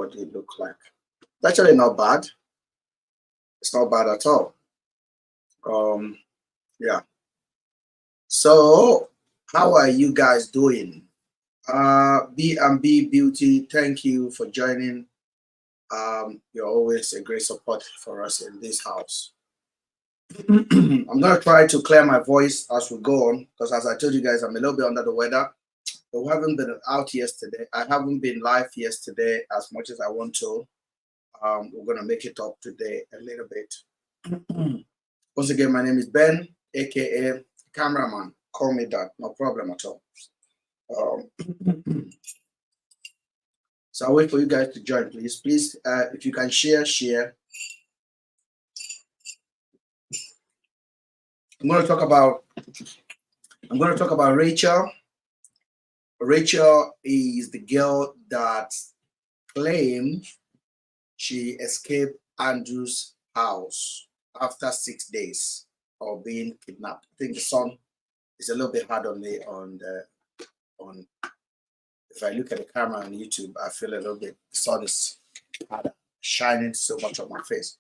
what it look like. It's actually not bad. It's not bad at all. Yeah. So how are you guys doing? B&B Beauty, thank you for joining. You're always a great support for us in this house. I'm gonna try to clear my voice as we go on, because as I told you guys, I'm a little bit under the weather. We haven't been out yesterday. I haven't been live yesterday as much as I want to. We're gonna make it up today a little bit. Once again, my name is Ben, aka Cameraman. Call me that, no problem at all. So I'll wait for you guys to join, please. Please, if you can share. I'm going to talk about Rachel. Rachel is the girl that claimed she escaped Andrew's house after 6 days of being kidnapped. I think the sun is a little bit hard on me if I look at the camera on YouTube, I feel a little bit, the sun is shining so much on my face.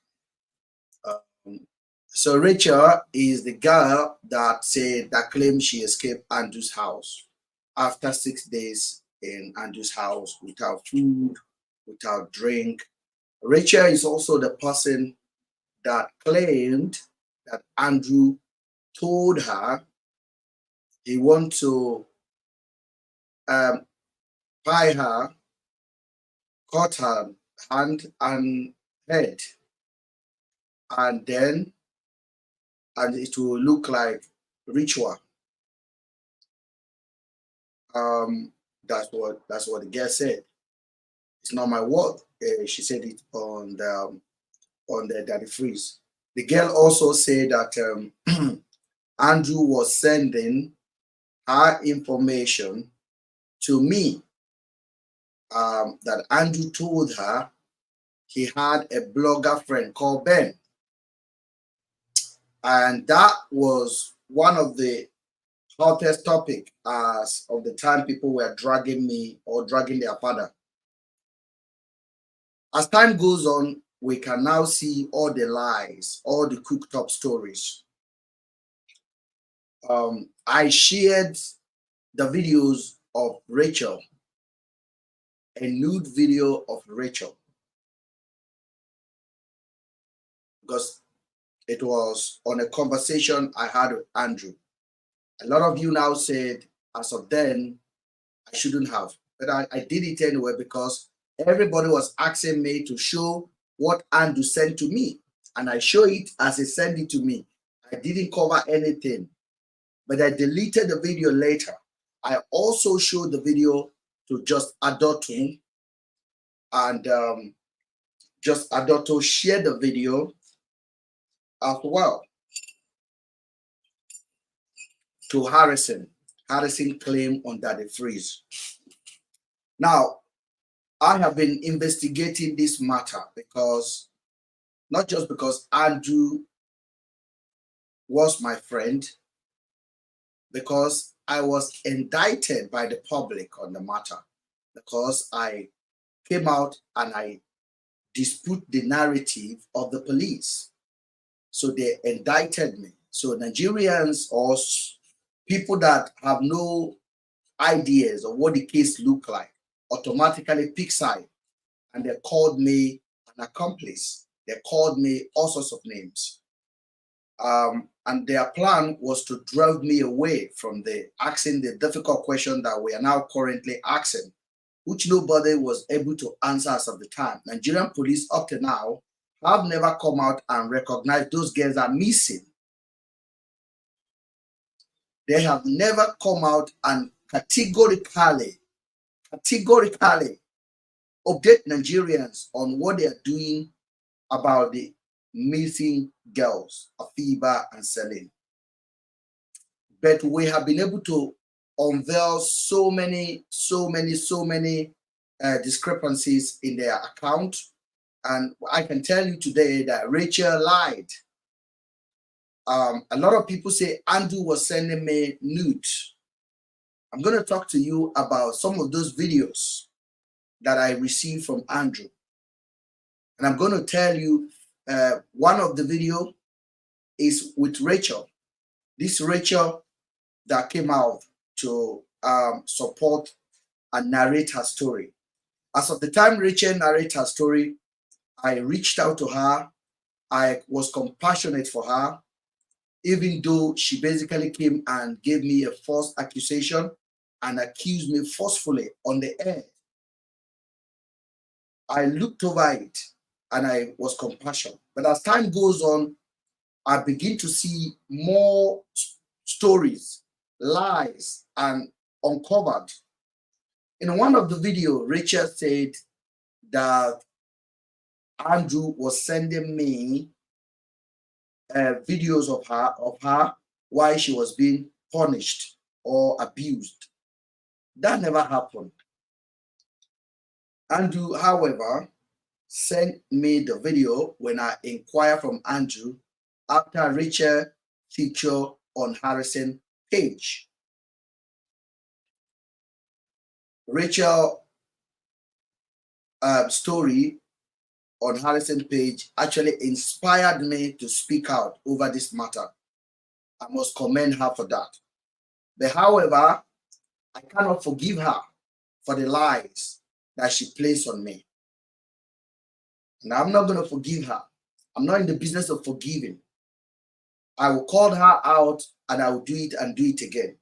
So Rachel is the girl that claimed she escaped Andrew's house after 6 days in Andrew's house without food, without drink. Rachel is also the person that claimed that Andrew told her he wanted to tie her, cut her hand and head, and it will look like ritual. That's what the girl said. It's not my word. She said it on the Daddy Freeze. The girl also said that Andrew was sending her information to me. That Andrew told her he had a blogger friend called Ben. And that was one of the hottest topic as of the time people were dragging me or dragging their father. As time goes on, we can now see all the lies, all the cooked up stories. I shared the videos of Rachel, a nude video of Rachel, because it was on a conversation I had with Andrew. A lot of you now said, as of then, I shouldn't have, but I did it anyway because everybody was asking me to show what Andrew sent to me, and I show it as he sent it to me. I didn't cover anything, but I deleted the video later. I also showed the video to Just Adoto, and Just Adoto shared the video as well to Harrison. Harrison claimed on Daddy Freeze. Now, I have been investigating this matter because, not just because Andrew was my friend, because I was indicted by the public on the matter, because I came out and I dispute the narrative of the police. So they indicted me. So Nigerians or people that have no ideas of what the case looked like automatically pick side, and they called me an accomplice. They called me all sorts of names. And their plan was to drive me away from asking the difficult question that we are now currently asking, which nobody was able to answer as of the time. Nigerian police up to now have never come out and recognized those girls are missing. They have never come out and categorically update Nigerians on what they are doing about the missing girls, Afiba and Celine. But we have been able to unveil so many discrepancies in their account. And I can tell you today that Rachel lied. A lot of people say Andrew was sending me nudes. I'm going to talk to you about some of those videos. that I received from Andrew. And I'm going to tell you, one of the video is with Rachel. This Rachel that came out to support and narrate her story. As of the time Rachel narrated her story, I reached out to her. I was compassionate for her, even though she basically came and gave me a false accusation and accused me forcefully on the air. I looked over it and I was compassionate. But as time goes on, I begin to see more stories, lies, and uncovered. In one of the videos, Rachel said that Andrew was sending me videos of her while she was being punished or abused. That never happened. Andrew, however, sent me the video when I inquired from Andrew after Rachel feature on Harrison page. Rachel story on Harrison page actually inspired me to speak out over this matter. I must commend her for that. But however, I cannot forgive her for the lies that she placed on me. And I'm not going to forgive her. I'm not in the business of forgiving. I will call her out and I will do it and do it again.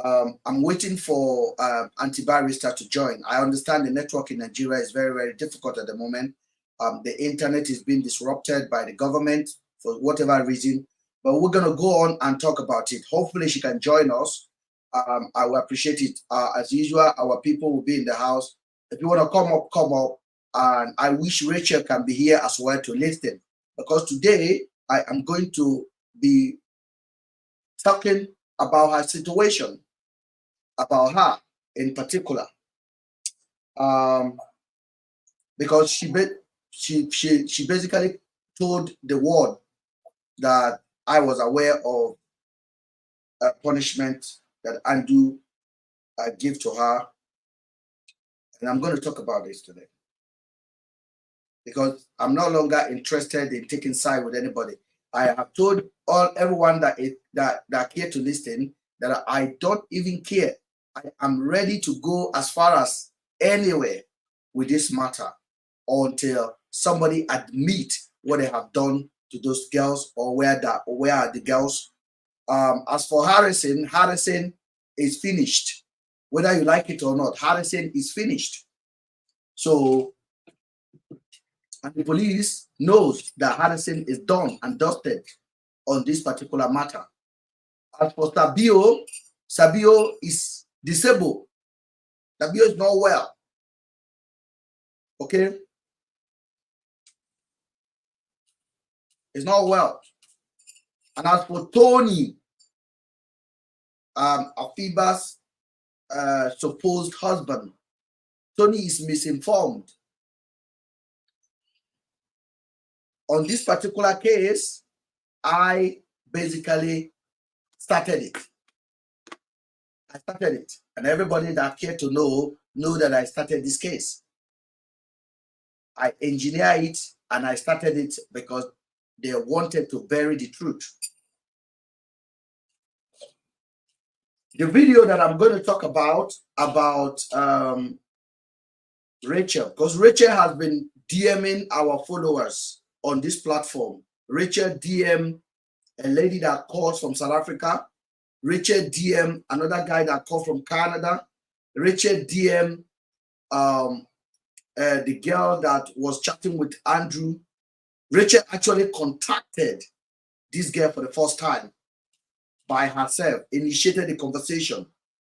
I'm waiting for Anti-Barrister to join. I understand the network in Nigeria is very, very difficult at the moment. The internet is being disrupted by the government for whatever reason. But we're going to go on and talk about it. Hopefully she can join us. I will appreciate it. As usual, our people will be in the house. If you want to come up, come up. And I wish Rachel can be here as well to listen. Because today, I am going to be talking about her situation, about her in particular. Because she basically told the world that I was aware of a punishment that Andrew gave to her. And I'm going to talk about this today. Because I'm no longer interested in taking side with anybody. I have told everyone that care to listen that I don't even care. I am ready to go as far as anywhere with this matter until somebody admit what they have done to those girls or where are the girls. As for Harrison, Harrison is finished. Whether you like it or not, Harrison is finished. So, and the police knows that Harrison is done and dusted on this particular matter. As for Sabio, Sabio is disabled. Sabio is not well. Okay? It's not well. And as for Tony, Afiba's supposed husband, Tony is misinformed. On this particular case, I basically started it. I started it. And everybody that cared to know that I started this case. I engineered it and I started it because they wanted to bury the truth. The video that I'm going to talk about Rachel, because Rachel has been DMing our followers on this platform. Rachel DM a lady that calls from South Africa. Rachel DM another guy that called from Canada. Rachel DM the girl that was chatting with Andrew. Rachel actually contacted this girl for the first time by herself, initiated the conversation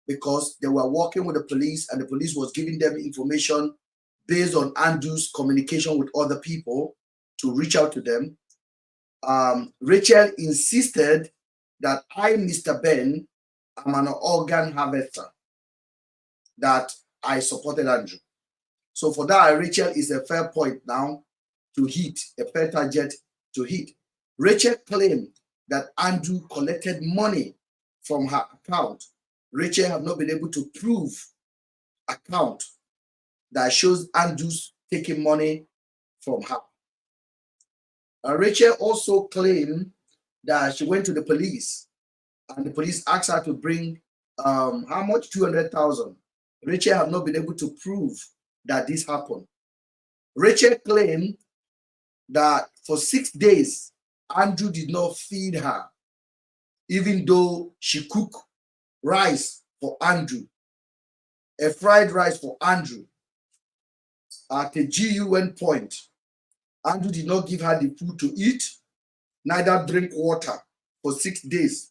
because they were working with the police and the police was giving them information based on Andrew's communication with other people to reach out to them. Rachel insisted that I, Mr. Ben, am an organ harvester, that I supported Andrew. So for that, Rachel is a fair point now to hit, a fair target to hit. Rachel claimed that Andrew collected money from her account. Rachel have not been able to prove account that shows Andrews taking money from her. Rachel also claimed that she went to the police and the police asked her to bring how much? 200,000. Rachel have not been able to prove that this happened. Rachel claimed that for 6 days, Andrew did not feed her, even though she cooked rice for Andrew, a fried rice for Andrew. At a GUN point, Andrew did not give her the food to eat, neither drink water for 6 days.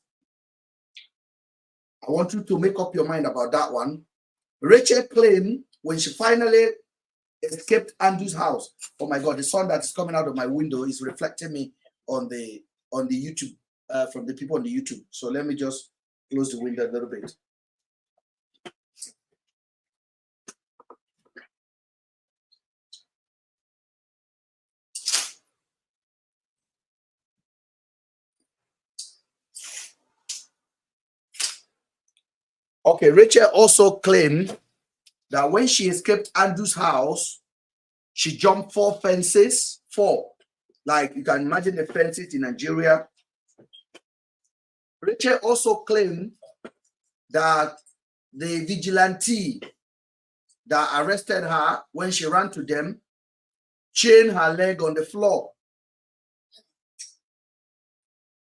I want you to make up your mind about that one. Rachel claimed when she finally escaped Andrew's house. Oh my God, the sun that is coming out of my window is reflecting me on the YouTube from the people on the YouTube. So let me just close the window a little bit. Okay, Rachel also claimed that when she escaped Andrew's house, she jumped 4 fences. 4. Like you can imagine the fences in Nigeria. Rachel also claimed that the vigilante that arrested her when she ran to them chained her leg on the floor.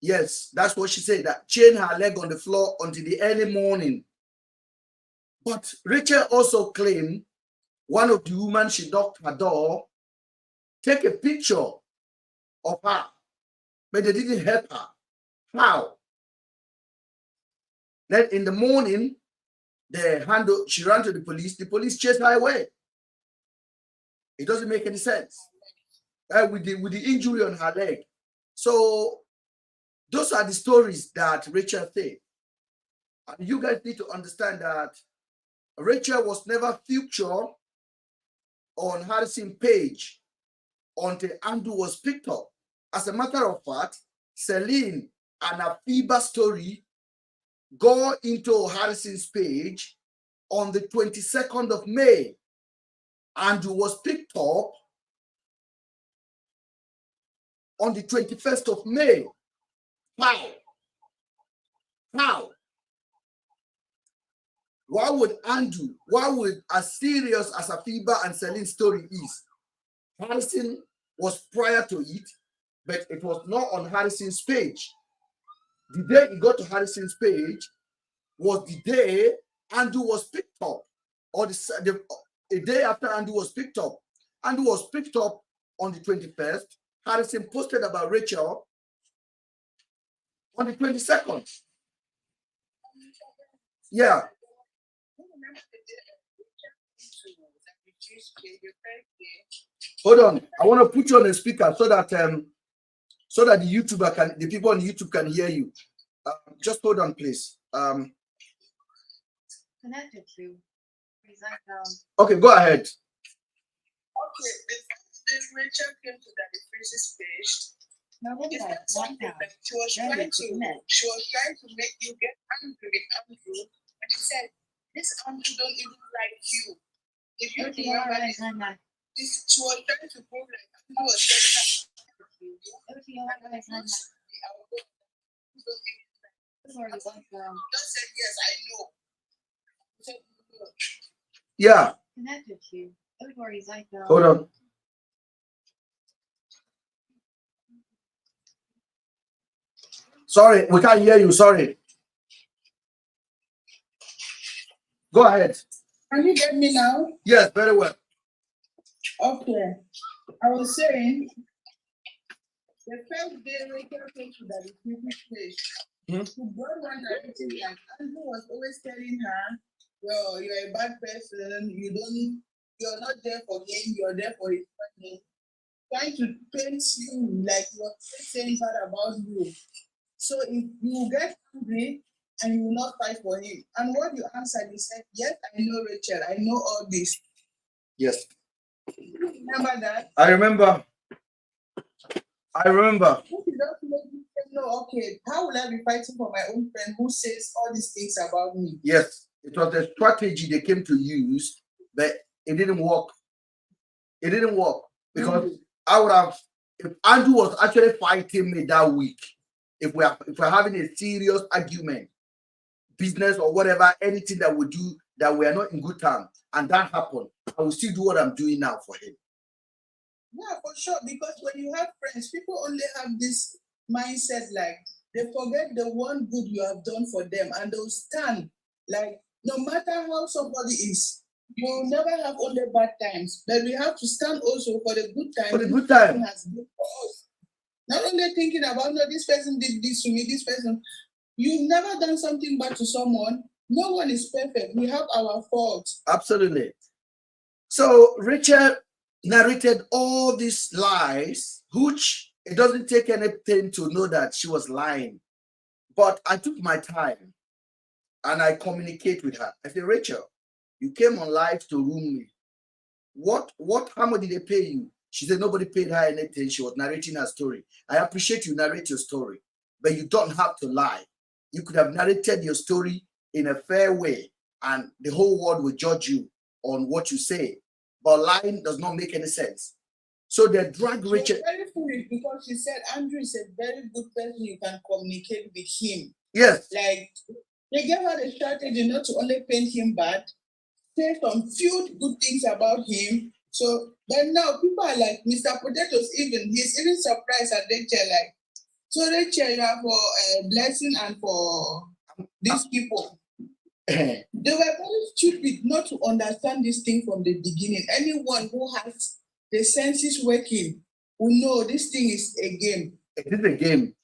Yes, that's what she said, that chained her leg on the floor until the early morning. But Rachel also claimed one of the women she knocked her door take a picture of her, but they didn't help her. How? Then in the morning, she ran to the police chased her away. It doesn't make any sense. With the injury on her leg. So those are the stories that Rachel said. And you guys need to understand that Rachel was never featured on Harrison page until Andrew was picked up. As a matter of fact, Celine and Afiba story go into Harrison's page on the 22nd of May. Andrew was picked up on the 21st of May. How? How? Why would as serious as Afiba and Celine's story is, Harrison was prior to it, but it was not on Harrison's page. The day it got to Harrison's page was the day Andrew was picked up, or the day after Andrew was picked up. Andrew was picked up on the 21st. Harrison posted about Rachel on the 22nd. Yeah. Hold on. I want to put you on the speaker so that the people on YouTube can hear you. Just hold on, please. Connected to. Okay, go ahead. Okay, the Rachel came to the references page. She was trying to make you get angry with Andrew, and she said, "This Andrew don't even like you." If you remember this, she was trying to prove like Andrew was telling her. Just said yes, I know. Yeah. Connected to. Everybody's like Hold on. Sorry, we can't hear you. Sorry. Go ahead. Can you get me now? Yes, very well. Okay. I was saying, the first day Rachel came to the recruitment place, she brought one narrative like Andrew was always telling her, "Well, you're a bad person, you're not there for him, you're there for his family." Trying to paint you like you're saying bad about you. So if you get angry and you will not fight for him. And what you answered, you said, "Yes, I know Rachel, I know all this." Yes. Remember that? I remember. No, okay. How will I be fighting for my own friend who says all these things about me? Yes. It was a strategy they came to use, but it didn't work. It didn't work because I would have, if Andrew was actually fighting me that week, if we're having a serious argument, business or whatever, anything that we do that we are not in good time, and that happened, I will still do what I'm doing now for him. Yeah, for sure. Because when you have friends, people only have this mindset like they forget the one good you have done for them, and they'll stand like no matter how somebody is, you will never have only bad times, but we have to stand also for the good times. For the good time. Has been for us. Not only thinking about no, this person did this to me, this person. You've never done something bad to someone. No one is perfect. We have our faults. Absolutely. So Richard narrated all these lies, which it doesn't take anything to know that she was lying. But I took my time and I communicate with her. I said, Rachel, you came on live to room me. How much did they pay you? She said nobody paid her anything. She was narrating her story. I appreciate you narrate your story, but you don't have to lie. You could have narrated your story in a fair way, and the whole world will judge you on what you say. But lying does not make any sense. So they drag Richard. Very foolish because she said Andrew is a very good person. You can communicate with him. Yes. Like they gave her the strategy not to only paint him bad, say some few good things about him. So but now people are like Mr. Potatoes. He's even surprised at Rachel. Like so Rachel, you are for a blessing and for these people. They were very stupid not to understand this thing from the beginning. Anyone who has the senses working will know this thing is a game. It is a game.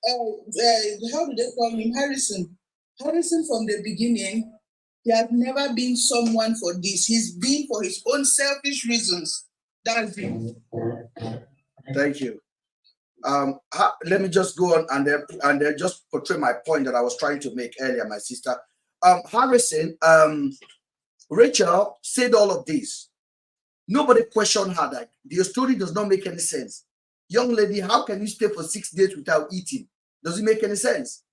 How do they call him? Harrison. Harrison from the beginning, he has never been someone for this. He's been for his own selfish reasons. That's it. Thank you. Let me just go on and then just portray my point that I was trying to make earlier, my sister. Harrison, Rachel said all of this. Nobody questioned her that your story does not make any sense. Young lady, how can you stay for 6 days without eating? Does it make any sense?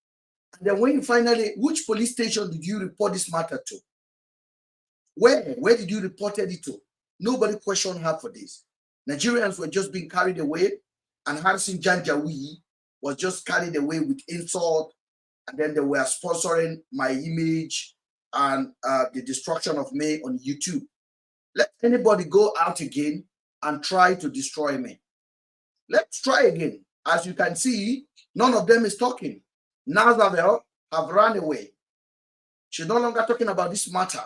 And then when you finally, which police station did you report this matter to? Where did you report it to? Nobody questioned her for this. Nigerians were just being carried away, and Harrison Janjawi was just carried away with insult, and then they were sponsoring my image and the destruction of me on YouTube. Let anybody go out again and try to destroy me. Let's try again. As you can see, none of them is talking. Nazabel have run away. She's no longer talking about this matter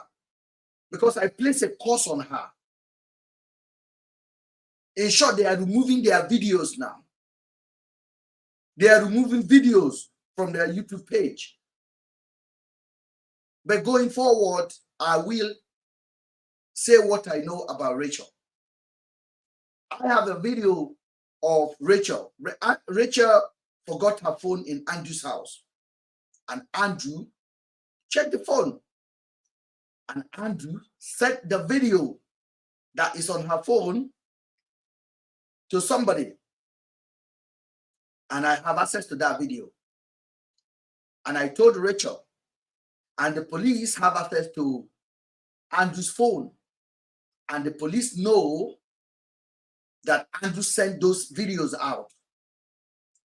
because I place a curse on her. In short, they are removing their videos now. They are removing videos from their YouTube page. But going forward, I will say what I know about Rachel. I have a video of Rachel. Rachel forgot her phone in Andrew's house. And Andrew checked the phone. And Andrew sent the video that is on her phone to somebody. And I have access to that video. And I told Rachel, and the police have access to Andrew's phone. And the police know that Andrew sent those videos out.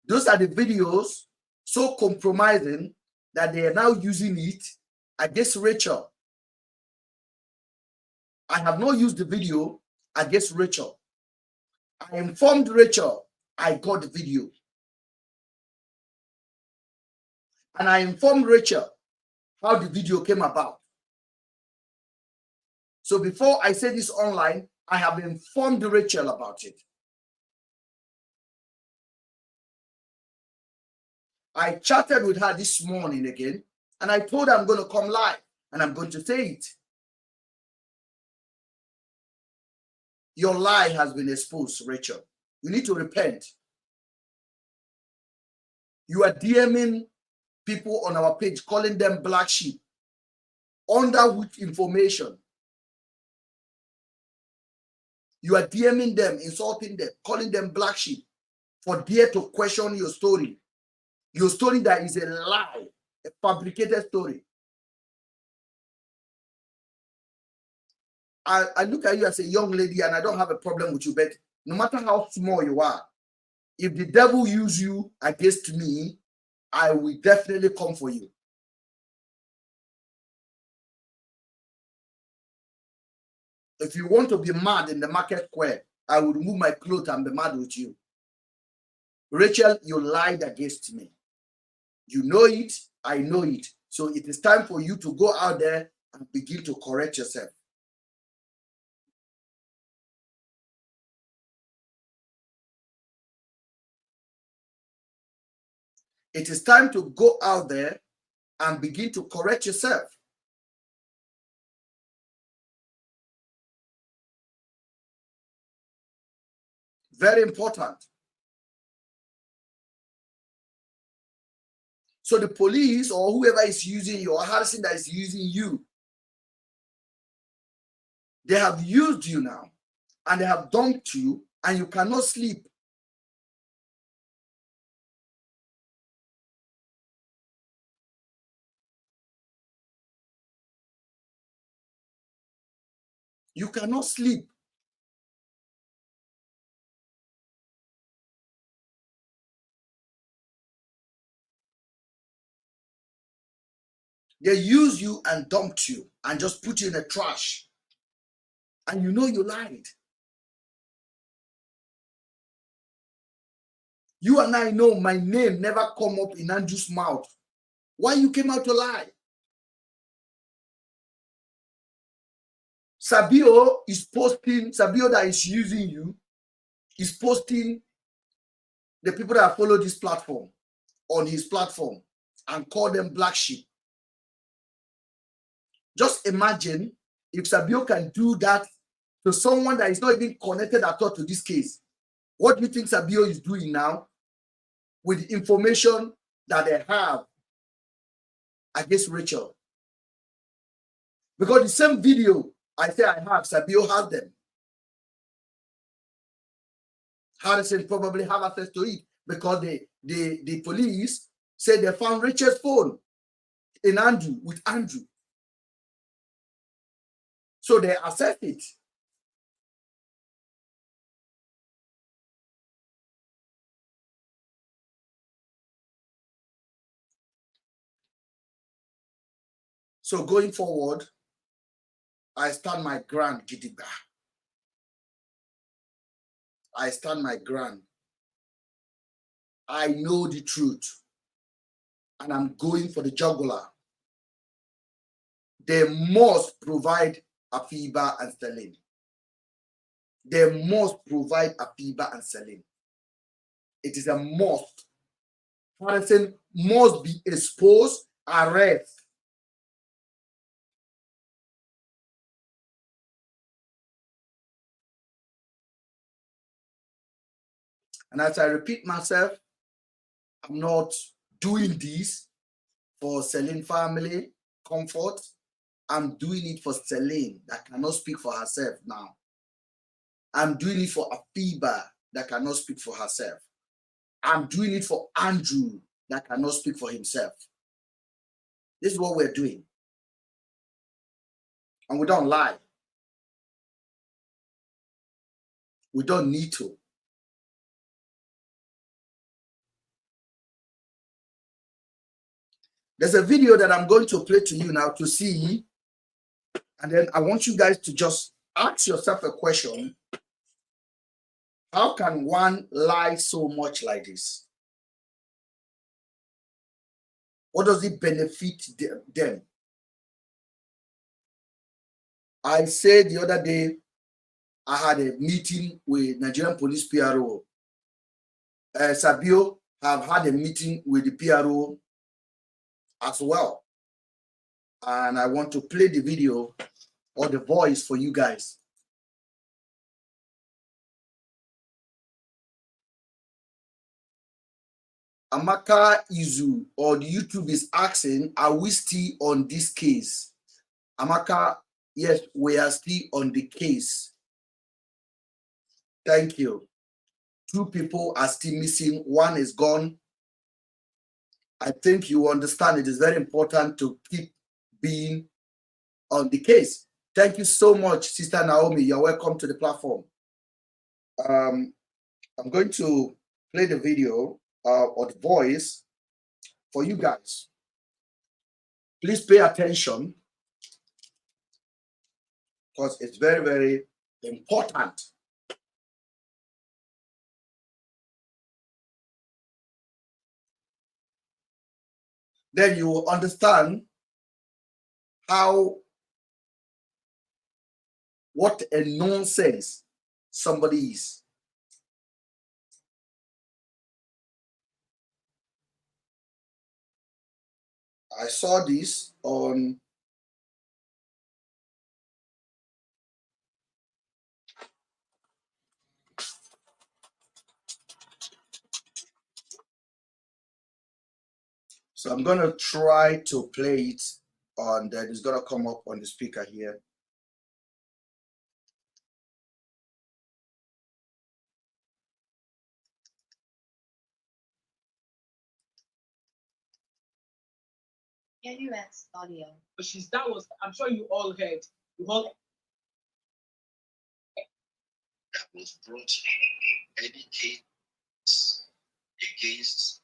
Those are the videos so compromising that they are now using it against Rachel. I have not used the video against Rachel. I informed Rachel I got the video. And I informed Rachel how the video came about. So before I say this online, I have informed Rachel about it. I chatted with her this morning again, and I told her I'm going to come live, and I'm going to say it. Your lie has been exposed, Rachel. You need to repent. You are DMing people on our page, calling them black sheep, under which information. You are DMing them, insulting them, calling them black sheep, for dare to question your story. Your story that is a lie, a fabricated story. I look at you as a young lady and I don't have a problem with you, but no matter how small you are, if the devil use you against me, I will definitely come for you. If you want to be mad in the market square, I will remove my clothes and be mad with you. Rachel, you lied against me. You know it, I know it. So it is time for you to go out there and begin to correct yourself. It is time to go out there and begin to correct yourself. Very important. So the police or whoever is using you or harassing that is using you, they have used you now and they have dumped you and you cannot sleep. You cannot sleep. They use you and dumped you and just put you in the trash. And you know you lied. You and I know my name never come up in Andrew's mouth. Why you came out to lie? Sabio is posting, Sabio that is using you, is posting the people that follow this platform on his platform and call them black sheep. Just imagine if Sabio can do that to someone that is not even connected at all to this case. What do you think Sabio is doing now with the information that they have against Rachel? Because the same video I say I have, Sabio has them. Harrison probably have access to it because the police said they found Rachel's phone in Andrew with Andrew. So they assessed it. So going forward, I stand my ground, Gidigba. I stand my ground. I know the truth. And I'm going for the jugular. They must provide Afiba and Sterling. They must provide Afiba and Sterling. It is a must. Harrison must be exposed, arrested. And as I repeat myself, I'm not doing this for Celine family comfort. I'm doing it for Celine that cannot speak for herself now. I'm doing it for Afiba that cannot speak for herself. I'm doing it for Andrew that cannot speak for himself. This is what we're doing. And we don't lie. We don't need to. There's a video that I'm going to play to you now to see. And then I want you guys to just ask yourself a question. How can one lie so much like this? What does it benefit them? I said the other day, I had a meeting with Nigerian Police PRO. Sabio have had a meeting with the PRO as well. And I want to play the video or the voice for you guys. Amaka Izu or the YouTube is asking, are we still on this case? Amaka, yes, we are still on the case. Thank you. 2 people are still missing. 1 is gone. I think you understand it is very important to keep being on the case. Thank you so much, Sister Naomi. You're welcome to the platform. I'm going to play the video or the voice for you guys. Please pay attention because it's very, very important. Then you will understand what a nonsense somebody is. I saw this on so I'm going to try to play it on that. It's going to come up on the speaker here. US audio. That was, I'm sure you all heard. You all that was brought any case against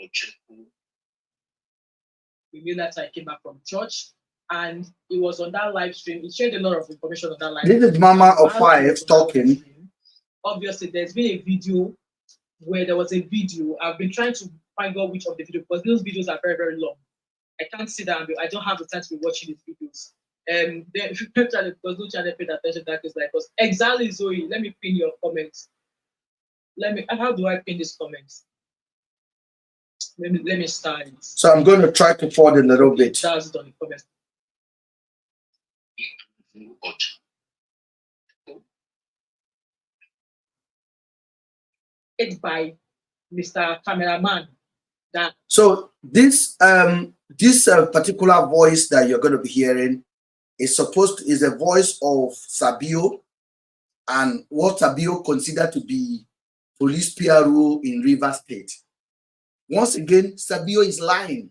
Ocheku. we knew that I came back from church, and it was on that live stream. It shared a lot of information on that live stream. This is Mama of Five talking. Obviously, there's been a video where there was a video. I've been trying to find out which of the videos, because those videos are very, very long. I can't sit down. I don't have the time to be watching these videos. Then if you don't channel, because no channel paid attention to that, is like, because exactly, Zoe, let me pin your comments. How do I pin these comments? Let me start it. So I'm going to try to forward a little bit. That's it on the comments. It's by Mr. Cameraman. So this particular voice that you're going to be hearing is a voice of Sabio, and what Sabio considered to be police PRO in Rivers State. Once again, Sabio is lying.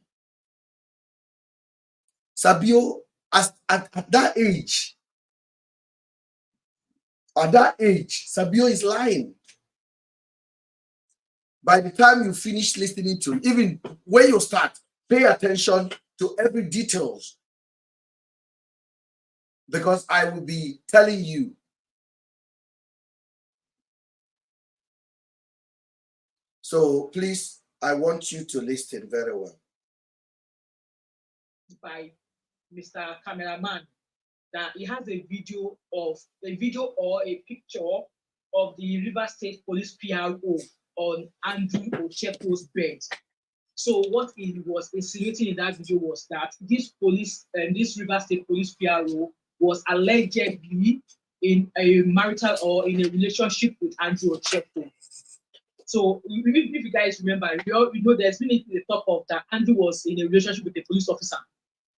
Sabio, at that age, Sabio is lying. By the time you finish listening to it, even when you start, pay attention to every details, because I will be telling you. So please, I want you to listen very well. By Mr. Cameraman, that he has a video or a picture of the River State Police PRO on Andrew Ocheko's bed. So what he was insinuating in that video was that this River State Police PRO was allegedly in a marital or in a relationship with Andrew Ocheko. So if you guys remember, you know there's been the talk of that Andrew was in a relationship with a police officer.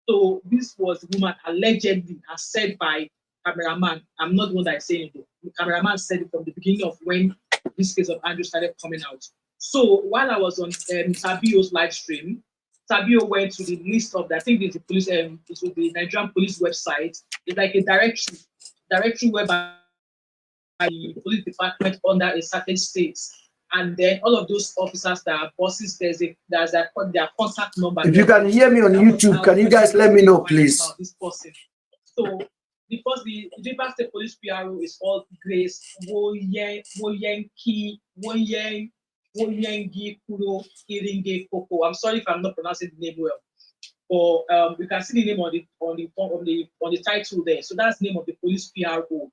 So this was the woman allegedly, as said by Cameraman. I'm not the one that is saying it. The Cameraman said it from the beginning of when this case of Andrew started coming out. So while I was on Sabio's live stream, Sabio went to the list of I think it's the police, it's the Nigerian police website. It's like a directory whereby the police department under a certain state. And then all of those officers that are bosses, there's their contact number. If you can hear me on YouTube, can you guys let me know, please? This person. So the River State Police PRO is called Grace Woyengi Kuro Iringe Koko. I'm sorry if I'm not pronouncing the name well, but you can see the name on the title there. So that's the name of the police PRO.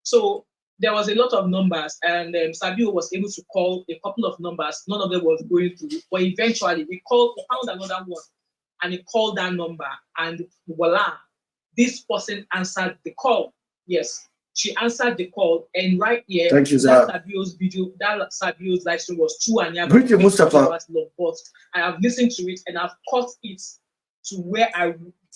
So there was a lot of numbers, and Sabio was able to call a couple of numbers. None of them was going through, but eventually he found another one, and he called that number, and voila, this person answered the call. Yes, she answered the call, and right here, thank you, that Sabio's video, that Sabio's live stream was 2.5 hours long, but I have listened to it and I've cut it to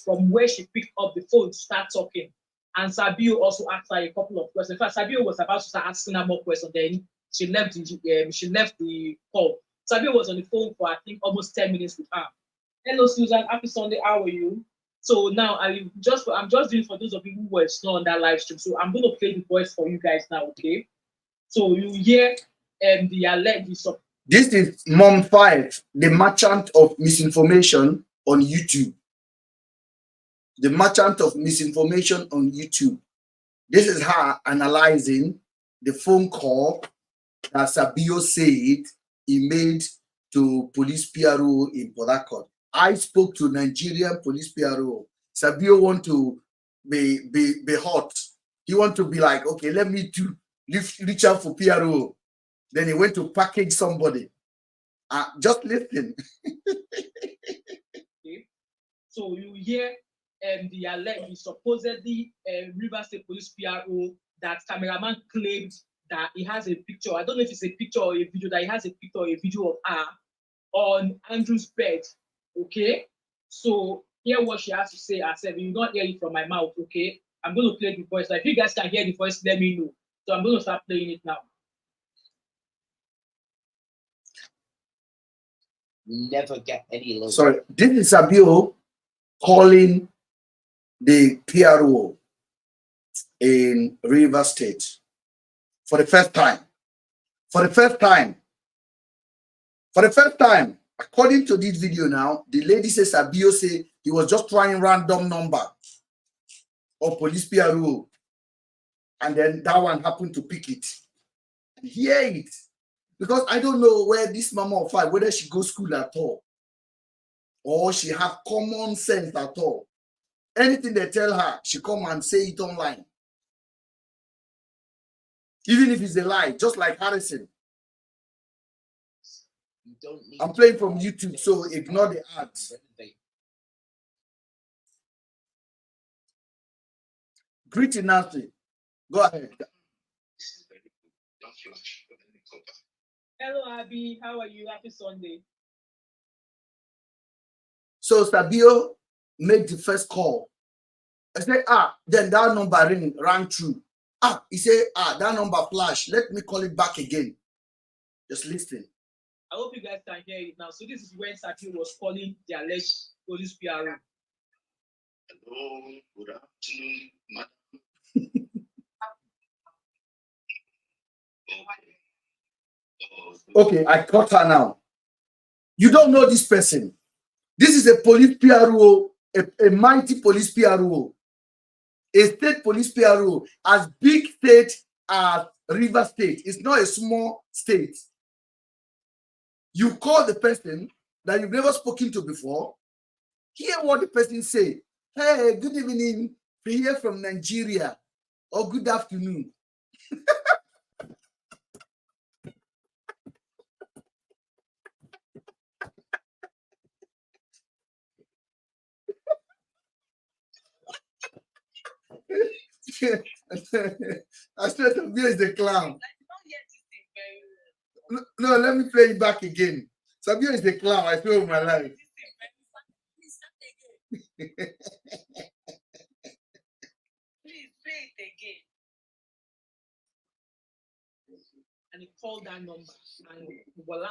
from where she picked up the phone to start talking. And Sabio also asked her a couple of questions. In fact, Sabio was about to start asking her more questions. Then she left the call. Sabio was on the phone for I think almost 10 minutes with her. Hello, Susan. Happy Sunday. How are you? So now I'm just doing for those of you who were not on that live stream. So I'm going to play the voice for you guys now, okay? So you hear the alert. This is Mom 5, the merchant of misinformation on YouTube. The merchant of misinformation on YouTube. This is her analyzing the phone call that Sabio said he made to police PRO in Port Harcourt. I spoke to Nigerian police PRO. Sabio want to be hot. He want to be like, okay, let me to reach out for PRO. Then he went to package somebody. Just listen. Okay. So you hear the alert, the supposedly River State Police PRO that cameraman claimed that he has a picture. I don't know if it's a picture or a video, that he has a picture or a video of her on Andrew's bed. Okay. So hear what she has to say herself. You will not hear it from my mouth, okay? I'm going to play the voice. So if you guys can hear the voice, let me know. So I'm going to start playing it now. Never get any lower. Sorry, this is Sabio calling the PRO in River State for the first time. For the first time. For the first time, according to this video now, the lady says Sabio say he was just trying random number of police PRO, and then that one happened to pick it. Hear it. Because I don't know where this mama of 5, whether she goes school at all, or she have common sense at all. Anything they tell her, she come and say it online. Even if it's a lie, just like Harrison. You don't need I'm playing from YouTube, so ignore the ads. Greeting Nancy. Go ahead. This is very good. Don't flash, but let me go back. Hello, Abby. How are you? Happy Sunday. So Sabio made the first call. I said, then that number rang through. He said, that number flash. Let me call it back again. Just listen. I hope you guys can hear it now. So this is when Sabio was calling the alleged police PRO. Hello, good afternoon, madam. Okay, I caught her now. You don't know this person. This is a police PRO, a mighty police PRO, a state police PRO, as big state as River State. It's not a small state. You call the person that you've never spoken to before, hear what the person say. Hey, good evening, we're here from Nigeria, or good afternoon. I said Sabio is a clown. No, let me play it back again. Sabio is a clown. I swear on my life. Please play it again. And he called that number, and voila,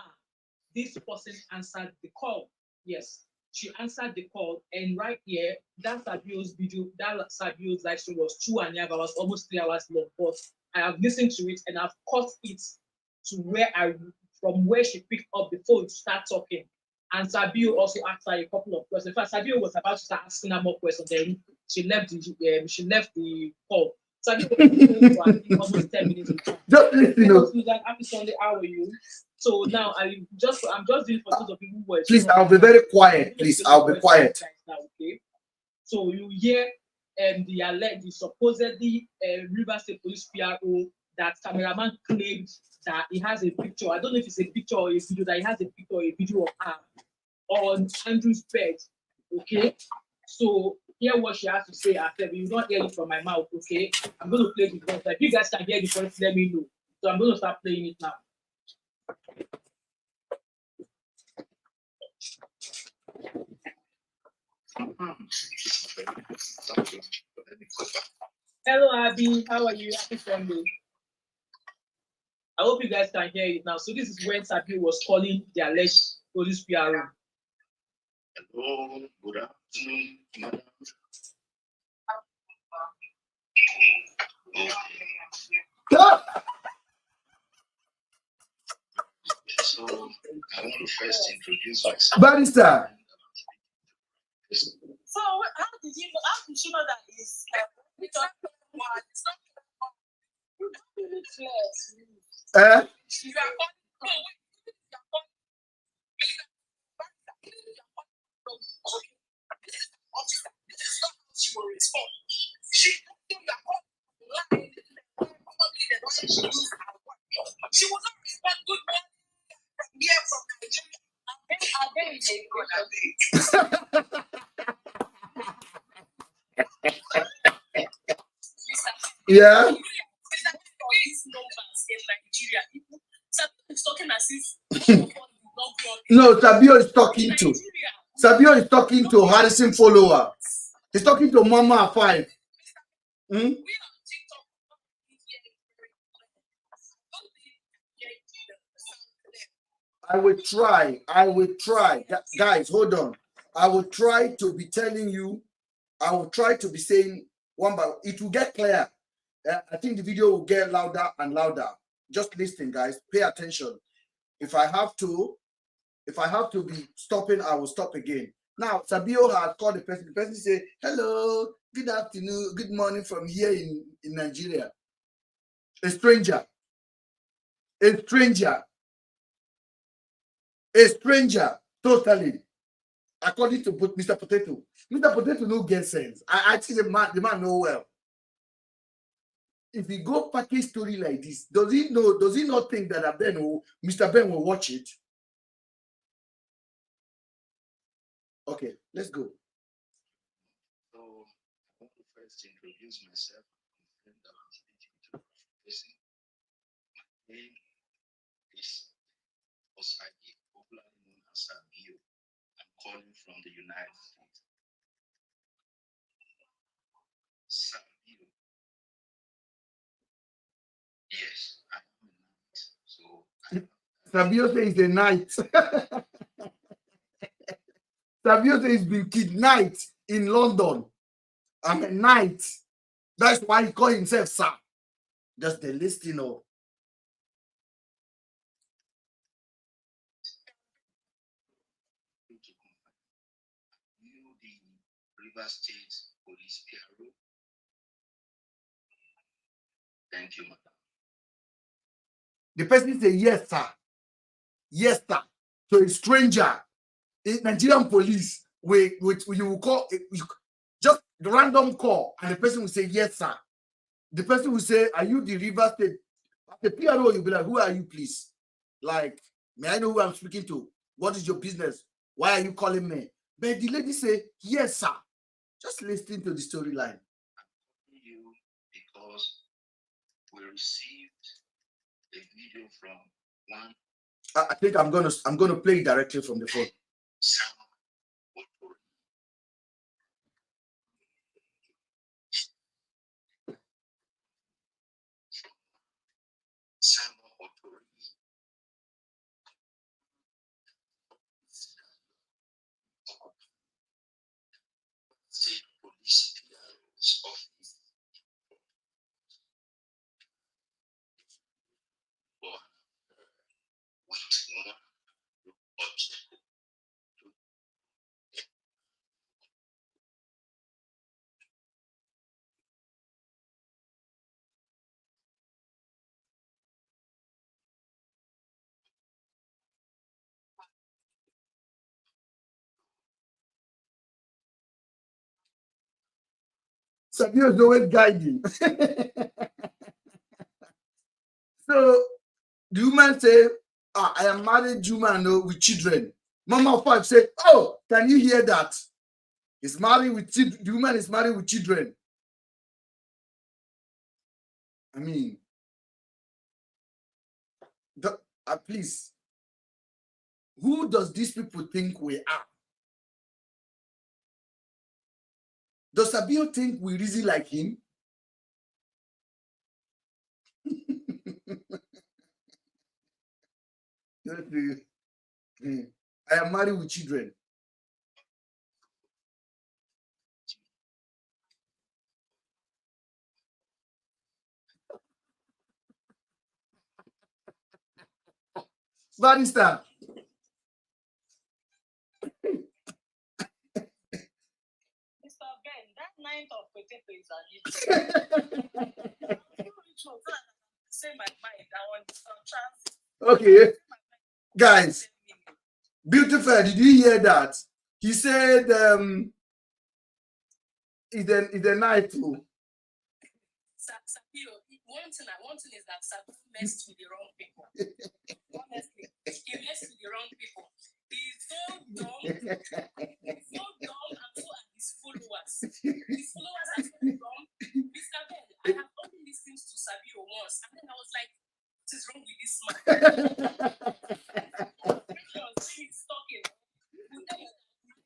this person answered the call. Yes, she answered the call, and right here, that Sabio's video, that Sabio's live stream was 2.5 hours, almost 3 hours long. But I have listened to it and I've cut it to from where she picked up the phone to start talking. And Sabio also asked her a couple of questions. In fact, Sabio was about to start asking her more questions. Then she left the call. Sabio was for almost 10 minutes. Just listen. Happy Sunday. How are you? So now I'm just doing for those of you who were. Please, I'll be very quiet. Please, I'll be quiet. Now, okay. So you hear the alert, the supposedly River State Police PRO that cameraman claimed that he has a picture. I don't know if it's a picture or a video, that he has a picture or a video of her on Andrew's bed. Okay. So hear what she has to say herself. You will not hear it from my mouth, okay? I'm going to play the voice. If you guys can hear the voice, let me know. So I'm going to start playing it now. Hello, Abby. How are you? Happy Sunday. I hope you guys can hear it now. So this is when Sabio was calling the alleged police PRO. Hello, good Madam. Okay. So I want to first introduce myself. Barrister. So how did you know? How did you know that is Eh? She will not respond good morning here from Nigeria. Yeah. No, Sabio is talking to. Sabio is talking to Harrison follower. He's talking to Mama 5. Hmm? I will try. Guys, hold on. I will try to be telling you. I will try to be saying one by one. It will get clear. I think the video will get louder and louder. Just listen, guys. Pay attention. If I have to be stopping, I will stop again. Now, Sabio has called the person. The person say, "Hello, good afternoon, good morning from here in Nigeria." A stranger. Totally. According to Mr. Potato. Mr. Potato no get sense. I think the man know well. If he go package story like this, does he not think that Mr. Ben will watch it? Okay, let's go. So I want to first introduce myself. My name is Osagi, popularly known as Sabio. I'm calling from the United States. Sabio. Yes, I am a knight. So Sabio says he's a knight. Sabio says he's been kidnapped in London. I'm a knight. That's why he called himself Sir. Just the listing of. you the River State Police PRO. Thank you, madam. The person say yes, sir. Yes, sir. So a stranger, a Nigerian police, which you will call just the random call, and the person will say yes, sir. The person will say, "Are you the River State?" The PRO, you'll be like, "Who are you, please? Like, may I know who I'm speaking to? What is your business? Why are you calling me?" But the lady say, "Yes, sir." Just listening to the storyline. You because we received a video from one. I think I'm gonna play it directly from the phone. State Police PRO's office for with one object. Sabio is always guiding. So the woman say, "I am married woman with children." Mama 5 said, "Oh, can you hear that? He's married with children. The woman is married with children." I mean, please, who does these people think we are? Does Sabio think we reason like him? I am married with children. Barrister. Mr. Ben, that 9th of potato is an say my mind. I want some chance. Okay, guys. Beautiful. Did you hear that? He said, it's a night too. Sabio, one thing is that Sabio messed with the wrong people. Honestly, he messed with the wrong people. He's so dumb. He's so dumb and so are his followers. His followers are so dumb. Mr. Ben, I have only listened to Sabio once, and then I was like, what is wrong with this man? He's talking.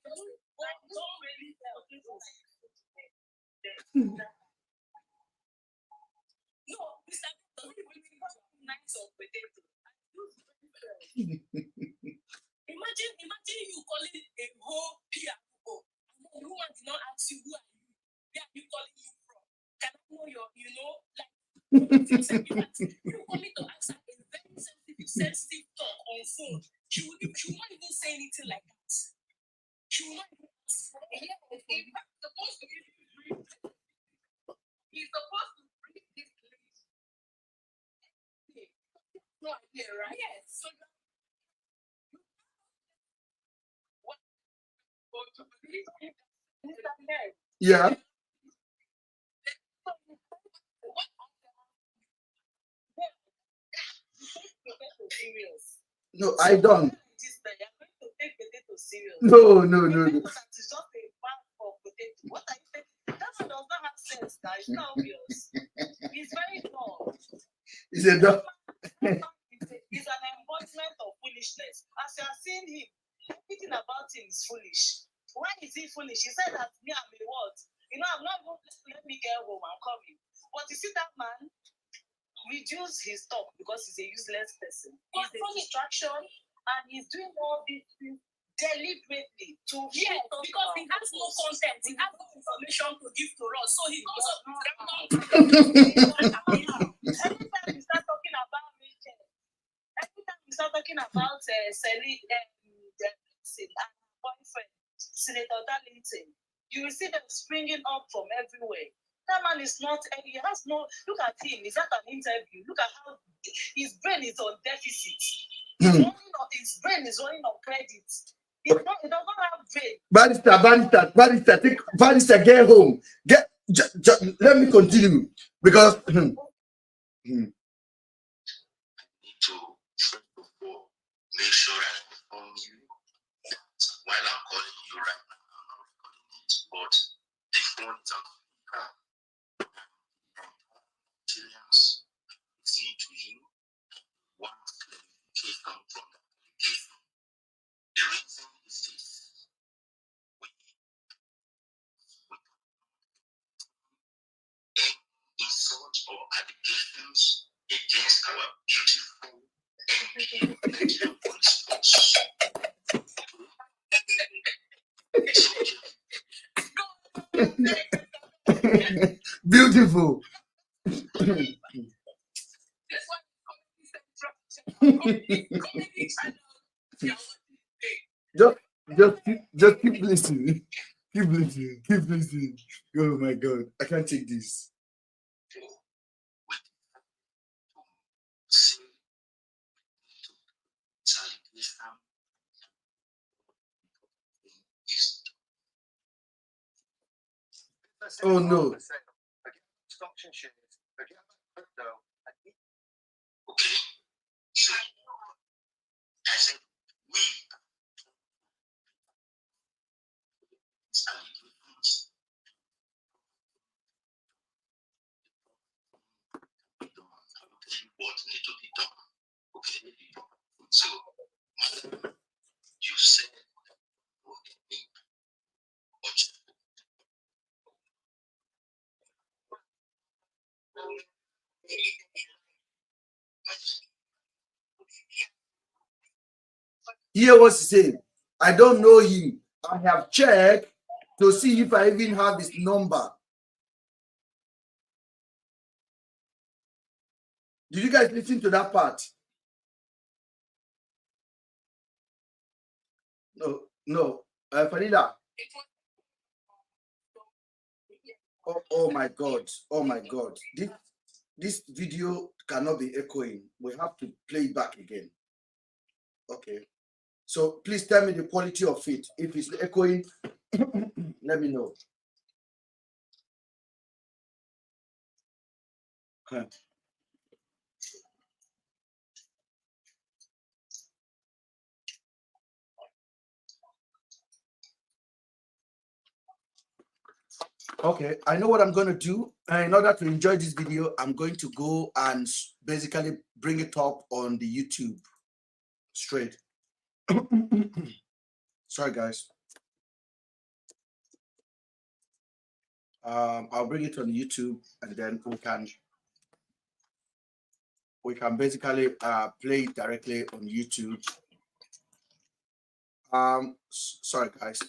Don't really tell people. No, Mr. Nice of potato. Imagine you calling a whole PRO, and the woman did not ask you who are you. Where are you calling you from? Can I know your, like you call me to ask her a very sensitive talk on phone. She will not even say anything like that. She will not even ask. Yeah, he's supposed to give you brief. He's supposed to brief this lady. No idea, right? Yes. So what? Yeah. No, I don't. No. It's just a bag of potato. What are you saying? That one does not have sense, guys. It's not obvious. He's very dumb. He's a dog. He's an embodiment of foolishness. As you are seeing him, everything about him is foolish. Why is he foolish? He said that me, I'm a what? I'm not going to let me get home. I'm coming. But you see that man reduce his talk because he's a useless person. He's a distraction, and he's doing all these things deliberately to because he has no content, he has no information to give to us, so he goes up with every time we start talking about Rachel, every time we start talking about Sally and boyfriend, Senator Darlington, you will see them springing up from everywhere. That man is not, he has no, look at him, is that an interview? Look at how his brain is on deficit. His brain is running on credit. He does not have brain. Barrister, get home. Let me continue because. Need to first of all make sure I inform you that while I'm calling you right now, I'm not recording it, but the phone is on speaker. Nigerians listening to you want clarification from that communication. The reason is this: any insult or allegations against our beautiful and Nigerian police force. Beautiful. just keep listening. Keep listening. Oh my God, I can't take this. Oh no. Okay, so I said we allegations what need to be done. Okay, so madam, you said Hear what he said. I don't know him. I have checked to see if I even have his number. Did you guys listen to that part? No. Farida. Oh my God. Oh my God. This video cannot be echoing. We have to play it back again. Okay. So please tell me the quality of it. If it's echoing, let me know. Huh. Okay, I know what I'm going to do. In order to enjoy this video, I'm going to go and basically bring it up on the YouTube straight. Sorry, guys. I'll bring it on YouTube, and then we can basically play it directly on YouTube. Sorry, guys.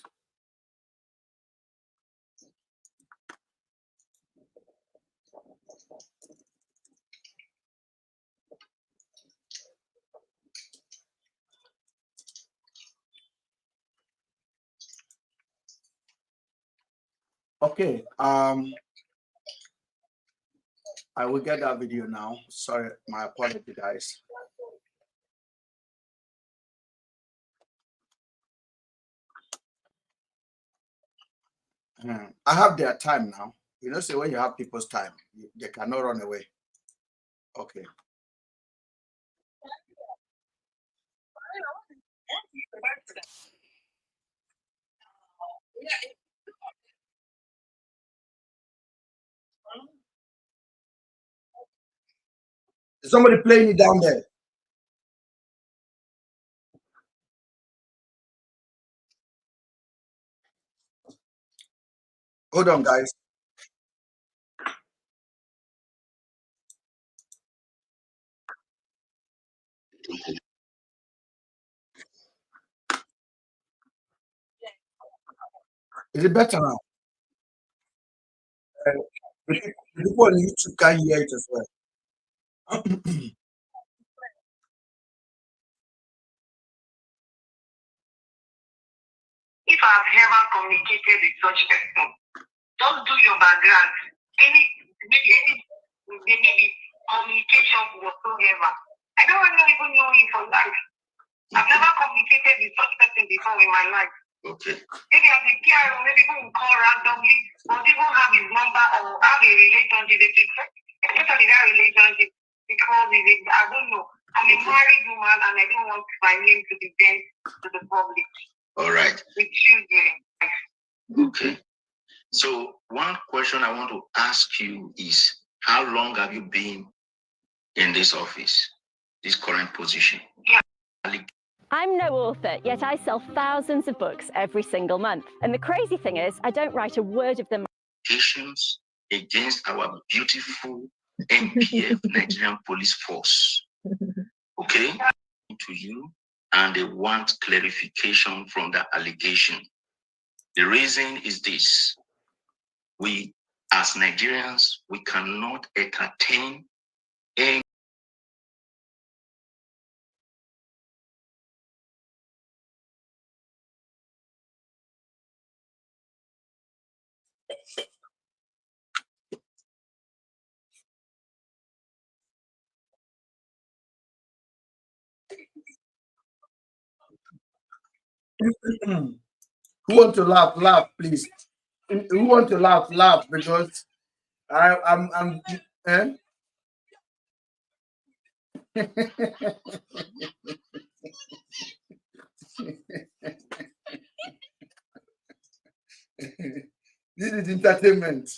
Okay. I will get that video now. Sorry, my apology, guys. I have their time now. You know, say when you have people's time, they cannot run away. Okay. Is somebody playing it down there? Hold on, guys. Is it better now? The people on YouTube can hear it as well. If I've ever communicated with such person, just do your background. Maybe communication whatsoever. I don't even know you for life. I've never communicated with such person before in my life. Okay. Maybe as a PRO, maybe people will call randomly, or people have his number or have a relationship. Especially that relationship, because I don't know. I'm a married woman and I don't want my name to be bent to the public. All right. With children. Okay. So one question I want to ask you is, how long have you been in this office, this current position? Yeah. I'm no author, yet I sell thousands of books every single month. And the crazy thing is, I don't write a word of them. Actions against our beautiful NPF Nigerian Police Force. Okay? To you, and they want clarification from the allegation. The reason is this: we, as Nigerians, we cannot entertain any Who want to laugh, please. Who want to laugh, because I'm eh? This is entertainment.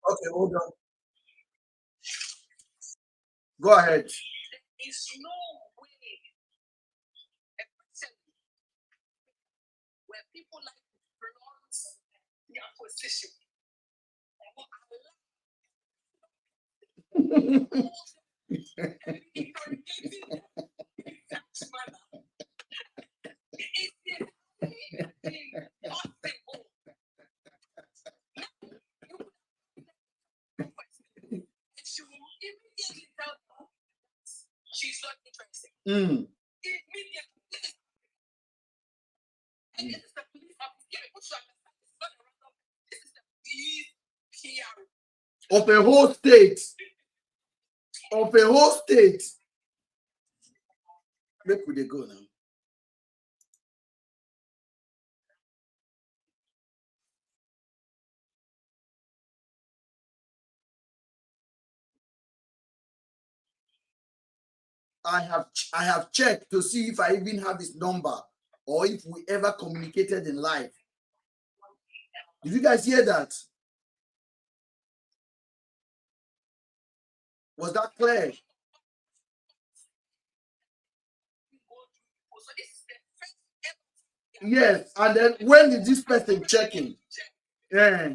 Okay, hold on. Go ahead. There is no way where people like to flaunt their position. Mm. Of a whole state. Of a whole state. Where could they go now? I have checked to see if I even have his number or if we ever communicated in live. Did you guys hear that? Was that clear? Yes, and then when is this person checking? Yeah.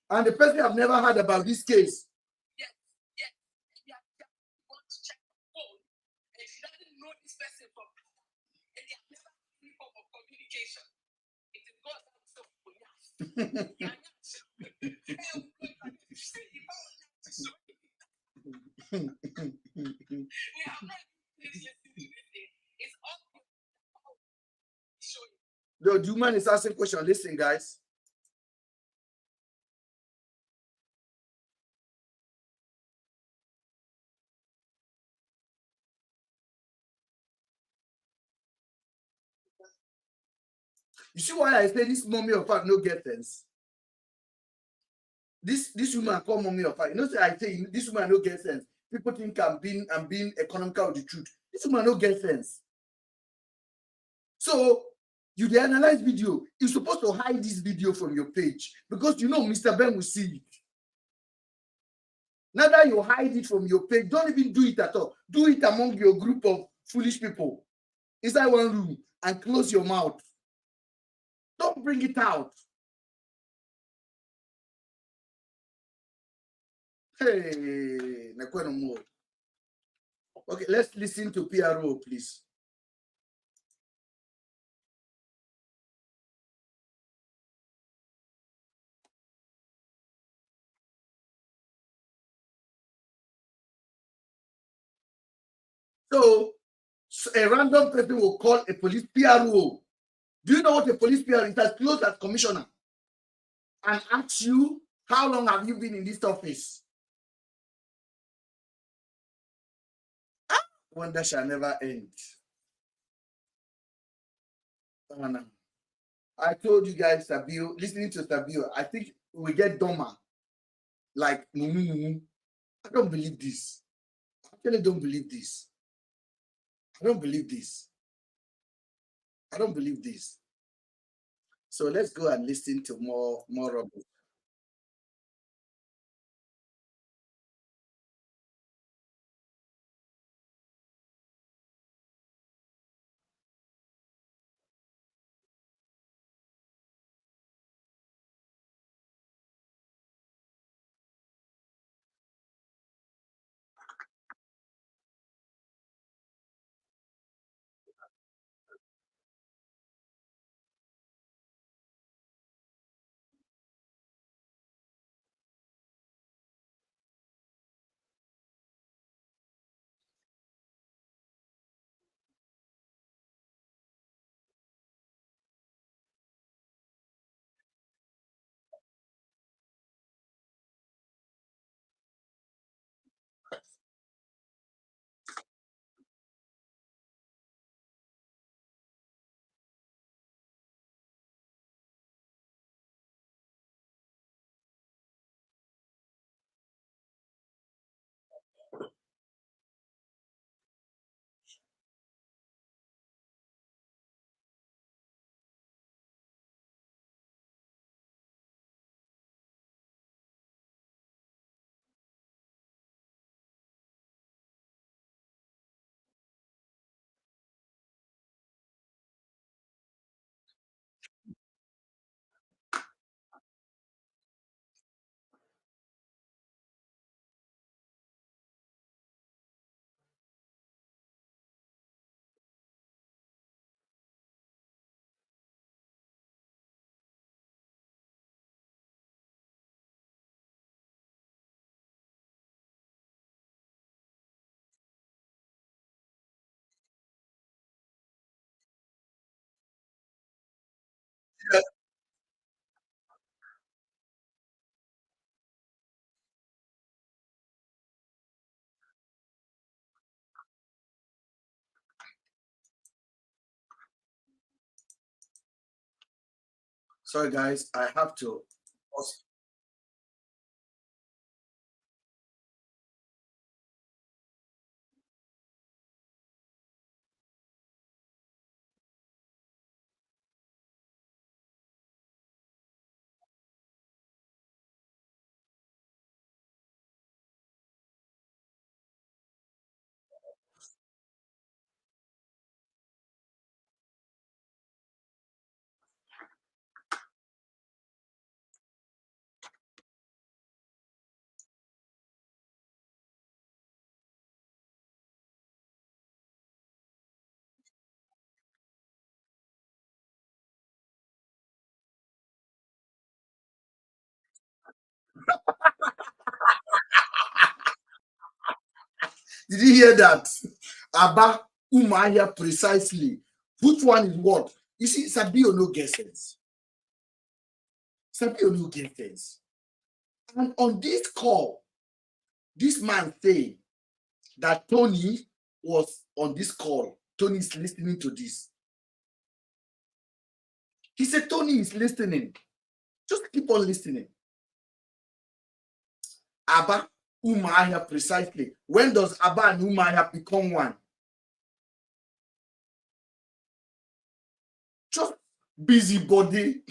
And the person have never heard about this case. The woman is asking question. Listen, guys. You see why I say this mommy of fact no get sense? This woman call mommy of fact. You know, say I say this woman no get sense. People think I'm being economical with the truth. This woman no get sense. So you dey analyze video. You're supposed to hide this video from your page because you know Mr. Ben will see it. Now that you hide it from your page, don't even do it at all. Do it among your group of foolish people inside one room and close your mouth. Don't bring it out. Hey, no more. Okay, let's listen to PRO, please. So a random person will call a police PRO. Do you know what a police PRO is? As close as commissioner. And ask you, how long have you been in this office? Wonder shall never end. I told you guys, Sabio, listening to Sabio, I think we get dumber. Like, I don't believe this. I actually don't believe this. I don't believe this. I don't believe this. So let's go and listen to more of it. Sorry, guys, I have to. Did you hear that? Abba Umaya precisely. Which one is what? You see, Sabio no guesses. Sabio no guesses. And on this call, this man saying that Tony was on this call. Tony is listening to this. He said Tony is listening. Just keep on listening. Abba Umaya precisely. When does Abba and Umaya become one? Just busybody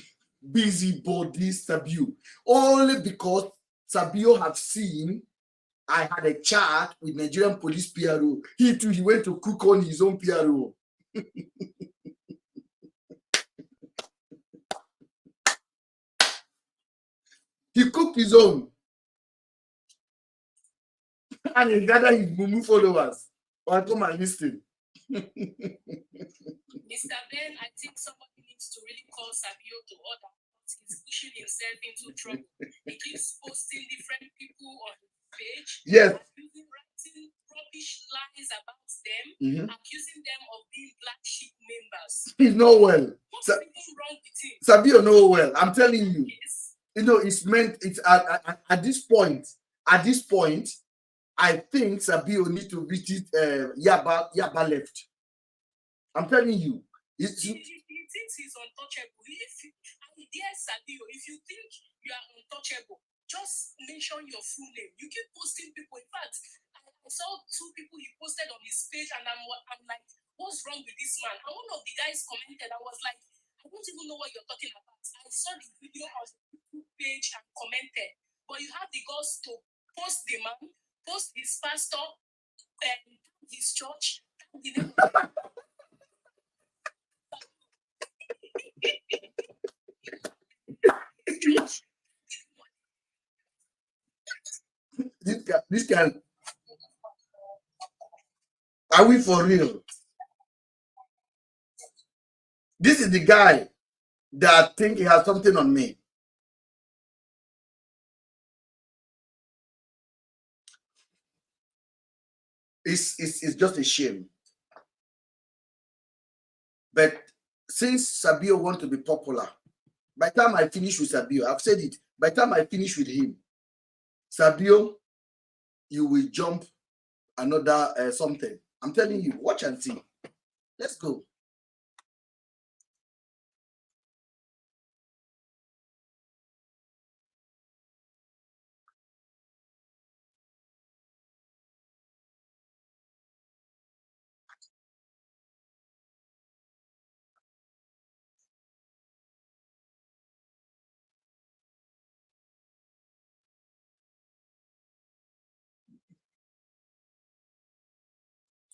Sabio. Only because Sabio had seen I had a chat with Nigerian police PRO. He too, he went to cook on his own PRO. He cooked his own. And he gathered his MUMU followers. Or come and listen. Mr. Ben, I think somebody needs to really call Sabio to order. He's pushing himself into trouble. He keeps posting different people on his page. Yes. Writing rubbish lies about them, accusing them of being black sheep members. He's not well. What's even wrong with him? Sabio know well. I'm telling you. You know, it's meant, it's at this point, I think Sabio need to visit Yaba left. I'm telling you. He thinks he's untouchable. Dear Sabio, if you think you are untouchable, just mention your full name. You keep posting people. In fact, I saw 2 people he posted on his page, and I'm like, what's wrong with this man? And one of the guys commented, I was like, I don't even know what you're talking about. I saw the video on the page and commented, but you have the guts to post the man, post his pastor, and his church, the name of this guy. Are we for real? This is the guy that think he has something on me. It's just a shame. But since Sabio want to be popular, by the time I finish with Sabio, I've said it, by the time I finish with him, Sabio, you will jump another something. I'm telling you, watch and see. Let's go.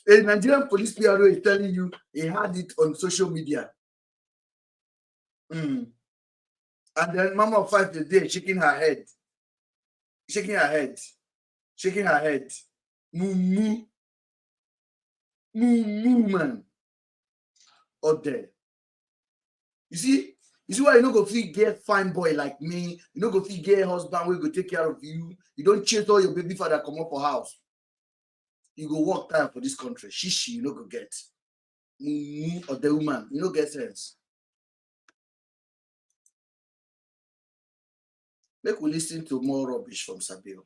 A Nigerian police PRO is telling you he had it on social media. And then Mama of 5 is there shaking her head. MUMU man. Out there. You see why you don't go feel get fine boy like me. You don't go feel get husband where go take care of you. You don't chase all your baby father come up for house. You go work time for this country. Shishi, you no go get. Or the woman, you no get sense. Make we listen to more rubbish from Sabio.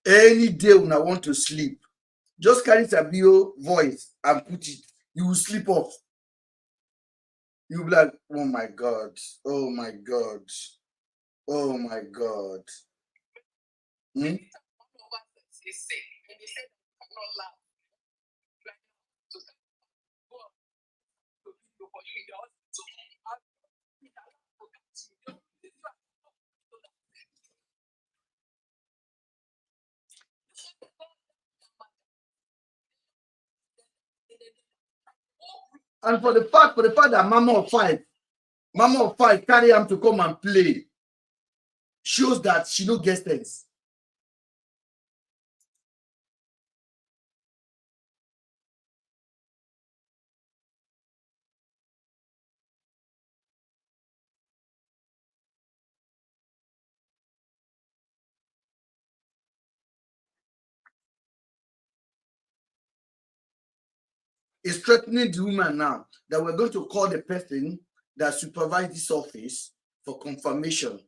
Any day when I want to sleep, just carry Sabio voice and put it. You will sleep off. You'll be like, oh my God, oh my God, oh my God. Hmm? And for the fact that Mama of Five carry him to come and play, shows that she no get sense. Is threatening the woman now that we're going to call the person that supervised this office for confirmation.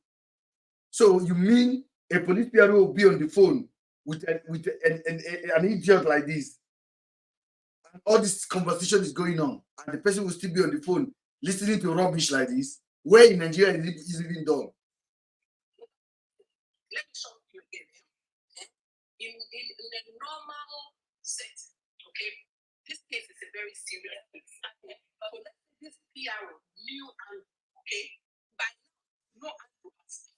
So you mean a police PRO will be on the phone with an idiot like this? And all this conversation is going on, and the person will still be on the phone listening to rubbish like this? Where in Nigeria is it even done? Let me show you again. In a normal setting, okay, this case is a very serious case. But this PRO knew and okay, by no advocacy.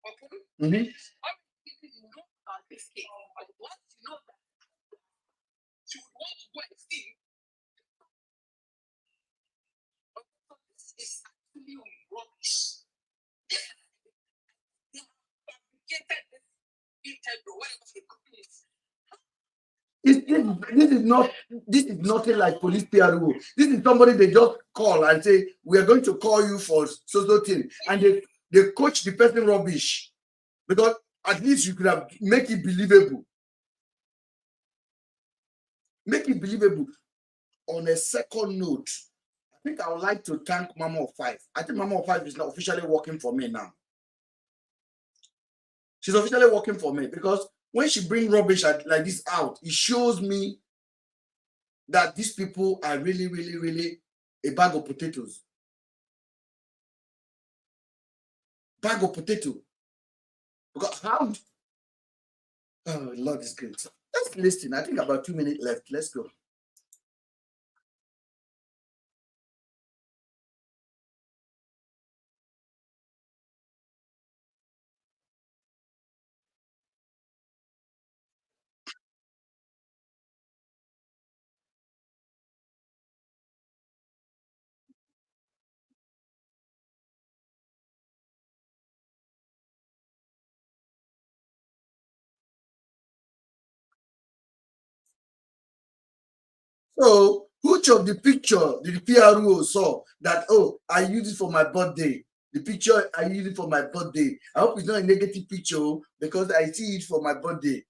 Okay? Mm-hmm. Already know about this case. But once you know that you want to go and see, okay, so this is actually rubbish. They have fabricated this integral, whatever the company is. This is nothing like police PRO. This is somebody they just call and say, we are going to call you for so thing. And they coach the person rubbish. Because at least you could have make it believable. Make it believable. On a second note, I think I would like to thank Mama of Five. I think Mama of Five is now officially working for me now. She's officially working for me because when she brings rubbish like this out, it shows me that these people are really, really, really a bag of potatoes. Bag of potato. Because how? Oh, Lord is great. Let's listen. I think about 2 minutes left. Let's go. So, which of the picture did the PRO saw that, oh, I use it for my birthday? The picture, I use it for my birthday. I hope it's not a negative picture because I see it for my birthday.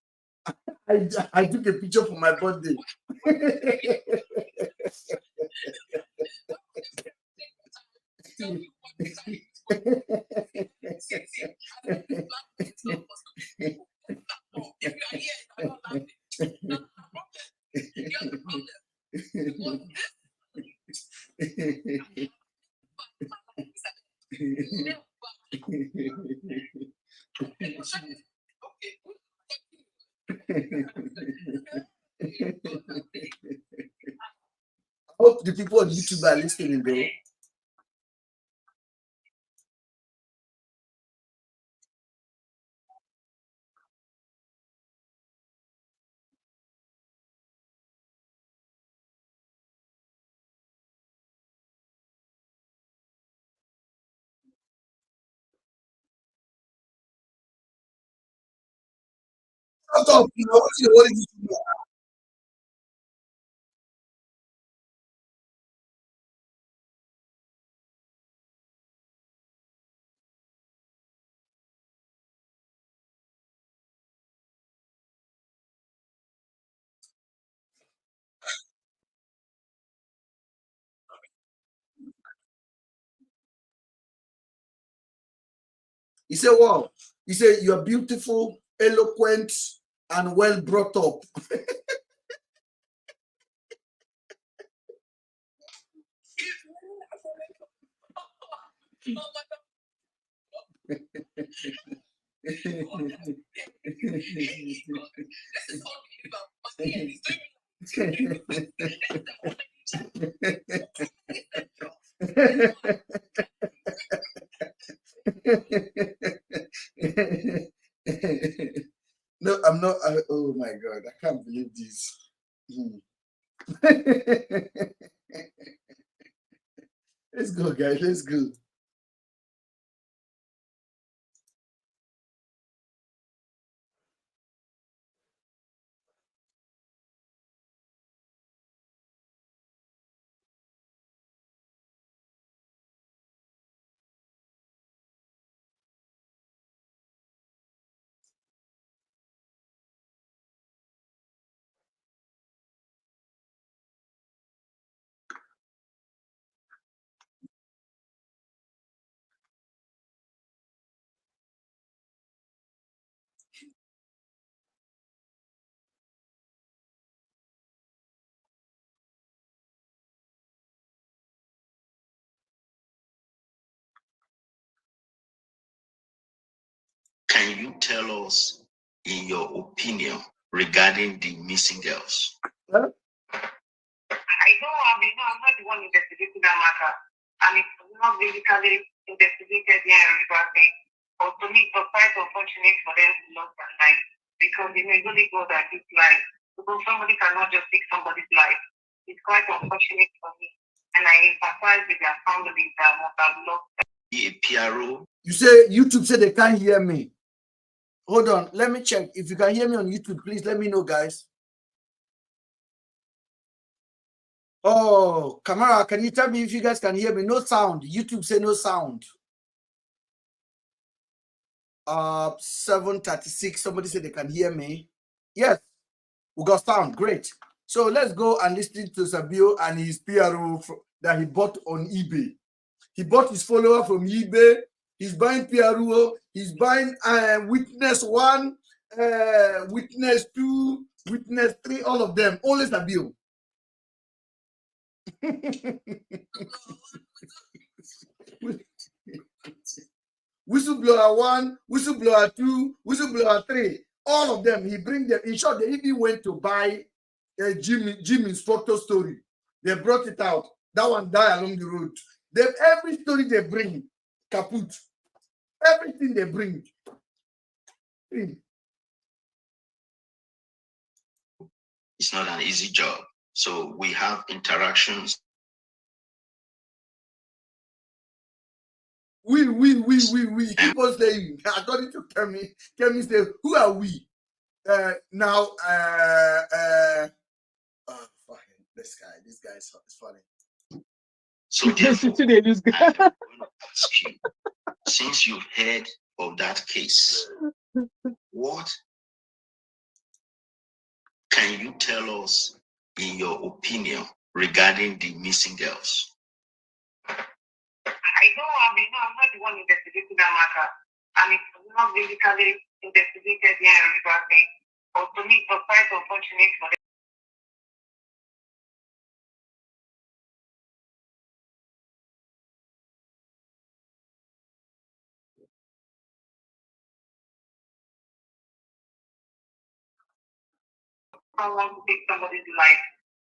I took a picture for my birthday. I hope the people on YouTube are listening, though. up. You know, what is it? He said, wow. He said, you're beautiful, eloquent, and well brought up. No, I'm not. Oh my God, I can't believe this. Let's go, guys. Let's go. Can you tell us, in your opinion, regarding the missing girls? Huh? I don't have, I'm not the one investigating that matter. And it's not basically investigated here in River State. But to me, it was quite unfortunate for them to lose their life. Because, it's only God that gives life. Because somebody cannot just take somebody's life. It's quite unfortunate for me. And I empathize with their families that must have lost them. A PRO. You say YouTube said they can't hear me. Hold on, let me check. If you can hear me on YouTube, please let me know, guys. Oh, Kamara, can you tell me if you guys can hear me? No sound. YouTube say no sound. 7:36. Somebody said they can hear me. Yes, we got sound. Great. So let's go and listen to Sabio and his PRO that he bought on eBay. He bought his follower from eBay. He's buying PRO. He's buying Witness 1, Witness 2, Witness 3, all of them. Only Sabio. Whistleblower 1, whistleblower 2, whistleblower 3, all of them. He bring them. In short, they even went to buy a gym instructor story. They brought it out. That one died along the road. Every story they bring, kaput. Everything they bring. It's not an easy job. So we have interactions. We. Keep on saying, according to Kemi says, who are we? Now, this guy is funny. So therefore, I'm going to ask you, since you've heard of that case, what can you tell us, in your opinion, regarding the missing girls? I don't have, I'm not the one investigating that matter. And it's not basically investigated here in River State. But to me, it was quite unfortunate for them. I want to take somebody's life.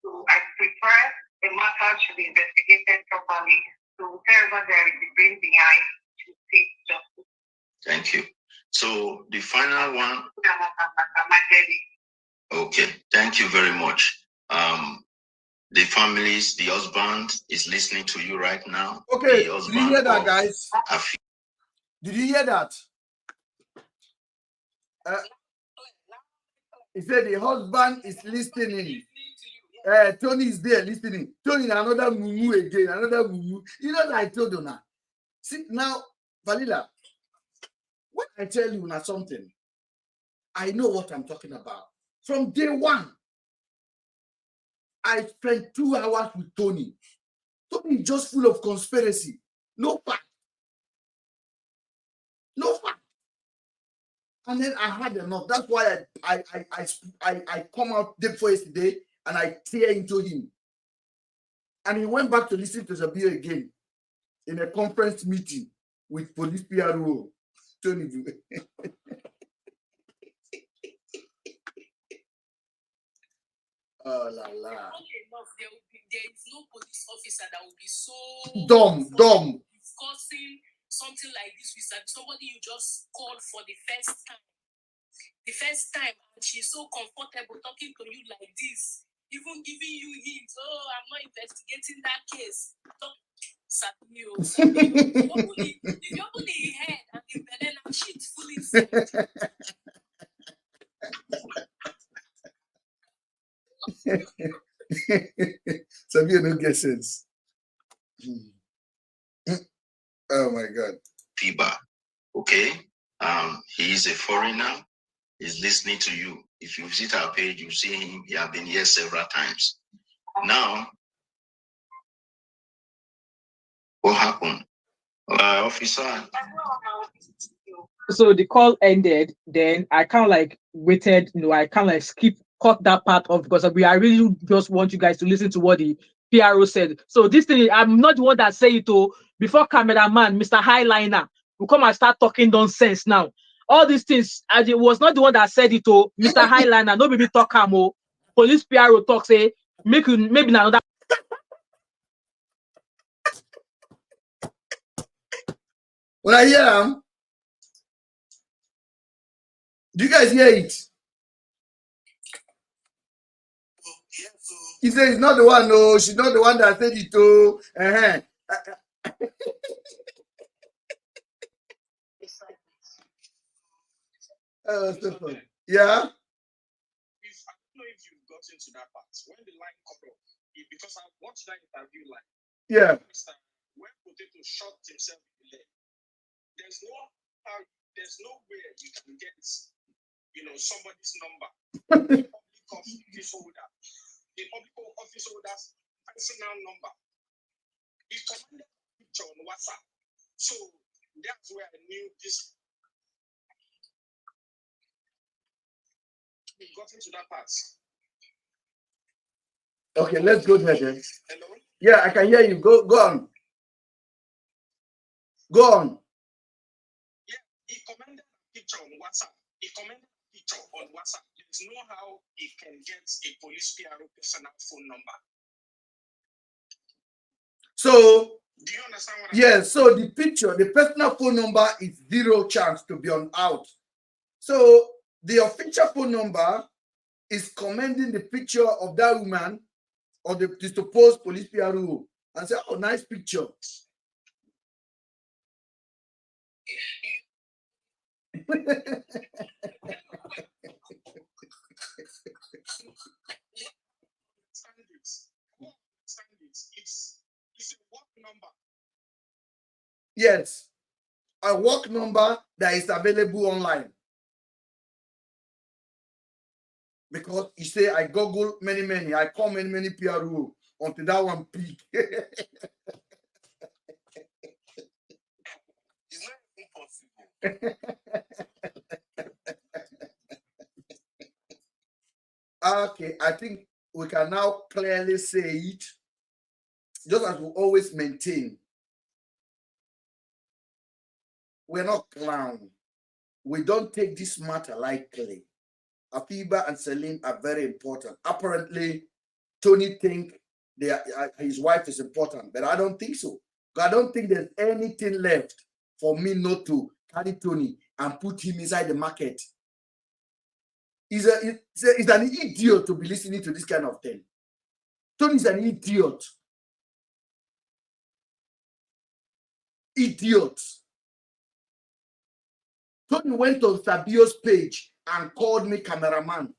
So I prefer the matter should be investigated properly. So whoever there is the brain behind to take justice. Thank you. So the final one. Okay, thank you very much. The families, the husband is listening to you right now. Okay, did you hear that, guys? Did you hear that? He said the husband is listening. Tony is there listening. Tony, another mumu again, another mumu. You know, I told you now. See, now, Valila, when I tell you now something, I know what I'm talking about. From day one, I spent 2 hours with Tony. Tony is just full of conspiracy. No fact. No fact. And then I had enough. That's why I come out day before yesterday and I tear into him. And he went back to listen to Zabir again in a conference meeting with police PRO. Tony. Oh la la. There is no police officer that will be so dumb. Discussing something like this with somebody you just called for the first time. The first time, and she's so comfortable talking to you like this, even giving you hints. Oh, I'm not investigating that case. Sabio. If you open the head and the banana shit fully inside. Sabio no get sense. Oh my God. FIBA, okay? He is a foreigner. He's listening to you. If you visit our page, you see him. He has been here several times. Now, what happened? Officer. So the call ended. Then I kind of like waited. I kind of like cut that part off because I really just want you guys to listen to what the PRO said. So this thing, I'm not the one that say it. Before cameraman, Mr. Highliner, will come and start talking nonsense now. All these things, it was not the one that said it. Mr. Highliner, no baby talk camo. Police PRO talk say maybe another. When I hear him, do you guys hear it? He said, "It's not the one. No, she's not the one that said it." Stephen. Yeah. I don't know if you've got into that part when the line cut off, because I watched that interview line. Yeah. When Potato shot himself in the leg, there's no way you can get somebody's number. The public office holder's personal number. He commanded a picture on WhatsApp. So that's where I knew this. We got into that part. Okay, let's go ahead then. Hello? Yeah, I can hear you. Go on. Go on. Yeah, he commanded a picture on WhatsApp. There's no how he can get a police PRO personal phone number. So, do you understand what so the picture, the personal phone number is 0 chance to be on out. So the official phone number is commending the picture of that woman or the supposed police PRO and say, "Oh, nice picture." It's a work number. Yes, a work number that is available online. Because you say, I Google many, I call many PRO until that one peak. It's not impossible. Okay, I think we can now clearly say it, just as we always maintain. We're not clown. We don't take this matter lightly. Afiba and Celine are very important. Apparently, Tony thinks his wife is important, but I don't think so. I don't think there's anything left for me not to carry Tony and put him inside the market. He's an idiot to be listening to this kind of thing. Tony's an idiot. Idiot. Tony went on Sabio's page and called me cameraman.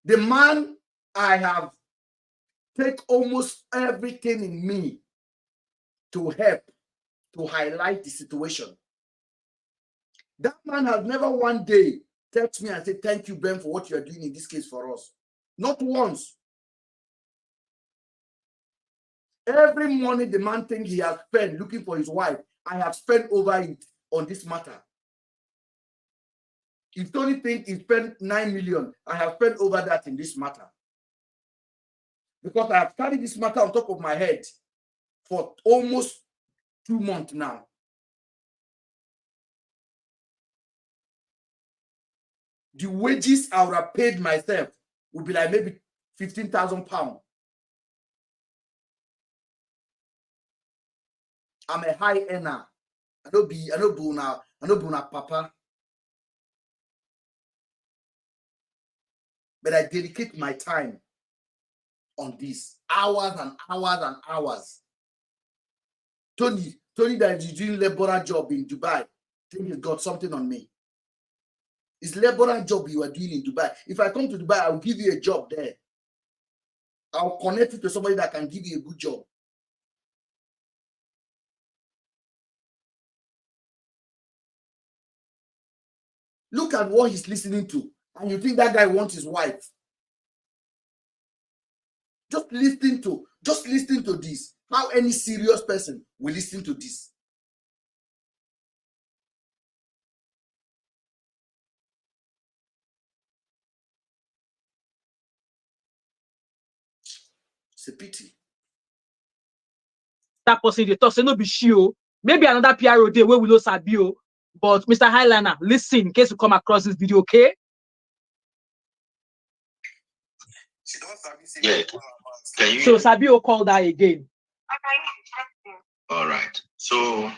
The man I have take almost everything in me to help, to highlight the situation. That man has never one day text me and said, thank you, Ben, for what you are doing in this case for us. Not once. Every money the man thinks he has spent looking for his wife, I have spent over it on this matter. If Tony thinks he spent 9 million, I have spent over that in this matter. Because I have carried this matter on top of my head for almost 2 months now. The wages I would have paid myself would be like maybe 15,000 pounds. I'm a high earner. I don't be papa. But I dedicate my time on this. Hours and hours and hours. Tony that is doing laborer job in Dubai, think he's got something on me. It's laborer job you are doing in Dubai. If I come to Dubai, I'll give you a job there. I'll connect you to somebody that can give you a good job. Look at what he's listening to, and you think that guy wants his wife. Just listen to this. How any serious person will listen to this? It's a pity. That person they talk say no be shio. Maybe another PRO day where we know Sabio. But Mr. Highliner, listen in case you come across this video, okay? Yeah. Can you? So Sabio called that again. All right. So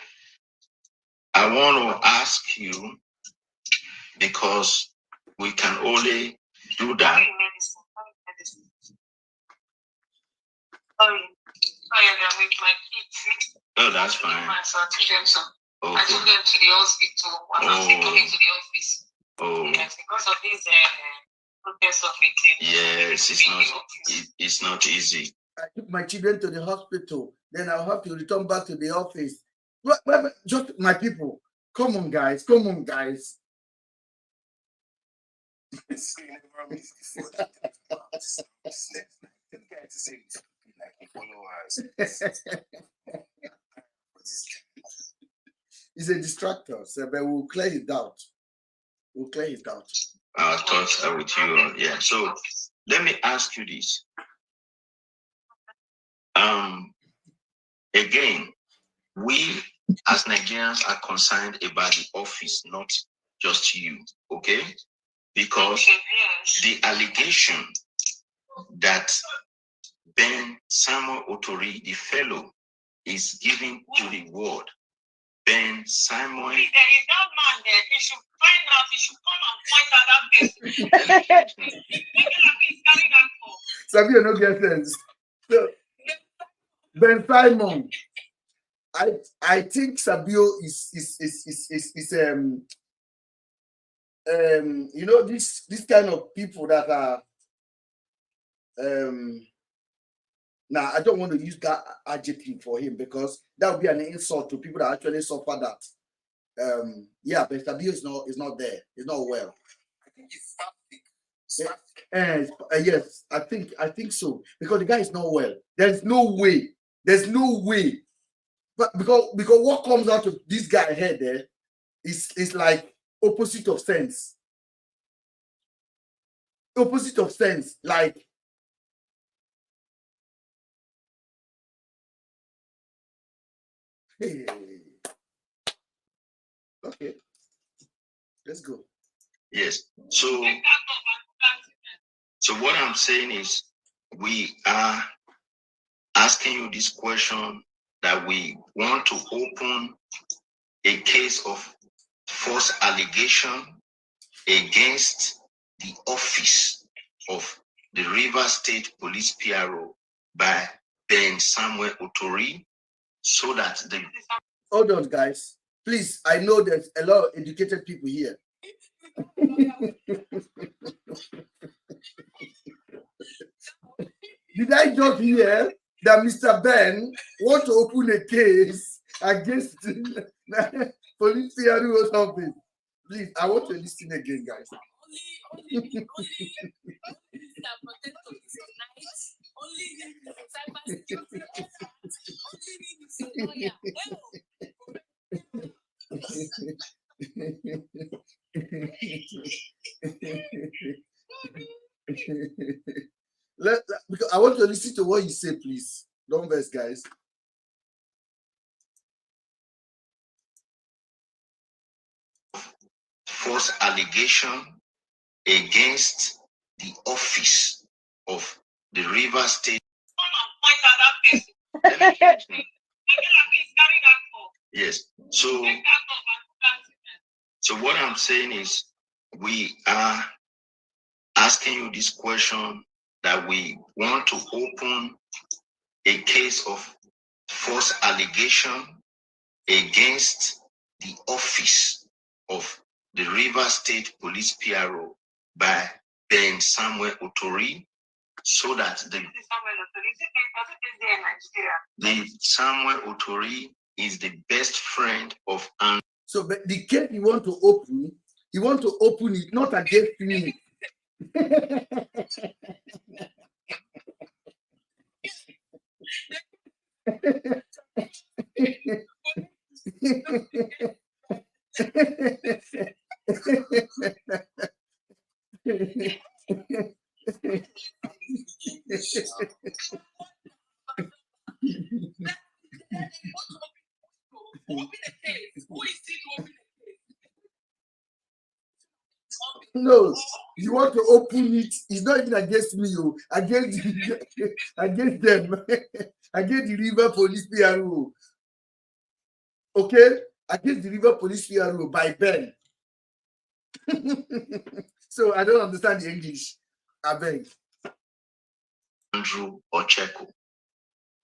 I want to ask you, because we can only do that. Oh, that's fine. Okay. I took them to the hospital. I'm taking them to the office. Oh. Yes, because of this protest of it. Yes, it's not easy. I took my children to the hospital. Then I'll have to return back to the office. Just my people. Come on, guys. Come on, guys. He's a distractor, so but we'll clear his doubt. We'll clear his doubt. Our thoughts are with you. Yeah. So let me ask you this. Again, we as Nigerians are concerned about the office, not just you, okay? Because the allegation that Ben Samuel Otori, the fellow, is giving to the world. Ben Samuel. There is that man there. He should find out. He should come and point at that person. Sabio no get sense. So, Ben Simon. I think Sabio is you know, this kind of people that are now I don't want to use that adjective for him because that would be an insult to people that actually suffer that. Yeah, but Sabio is not there. It's not well. I think it's static. Yes, I think so. Because the guy is not well. There's no way. There's no way. But because what comes out of this guy head there is like opposite of sense. Opposite of sense. Like hey. Okay. Let's go. Yes. So what I'm saying is we are asking you this question that we want to open a case of false allegation against the office of the River State Police PRO by Ben Samuel Otori, so that the... Hold on, guys. Please, I know there's a lot of educated people here. Did I just hear that Mr. Ben want to open a case against police or something? Please, I want to listen again, guys. Because I want to listen to what you say, please. Don't vex, guys. False allegation against the office of the River State. Yes. So what I'm saying is we are asking you this question that we want to open a case of false allegation against the office of the River State Police PRO by Ben Samuel Otori, so that the Samuel Otori is the best friend of Andrew. So but the case you want to open it not against me. No, you want to open it. It's not even against me, against them, against the River Police PRO. Okay, against the River Police PRO by Ben. So I don't understand the English. I beg. Andrew Ocheko.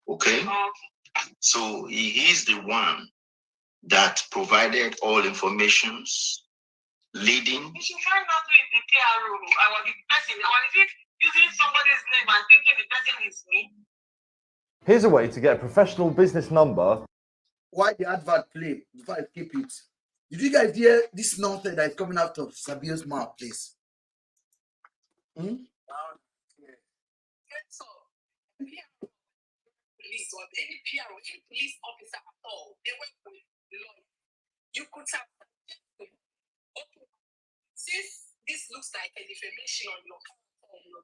Okay, so he is the one that provided all informations leading. You should try not to use the PRO. I was the person. I was using somebody's name and thinking the person is me. Here's a way to get a professional business number. Why the advert play before I keep it? Did you guys hear this nonsense that is coming out of Sabio's mouth, please? Police or any PRO, any police officer at all, they work with the law. You could have okay, since this looks like a defamation on your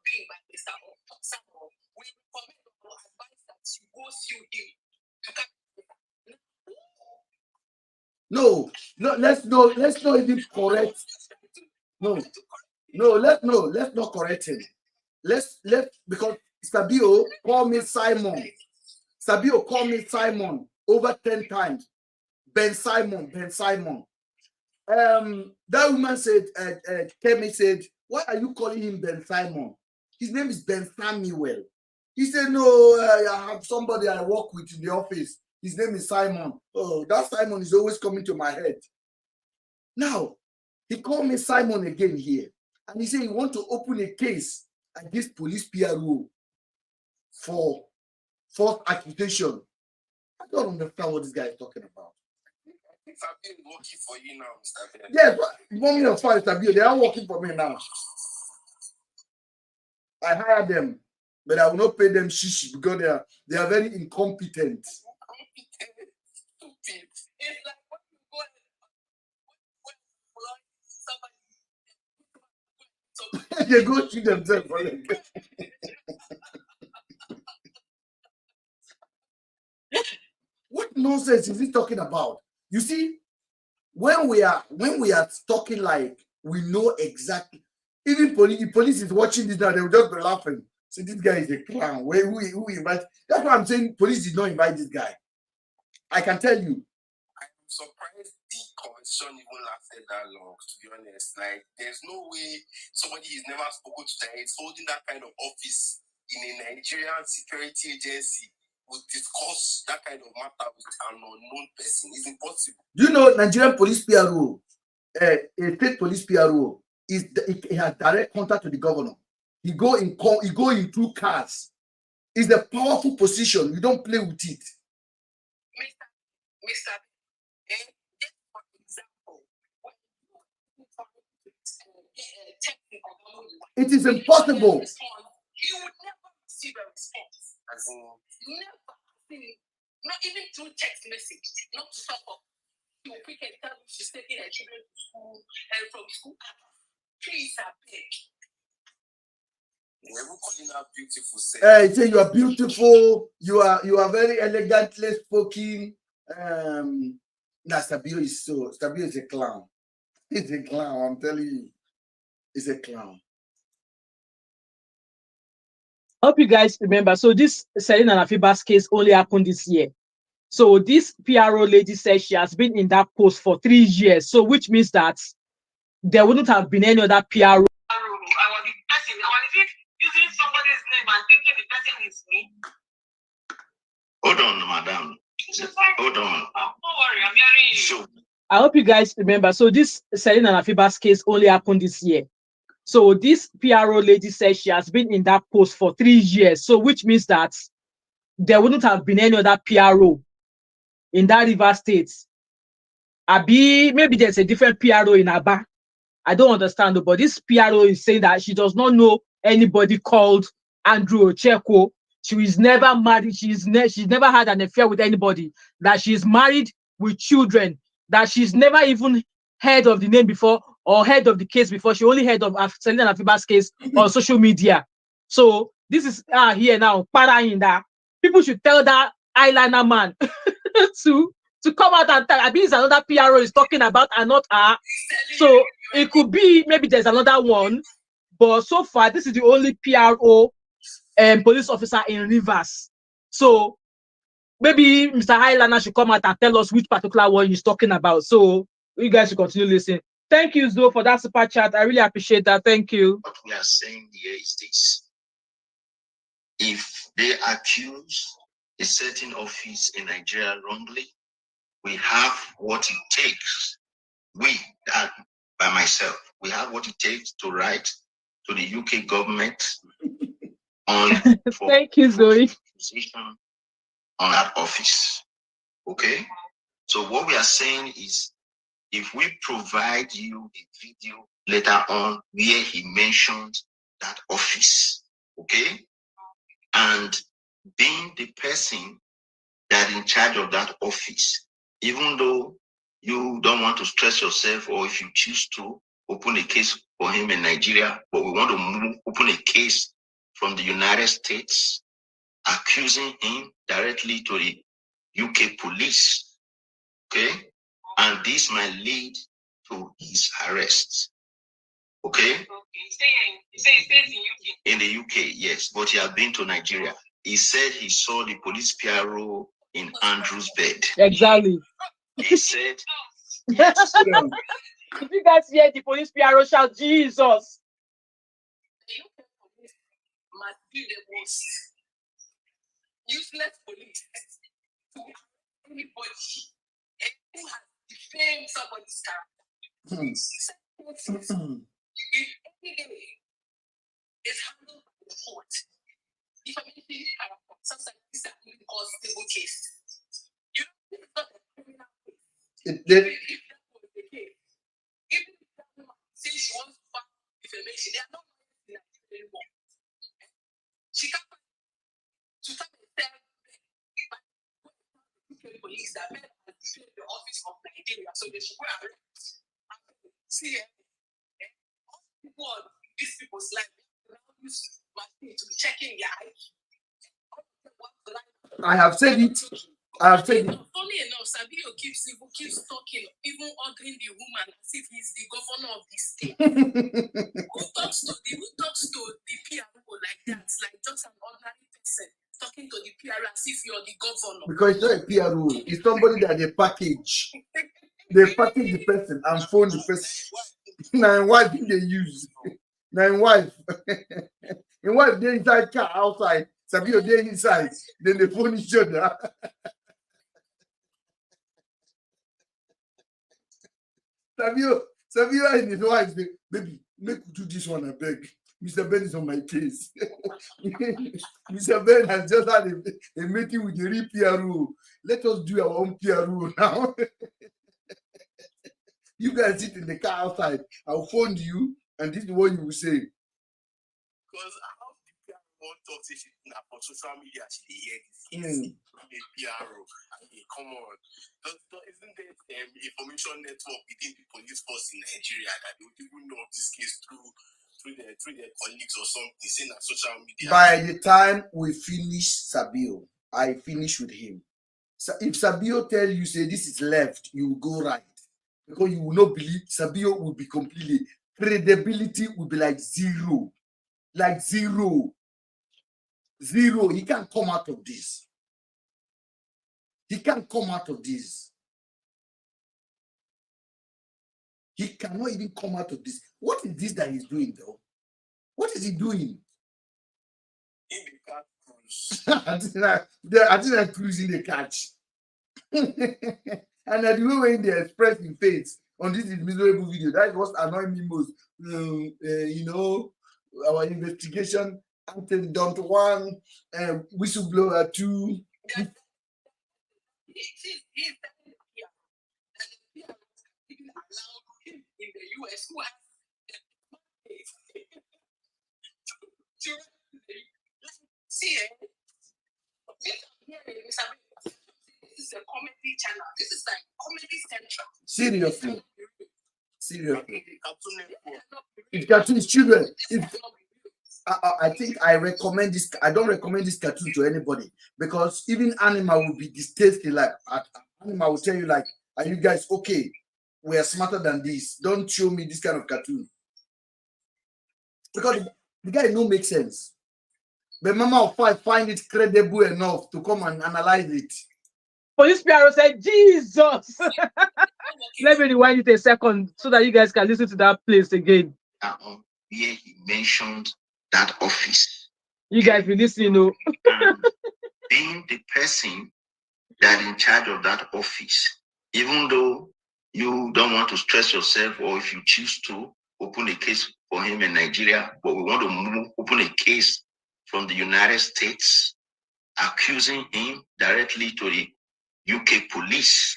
being by Mr. Samuel, we recommend or advise that you go sue him to come. No, let's not even correct. Let's not correct him. Let's because Sabio called me Simon. Sabio called me Simon over 10 times. Ben Simon. That woman said, Kemi said, why are you calling him Ben Simon? His name is Ben Samuel. He said, no, I have somebody I work with in the office. His name is Simon. Oh, that Simon is always coming to my head. Now, he called me Simon again here. And he said he wants to open a case against police PRO for false accusation. I don't understand what this guy is talking about. I've been working for you now, Mr. Ben. Yes, but 1 million for Mr. Bill. They are working for me now. I hire them, but I will not pay them shishi because they are very incompetent. Stupid. It's like when you go and somebody. They go shoot themselves for them. What nonsense is he talking about? You see, when we are talking like we know exactly, even police is watching this now, they will just be laughing. So this guy is a clown. Who invite? That's why I'm saying police did not invite this guy. I can tell you. I'm surprised the conversation even lasted that long, to be honest. Like, there's no way somebody he's never spoken to that is holding that kind of office in a Nigerian security agency would discuss that kind of matter with an unknown person. It's impossible. Do you know Nigerian police PRO? a state police PRO he has direct contact to the governor. He go in through cars. It's a powerful position. You don't play with it. Mr. Just for example, it is impossible. You would never receive a response. Never. Not even through text message. Not to talk of. You will pick and tell you she's taking her children to school and from school. Please, I beg. We're calling her beautiful. Say you are beautiful. You are very elegantly spoken. Stabio is a clown. He's a clown. I'm telling you, he's a clown. Hope you guys remember. So this Selena Nafiba's case only happened this year. So this PRO lady says she has been in that post for 3 years. So which means that there wouldn't have been any other PRO. I was using somebody's name and thinking the person is me. Hold on, madam. Hold on. Don't worry, I'm hearing you. So, I hope you guys remember. So this Selena Nafiba's case only happened this year. So this PRO lady says she has been in that post for 3 years. So which means that there wouldn't have been any other PRO in that River State. Maybe there's a different PRO in Aba. I don't understand, but this PRO is saying that she does not know anybody called Andrew Ocheko. She is never married. She's never had an affair with anybody. That she's married with children. That she's never even heard of the name before or heard of the case before. She only heard of Selena Nafiba's case on social media. So this is here now. People should tell that eyeliner man to come out and tell. I think it's another PRO is talking about and not her. So it could be maybe there's another one, but so far this is the only PRO police officer in Rivers. So maybe Mr. Highlander should come out and tell us which particular one he's talking about. So you guys should continue listening. Thank you, Zoe, for that super chat. I really appreciate that. Thank you. what we are saying here is this. If they accuse a certain office in Nigeria wrongly, we have what it takes. By myself, we have what it takes to write to the UK government on thank you, Zoe. Position on that office. Okay? So what we are saying is if we provide you a video later on where he mentioned that office, okay? And being the person that in charge of that office, even though you don't want to stress yourself, or if you choose to open a case for him in Nigeria, but we want to open a case from the United States, accusing him directly to the UK police, okay? And this might lead to his arrest, okay? He stays in UK. In the UK, yes, but he has been to Nigeria. He said he saw the police PRO in Andrew's bed. Exactly. He said, yes. If you guys hear the police PRO shout, Jesus. The UK police must be the most useless police to anybody who has defamed somebody's character. If any day is handled by the court, defamation character, sometimes this is a cause case. You know, it's not a criminal case. If that was the case, even if that woman says she wants to file defamation, they are not in Nigeria anymore. She can't to come and tell the police that men have defamed the office of Nigeria, so they should go arrest. See, people on these people's life, they now use machine to be checking their eyes. I have said it. Funny enough, Sabio keeps talking, even ordering the woman as if he's the governor of the state. Who talks to the PRO like that? Like just an ordinary person talking to the PRO as if you're the governor. Because it's not a PRO, it's somebody that they package. They package the person and phone the person. Now, what did they use? Now, wife. And wife, they inside car outside. Sabio, they inside. Then they phone each other. Sabio and his wife say, baby, make you do this one, I beg. Mr. Ben is on my case. Mr. Ben has just had a meeting with the real PRO. Let us do our own PRO now. You guys sit in the car outside. I'll phone you, and this is what you will say. Because how the PRO talk to on social media, she hear this PRO. I mean, come on. Isn't there information network within the police force in Nigeria that they would even know of this case through their colleagues or something, saying on social media? By the time we finish Sabio, I finish with him. So if Sabio tell you, say this is left, you will go right. Because you will not believe. Sabio will be completely, credibility will be like zero. Like zero. Zero. He can't come out of this. He can't come out of this. He cannot even come out of this. What is this that he's doing, though? What is he doing? In the car cruise. I think I'm cruising the catch. And the way when they express in face on this miserable video, that's what annoying me most. You know, our investigation, Antidote 1, Whistleblower 2. In the US, who has see, this is a comedy channel. This is like Comedy Central. Seriously. Seriously. It's cartoons, children. I think I recommend this. I don't recommend this cartoon to anybody because even animal will be distasteful. Like animal will tell you, like, are you guys okay? We are smarter than this. Don't show me this kind of cartoon. Because the guy no make sense. But Mama of 5 find it credible enough to come and analyze it. Police PRO said, Jesus. Let me rewind it a second so that you guys can listen to that place again. Where he mentioned that office. You guys be listening, you know. Being the person that in charge of that office, even though you don't want to stress yourself, or if you choose to open a case for him in Nigeria, but we want to open a case from the United States, accusing him directly to the UK police.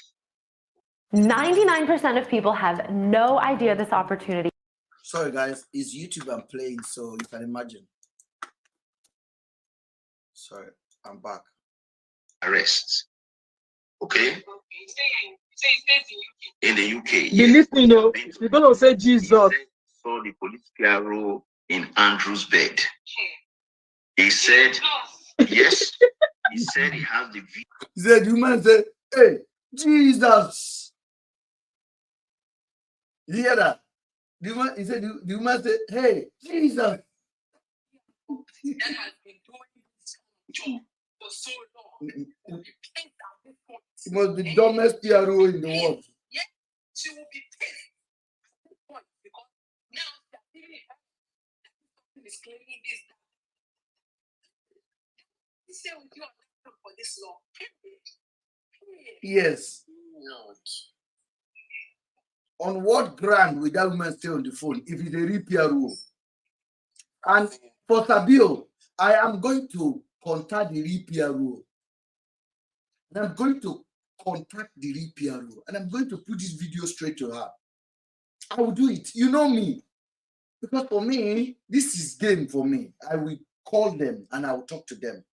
99% of people have no idea this opportunity. Sorry guys, it's YouTube I'm playing, so you can imagine. Sorry, I'm back. Arrests. Okay? In the UK. You listen, you know. You're going to say Jesus. Saw the police PRO in Andrew's bed. He said, yes. He said he has the video. He said, the man said, hey, Jesus. You hear that? The man, he said, the man said, hey, Jesus. That has been doing this job for so long. He must be the dumbest PRO in the world. Yeah, she will be pissed at this point because now is claiming this. Stay with you for this long. Yes. On what ground will that woman stay on the phone if it's a real PRO? And for Sabio, I am going to contact the real PRO. And I'm going to contact the real PRO. And I'm going to put this video straight to her. I will do it. You know me. Because for me, this is game for me. I will call them and I will talk to them.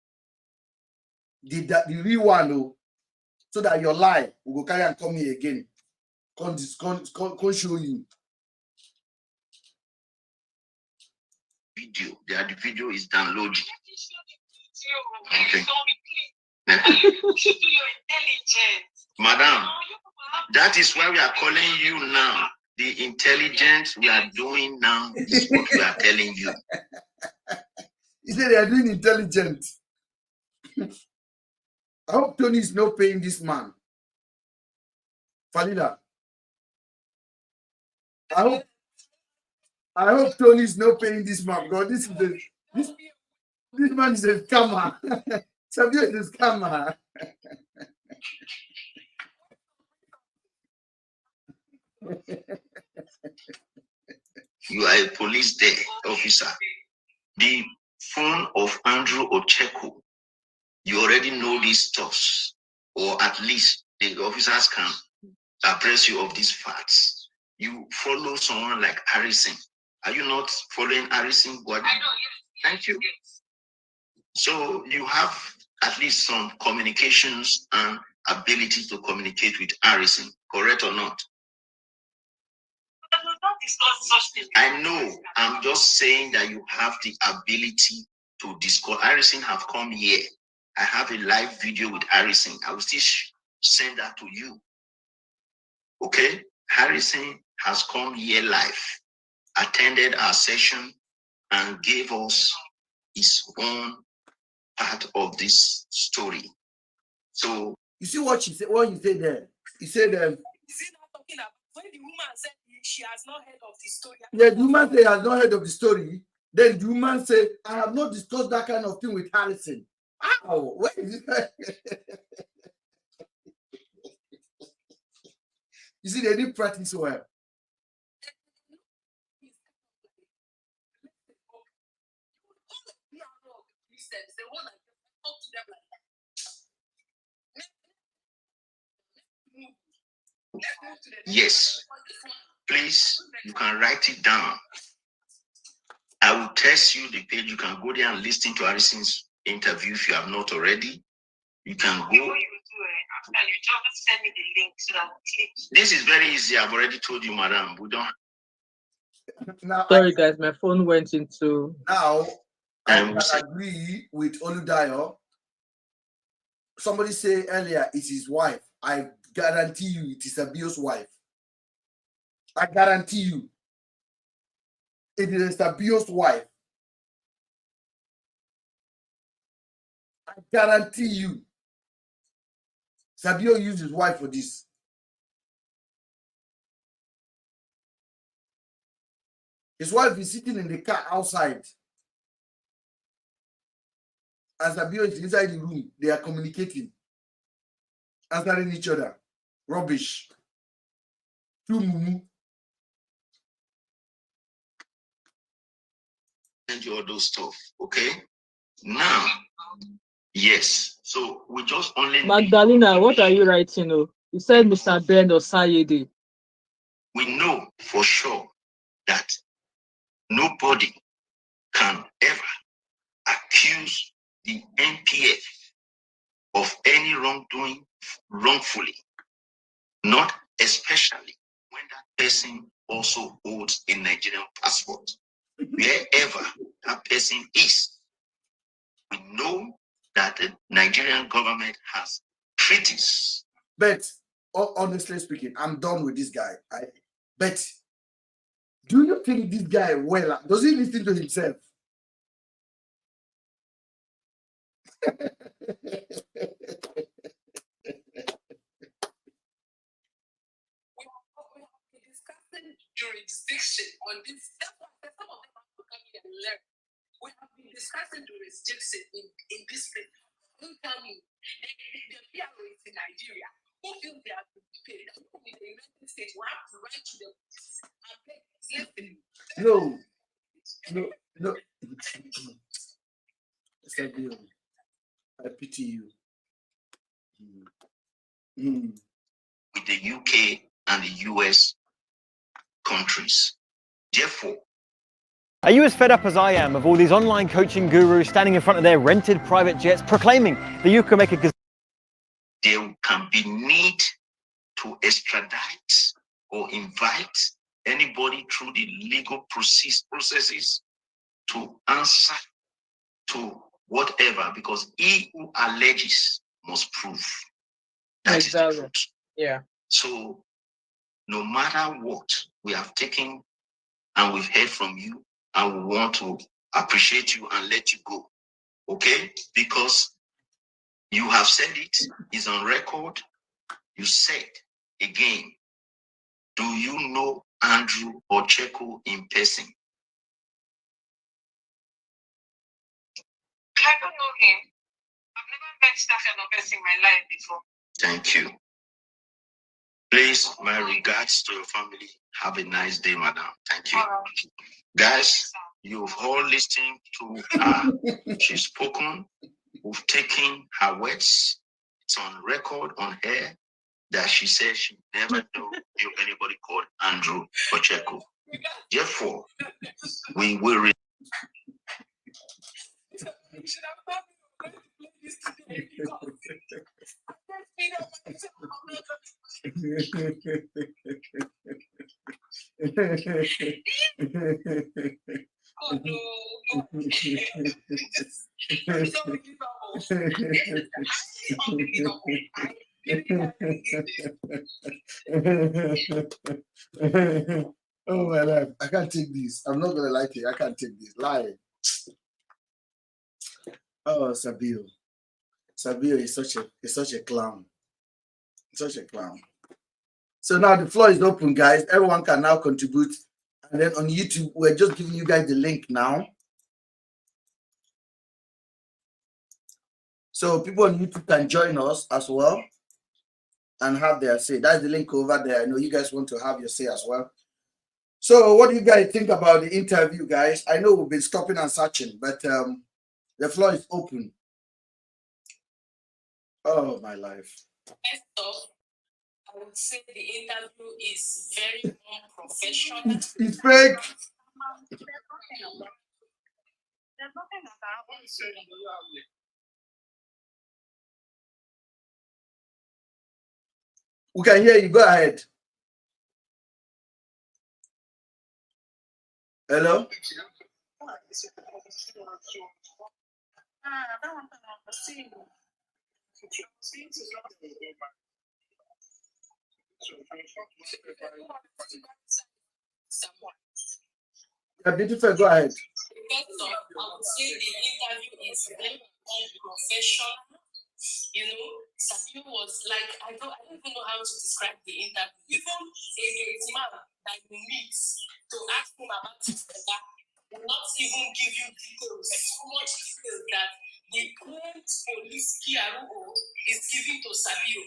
The real one, though, so that your lie will go carry and come here again. Can't show you. Video. The video is downloaded. Okay. Madam, that is why we are calling you now. The intelligence we are doing now is what we are telling you. He said they are doing intelligence. I hope Tony is not paying this man. Falila. I hope Tony is not paying this man because this man is a scammer. Sabio is a scammer. a police there, officer. The phone of Andrew Ocheko, you already know these stuffs, or at least the officers can abreast you of these facts. You follow someone like Harrison. Are you not following Harrison? What? I know. Thank you. So you have at least some communications and ability to communicate with Harrison, correct or not? I know. I'm just saying that you have the ability to discuss. Harrison have come here. I have a live video with Harrison. I will still send that to you. Okay? Harrison has come here live, attended our session, and gave us his own part of this story. So you see what she said? What he said there? He said, Is he not talking about when the woman said she has not heard of the story? yeah, the woman said has not heard of the story. Then the woman said, I have not discussed that kind of thing with Harrison. Ow, where is it? You see, they didn't practice well. Yes, please, you can write it down. I will text you the page. You can go there and listen to Harrison's interview if you have not already. You can go. You just send me the link so that this is very easy. I've already told you, madam. We don't. Now, sorry, guys, my phone went into. Now, I can agree with Oludayo. Somebody said earlier it's his wife. I guarantee you it is Sabio's wife. I guarantee you it is Sabio's wife. I guarantee you Sabio used his wife for this. His wife is sitting in the car outside. As Sabio is inside the room, they are communicating, answering each other. Rubbish. Through MUMU. Send you all those stuff, okay? Now, yes. So we just only. Magdalena, what are you writing? Oh, you said Mr. Ben or Sayede. We know for sure that nobody can ever accuse the NPF of any wrongdoing wrongfully, not especially when that person also holds a Nigerian passport. Wherever that person is, we know that the Nigerian government has treaties. But honestly speaking, I'm done with this guy. But do you think this guy well? Does he listen to himself? Jurisdiction on this. Some of them have to come here and learn. We have been discussing jurisdiction in this place. Don't tell me the PRO is in Nigeria. Who feels they have to be paid? In the United States, we have to write to them and pay. Listen. No. Sabio, I pity you. With the UK and the US countries. Therefore, are you as fed up as I am of all these online coaching gurus standing in front of their rented private jets proclaiming that you can make a... There can be need to extradite or invite anybody through the legal processes to answer to whatever, because he who alleges must prove. That is the truth. Yeah. So no matter what, we have taken and we've heard from you, and we want to appreciate you and let you go. Okay? Because you have said it's on record. You said again, do you know Andrew Ocheko in person? I don't know him. I've never met that kind of person in my life before. Thank you. Please, my regards to your family. Have a nice day, madam. Thank you. Guys, you've all listened to her. She's spoken. We've taken her words. It's on record, on air, that she says she never knew anybody called Andrew Pacheco. Therefore, we will Oh my life, I can't take this. I'm not gonna lie to you. I can't take this. Lie. Oh, Sabio. Sabio is such a clown. Such a clown. So now the floor is open, guys. Everyone can now contribute. And then on YouTube, we're just giving you guys the link now. So people on YouTube can join us as well and have their say. That's the link over there. I know you guys want to have your say as well. So what do you guys think about the interview, guys? I know we've been stopping and searching, but the floor is open. Oh, my life. First off, I would say the interview is very unprofessional. It's fake. We can hear you. Go ahead. Hello? Beautiful, go ahead. First off, I would say the interview is very unprofessional. You know, Sabio was like, I don't even know how to describe the interview. Even a great man that you meet to ask him about his brother will not even give you details, so much details that the current police PRO is giving to Sabio.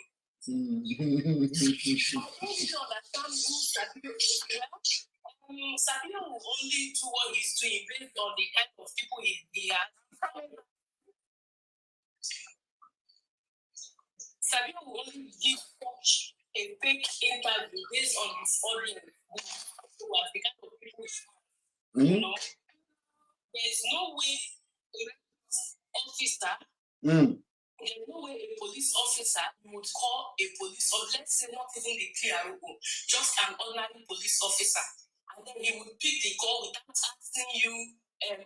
I don't understand who Sabio is. Sabio will only do what he's doing based on the kind of people he has. Sabio will only give such a fake interview based on his audience, who are the kind of people he has. You know, there's no way a officer, there's no way a police officer would call a police officer, let's say not even the PRO, just an ordinary police officer, and then he would pick the call without asking you,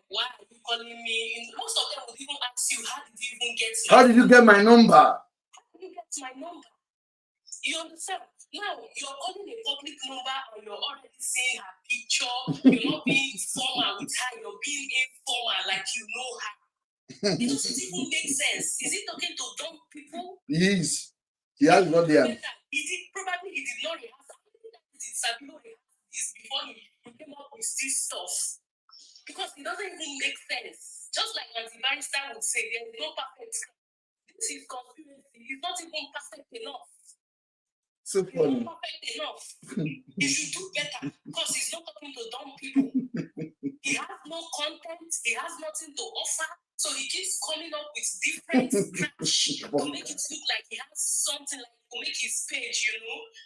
why are you calling me? Most of them would even ask you, how did you even get How did you get my number? How did you get my number? You understand? Now you're calling a public number and you're already seeing her picture. You're not being formal with her, you're being informal like you know her. It doesn't even make sense. Is it okay to dump people? He is. He has got there. Probably he did not rehearse. Did Sabino rehearse this before he came up with this stuff? Because it doesn't even make sense. Just like Auntie Barrister would say, there is no perfect. This is conspiracy. It's not even perfect enough. So funny. It's not perfect enough. He should do better because he's not talking to dumb people. He has no content. He has nothing to offer. So he keeps coming up with different scratch to make it look like he has something, like to make his page,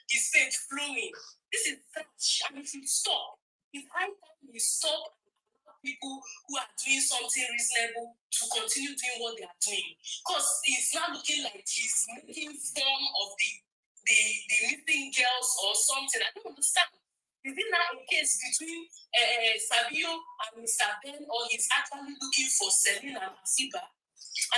his page flowing. This is trash and it should stop. It's high time we stop people who are doing something reasonable to continue doing what they are doing. Because it's not looking like he's making fun of the missing girls or something. I don't understand. Is it not a case between Sabio and Mr. Ben, or he's actually looking for Selena and Asiba?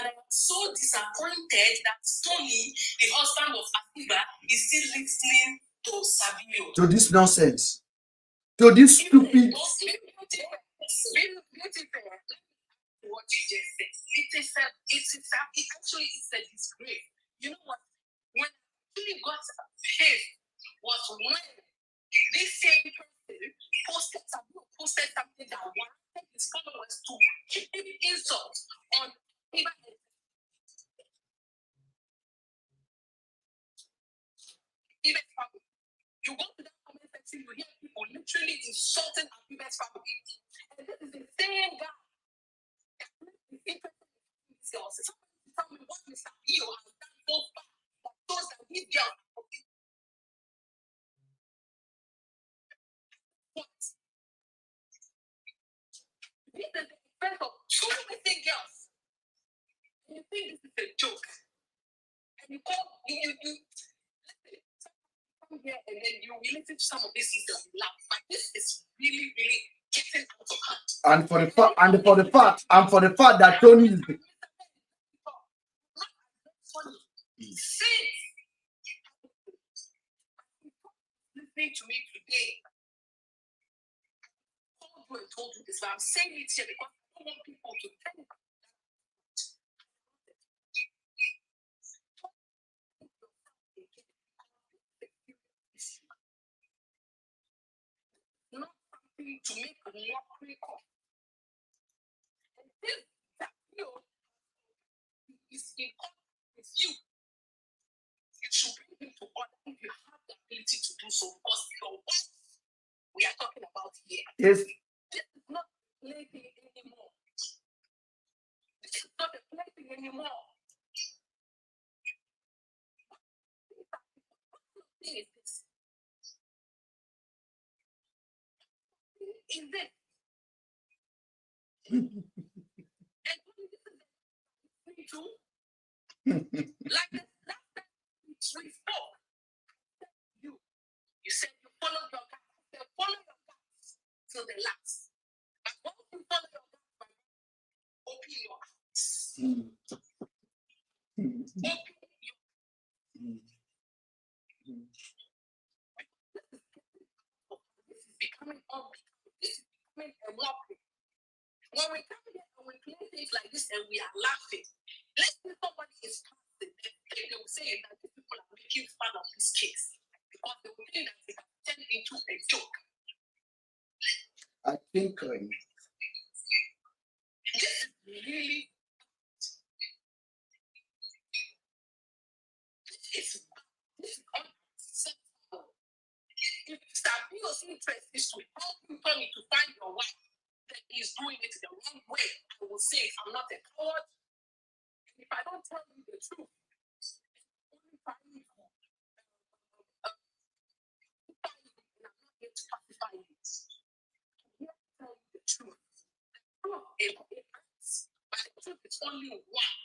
And I'm so disappointed that Tony, the husband of Asiba, is still listening to Sabio. To this nonsense. To this stupid. What you just said. It's a disgrace. You know what? When he got pissed was when this same person posted something that wanted his followers to keep insult on You go to that comment section, you hear people literally insulting Abiba's family. And this is the same guy that is interested in these girls. Somebody tell me what Mr. B.O has done so far that shows that these girls are okay. What? This is the expense of 2 missing girls. And you think this is a joke. And you come here and then you listen to some of these things and you laugh. But this is really, really getting out of hand. And for the fact that Tony is listening to me today. I told you this, but I'm saying it here because I don't want people to think. Not something to make a mockery of. And this that is in contact with you. You should bring him to order if you have the ability to do so, because your wife we are talking about here. Yes. This is not a plaything anymore. This is not a plaything anymore. What is this? Is this? And this is the too. Like the last time we spoke, you said you follow your guys. You follow your guys till the last. But once you follow your guys, open your eyes. This is becoming unbecoming. This is becoming a mockery. When we come here and we play things like this and we are laughing, let's say somebody is passing and they will say that these people are making fun of this case because they will think that it has turned into a joke. I think this is really this is unacceptable. If Mr. B.O.'s interest is to help you Tony to find your wife, then he's doing it the wrong way. I will say I'm not a coward. If I don't tell you the truth, only find me and I'm not here to pacify you. I'm here to tell you the truth. The truth is but the truth is only one.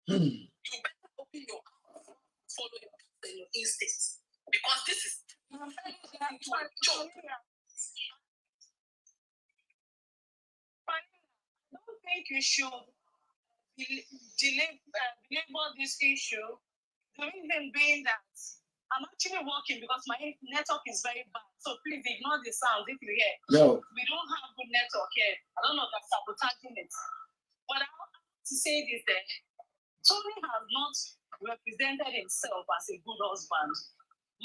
You better open your eyes, follow your gut and your instincts. Because this is into a joke. I don't think you should belabor this issue. The reason being that I'm actually working because my network is very bad. So please ignore the sound if you hear. No. We don't have good network here. I don't know if that's sabotaging it. But I want to say this that Tony has not represented himself as a good husband.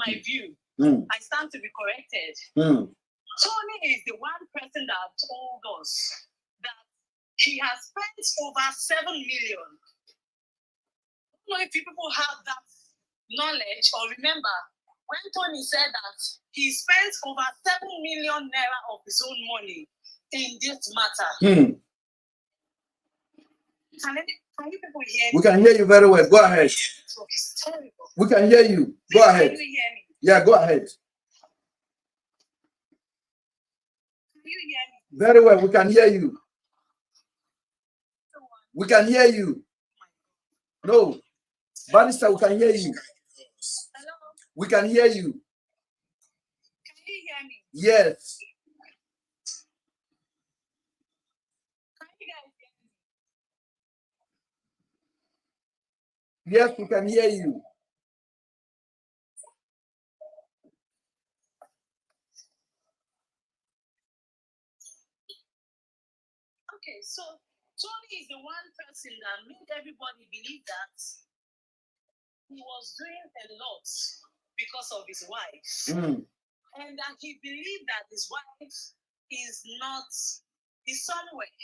My view. I stand to be corrected. Tony is the one person that told us that he has spent over 7 million. I don't know if people have that knowledge or remember when Tony said that he spent over 7 million naira of his own money in this matter. Can you people hear me? We can hear you very well. Go ahead. We can hear you. Go ahead. Can you hear me? Yeah, go ahead. Can you hear me? Very well. We can hear you. We can hear you. No. Bannister, we can hear you. Hello? We can hear you. Can you hear me? Yes. Can you guys hear me? Yes, we can hear you. Okay, so Tony is the one person that made everybody believe that he was doing a lot because of his wife. And that he believed that his wife is somewhere.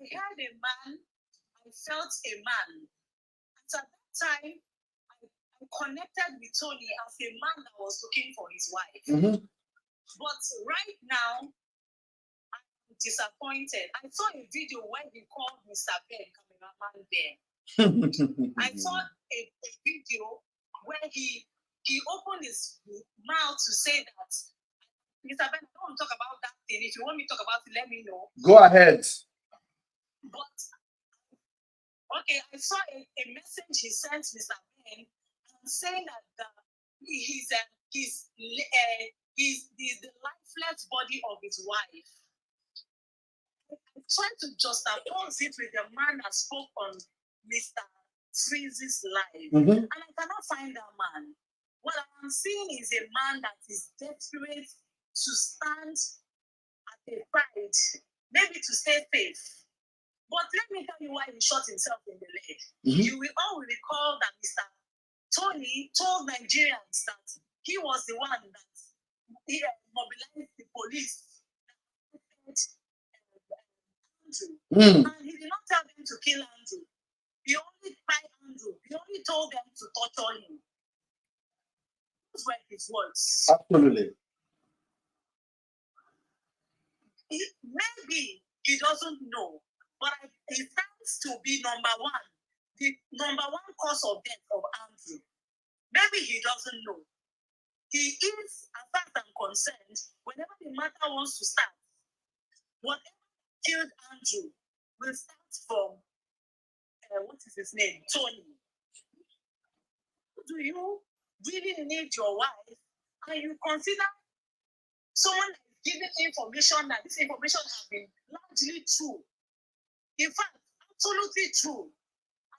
I heard a man, I felt a man. At that time, I connected with Tony as a man that was looking for his wife. But right now, I'm disappointed. I saw a video where he called Mr. Ben, cameraman Ben. I saw a video where he opened his mouth to say that, Mr. Ben, I don't want to talk about that thing. If you want me to talk about it, let me know. Go ahead. But, okay, I saw a message he sent Mr. Ben saying that he's the lifeless body of his wife. I'm trying to juxtapose it with the man that spoke on Mr. Freeze's life. And I cannot find that man. What I'm seeing is a man that is desperate to stand at a pride, maybe to stay safe. But let me tell you why he shot himself in the leg. You will all recall that Mr. Tony told Nigerians that he was the one that mobilized the police Andrew. And he did not tell them to kill Andrew. He only tried Andrew. He only told them to torture him. Those were his words. Absolutely. Maybe he doesn't know, but he tends to be number one. The number one cause of death of Andrew. Maybe he doesn't know. He is, as far as I'm concerned, whenever the matter wants to start, whatever killed Andrew will start from, what is his name? Tony. Do you really need your wife? And you consider someone giving information that this information has been largely true. In fact, absolutely true.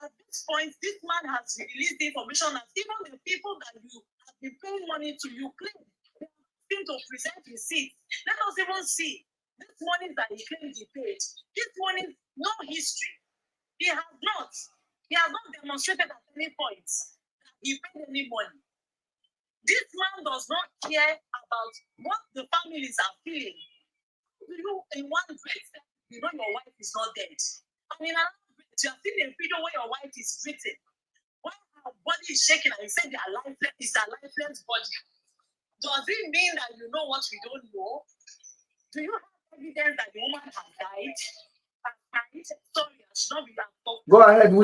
At this point, this man has released the information that even the people that you have been paying money to, you claim they seem to present receipts. Let us even see this money that he claimed he paid. This money, no history. He has not demonstrated at any point that he paid any money. This man does not care about what the families are feeling. You, in one breath, you know your wife is not dead. I mean, you have seen a video where your wife is breathing. When her body is shaking and you say they are lifeless, it's a lifeless body. Does it mean that you know what we don't know? Do you have evidence that the woman has died? Sorry, I should not be that talking. Go ahead, go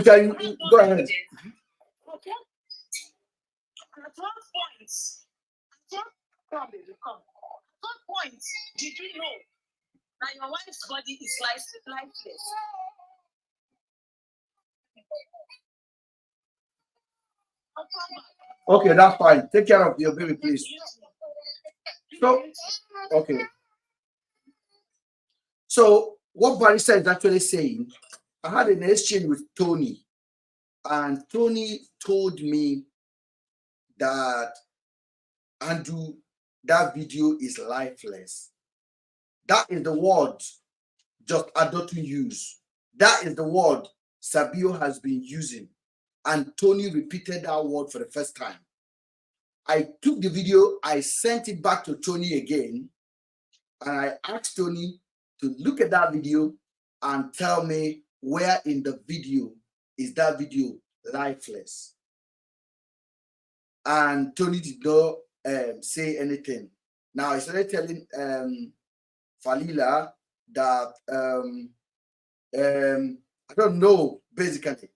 ahead. Okay. And at what point, at what point did you know that your wife's body is lifeless? Okay, that's fine. Take care of your baby, please. So, okay. So, what Barrister is actually saying, I had an exchange with Tony, and Tony told me that Andrew, that video is lifeless. That is the word just Adotu use. That is the word Sabio has been using. And Tony repeated that word for the first time. I took the video, I sent it back to Tony again, and I asked Tony to look at that video and tell me where in the video is that video lifeless. And Tony did not say anything. Now I started telling Falila that I don't know, basically.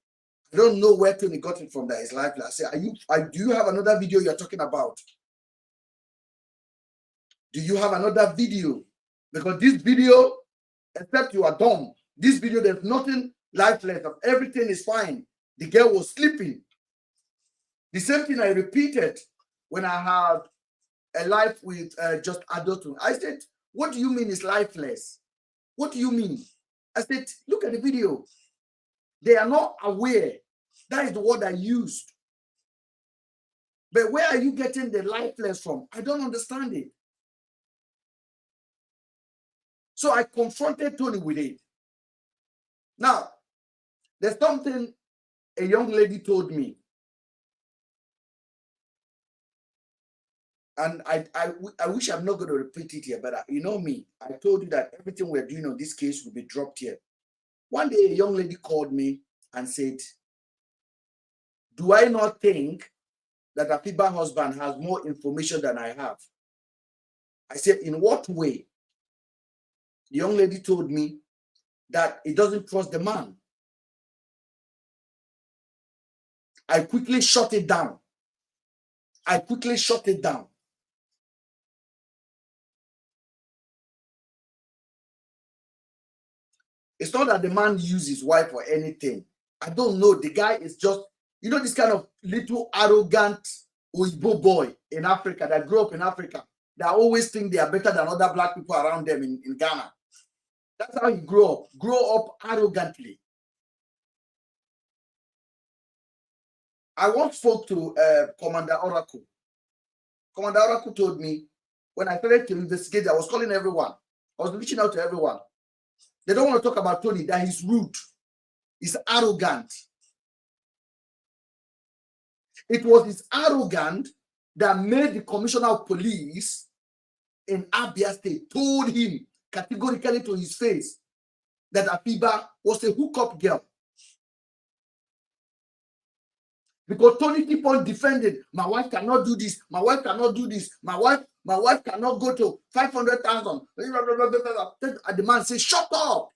I don't know where Tony got it from that is lifeless. I said, do you have another video you're talking about? Do you have another video? Because this video, except you are dumb, this video, there's nothing lifeless. Everything is fine. The girl was sleeping. The same thing I repeated when I had a life with just adulthood. I said, what do you mean it's lifeless? What do you mean? I said, look at the video. They are not aware. That is the word I used. But where are you getting the lifeless from? I don't understand it. So I confronted Tony with it. Now, there's something a young lady told me. And I wish I'm not going to repeat it here, but you know me. I told you that everything we're doing on this case will be dropped here. One day, a young lady called me and said, do I not think that Afiba's husband has more information than I have. I said, in what way? The young lady told me that he doesn't trust the man. I quickly shut it down. I quickly shut it down. It's not that the man used his wife or anything. I don't know. The guy is just, you know, this kind of little arrogant Oyibo boy in Africa that grew up in Africa that always think they are better than other black people around them in Ghana. That's how he grew up. Grow up arrogantly. I once spoke to Commander Oracle. Commander Oracle told me when I started to investigate, I was calling everyone. I was reaching out to everyone. They don't want to talk about Tony, that he's rude. He's arrogant. It was his arrogance that made the commissioner of police in Abia State told him categorically to his face that Afiba was a hookup girl. Because Tony keep on defending, my wife cannot do this, my wife cannot do this, my wife cannot go to 500,000. And the man says, shut up.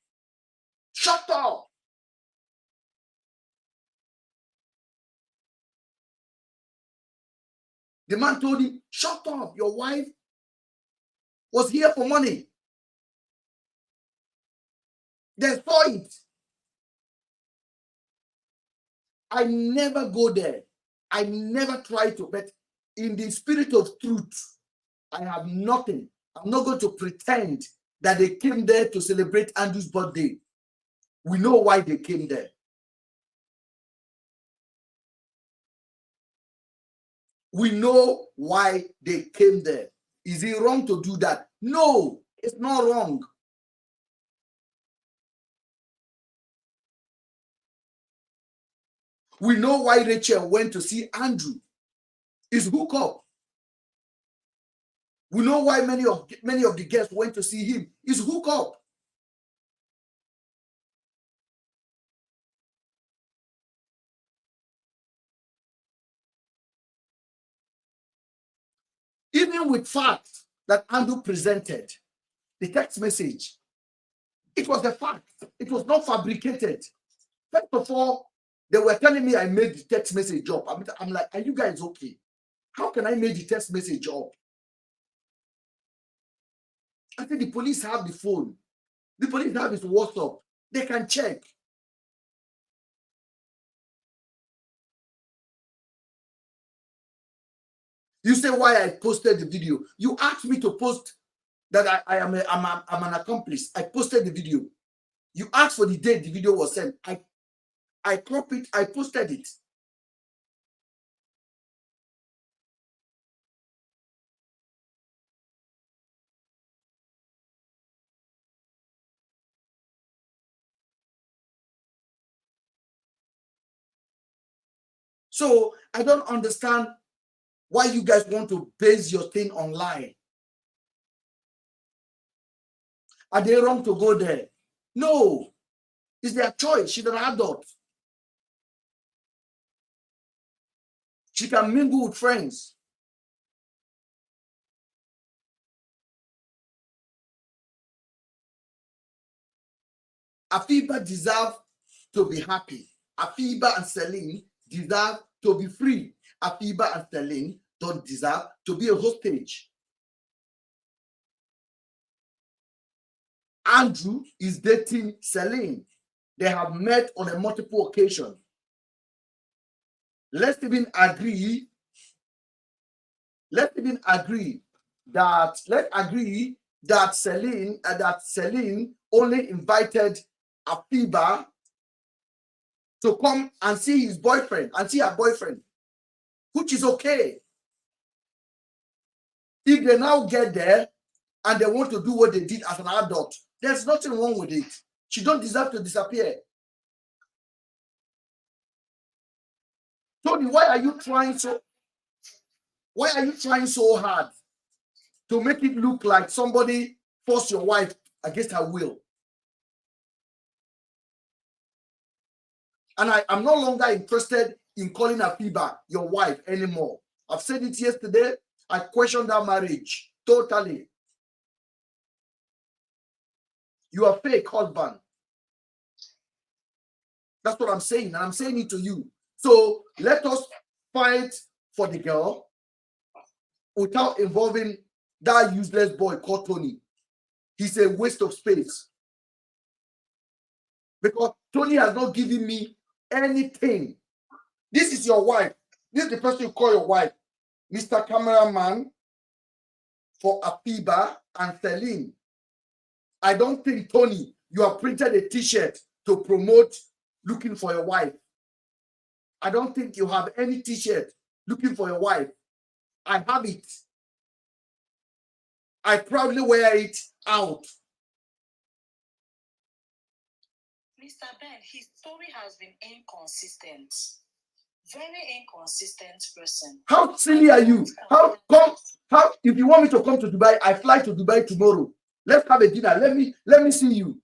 Shut up. The man told him, shut up. Your wife was here for money. They saw it. I never go there. I never try to, but in the spirit of truth, I have nothing. I'm not going to pretend that they came there to celebrate Andrew's birthday. We know why they came there. We know why they came there. Is it wrong to do that? No, it's not wrong. We know why Rachel went to see Andrew. It's hookup. We know why many of the guests went to see him. It's hookup. Even with facts that Andrew presented, the text message, it was a fact. It was not fabricated. First of all, they were telling me I made the text message up. I'm like, are you guys okay? How can I make the text message up? I think the police have the phone. The police have his WhatsApp. They can check. You say why I posted the video. You asked me to post that I'm an accomplice. I posted the video. You asked for the date the video was sent. I cropped it. I posted it. So I don't understand why you guys want to base your thing online. Are they wrong to go there? No. It's their choice. She's an adult. She can mingle with friends. Afiba deserves to be happy. Afiba and Celine deserve to be free. Afiba and Celine don't deserve to be a hostage. Andrew is dating Celine. They have met on a multiple occasion. Let's even agree that Celine only invited Afiba to come and see his boyfriend and see her boyfriend, which is okay. If they now get there and they want to do what they did as an adult, there's nothing wrong with it. She don't deserve to disappear. Tony, why are you trying so hard to make it look like somebody forced your wife against her will? And I'm no longer interested in calling Afiba your wife anymore. I've said it yesterday. I questioned that marriage totally. You are fake husband. That's what I'm saying, and I'm saying it to you. So let us fight for the girl without involving that useless boy called Tony. He's a waste of space. Because Tony has not given me anything. This is your wife. This is the person you call your wife. Mr. Cameraman for Afiba and Celine. I don't think, Tony, you have printed a t-shirt to promote looking for your wife. I don't think you have any t-shirt looking for your wife. I have it. I proudly wear it out. Mr. Ben, his story has been inconsistent. Very inconsistent person. How silly are you? How if you want me to come to Dubai, I fly to Dubai tomorrow. Let's have a dinner. Let me see you.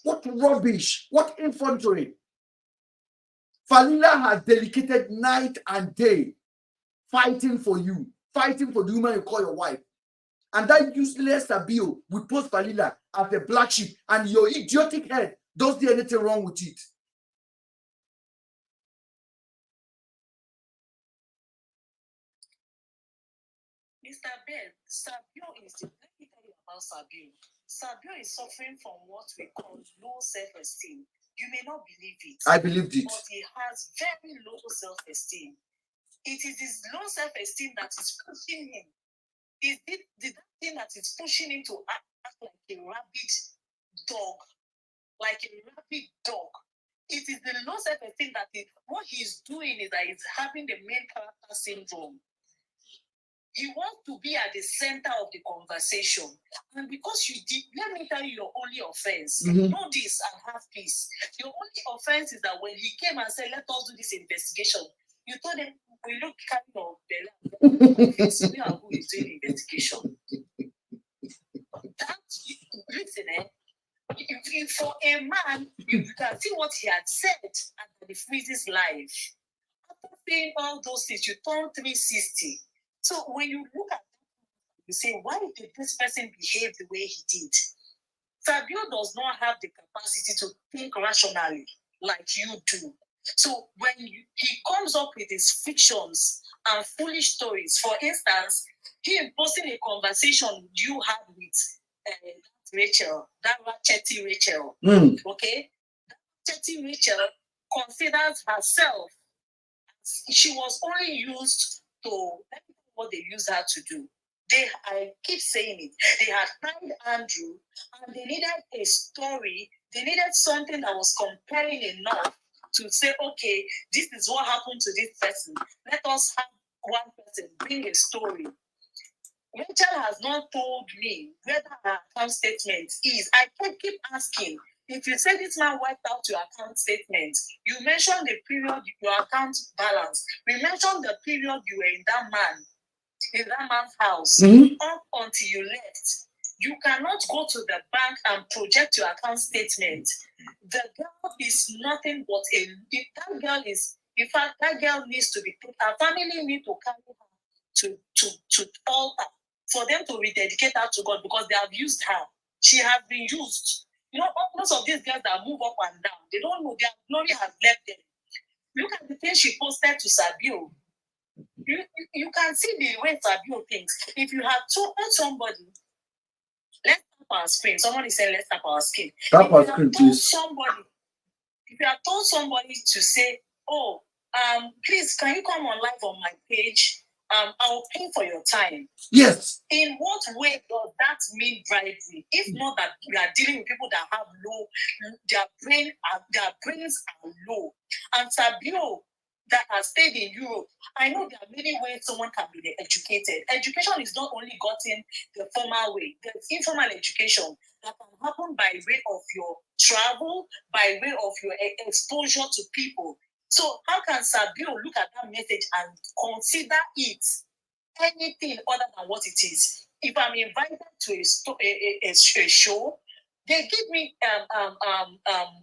What rubbish. What infantry. Falila has dedicated night and day fighting for you. Fighting for the woman you call your wife. And that useless Sabio will post Falila as a black sheep, and your idiotic head does there anything wrong with it? Mr. Ben, Sabio is, let me tell you about Sabio. Sabio is suffering from what we call low self-esteem. You may not believe it. I believed it. But he has very low self-esteem. It is his low self-esteem that is pushing him. It's the thing that is pushing him to act like a rabid dog. Like a rabid dog. It is the low self-esteem that what he's doing is that he's having the main character syndrome. He wants to be at the center of the conversation. And because you did, let me tell you your only offense. Know this and have peace. Your only offense is that when he came and said, let us do this investigation, you told him, we look kind of better. We are who is doing the investigation. Listen, if for a man, you can see what he had said at the freezes life. After saying all those things, you turn 360. So when you look at it, you say, why did this person behave the way he did? Fabio does not have the capacity to think rationally like you do. So when he comes up with his fictions and foolish stories, for instance, he imposing a conversation you had with Rachel, that Chetty Rachel, okay? Chetty Rachel considers herself, she was only used to, what they used her to do. I keep saying it, they had found Andrew and they needed a story, they needed something that was compelling enough to say, okay, this is what happened to this person. Let us have one person bring a story. Rachel has not told me whether her account statement is. I keep asking, if you say this man wiped out your account statement, you mentioned the period your account balance. We mentioned the period you were in that man's house, up until you left. You cannot go to the bank and project your account statement. The girl is nothing but that girl is, in fact, that girl needs to be put, her family need to carry her to altar for them to rededicate her to God because they have used her. She has been used. You know, most of these girls that move up and down, they don't know their glory has left them. Look at the thing she posted to Sabio. You can see the way Sabio thinks. If you have told somebody, let's tap our screen. Someone is saying, let's tap our screen. Tap our screen, please. If you have told somebody to say, oh, please, can you come on live on my page? I'll pay for your time. Yes. In what way does that mean bribery? If not that we are dealing with people that have low, their brains are low. And Sabio that has stayed in Europe, I know there are many ways someone can be educated. Education is not only gotten the formal way. There's informal education that can happen by way of your travel, by way of your exposure to people. So how can Sabio look at that message and consider it anything other than what it is? If I'm invited to a show They give me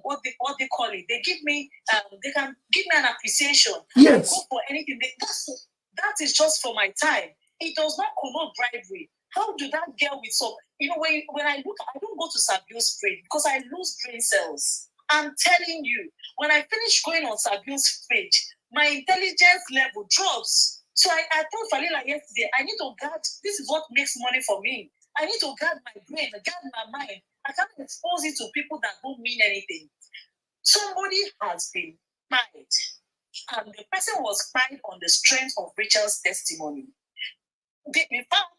what they call it. They give me they can give me an appreciation. Yes. I go for anything. That is just for my time. It does not connote bribery. How do that girl with some? You know, when I look, I don't go to Sabio's page because I lose brain cells. I'm telling you, when I finish going on Sabio's page, my intelligence level drops. So I told Falila yesterday, I need to guard. This is what makes money for me. I need to guard my brain, guard my mind. I can't expose it to people that don't mean anything. Somebody has been fired, and the person was fired on the strength of Rachel's testimony. In fact,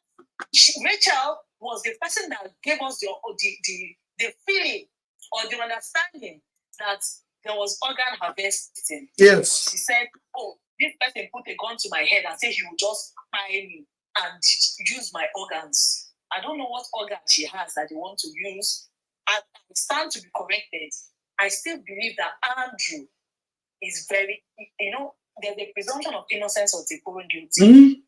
Rachel was the person that gave us the feeling or the understanding that there was organ harvesting. Yes. She said, "Oh, this person put a gun to my head and said he would just buy me and use my organs." I don't know what organ she has that they want to use. I stand to be corrected. I still believe that Andrew is very, there's a presumption of innocence of the proven guilty. Mm-hmm.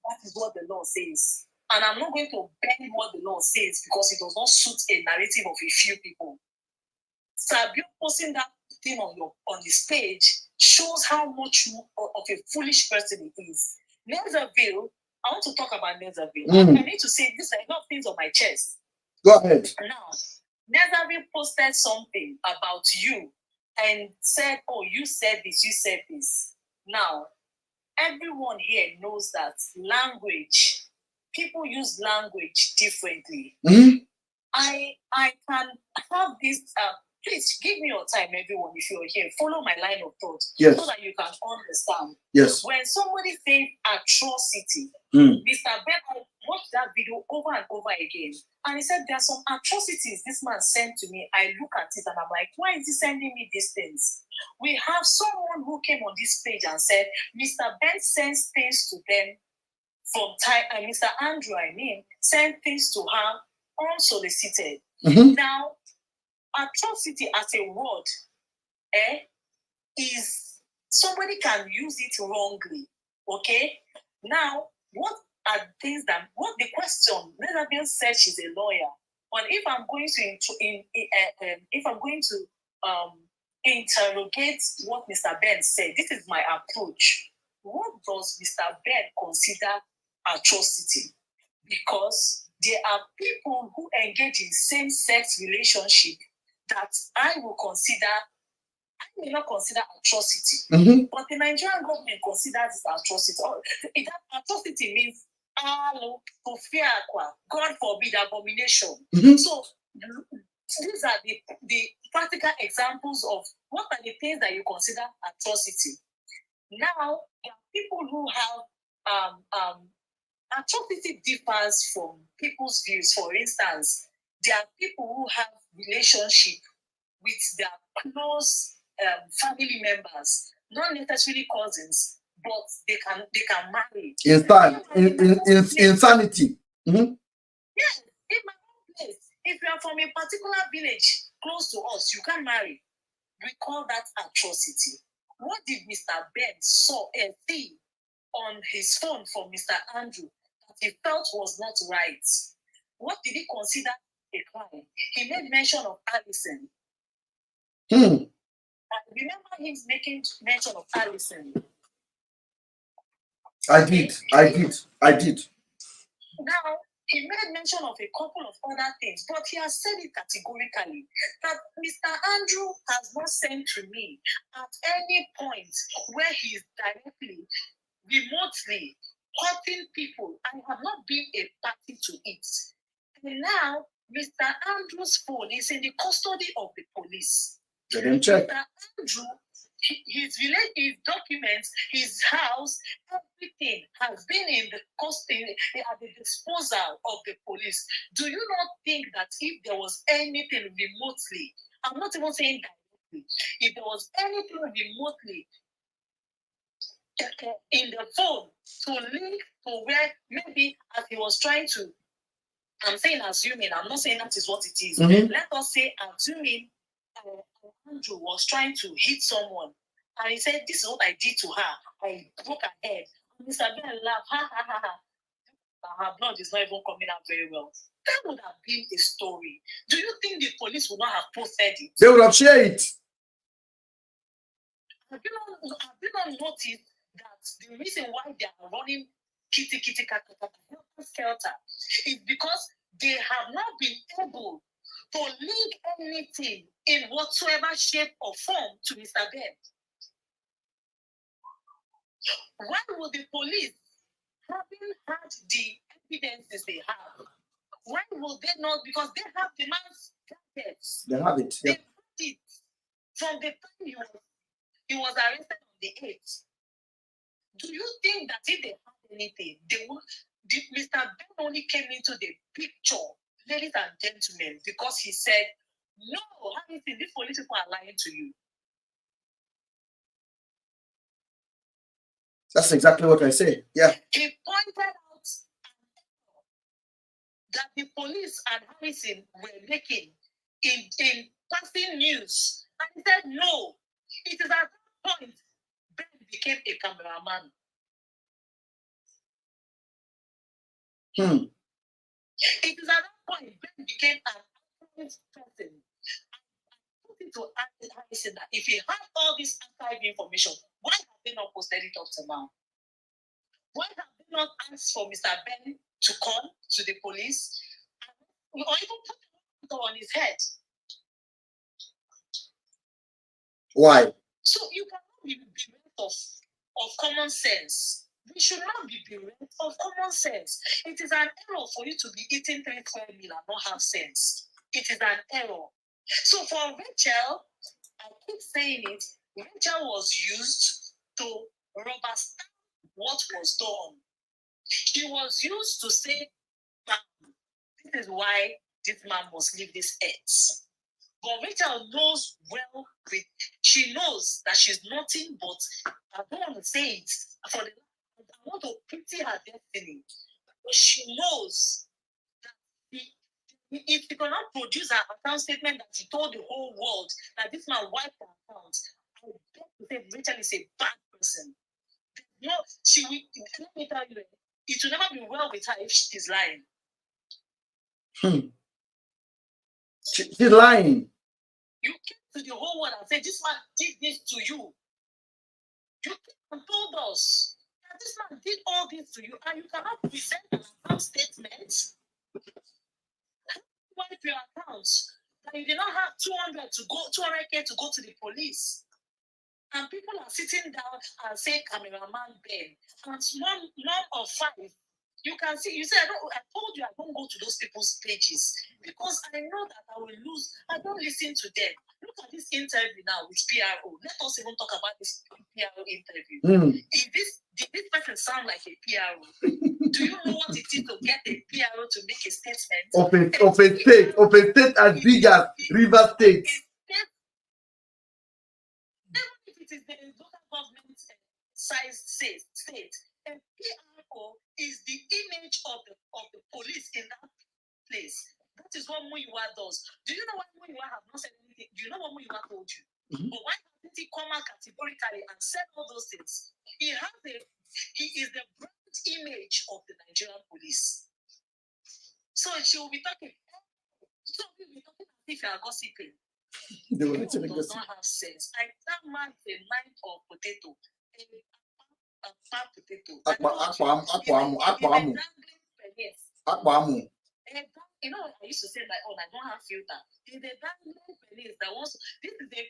That is what the law says. And I'm not going to bend what the law says because it does not suit a narrative of a few people. Sabio posting that thing on his page shows how much of a foolish person he is. Nezerville, I want to talk about Nezerville. I need to say this, are not things on my chest. Go ahead. Now, Nezerville posted something about you and said, "Oh, you said this, you said this." Now, everyone here knows that people use language differently. Mm-hmm. I can have this. Please give me your time, everyone, if you're here. Follow my line of thought so that you can understand. Yes. When somebody says atrocity, Mr. Ben, I watched that video over and over again. And he said, there are some atrocities this man sent to me. I look at it and I'm like, why is he sending me these things? We have someone who came on this page and said, Mr. Ben sends things to them from time, Mr. Andrew, sent things to her unsolicited. Mm-hmm. Now, atrocity as a word is somebody can use it wrongly. Okay? Now, what are things what the question? Nezerville said she's a lawyer, but if I'm going to interrogate what Mr. Ben said, this is my approach. What does Mr. Ben consider atrocity? Because there are people who engage in same-sex relationship that I may not consider atrocity, but the Nigerian government considers it atrocity. That atrocity means God forbid, abomination. So these are the practical examples of what are the things that you consider atrocity. Now, there are people who have atrocity differs from people's views. For instance, there are people who have relationship with their close family members, not necessarily cousins, but they can marry. Insanity. Yes, in my own place, if you are from a particular village close to us, you can marry. We call that atrocity. What did Mr. Ben see on his phone from Mr. Andrew that he felt was not right? What did he consider a crime? He made mention of Allison. I remember him making mention of Allison. I did. Now, he made mention of a couple of other things, but he has said it categorically that Mr. Andrew has not sent to me at any point where he is directly, remotely hurting people. I have not been a party to it. And now, Mr. Andrew's phone is in the custody of the police. Let them check. Mr. Andrew, his documents, his house, everything has been in the custody at the disposal of the police. Do you not think that if there was anything remotely, I'm not even saying directly, if there was anything remotely in the phone to link to where maybe as he was trying to, I'm saying assuming, I'm not saying that is what it is. Let us say assuming Andrew was trying to hit someone and he said, this is what I did to her. I broke her head. Mr. Ben laughed, ha ha ha ha. Her blood is not even coming out very well. That would have been a story. Do you think the police would not have posted it? They would have shared it. Have you not noticed that the reason why they are running kitty skelter is because they have not been able to link anything in whatsoever shape or form to Mr. Ben? Why would the police, having had the evidences they have, why would they not? Because they have the man's gadgets. They have it. They Yeah. had it from the time he was arrested on the 8th. Do you think that if they had anything, they would? Mr. Ben only came into the picture, ladies and gentlemen, because he said, "No, Harrison, these police people are lying to you." That's exactly what I say. Yeah. He pointed out that the police and Harrison were making in passing news. And he said, no, it is at that point Ben became a cameraman. It is at that point Ben became an activist person. I put it to Harrison that if he had all this archive information, why have they not posted it up to now? Why have they not asked for Mr. Ben to come to the police or even put it on his head? Why? So you cannot be bereft of common sense. We should not be bereft of common sense. It is an error for you to be eating 3 square meal and not have sense. It is an error. So for Rachel, I keep saying it, Rachel was used to rubber stamp what was done. She was used to say, this is why this man must leave this earth. But Rachel knows well, she knows that she's nothing but, I don't want to say it, I want to pity her destiny. But she knows that if she cannot produce her account statement that she told the whole world that this man wiped her account, I would bet to say Rachel is a bad person. No, she will, let me tell you, it will never be well with her if she's lying. She's lying. You came to the whole world and said, this man did this to you. You came and told us that this man did all this to you, and you cannot present an account statement. Wipe your accounts that you did not have 200K to go to the police. And people are sitting down and saying, cameraman Ben. And none of 5. You can see, you say, I told you I don't go to those people's pages because I know that I will lose. I don't listen to them. Look at this interview now with PRO. Let us even talk about this PRO interview. Did this person sound like a PRO? Do you know what it is to get a PRO to make a statement? Open state as big as River State. Even if it is the local government size state, a PRO is the image of the police in that place. That is what Muyiwa does. Do you know why Muyiwa have not said anything? Do you know what Muyiwa told you? But why hasn't he come out categorically and said all those things? He is the brand image of the Nigerian police. So she will be talking. So we will be talking as if you are gossiping. They will People does not have sense. That man is a knife of potato. A fat potato. You know, I used to say that, I don't have filter. It's a dangling penis that wants. This is the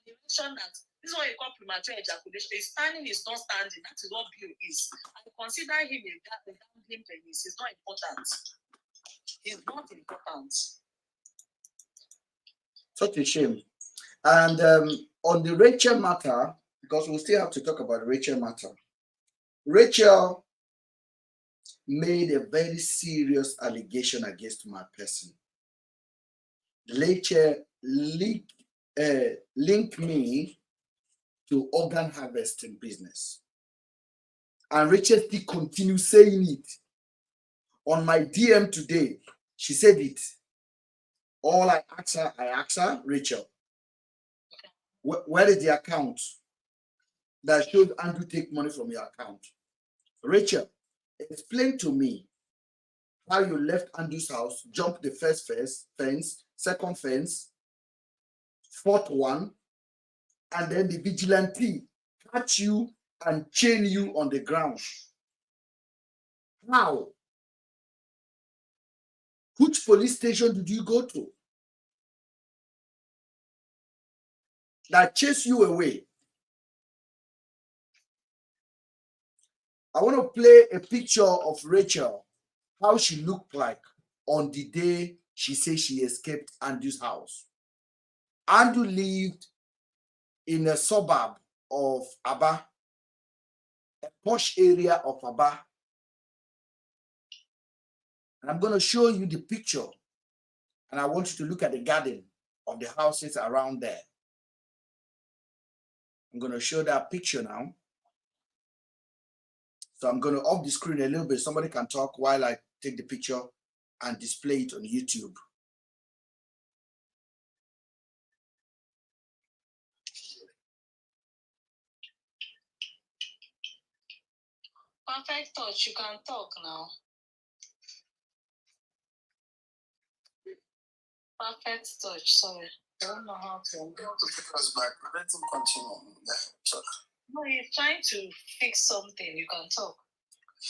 mention that this is what you call premature ejaculation. Is standing, is not standing. That is what BO is. I consider him a dangling penis. It's not important. It's not important. Such a shame. And on the Rachel matter, because we still have to talk about the Rachel matter. Rachel made a very serious allegation against my person. Rachel linked me to organ harvesting business. And Rachel still continues saying it. On my DM today, she said it. All I asked her, Rachel, where is the account that shows Andrew take money from your account? Rachel, explain to me how you left Andrew's house, jumped the first fence, second fence, fourth one, and then the vigilante catch you and chain you on the ground. How? Which police station did you go to that chased you away? I want to play a picture of Rachel, how she looked like on the day she said she escaped Andrew's house. Andrew lived in a suburb of Aba, a posh area of Aba. And I'm going to show you the picture. And I want you to look at the garden of the houses around there. I'm going to show that picture now. So I'm going to off the screen a little bit. Somebody can talk while I take the picture and display it on YouTube. Perfect touch, you can talk now. Perfect touch, sorry. I don't know how to take us back. Let him continue. Talk. No, he's trying to fix something. You can talk.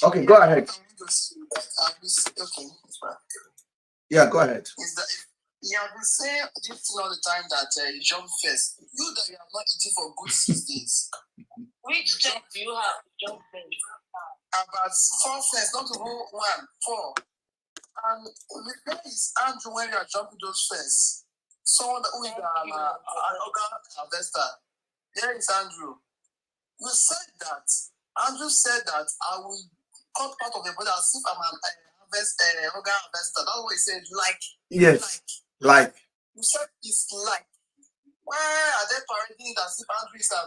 Okay, go ahead. Okay, yeah, go ahead. Is that you have been saying this all the time that you jump first. You that you have not eaten for good 6 days. Which job do you have to jump first? About 4 first, not even 1, 4. And where is Andrew when you are jumping those first? Someone who is an investor. There is Andrew. You said that. Andrew said that I will cut part of the body as if I'm an organ investor. That's what he said. Like. Yes. Like. You said it's like. Why are they parading as if Andrew is an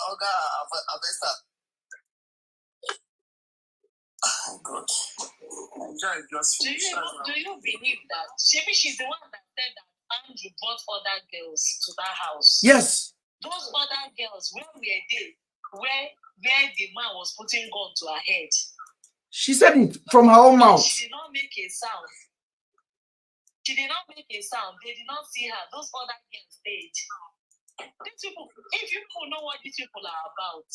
organ investor? Oh God. Do you believe that? Maybe she's the one that said that Andrew brought other girls to that house. Yes. Those other girls, where were they? Where the man was putting gun to her head. She said it from her own mouth. She did not make a sound. She did not make a sound. They did not see her. Those other girls stayed. These people, if you people know what these people are about,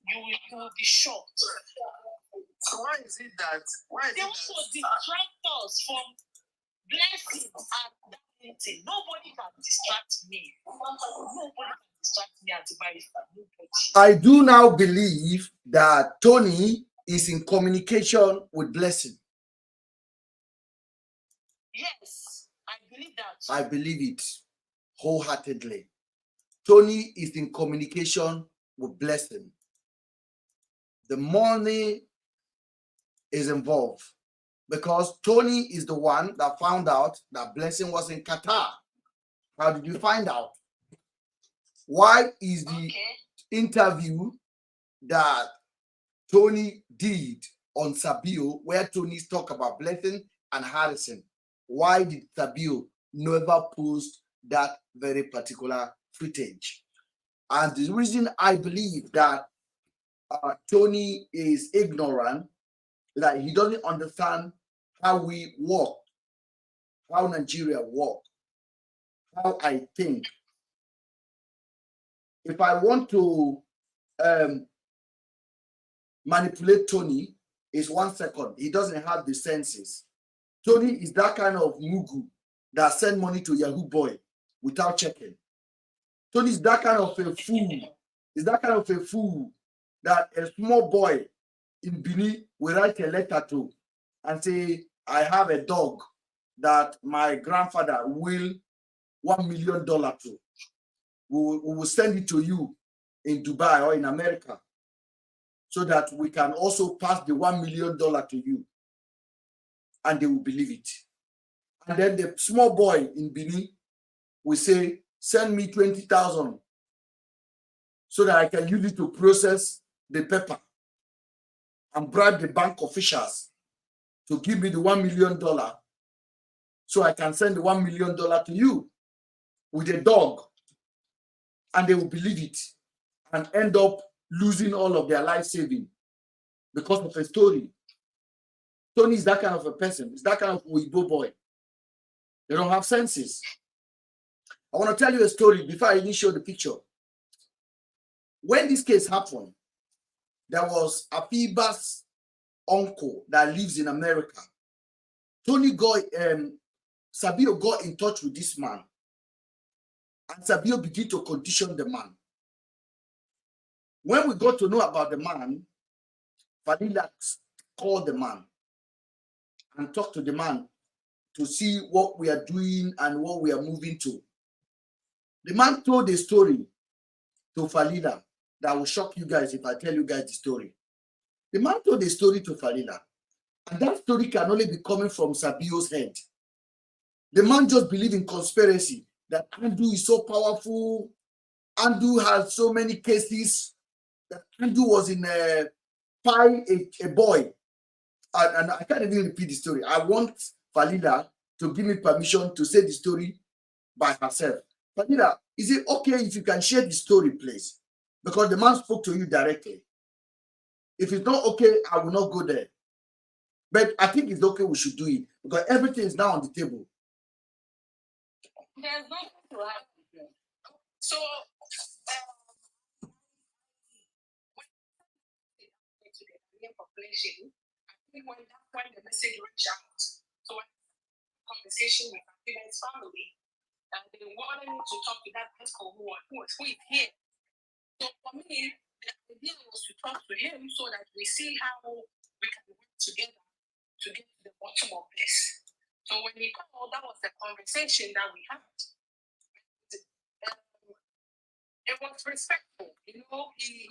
you will be shocked. So why is it that? They want to distract us from blessings and that thing. Nobody can distract me. Nobody can distract me as a barrister. Nobody. I do now believe that Tony is in communication with Blessing. Yes, I believe that. I believe it wholeheartedly. Tony is in communication with Blessing. The money is involved because Tony is the one that found out that Blessing was in Qatar. How did you find out? Why is the interview that Tony did on Sabio, where Tony's talk about Blessing and Harrison, why did Sabio never post that very particular footage? And the reason I believe that Tony is ignorant, that he doesn't understand how we work, how Nigeria work, how I think. If I want to manipulate Tony, it's 1 second. He doesn't have the senses. Tony is that kind of mugu that send money to Yahoo Boy without checking. Tony is that kind of a fool. Is that kind of a fool that a small boy in Benin will write a letter to and say, I have a dog that my grandfather will $1 million to. We will send it to you in Dubai or in America so that we can also pass the $1 million to you. And they will believe it. And then the small boy in Benin will say, send me 20,000 so that I can use it to process the paper and bribe the bank officials to give me the $1 million so I can send the $1 million to you with a dog. And they will believe it and end up losing all of their life saving because of a story. Tony is that kind of a person. He's that kind of Weibo boy. They don't have senses. I want to tell you a story before I even show the picture. When this case happened, there was Afiba's uncle that lives in America. Tony got, Sabio got in touch with this man. And Sabio began to condition the man. When we got to know about the man, Fadila called the man and talked to the man to see what we are doing and what we are moving to. The man told a story to Falila that will shock you guys if I tell you guys the story. The man told a story to Falila, and that story can only be coming from Sabio's head. The man just believed in conspiracy, that Andrew is so powerful. Andrew has so many cases. That Andrew was in a boy. And I can't even repeat the story. I want Falila to give me permission to say the story by herself. Falila, is it okay if you can share the story, please? Because the man spoke to you directly. If it's not okay, I will not go there. But I think it's okay, we should do it. Because everything is now on the table. There's nothing to add. So, the population, I think when the message reached out, so I had a conversation with my parents' family, and they wanted me to talk to that uncle who is here. So for me, the idea was to talk to him so that we see how we can work together to get to the bottom of this. So when he called, that was the conversation that we had. It was respectful, you know. He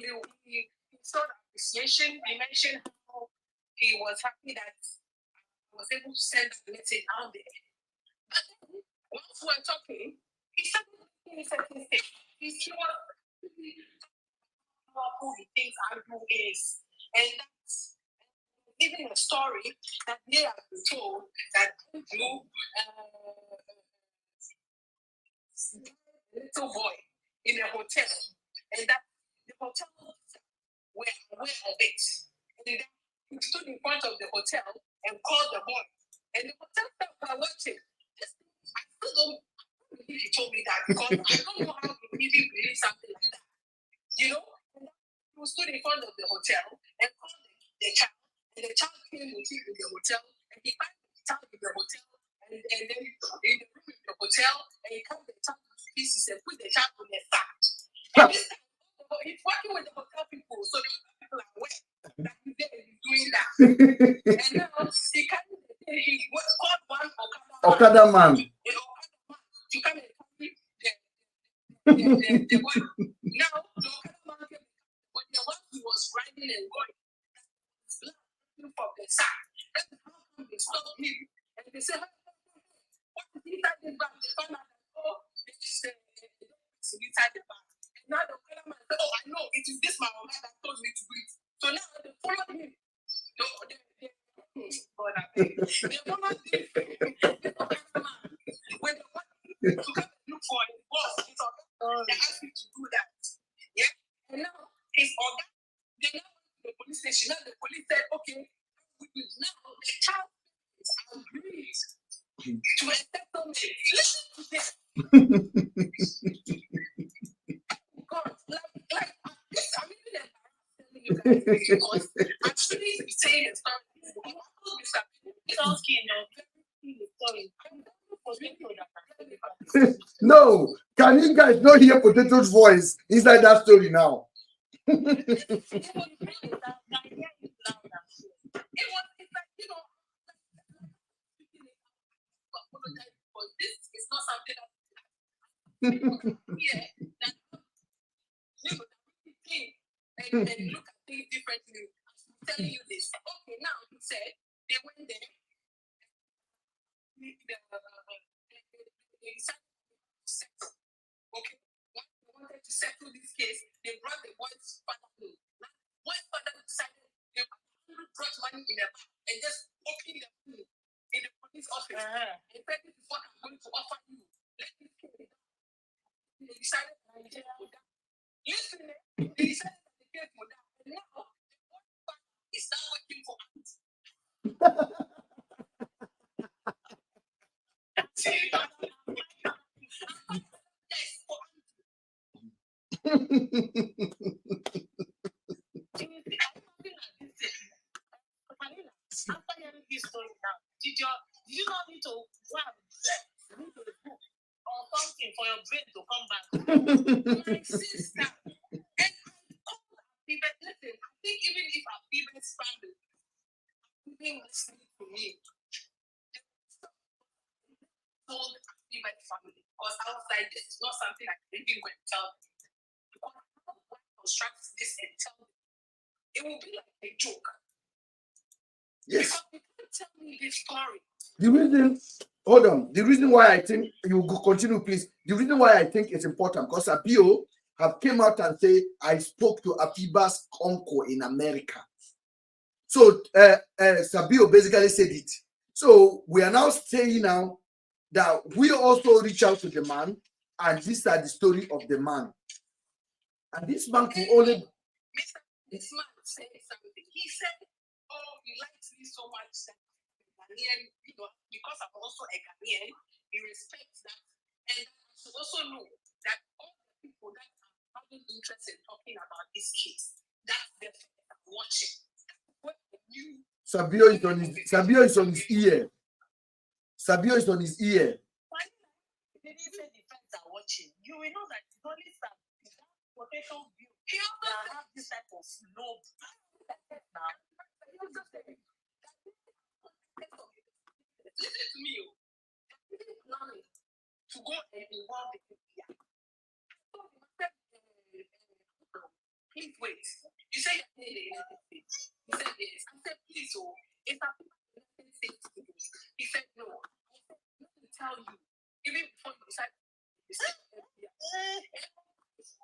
showed appreciation. He mentioned how he was happy that I was able to send that message out there. But then, once we were talking, he started making certain things. He was who he thinks Andrew is, and that's even a story that they have been told that Andrew, little boy in a hotel, and that the hotel were aware of it, and then he stood in front of the hotel and called the boy, and the hotel staff were watching. I still don't believe he told me that, because I don't know how he really believed something like that, you know. He stood in front of the hotel and called the child, and the child came with him in the hotel, and he found the child in the hotel, and then in the room in the hotel, and he cut the child to pieces and put the child on the side. And this time, he's working with the hotel people, so the hotel people are aware that he's there and he's doing that. And now he carried the thing, he called one Okada man to come and carry the one. Now the Okada man came, but the one who was riding and going, blood from the side. That's how come they stopped him, and they said, what is inside the bag? They found out that, oh, this is inside the bag. And now the Okada man said, oh, I know, it is this man that told me to do it. So now they followed him. They followed him. This Okada man, when they want him to come and look for his boss, they asked him to do that. Yeah? And now his organ, they now went to the police station. Now the police said, okay, now the child is agreed to a settlement. Listen to this. God, like this, I'm even embarrassed telling you guys this, because I'm really saying the story. No, can you guys not hear Potato's voice inside that story now? And look at things differently. I'm telling you this. Okay, now he said they went there. They decided to settle. Okay, when they wanted to settle this case, they brought the boy's father in. Boy's father decided they brought money in a bag and just opened the money in the police office. They said, this is what I'm going to offer you. Let me kill it. They decided Nigeria would die. Listen, they decided that the case would die. And now the boy's father is now working for us. After hearing this story now, did you not need to go and read a book or something for your brain to come back? My sister, and listen, I think even if our people's family even listening to me, told my family, because outside this is not something I can even go and tell them. Because how do I construct this and tell them? It will be like a joke. Yes. Because you can't tell me this story. The reason, hold on. The reason why I think you go continue, please. The reason why I think it's important because B.O have came out and say I spoke to Afiba's uncle in America. So Sabio basically said it. So we are now saying now that we also reach out to the man, and these are the story of the man. And this man can only. This man said something. He said, "Oh, he likes me so much that Ghanaian, because I'm also a Ghanaian, he respects that, and I should also know that all the people that are having interest in talking about these kids, that's the thing that I'm watching." Sabio is on his ear. Sabio is on his ear. Did he say the fans are watching? You will know that it's only some potential view that have this type of lobe. Now, listen to me. Planning to go and involve the media. Please wait. You say you're in the United States. He said yes. I said, please, if I put the United States to this, he said no. I said, let me tell you, even before you decide,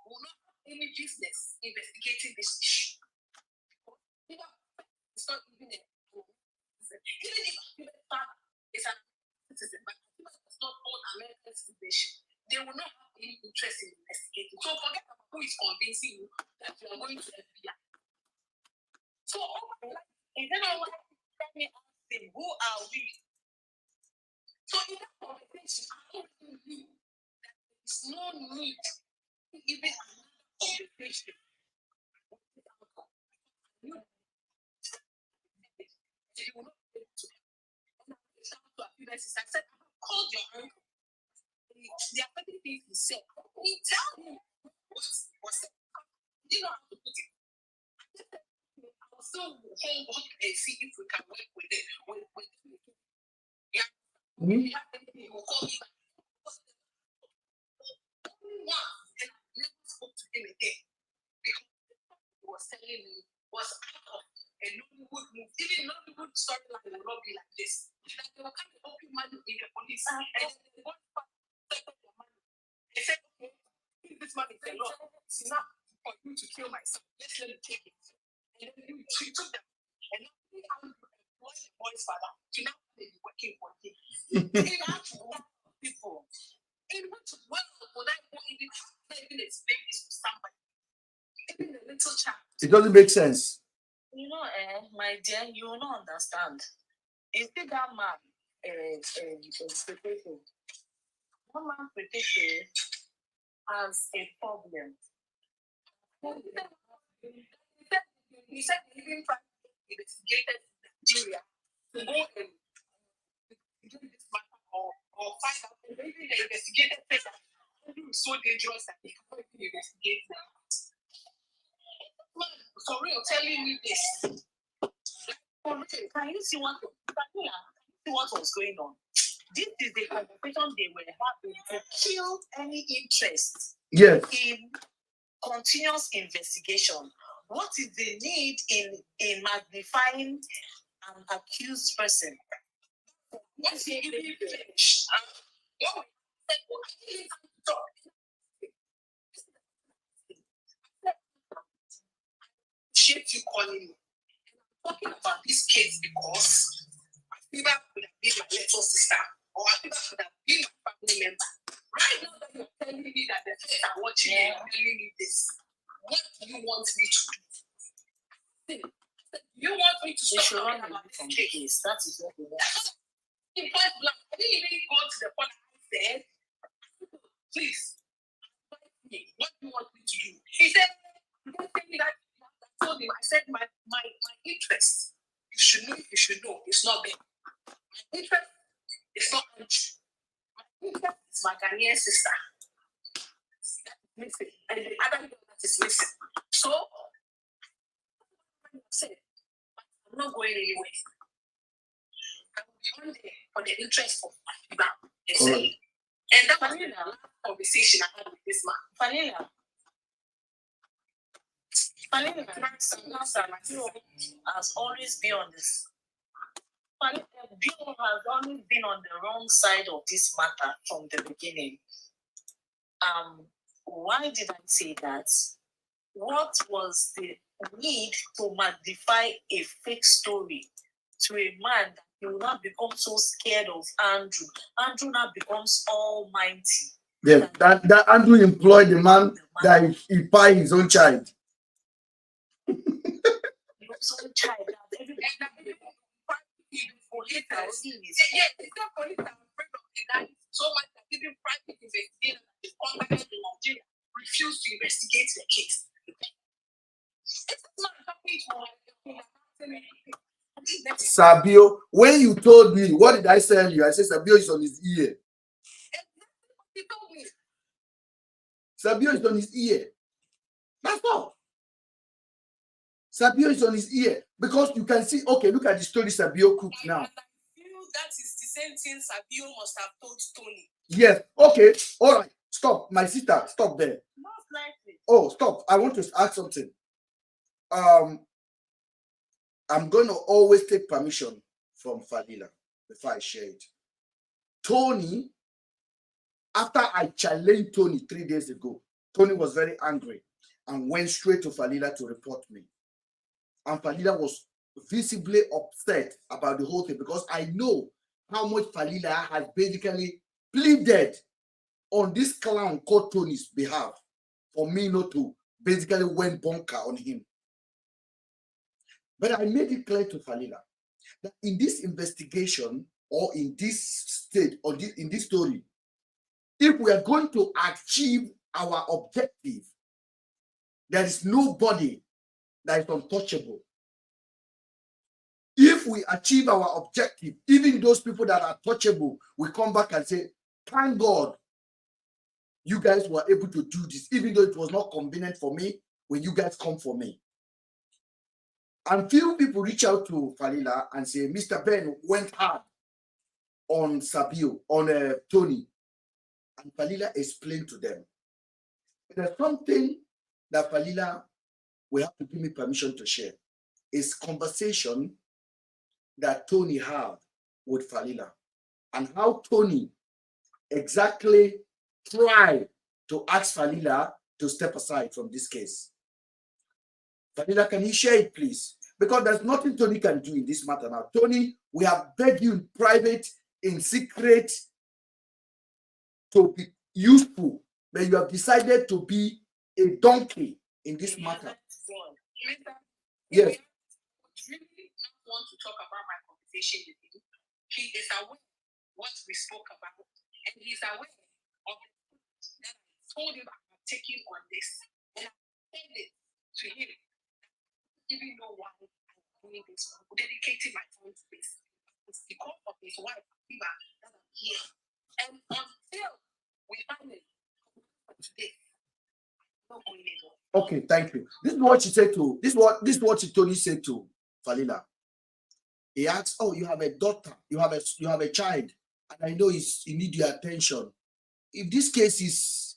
will not have any business investigating this issue. It's not even even if Akiba's father is an citizen, but Akiba does not own American citizenship, they will not have any interest in investigating. So forget about who is convincing you that you are going to FBI. So all my life, and then I want to me ask them, who are we? So in that conversation, I already knew that there is no need to even another conversation. You will not be able to. And I reached out to Akiba's sister. I said, I have called your uncle. There are certain things he said. Can you tell me what's it? You know how to put it. I'll still hold and see if we can work with it. Yeah. We have anything, we'll call you back. Only one, and I never spoke to him again. Because he was telling me was out of a Nollywood movie. Even Nollywood storyline will not be like this. That they will come and open money in the police. And then they want to take their money. They said, okay, if this money is a lot, it's enough for you to kill my son. Let's let him take it. And then he took them. And now they have employed the boy's father to now be working for him. He had to work for people. In which world would I go even explain this to somebody? Even a little child. It doesn't make sense. You know, my dear, you will not understand. You see that man, Protected. That man Protected has a problem. He said he even tried to investigate Nigeria to go and do this matter or find out. And maybe the investigator said that it's so dangerous that he can't even investigate that. For real, telling me this. For real, can you see what was going on? This is the conversation they were having to kill any interest in continuous investigation. What is the need in magnifying an accused person? What's the even finish? Shit, you calling me. I'm talking about this case because Akiba could have been my little sister, or Akiba could have been my family member. Right now that you're telling me that the feds are watching me and telling me this, what do you want me to do? You want me to stop talking about this case? That is what we want. In point blank, I didn't even go to the point I said, please, what do you want me to do? He said, is not there. My interest is not Andrew. My interest is my Ghanaian sister. That is missing. And the other girl that is missing. So, I said, I'm not going anywhere. I will be on there for the interest of my people. And that was the last conversation I had with this man. Vanilla has always been on this. B.O has always been on the wrong side of this matter from the beginning. Why did I say that? What was the need to magnify a fake story to a man that he will not become so scared of Andrew? Andrew now becomes almighty. Yeah, that Andrew employed the man that he buy his own child. His own child. So much that even private investigators in Nigeria refuse to investigate the case. It's not happening to Sabio, when you told me, what did I tell you? I said Sabio is on his ear. He told me. Sabio is on his ear. That's all. Sabio is on his ear because you can see. Okay, look at the story Sabio cooked now. That is the same thing Sabio must have told Tony. Yes. Okay. All right. Stop, my sister. Stop there. Most likely. Oh, stop. I want to ask something. I'm going to always take permission from Fadila before I share it. Tony, after I challenged Tony 3 days ago, Tony was very angry and went straight to Fadila to report me. And Fadila was visibly upset about the whole thing because I know how much Fadila has basically pleaded on this clown called Tony's behalf for me not to basically went bunker on him. But I made it clear to Fadila that in this investigation or in this state or in this story, if we are going to achieve our objective, there is nobody that is untouchable. If we achieve our objective, even those people that are touchable will come back and say, thank God you guys were able to do this, even though it was not convenient for me when you guys come for me. And few people reach out to Falila and say, Mr. Ben went hard on Sabio, on Tony. And Falila explained to them. There's something that Falila will have to give me permission to share. It's conversation that Tony had with Falila and how Tony exactly tried to ask Falila to step aside from this case. Falila, can you share it, please? Because there's nothing Tony can do in this matter now. Tony, we have begged you in private, in secret, to be useful, but you have decided to be a donkey in this matter. Yes. Really not want to talk about my conversation with him. He is aware what we spoke about, and he's aware of the that I told him I'm taking on this, and I said it to him. Even know why I'm doing this, I'm dedicating my time to this. It's because of his wife, Viva, that I'm here. And until we finally today, I'm not going anymore. Okay, thank you. This is what she said to this is what Tony said to Falila. He asked, "Oh, you have a daughter, you have a child, and I know you need your attention. If this case is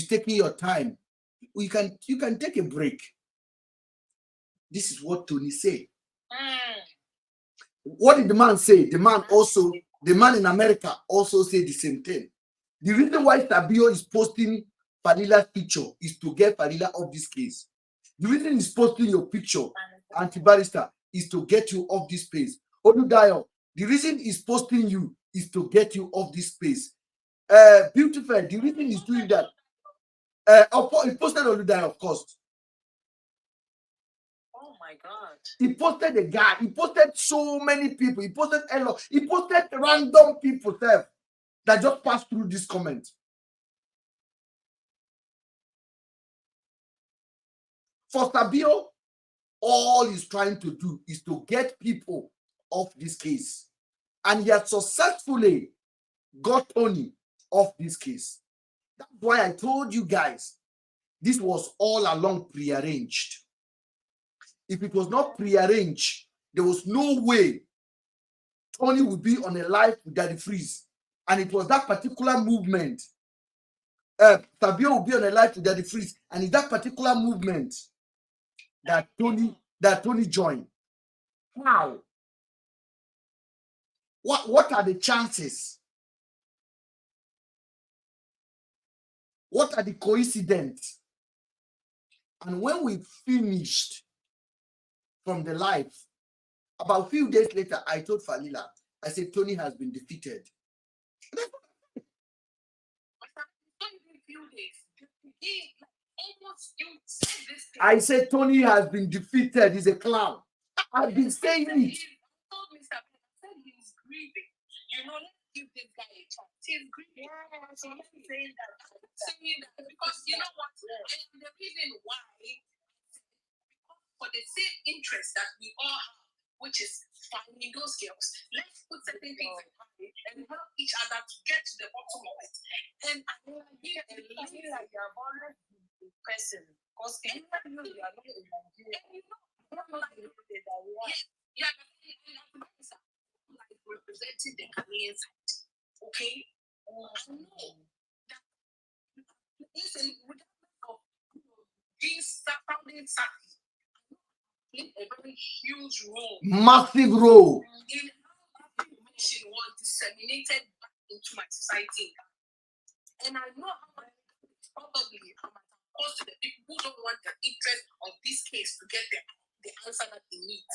taking your time, you can take a break." This is what Tony said. What did the man say? The man in America also said the same thing. The reason why Sabio is posting Falila's picture is to get Falila off this case. The reason he's posting your picture, anti-barrister, is to get you off this space. Oludayo, the reason he's posting you is to get you off this space. Beautiful, the reason he's doing that. He posted Oludayo, of course. Oh my God. He posted a guy. He posted so many people. He posted a lot. He posted random people that just passed through this comment. For Sabio, all he's trying to do is to get people off this case. And he had successfully got Tony off this case. That's why I told you guys this was all along prearranged. If it was not prearranged, there was no way Tony would be on a live with Daddy Freeze. And it was that particular movement. Fabio would be on a live with Daddy Freeze. And it's that particular movement that Tony joined. How? What are the chances? What are the coincidences? And when we finished from the live, about a few days later, I told Falila, I said, Tony has been defeated. I said, Tony has been defeated. He's a clown. I've been saying it. You know, let's give this guy a chance. He's grieving. So I'm saying that. Because you know what? And the reason why, for the same interest that we all have, which is finding those girls, let's put certain things in mind and help each other to get to the bottom of it. And I will be a lady like you have always been the person. Because you are not in Nigeria. And you know, like representing the Ghanaian side. Okay? I know that, listen, regardless of being founding Saki, played a very huge role. Massive role. In how information was disseminated back into my society. And I know how probably I might have caused to the people who don't want the interest of this case to get the answer that they need.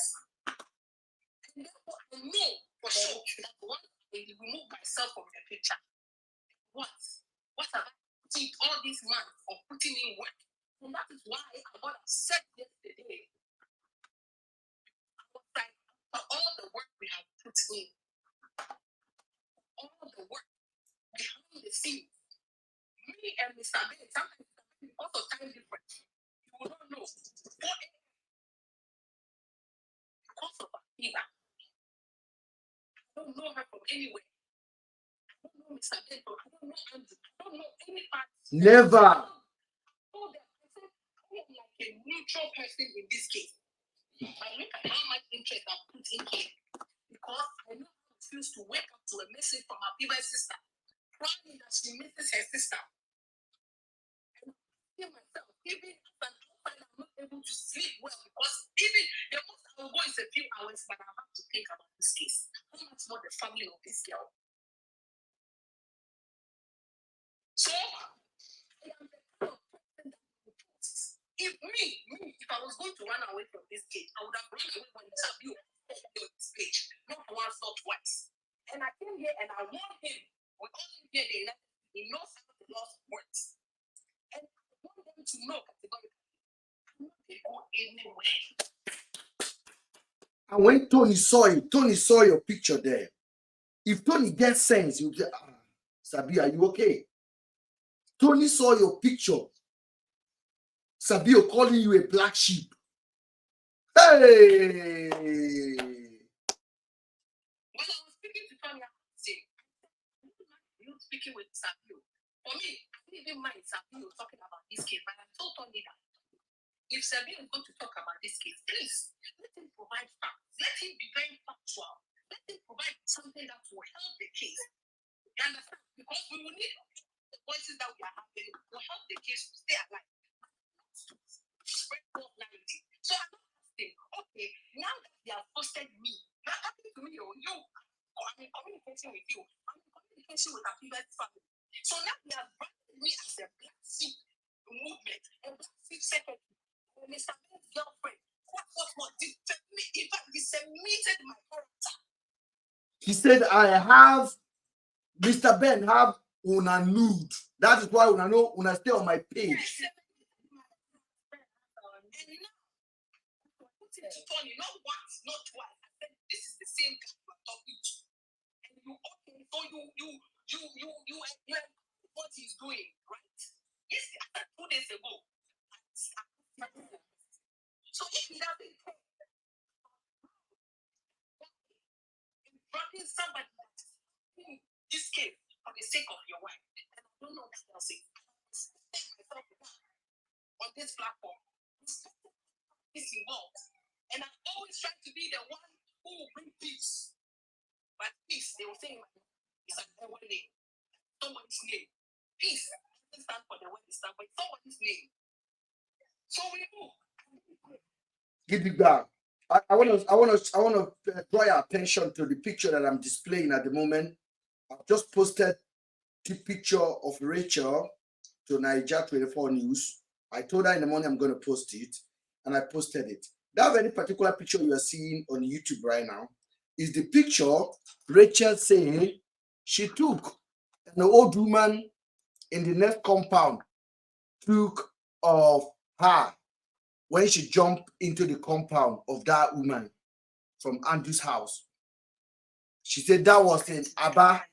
And therefore, I know for sure that once I remove myself from the picture, what have I put all these months of putting in work? And that is why I got upset yesterday. Like, for all the work we have put in, all the work behind the scenes, me and Mr. Ben, sometimes because of time difference, you will not know. Because of Akiva, I don't know her from anywhere. I don't know Mr. Ben, I don't know Andrew, I don't know any part. Never. I said, I am like a neutral person in this case. I look at how much interest I put in here because I know how it feels to wake up to a message from her favorite sister, crying that she misses her sister. And I feel myself, even as an outsider, I'm not able to sleep well because even the most I will go is a few hours, but I have to think about this case. How much more the family of this girl? So, I am the kind of person that reports. If I was going to run away from this case, I would have run away when it's on this page. Not once, not twice. And I came here and I warned him. We all live here, he knows how the lost words. And I want them to know categorically. I'm not going to go anywhere. And when Tony saw your picture there. If Tony gets sense, you'll say, Sabi, are you okay? Tony saw your picture. Sabio calling you a black sheep. Hey! When I was speaking to Tony, I said, you speaking with Sabio. For me, I didn't even mind Sabio talking about this case, but I told Tony that if Sabio is going to talk about this case, please let him provide facts. Let him be very factual. Let him provide something that will help the case. You understand? Because we will need the voices that we are having to help the case to stay alive. Spread more narrative. So I'm not asking, okay, now that they have posted me, not happening to me or you, I'm in communication with you, I'm in communication with our previous family. So now they have branded me as a black sheep movement, a black sheep secretary, Mr. Ben's girlfriend. What in fact, disseminated my character. He said, I have Mr. Ben have una nude. That is why una know una stay on my page. Tony, not once, not twice. I said, this is the same guy you are talking to. And you okay, so you what he's doing, right? Yes, 2 days ago. So if he doesn't care, somebody in this case for the sake of your wife. And I don't know what else it on this platform. Is involved. And I always try to be the one who will bring peace. But peace, they will say, it's a word name. Someone's name. Peace doesn't stand for the word it stands for someone's name. So we move. Give it back. I want to draw your attention to the picture that I'm displaying at the moment. I've just posted the picture of Rachel to Niger 24 News. I told her in the morning I'm going to post it, and I posted it. That very particular picture you are seeing on YouTube right now is the picture Rachel saying she took an old woman in the next compound took of her when she jumped into the compound of that woman from Andrew's house. She said that was in Aba.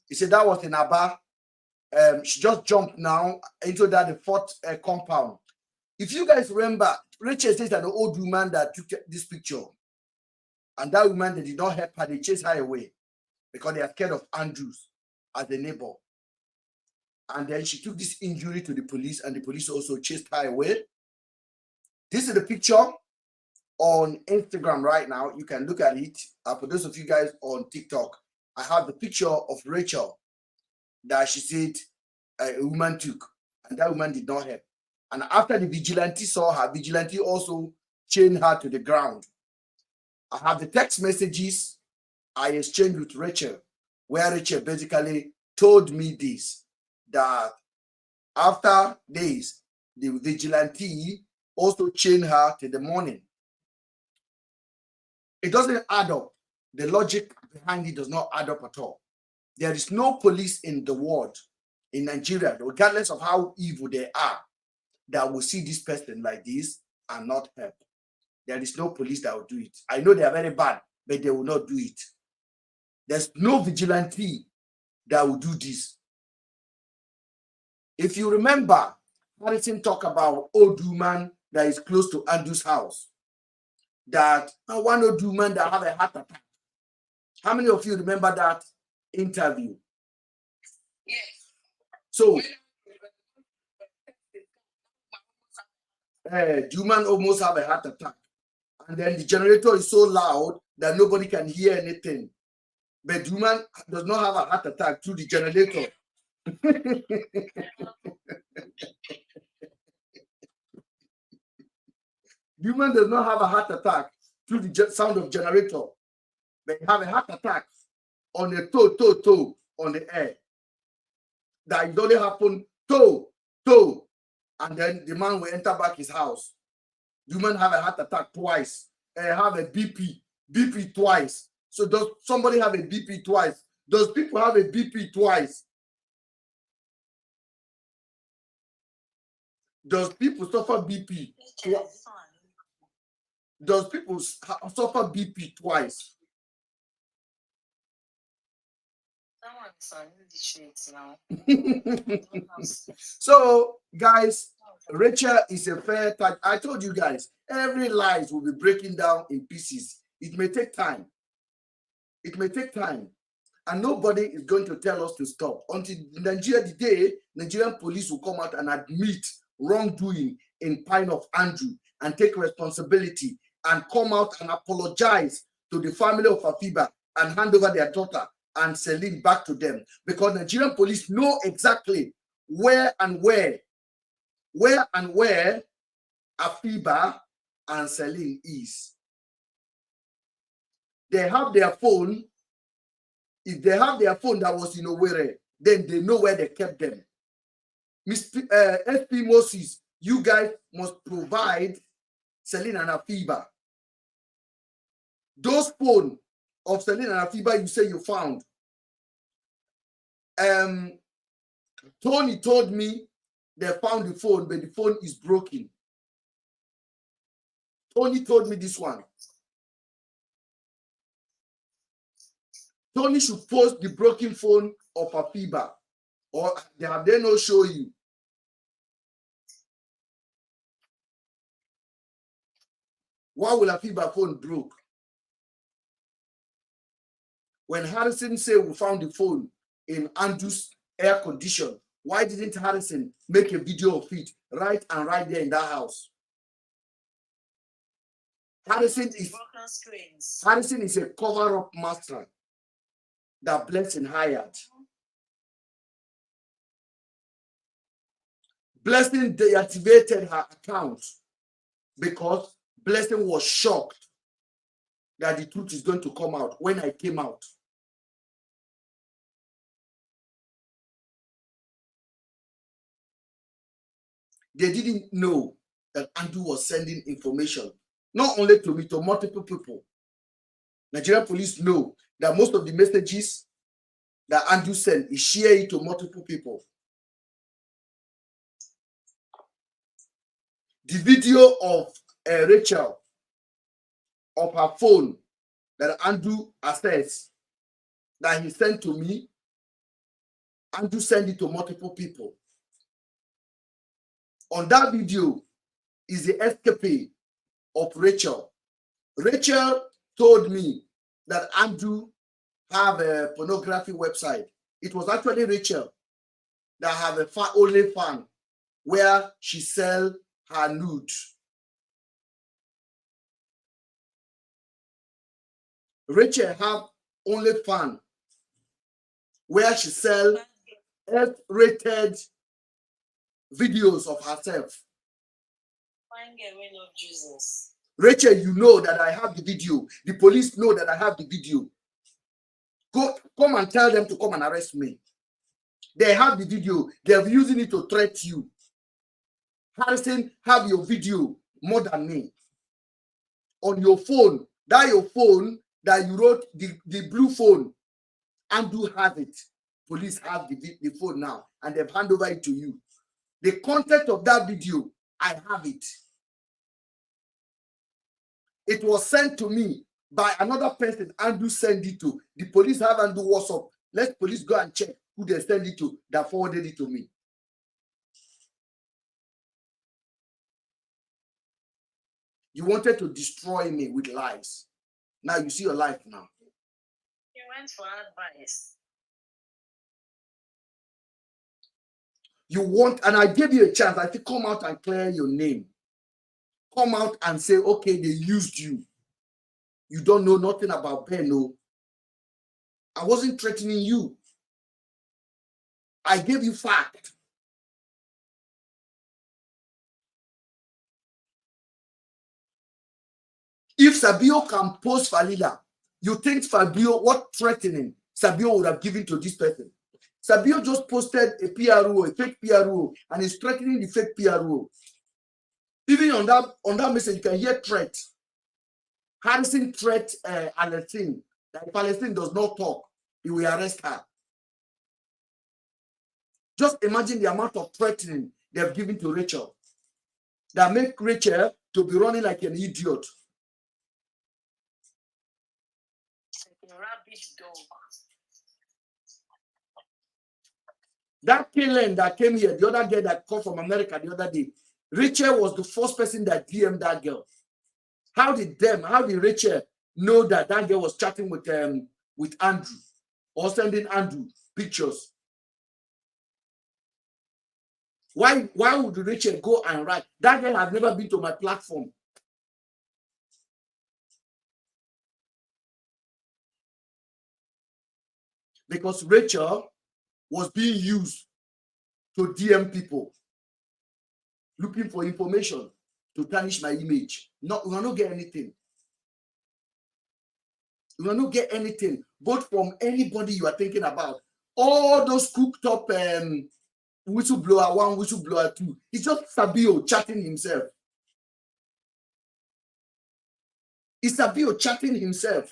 He said that was in Aba. She just jumped now into that the fourth compound. If you guys remember, Rachel says that the old woman that took this picture, and that woman, they did not help her, they chased her away because they are scared of Andrews as a neighbor. And then she took this injury to the police, and the police also chased her away. This is the picture on Instagram right now. You can look at it. For those of you guys on TikTok, I have the picture of Rachel that she said a woman took, and that woman did not help. And after the vigilante saw her, vigilante also chained her to the ground. I have the text messages I exchanged with Rachel, where Rachel basically told me this, that after days, the vigilante also chained her till the morning. It doesn't add up. The logic behind it does not add up at all. There is no police in the world, in Nigeria, regardless of how evil they are, that will see this person like this and not help. There is no police that will do it. I know they are very bad, but they will not do it. There's no vigilante that will do this. If you remember, Harrison talked about old woman that is close to Andrew's house. That one old woman that have a heart attack. How many of you remember that interview? Yes. So, the woman almost have a heart attack. And then the generator is so loud that nobody can hear anything. But the woman does not have a heart attack through the generator. The woman does not have a heart attack through the sound of generator. But have a heart attack on the toe on the air. That it only happen toe, and then the man will enter back his house. The woman have a heart attack twice, have a BP twice. So does somebody have a BP twice? Does people have a BP twice? Does people suffer BP? Does people suffer BP twice? So, guys, Rachel is a fair touch. I told you guys, every lies will be breaking down in pieces. It may take time. It may take time. And nobody is going to tell us to stop. Until Nigeria, the day Nigerian police will come out and admit wrongdoing in Pine of Andrew and take responsibility and come out and apologize to the family of Afiba and hand over their daughter and Celine back to them. Because Nigerian police know exactly where Afiba and Celine is. They have their phone. If they have their phone that was in Owerri, then they know where they kept them. SP Moses, you guys must provide Celine and Afiba. Those phones of Celine and Afiba you say you found. Tony told me they found the phone, but the phone is broken. Tony told me this one. Tony should post the broken phone of Afiba, or have they not show you? Why will Afiba phone broke? When Harrison said we found the phone in Andrew's air condition, why didn't Harrison make a video of it right there in that house? Harrison is a cover-up master that Blessing hired. Blessing deactivated her account because Blessing was shocked that the truth is going to come out when I came out. They didn't know that Andrew was sending information, not only to me, to multiple people. Nigerian police know that most of the messages that Andrew sent is shared to multiple people. The video of Rachel of her phone that Andrew assessed that he sent to me, Andrew sent it to multiple people. On that video is the escapade of Rachel. Rachel told me that Andrew have a pornography website. It was actually Rachel that have a OnlyFans where she sell her nude. Rachel have OnlyFans where she sell F-rated videos of herself. Rachel, you know that I have the video. The police know that I have the video. Come and tell them to come and arrest me. They have the video. They're using it to threat you. Harrison have your video more than me. On your phone, your phone that you wrote, the blue phone, Andrew have it. Police have the phone now, and they've handed over it to you. The content of that video, I have it. It was sent to me by another person. Andrew sent it to. The police have Andrew WhatsApp. Let police go and check who they send it to that forwarded it to me. You wanted to destroy me with lies. Now you see your life now. You went for advice. You want, and I gave you a chance. I said, come out and clear your name. Come out and say, okay, they used you. You don't know nothing about Beno. I wasn't threatening you. I gave you fact. If Sabio can post Falila, you think Fabio, what threatening Sabio would have given to this person? Sabio just posted a PRO, a fake PRO, and is threatening the fake PRO. Even on that message, you can hear threat. Harrison threat Alessine that if Alessine does not talk, he will arrest her. Just imagine the amount of threatening they have given to Rachel that make Rachel to be running like an idiot. Like a rabid dog. That Kaylen that came here, the other girl that came from America the other day, Rachel was the first person that DM'd that girl. How did Rachel know that girl was chatting with Andrew or sending Andrew pictures? Why would Rachel go and write? That girl has never been to my platform. Because Rachel was being used to DM people looking for information to tarnish my image. No, we will not get anything. We will not get anything, both from anybody you are thinking about. All those cooked up whistleblower 1, whistleblower 2. It's just Sabio chatting himself. It's Sabio chatting himself.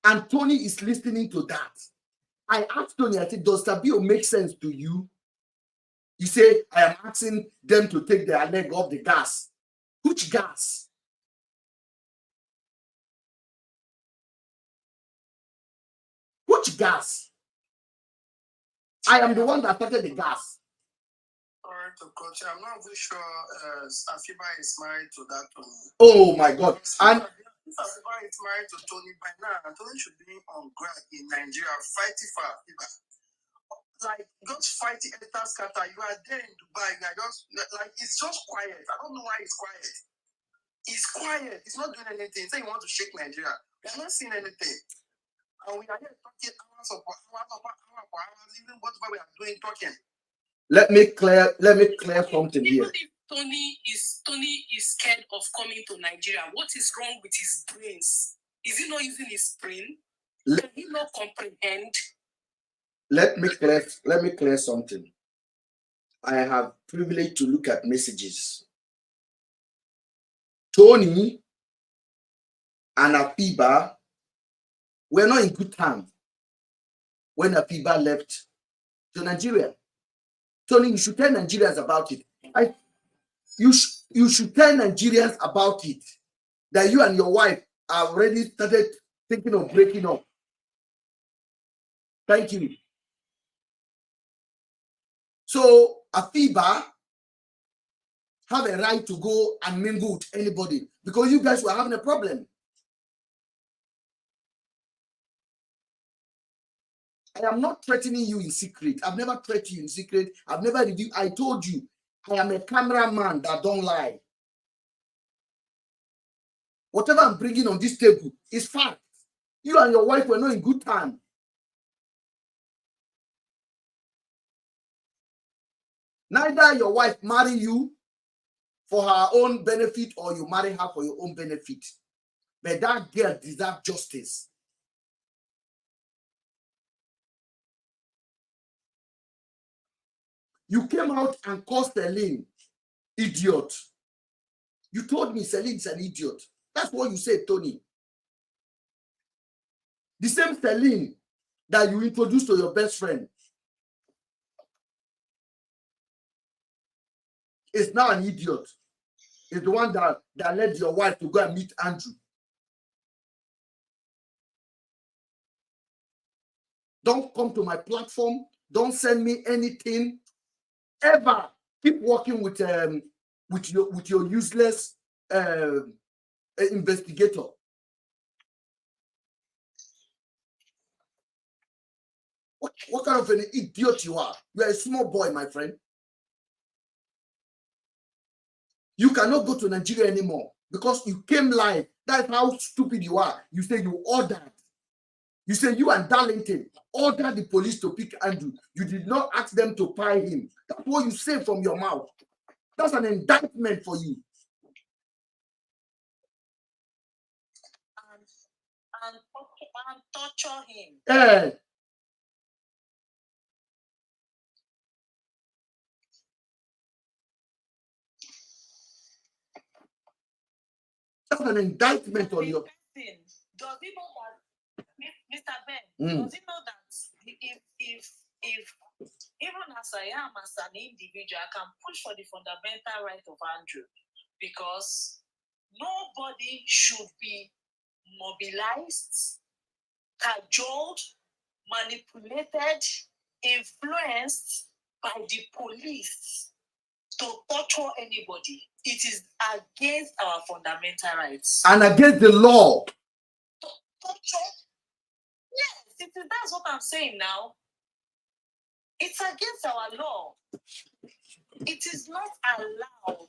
And Tony is listening to that. I asked Tony, I said, does Sabio make sense to you? He said, I am asking them to take their leg off the gas. Which gas? Which gas? I am the one that started the gas. Alright, coach. I'm not very sure Afiba is married to that Tony. Oh my God. And if Afiba is married to Tony by now, Tony should be on ground in Nigeria fighting for Afiba. Like, just fighting enter scatter. You are there in Dubai. You are just like, it's just quiet. I don't know why it's quiet. It's quiet. It's not doing anything. Say you want to shake Nigeria. We are not seeing anything. And we are here talking hours, even whatever we are doing, talking. Let me clear something here. Even if Tony is scared of coming to Nigeria, what is wrong with his brains? Is he not using his brain? Can he not comprehend? Let me clear something. I have privilege to look at messages. Tony and Afiba were not in good terms when Afiba left to Nigeria. Tony, you should tell Nigerians about it. You should tell Nigerians about it. That you and your wife have already started thinking of breaking up. Thank you. So Afiba have a right to go and mingle with anybody because you guys were having a problem. I am not threatening you in secret. I've never threatened you in secret. I've never reviewed. I told you, I am a cameraman that don't lie. Whatever I'm bringing on this table is fact. You and your wife were not in good time. Neither your wife marry you for her own benefit or you marry her for your own benefit. But that girl deserves justice. You came out and called Celine idiot. You told me Celine's an idiot. That's what you said, Tony. The same Celine that you introduced to your best friend is now an idiot. Is the one that led your wife to go and meet Andrew. Don't come to my platform. Don't send me anything. Ever. Keep working with your useless investigator. What kind of an idiot you are? You are a small boy, my friend. You cannot go to Nigeria anymore because you came live. That's how stupid you are. You say you ordered. You say you and Darlington ordered the police to pick Andrew. You did not ask them to pry him. That's what you say from your mouth. That's an indictment for you. And torture him. Yeah. That's an indictment on you. Does he know that, Mr. Ben? Does he know that if even as I am as an individual, I can push for the fundamental right of Andrew, because nobody should be mobilized, cajoled, manipulated, influenced by the police to torture anybody. It is against our fundamental rights. And against the law. Torture? Yes, that's what I'm saying now. It's against our law. It is not allowed.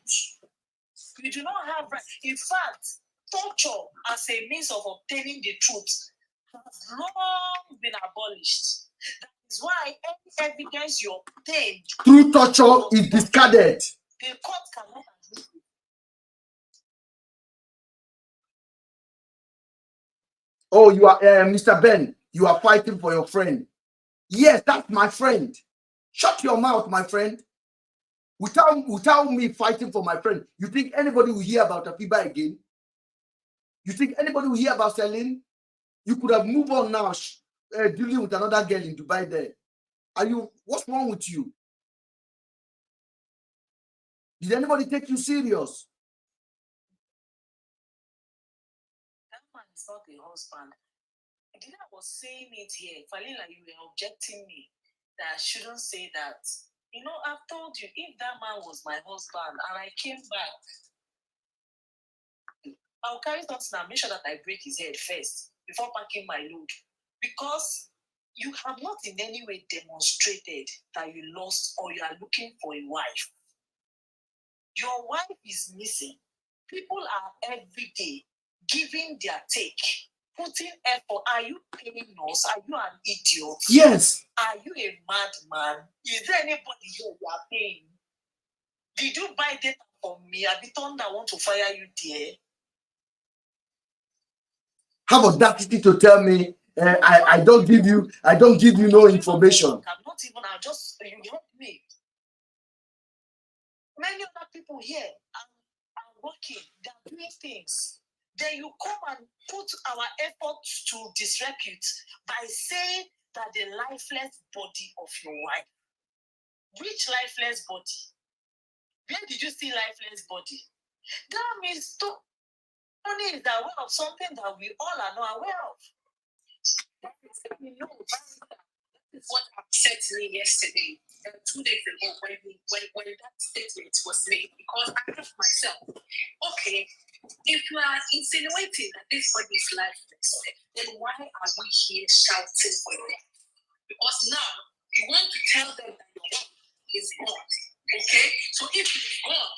We do not have right. In fact, torture as a means of obtaining the truth has long been abolished. That is why any evidence you obtain through torture is discarded. The court cannot agree. Oh, you are Mr. Ben. You are fighting for your friend. Yes, that's my friend. Shut your mouth, my friend. Without me fighting for my friend, you think anybody will hear about Afiba again? You think anybody will hear about Celine? You could have moved on now, dealing with another girl in Dubai there. What's wrong with you? Did anybody take you serious? That man is not a husband. I was saying it here, Falila, you were objecting me that I shouldn't say that You know, I've told you, if that man was my husband and I came back, I'll carry something and make sure that I break his head first before packing my load. Because you have not in any way demonstrated that you lost or you are looking for a wife. Your wife is missing. People are every day giving their take, putting effort. Are you paying us? Are you an idiot? Yes. Are you a madman? Is there anybody here you are paying? Did you buy data from me? Have you told me I want to fire you there? Have audacity to tell me I don't give you no information. I'm not even. I just you help me. Many other people here are working. They are doing things. Then you come and put our efforts to disrepute by saying that the lifeless body of your wife. Which lifeless body? Where did you see lifeless body? That means Tony is aware of something that we all are not aware of. That is what upset me yesterday, 2 days ago, when that statement was made. Because I asked myself, okay, if you are insinuating that this body is lifeless, then why are we here shouting for your life? Because now you want to tell them that your wife is gone. Okay? So if he's gone,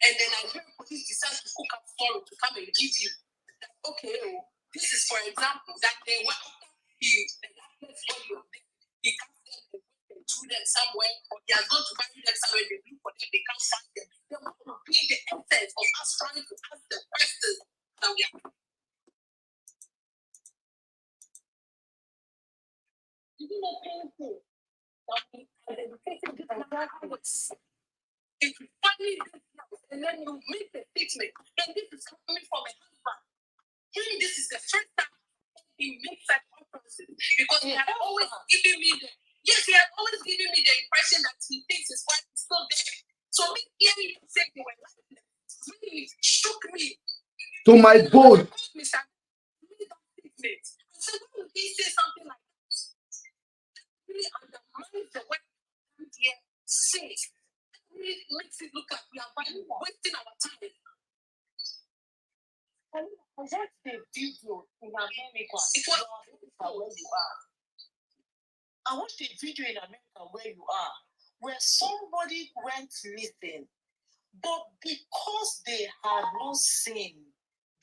and then I hear police decide to cook up story to come and give you that, okay, this is for example, that they were he comes them and threw them somewhere, or he has gone to bury them somewhere, they look for them, they can't find them. Then what will be the essence of us trying to ask the questions that we are? Isn't that painful? That we are educating this hours. If you finally do this, and then you make the statement, and this is coming from a husband. This is the first time he makes that utterances, because he had always given me the impression that he thinks his wife is still there. So me hearing him say they were lifeless really shook me To my bone. Mr. So when would he say something like that? That really undermines the way he says. That really makes it look like we are wasting our time. I watched the video in America. It was where you are. I watched a video in America where you are, where somebody went missing, but because they had not seen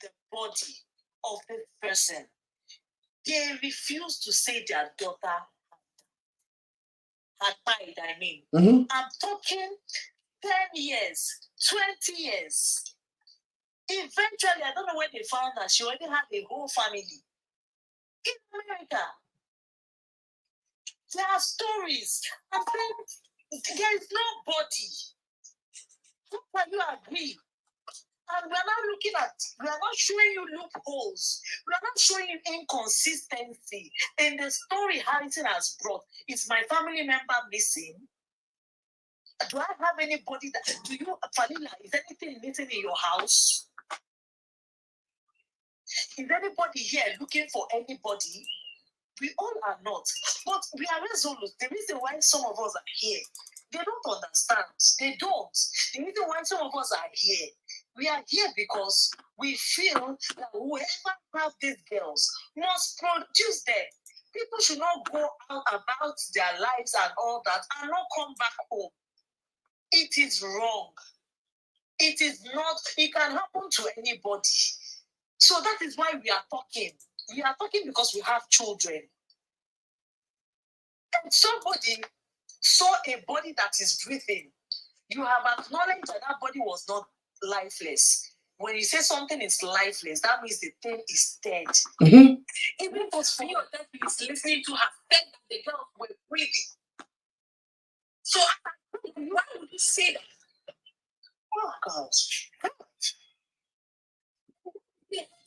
the body of the person, they refused to say their daughter had died. I'm talking 10 years, 20 years. Eventually, I don't know when they found her. She already had a whole family. In America, there are stories. I think there is no body. How can you agree? And we are not showing you loopholes. We are not showing you inconsistency in the story Harrison has brought. Is my family member missing? Do I have anybody do you, Falila, is anything missing in your house? Is anybody here looking for anybody? We all are not. But we are resolute. The reason why some of us are here, they don't understand. They don't. The reason why some of us are here, we are here because we feel that whoever have these girls must produce them. People should not go out about their lives and all that and not come back home. It is wrong. It is not. It can happen to anybody. So that is why we are talking. We are talking because we have children. And somebody saw a body that is breathing. You have acknowledged that that body was not lifeless. When you say something is lifeless, that means the thing is dead. Mm-hmm. Even for you that is listening to her said that the girls were breathing. So why would you say that? Oh God.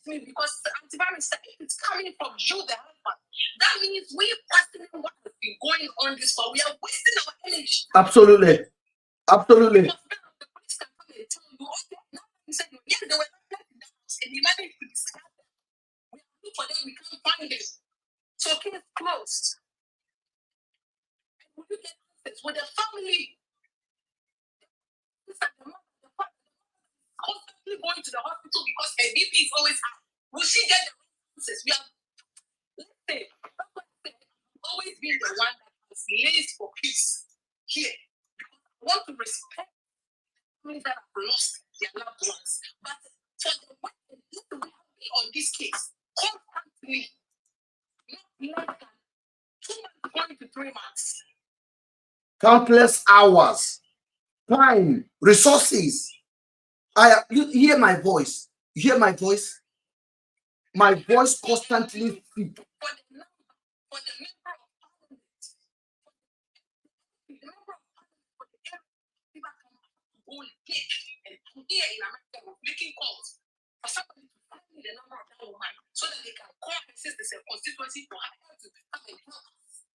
Because antivirus, if it's coming from you, the husband, that means we questioning what has been going on this far. We are wasting our energy. Absolutely. Absolutely. Because now the police can come and tell you, okay, now you said, yes, they were not in the house, and you managed to discover them. We are looking for them, we can't find them. So case closed. And when you get answers, with the family constantly going to the hospital because her BP is always high. Will she get the answers? We have, let's say, always been the one that has laid for peace here. I want to respect families that have lost their loved ones. But for the way we have been on this case, constantly, not less than 2 months going to 3 months. Countless hours, time, resources. You hear my voice. You hear my voice? My voice constantly speak. For the member of parliament, for the people come go get and here in America was making calls for somebody to find me the number of that woman so that they can call her since there's a constituency for her to come and help us.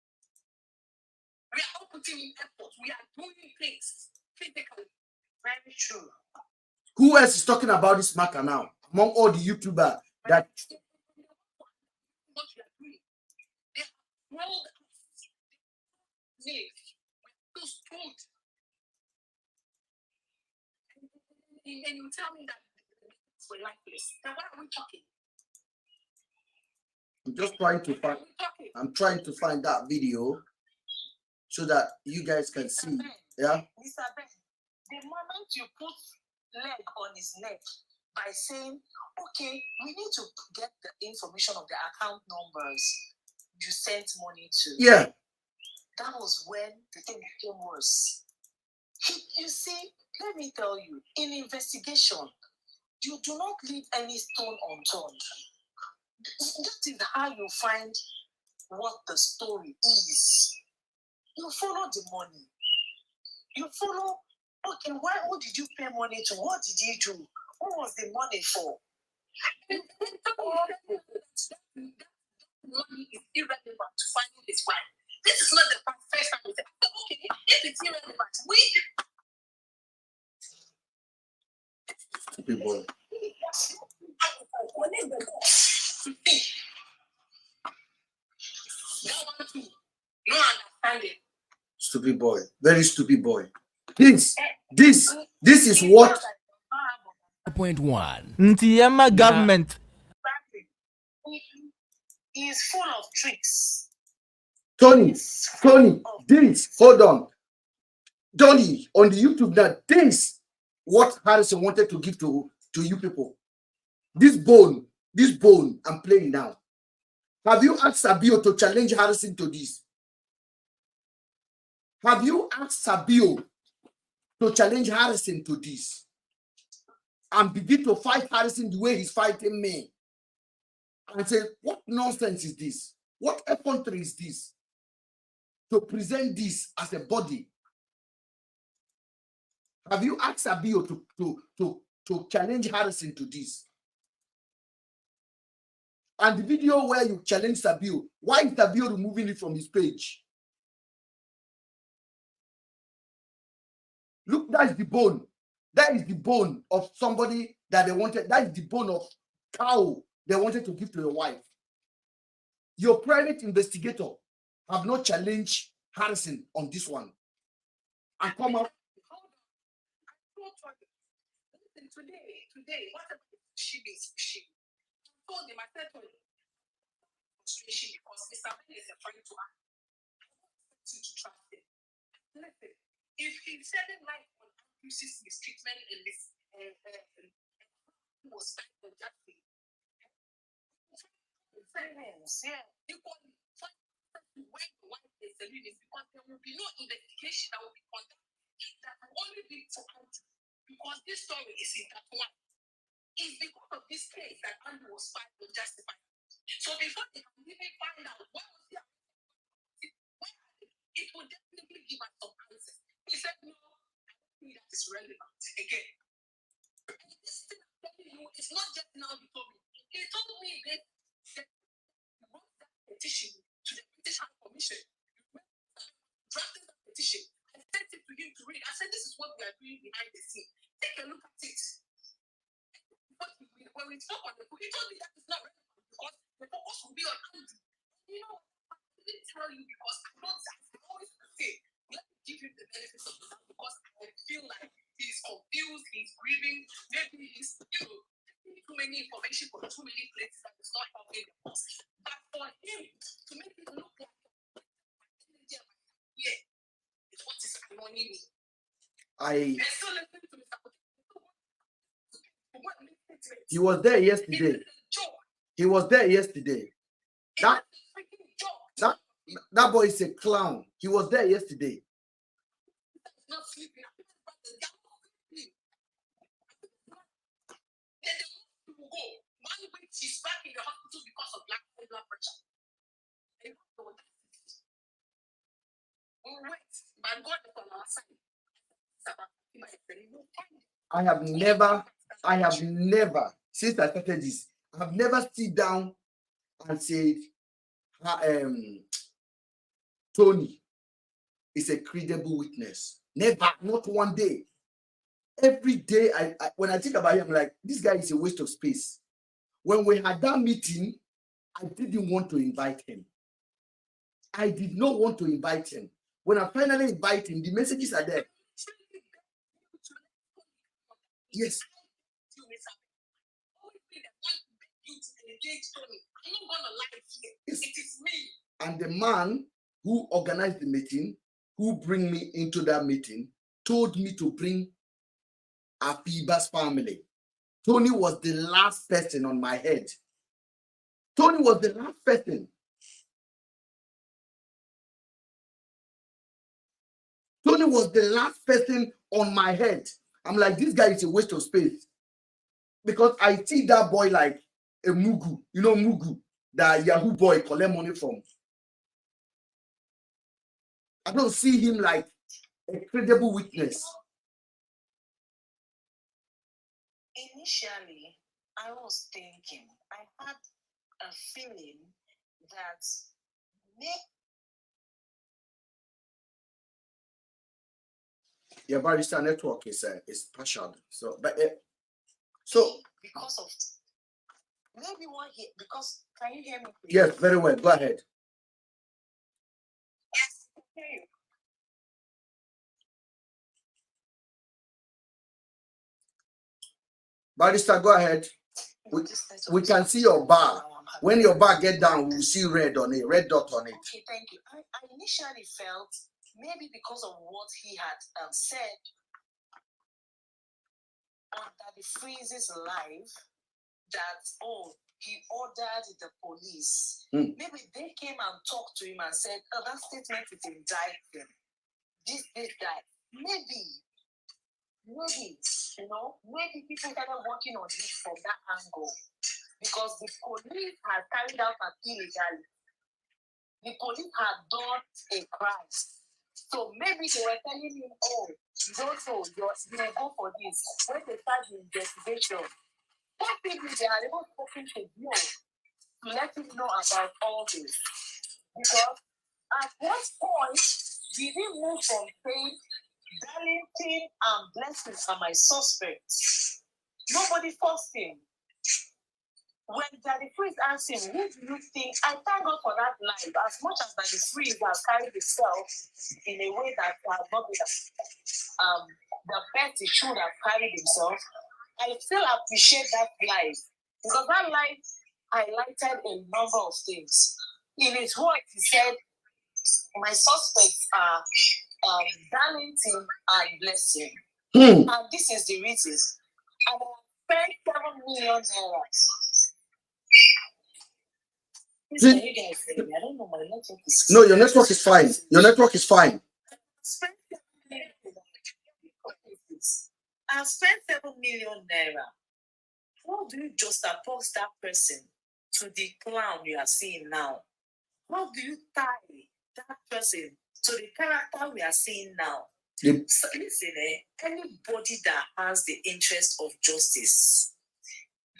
We are all putting in effort. We are doing things physically. Very true. Who else is talking about this matter now? Among all the YouTubers that what we are doing. They have rolled us. We're so strong. And you tell me that we're lifeless. Then what are we talking? I'm just trying to find. I'm trying to find that video so that you guys can see. Yeah. Mr. Ben, the moment you put leg on his neck by saying, okay, we need to get the information of the account numbers you sent money to. Yeah. That was when the thing became worse. You see, let me tell you, in investigation, you do not leave any stone unturned. That is how you find what the story is. You follow the money. You follow, okay, who did you pay money to? What did you do? What was the money for? And that money is irrelevant to finding this wife. This is not the first time we say, okay, if it's irrelevant, we... People. No understanding. Stupid boy. Very stupid boy. This is what 1.1 Ntiyama government. He is full of tricks. Tony, this, hold on. Tony, on the YouTube now, this what Harrison wanted to give to you people. This bone, I'm playing now. Have you asked Sabio to challenge Harrison to this? Have you asked Sabio to challenge Harrison to this? And begin to fight Harrison the way he's fighting me? And say, what nonsense is this? What effrontery is this? To present this as a body. Have you asked Sabio to challenge Harrison to this? And the video where you challenge Sabio, why is Sabio removing it from his page? Look, that's the bone. That is the bone of somebody that they wanted. That is the bone of cow they wanted to give to your wife. Your private investigator have not challenged Harrison on this one. And come out. Today, whatever she is, she told him, I said to him, frustration because Mr. Ben is a friend to her. To trust him. Listen, if he's shedding light on abuses, mistreatment, and was fight for justice, yeah, equally fight where the wife is selling is because there will be no investigation that will be conducted. That will only be for country because this story is in that one. It's because of this case that Andrew was fired for justified. So before they can even find out what was the it will definitely give us some answers. He said, no, I don't think that is relevant again. And this thing I'm telling you is not just now he told me. He told me that he wrote that petition to the British High Commission. Drafted that petition. I sent it to him to read. I said, this is what we are doing behind the scene. Take a look at it. But when we spoke on the book, he told me that is not relevant because the focus will be on Andrew. You know, I didn't tell you because I don't always say, let me give him the benefits of the doubt because I feel like he is he's grieving, maybe he's, too many information for too many places that is not helping the boss. But for him to make it look like is what is annoying me. He was there yesterday. He was there yesterday. That boy is a clown. He was there yesterday. Not sleeping. One week she's back in the hospital because of blood pressure. Wait, but God is on our side. I have never, since I started this, I have never sit down and said, Tony is a credible witness. Never, not one day. Every day, when I think about him, I'm like, this guy is a waste of space. When we had that meeting, I didn't want to invite him. I did not want to invite him. When I finally invite him, the messages are there. Yes. Yes. And the man who organized the meeting, who bring me into that meeting, told me to bring Afiba's family. Tony was the last person on my head. Tony was the last person. Tony was the last person on my head. I'm like, this guy is a waste of space. Because I see that boy like a Mugu. You know Mugu, that Yahoo boy collect money from. I don't see him like a credible witness. Initially, I was thinking, I had a feeling that Your barrister network is partial. So, but because of maybe one here, because can you hear me? Please? Yes, very well. Go ahead. Yes, I can hear you. Barrister, go ahead. We can see your bar. When your bar get down, we'll see red on it, red dot on it. Okay, thank you. I initially felt maybe because of what he had said on Daddy Freeze's live that, he ordered the police. Maybe they came and talked to him and said, that statement is indicting. This guy. Maybe, maybe people started working on him from that angle. Because the police had carried out an illegality. The police had done a crime. So maybe they were telling him, you don't know, you will go for this. When they start the investigation, possibly they are even spoken to you to let him know about all this. Because at what point did he move from saying, Darlington and Blessings are my suspects? Nobody forced him. When Daddy Freeze asked him, who do you think? I thank God for that life. As much as Daddy Freeze has carried himself in a way that has not been the best he should have carried himself, I still appreciate that life. Because that life highlighted a number of things. In his words, he said, my suspects are Darlington and Blessing. And this is the reason. And I spent 7 million naira. I don't know, my network is... No, your network is fine. Your network is fine. I spent 7 million naira. How do you just oppose that person to the clown you are seeing now? How do you tie that person to the character we are seeing now? So listen, anybody that has the interest of justice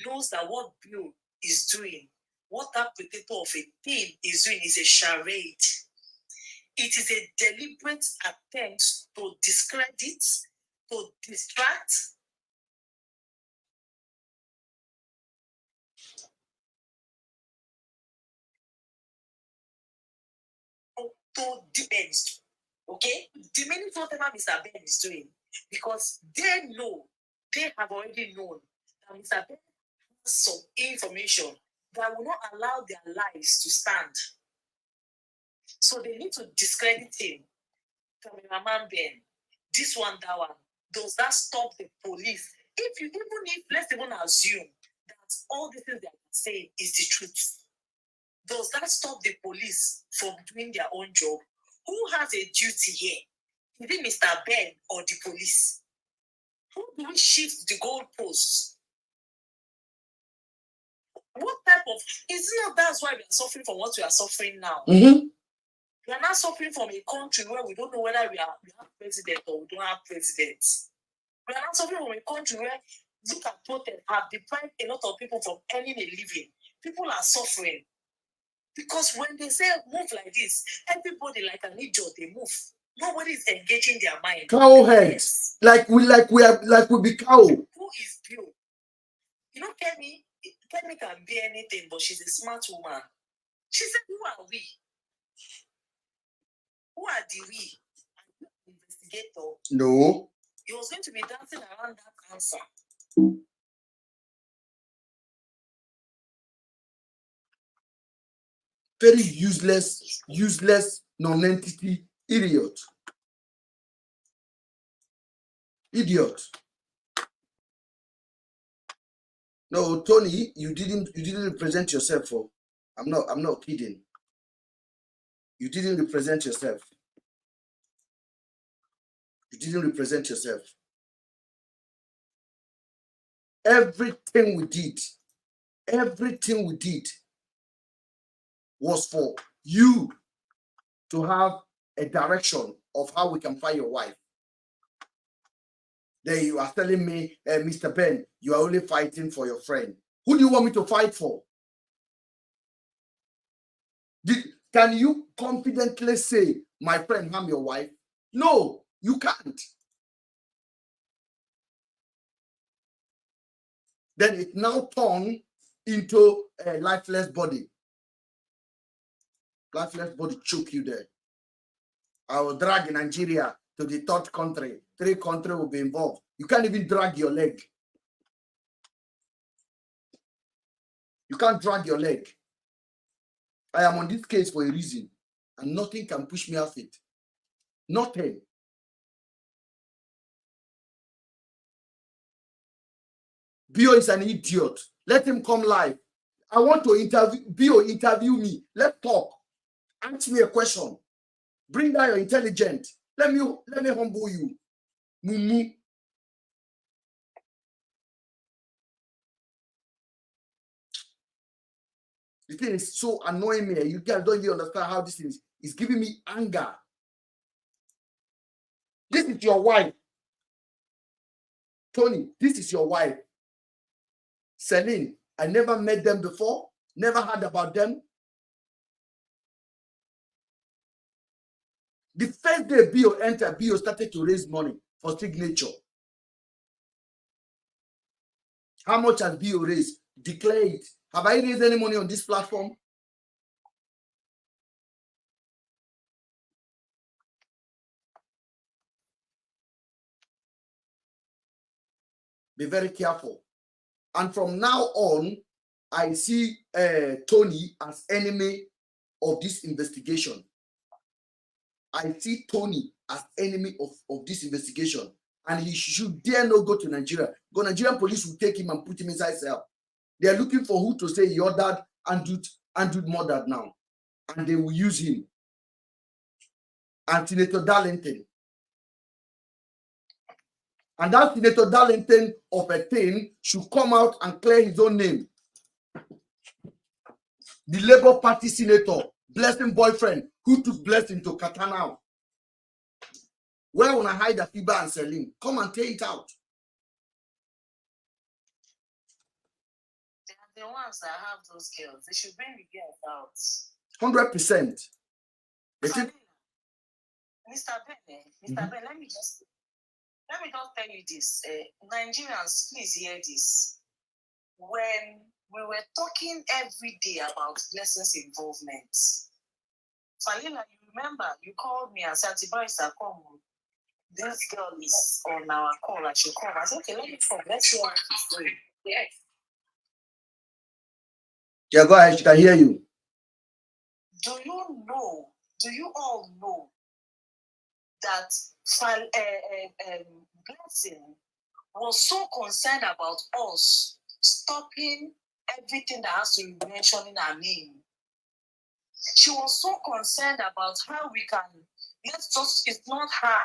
knows that what Bill is doing, what that potato of a thing is doing, is a charade. It is a deliberate attempt to discredit, to distract, to diminish, okay? Diminish whatever Mr. Ben is doing, because they know they have already known that Mr. Ben has some information that will not allow their lives to stand. So they need to discredit him. Cameraman Ben, this one, that one. Does that stop the police? Even if, let's even assume that all the things they are saying is the truth, does that stop the police from doing their own job? Who has a duty here? Is it Mr. Ben or the police? Who do we shift the goalposts? What type of... It's not that's why we are suffering from what we are suffering now. Mm-hmm. We are not suffering from a country where we don't know whether we have president or we don't have president. We are not suffering from a country where, look at protest, have deprived a lot of people from earning a living. People are suffering. Because when they say move like this, everybody like an idiot, they move. Nobody is engaging their mind. Cow heads. Like we be cow. Who is Bill? You know, Kemi can be anything, but she's a smart woman. She said, who are we? Who are the we? Investigator. No. He was going to be dancing around that answer. Very useless non-entity idiot. Idiot. No, Tony, you didn't represent yourself. For I'm not kidding. You didn't represent yourself. You didn't represent yourself. Everything we did was for you to have a direction of how we can find your wife. Then you are telling me, Mr. Ben, you are only fighting for your friend. Who do you want me to fight for? Can you confidently say, my friend, I'm your wife? No, you can't. Then it now turned into a lifeless body. Lifeless body choke you there. I will drag Nigeria to the third country. 3 countries will be involved. You can't even drag your leg. You can't drag your leg. I am on this case for a reason, and nothing can push me off it. Nothing. B.O is an idiot. Let him come live. I want to interview B.O. Interview me. Let's talk. Ask me a question. Bring down your intelligence. Let me humble you. MUMU. The thing is so annoying me. You guys don't even understand how this is. It's giving me anger. This is your wife. Tony, this is your wife. Celine, I never met them before. Never heard about them. The first day B.O. entered, B.O. started to raise money for signature. How much has B.O. raised? Declare it. Have I raised any money on this platform? Be very careful. And from now on, I see Tony as enemy of this investigation. I see Tony as enemy of this investigation. And he should dare not go to Nigeria. Because Nigerian police will take him and put him inside cell. They are looking for who to say your dad and do murdered now. And they will use him. And Senator Darlington. And that Senator Darlington of a thing should come out and clear his own name. The Labour Party senator, Blessing boyfriend, who took Blessing to Qatar now. Where will I hide the Fiba and Celine? Come and take it out. They are the ones that have those girls. They should bring the girls out. 100%. Mr. Ben, let me just tell you this. Nigerians, please hear this. When we were talking every day about Blessing's involvement, Falila, you remember you called me and said, Barrister, come. this girl is on our call. I should call. I said, okay, let me call. Let's see what she's doing. Yes. Yeah, go ahead. She can hear you. Do you all know that Blessing was so concerned about us stopping everything that has to be mentioning her name? She was so concerned about how we can, it's not her.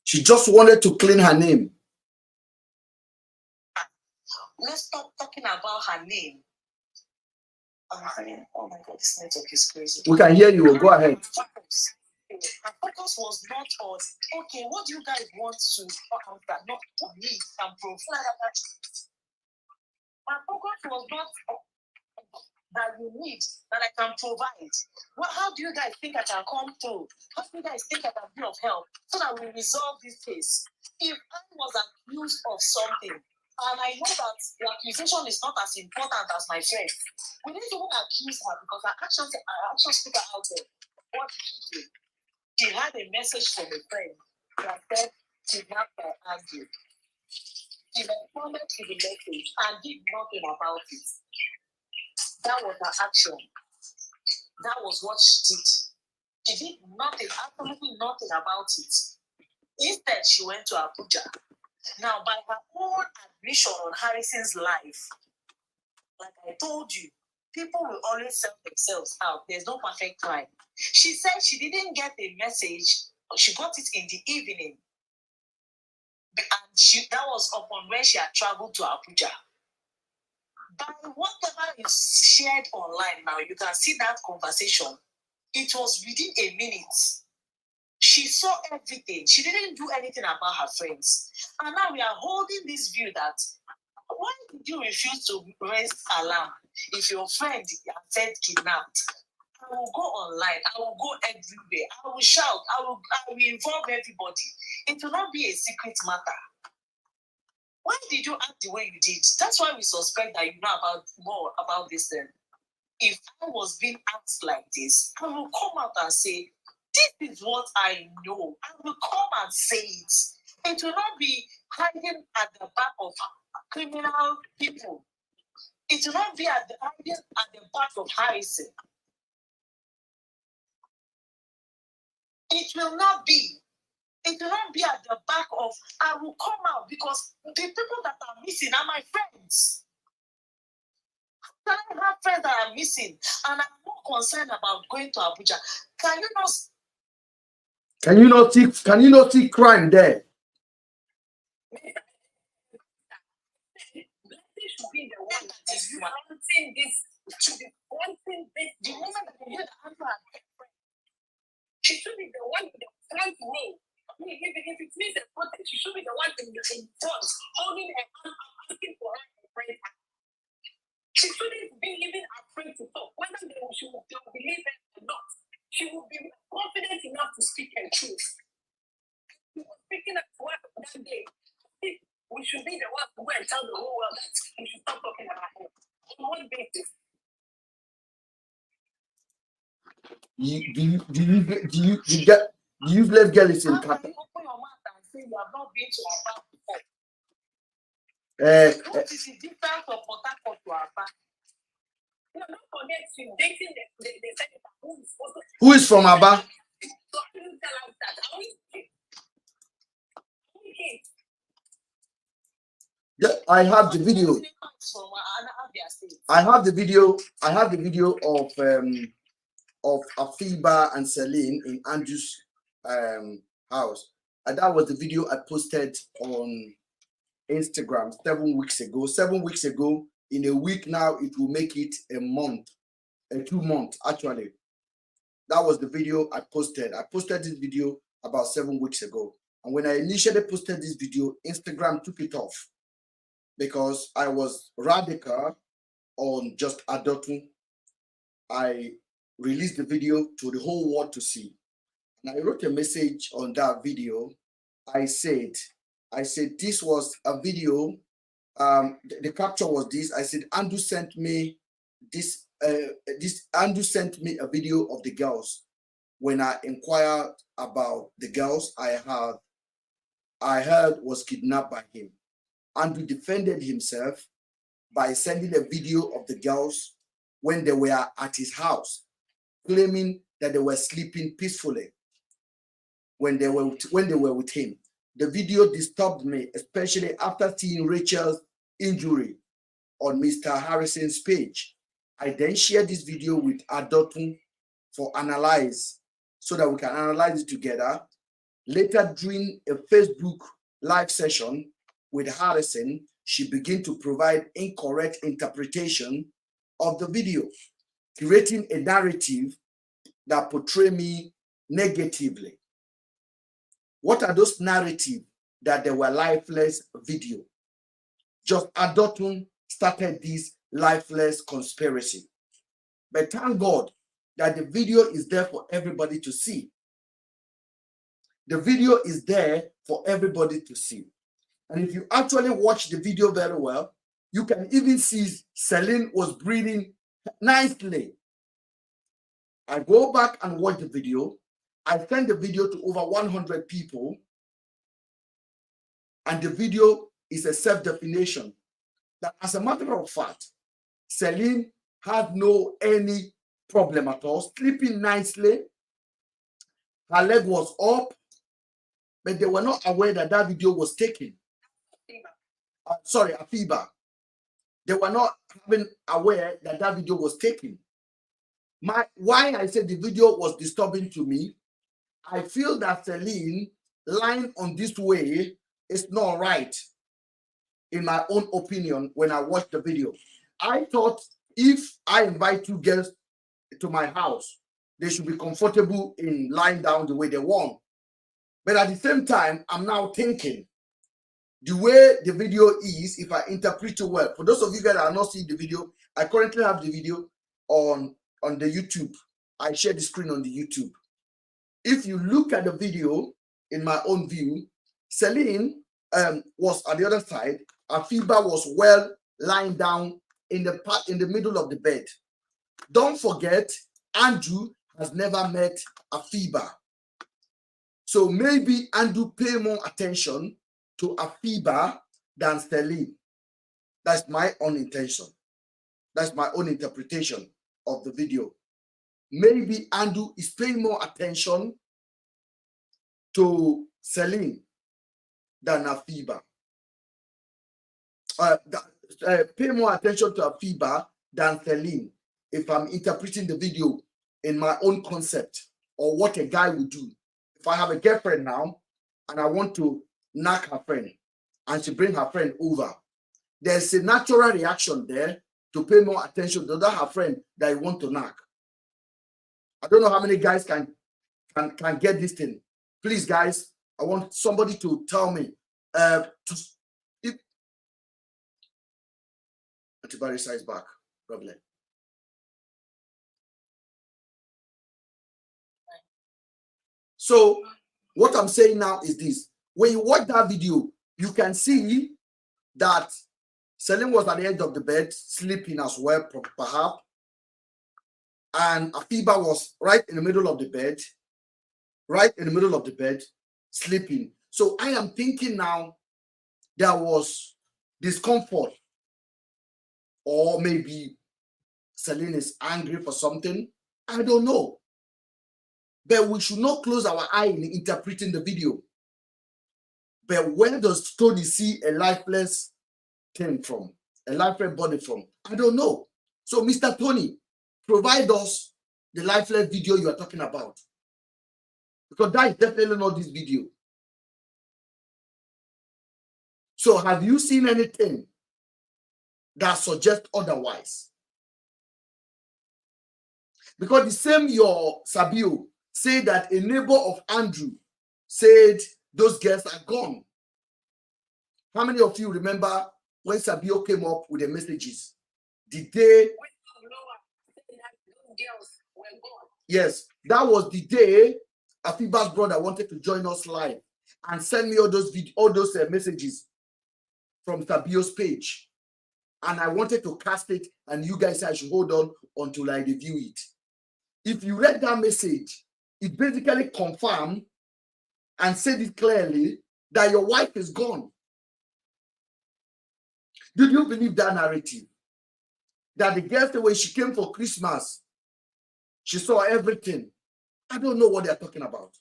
She just wanted to clean her name. Let's stop talking about her name. Oh my God, this network is crazy. We can hear you. Go ahead. Her focus was not on, okay, what do you guys want to talk about? Not to me and provide. My focus was not that you need, that I can provide. Well, how do you guys think I can come through? How do you guys think I can be of help so that we resolve this case? If I was accused of something, and I know that the accusation is not as important as my friend, we didn't even accuse her because her actions speak out there. What did she do? She had a message from a friend that said kidnapped by Andrew. She responded to the message and did nothing about it. That was her action. That was what she did. She did nothing, absolutely nothing about it. Instead, she went to Abuja. Now, by her own admission on Harrison's life, like I told you, people will always sell themselves out. There's no perfect crime. She said she didn't get a message, or she got it in the evening. And that was upon when she had traveled to Abuja. By whatever is shared online now, you can see that conversation. It was within a minute. She saw everything. She didn't do anything about her friends. And now we are holding this view that why did you refuse to raise alarm if your friend said kidnapped? I will go online. I will go everywhere. I will shout. I will involve everybody. It will not be a secret matter. Why did you act the way you did? That's why we suspect that you know more about this then. If I was being asked like this, I will come out and say, this is what I know. I will come and say it. It will not be hiding at the back of criminal people. It will not be hiding at the back of Harrison. It will not be. It will not be at the back of, I will come out because the people that are missing are my friends. Can I have friends that are missing and I'm more concerned about going to Abuja? Can you not see crime there? Should be the one that is wanting this, should be wanting this. The moment that you hear the answer, she should be the one in the front row. I mean, if it means a protest, she should be the one in front, holding her hand, asking for her to pray. She shouldn't be even afraid to talk, whether they will believe her or not. She will be confident enough to speak her truth. She was speaking at work that day. We should be the ones who go and tell the whole world that we should stop talking about her. On what basis? The useless girl is in Qatar. How can you open your mouth and say you have not been to Aba before? What is the difference of Port Harcourt to Aba? No, don't forget she's dating the senator who is from Aba? So I didn't tell us that. Are we okay? Yeah, I have the video. I have the video of Afiba and Celine in Andrew's house. And that was the video I posted on Instagram 7 weeks ago. 7 weeks ago, in a week now, it will make it a month, 2 months actually. That was the video I posted. I posted this video about 7 weeks ago. And when I initially posted this video, Instagram took it off because I was radical on just adulting. I released the video to the whole world to see. And I wrote a message on that video. I said this was a video the capture was this. I said, Andrew sent me this. Andrew sent me a video of the girls. When I inquired about the girls I heard was kidnapped by him. Andrew defended himself by sending a video of the girls when they were at his house, claiming that they were sleeping peacefully when they were with him. The video disturbed me, especially after seeing Rachel's injury on Mr. Harrison's page. I then shared this video with Adotun for analyze, so that we can analyze it together. Later, during a Facebook live session with Harrison, she began to provide incorrect interpretation of the video, creating a narrative that portray me negatively. What are those narratives? That they were lifeless video? Just Adotun started this lifeless conspiracy. But thank God that the video is there for everybody to see. The video is there for everybody to see. And if you actually watch the video very well, you can even see Celine was breathing nicely. I go back and watch the video. I send the video to over 100 people. And the video is a self-definition that, as a matter of fact, Celine had any problem at all, sleeping nicely. Her leg was up, but they were not aware that that video was taken. Sorry, a fever. They were not even aware that that video was taken. Why I said the video was disturbing to me, I feel that Celine lying on this way is not right, in my own opinion, when I watched the video. I thought if I invite two girls to my house, they should be comfortable in lying down the way they want. But at the same time, I'm now thinking, the way the video is, if I interpret it well, for those of you guys that are not seeing the video, I currently have the video on the YouTube. I share the screen on the YouTube. If you look at the video, in my own view, Celine was at the other side. Afiba was well lying down in the middle of the bed. Don't forget, Andrew has never met Afiba. So maybe Andrew pay more attention to Afiba than Celine. That's my own intention. That's my own interpretation of the video. Maybe Andrew is paying more attention to Celine than Afiba. Pay more attention to Afiba than Celine, if I'm interpreting the video in my own concept, or what a guy would do. If I have a girlfriend now and I want to knock her friend and she bring her friend over, there's a natural reaction there to pay more attention to that her friend that you want to knock. I don't know how many guys can get this thing. Please, guys, I want somebody to tell me. Antibody size back, problem. So what I'm saying now is this. When you watch that video, you can see that Celine was at the edge of the bed, sleeping as well, perhaps. And Afiba was right in the middle of the bed, sleeping. So I am thinking now there was discomfort, or maybe Celine is angry for something. I don't know. But we should not close our eye in interpreting the video. But where does Tony see a lifeless thing from? A lifeless body from? I don't know. So, Mr. Tony, provide us the lifeless video you are talking about. Because that is definitely not this video. So, have you seen anything that suggests otherwise? Because the same your Sabio said that a neighbor of Andrew said those girls are gone. How many of you remember when Sabio came up with the messages? The day, yes, that was the day Afiba's brother wanted to join us live and send me all those messages from Sabio's page. And I wanted to cast it, and you guys said I should hold on until I review it. If you read that message, it basically confirmed and said it clearly that your wife is gone. Did you believe that narrative? That the girl said when she came for Christmas, she saw everything. I don't know what they're talking about.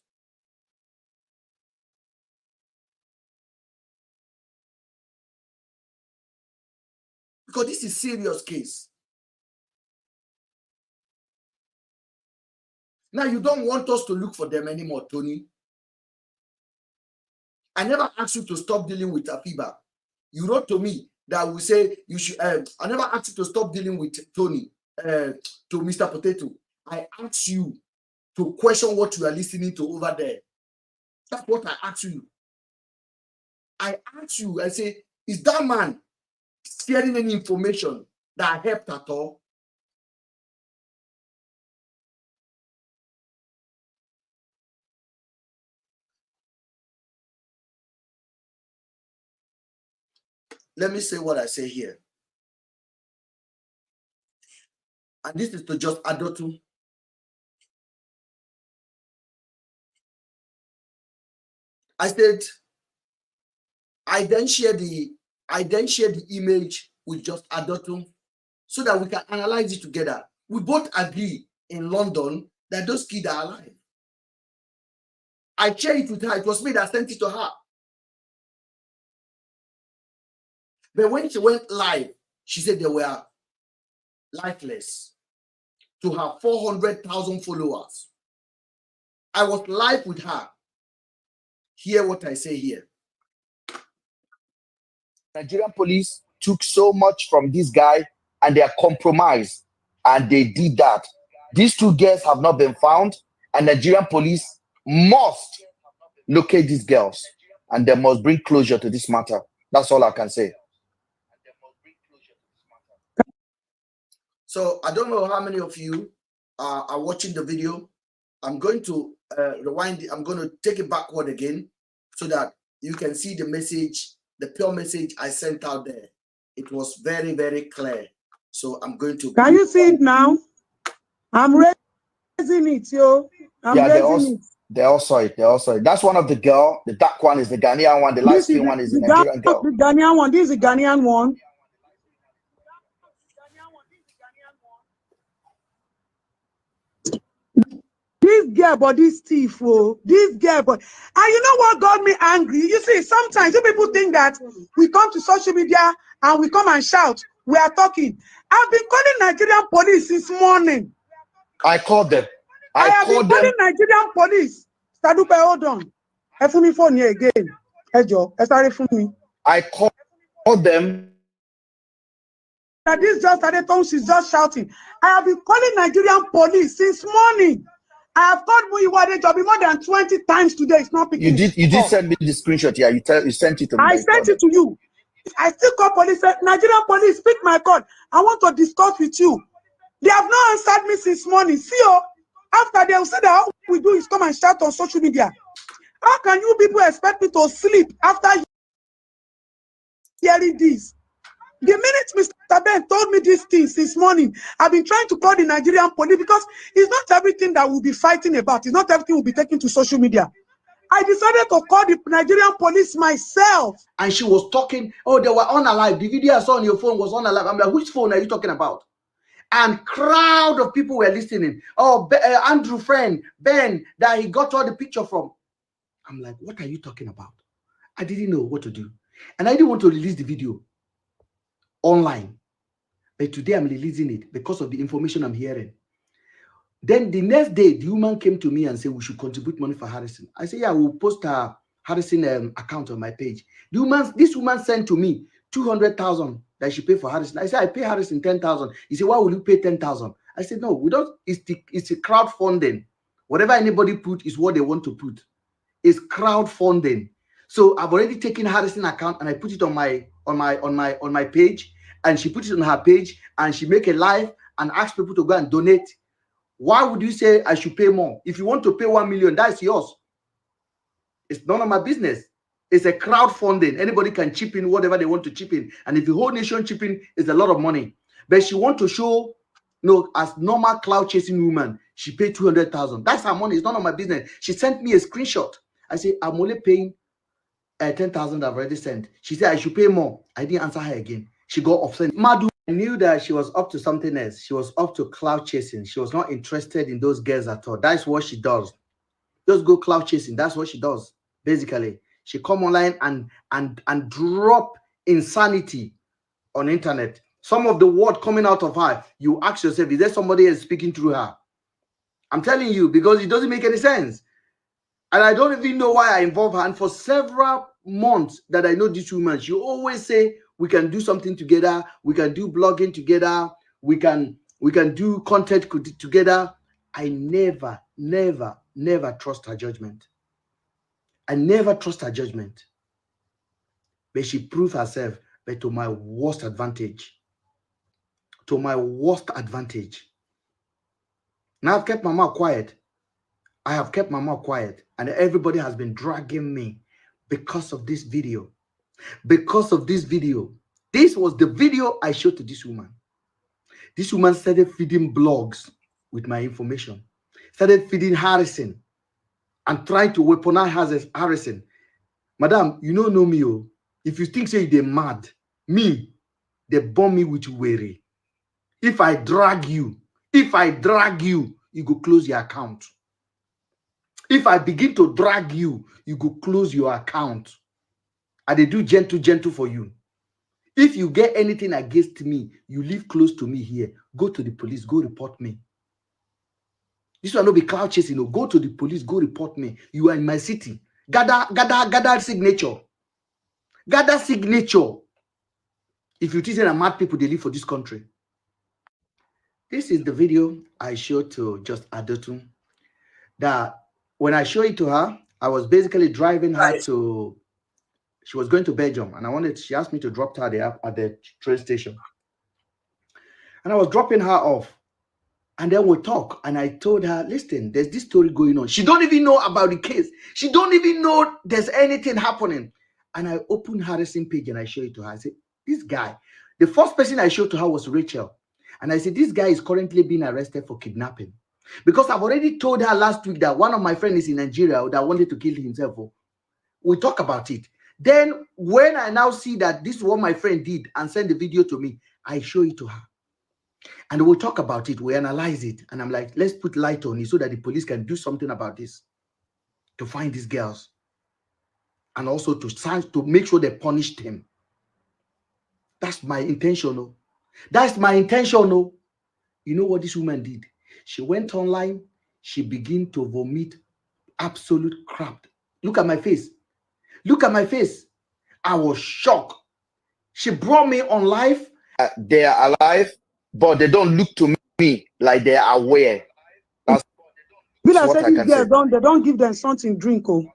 Because this is a serious case. Now you don't want us to look for them anymore, Tony. I never asked you to stop dealing with Afiba. You wrote to me that we say you should. I never asked you to stop dealing with Tony, to Mr. Potato. I asked you to question what you are listening to over there. That's what I asked you. I asked you, I say, is that man sharing any information that helped at all? Let me say what I say here. And this is to just Adotu. I said, I then share the image with just Adotu so that we can analyze it together. We both agree in London that those kids are alive. I shared it with her. It was me that sent it to her. But when she went live, she said they were lifeless. To have 400,000 followers. I was live with her. Hear what I say here. Nigerian police took so much from this guy and they are compromised, and they did that. These two girls have not been found, and Nigerian police must locate these girls, and they must bring closure to this matter. That's all I can say. So I don't know how many of you are watching the video. I'm going to rewind it. I'm going to take it backward again so that you can see the message, the pure message I sent out there. It was very, very clear. So I'm going to... Can you see it now? I'm raising it, yo. They all saw it. They all saw it. That's one of the girl. The dark one is the Ghanaian one. The light skin one is the Nigerian girl. The Ghanaian one. This is the Ghanaian one. This girl, but this thief, oh, this girl, but, and you know what got me angry? You see, sometimes you people think that we come to social media and we come and shout. We are talking. I've been calling Nigerian police this morning. I called them. I have been calling Nigerian police. Sadupe, hold on. I phone me phone here again. Hey Joe, sorry for me. I called them. That this just started talking, she's just shouting. I have been calling Nigerian police since morning. I have called Muyiwade Jobi more than 20 times today. It's not picking. You did send me the screenshot. Yeah, you sent it to me. I sent it to you. I still call police. Nigerian police, pick my call. I want to discuss with you. They have not answered me since morning. See, after they will say that all we do is come and shout on social media. How can you people expect me to sleep after hearing this? The minute Mr. Ben told me these things this morning, I've been trying to call the Nigerian police because it's not everything that we'll be fighting about. It's not everything we'll be taking to social media. I decided to call the Nigerian police myself. And she was talking, oh, they were unalive. The video I saw on your phone was unalive. I'm like, which phone are you talking about? And crowd of people were listening. Oh, Andrew friend, Ben, that he got all the picture from. I'm like, what are you talking about? I didn't know what to do. And I didn't want to release the video online. But today I'm releasing it because of the information I'm hearing. Then the next day, the woman came to me and said, we should contribute money for Harrison. I said, yeah, we'll post her Harrison account on my page. This woman sent to me 200,000 that she paid for Harrison. I said, I pay Harrison 10,000. He said, why will you pay 10,000? I said, no, we don't. It's a crowdfunding. Whatever anybody put is what they want to put. It's crowdfunding. So I've already taken Harrison account and I put it on my page, and she put it on her page and she make a live and ask people to go and donate. Why would you say I should pay more? If you want to pay 1 million, that's yours. It's none of my business. It's a crowdfunding. Anybody can chip in whatever they want to chip in. And if the whole nation chip in, it's a lot of money. But she want to show, no, as normal cloud chasing woman, she paid 200,000. That's her money. It's none of my business. She sent me a screenshot. I said, I'm only paying 10,000 I've already sent. She said I should pay more. I didn't answer her again. She got upset. Madu, I knew that she was up to something else. She was up to cloud chasing. She was not interested in those girls at all. That's what she does. Just go cloud chasing. That's what she does. Basically, she come online and drop insanity on internet. Some of the word coming out of her, you ask yourself, is there somebody else speaking through her? I'm telling you, because it doesn't make any sense. And I don't even know why I involve her. And for several months that I know this woman, she always say, we can do something together. We can do blogging together. We can do content together. I never trust her judgment. I never trust her judgment. But she proved herself, but to my worst advantage. To my worst advantage. Now I've kept my mouth quiet. I have kept my mouth quiet. And everybody has been dragging me because of this video. Because of this video. This was the video I showed to this woman. This woman started feeding blogs with my information. Started feeding Harrison. And trying to weaponize Harrison. Madam, you don't know me. Oh. If you think say they're mad, me, they bomb me with worry. If I drag you, you go close your account. If I begin to drag you, you go close your account. And they do gentle for you. If you get anything against me, you live close to me here. Go to the police, go report me. This will not be cloud chasing. No. Go to the police, go report me. You are in my city. Gather signature. Gather signature. If you think that mad people, they live for this country. This is the video I showed to Just Adotun. That when I showed it to her, I was basically driving her to, she was going to Belgium, and she asked me to drop her there at the train station. And I was dropping her off. And then we talk, and I told her, listen, there's this story going on. She don't even know about the case. She don't even know there's anything happening. And I opened Harrison page and I showed it to her. I said, this guy, the first person I showed to her was Rachel. And I said, this guy is currently being arrested for kidnapping. Because I've already told her last week that one of my friends is in Nigeria that wanted to kill himself. We talk about it. Then when I now see that this is what my friend did and sent the video to me, I show it to her. And we'll talk about it, we analyze it. And I'm like, let's put light on it so that the police can do something about this. To find these girls. And also to make sure they punished him. That's my intention. No? That's my intention. No? You know what this woman did? She went online. She began to vomit absolute crap. Look at my face. Look at my face. I was shocked. She brought me on live. They are alive, but they don't look to me like they are aware. That's what I can say. They don't give them something drink. Oh.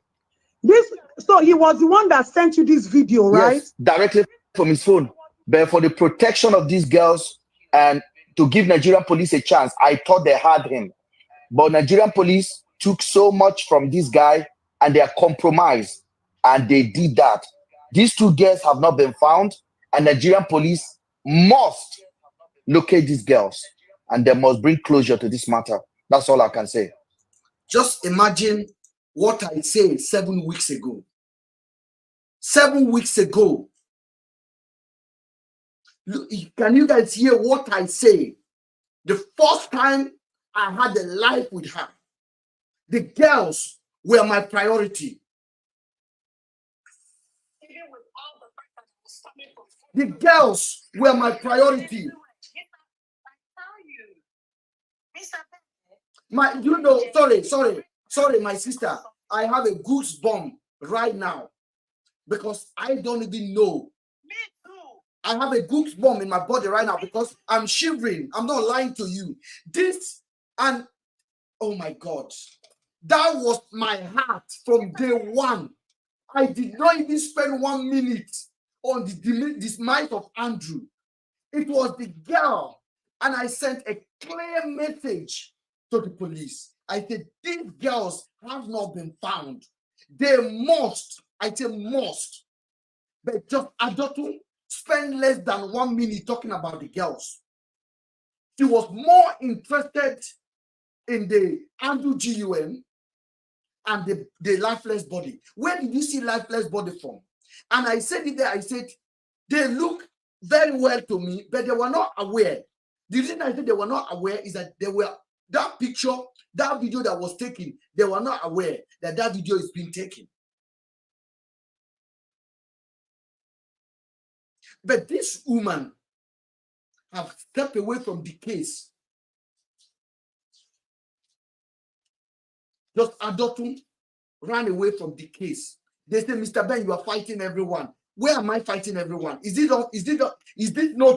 So he was the one that sent you this video, right? Yes, directly from his phone. But for the protection of these girls and to give Nigerian police a chance, I thought they had him. But Nigerian police took so much from this guy and they are compromised. And they did that. These two girls have not been found, and Nigerian police must locate these girls and they must bring closure to this matter. That's all I can say. Just imagine what I said 7 weeks ago. 7 weeks ago. Look, can you guys hear what I say? The first time I had a life with her, the girls were my priority. The girls were my priority. Sorry, my sister. I have a goosebump right now because I don't even know. Me too. I have a goosebump in my body right now because I'm shivering. I'm not lying to you. And oh my God, that was my heart from day one. I did not even spend 1 minute on this night of Andrew. It was the girl, and I sent a clear message to the police. I said, these girls have not been found. They must I say must. But just Adotu spend less than 1 minute talking about the girls. She was more interested in the Andrew GUN and the lifeless body. Where did you see lifeless body from? And I said it there, I said, they look very well to me, but they were not aware. The reason I said they were not aware is that that picture, that video that was taken, they were not aware that that video is being taken. But this woman have stepped away from the case. Just Adotu ran away from the case. They say, Mr. Ben, you are fighting everyone. Where am I fighting everyone? Is this not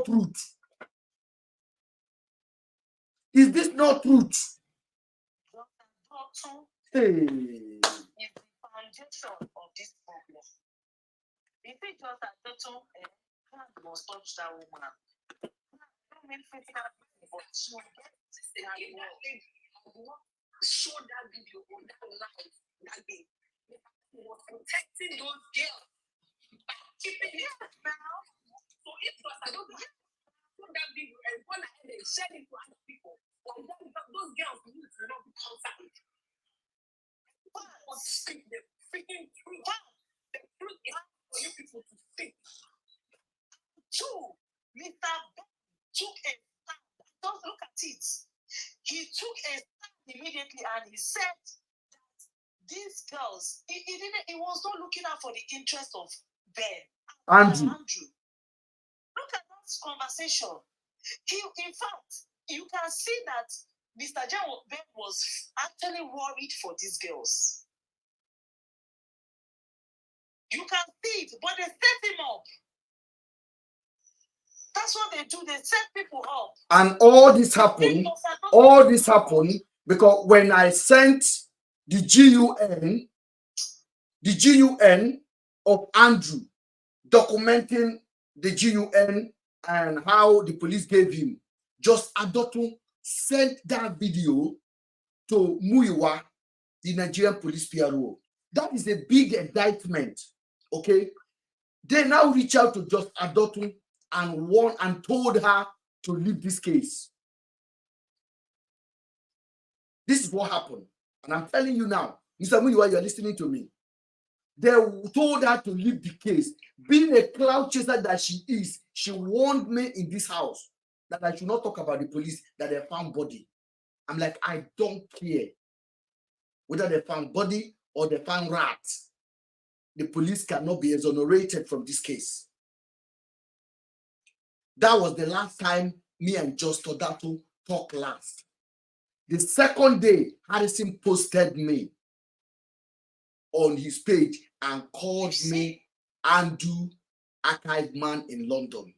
truth? Is this not truth? Hey. Is the foundation of this problem. If it just Adotu, God must touch that woman. Don't mean fitting out, but she will get show that video on that live that day. He was protecting those girls by keeping it now. So it was Adotu show that video and go ahead and share it to other people. Like that, those girls need to not be concerned. God speak the freaking truth. The truth is for you people to speak. Two, Mr. Ben took a stand. Just look at it. He took a stand immediately and he said that these girls, he was not looking out for the interest of Ben. Andrew. Look at that conversation. In fact, you can see that Mr. Ben was actually worried for these girls. You can see it, but they set him up. That's what they do. They set people up. And all this happened because when I sent the GUN of Andrew documenting the GUN and how the police gave him, just Adotu sent that video to Muiwa, the Nigerian police PRO. That is a big indictment, okay? They now reach out to just Adotu and warned and told her to leave this case. This is what happened. And I'm telling you now, Mr. Muiwa, you are listening to me. They told her to leave the case. Being a cloud chaser that she is, she warned me in this house that I should not talk about the police, that they found body. I'm like, I don't care whether they found body or they found rats. The police cannot be exonerated from this case. That was the last time me and Just Odato talked last. The second day, Harrison posted me on his page and called me Andrew Archive Man in London.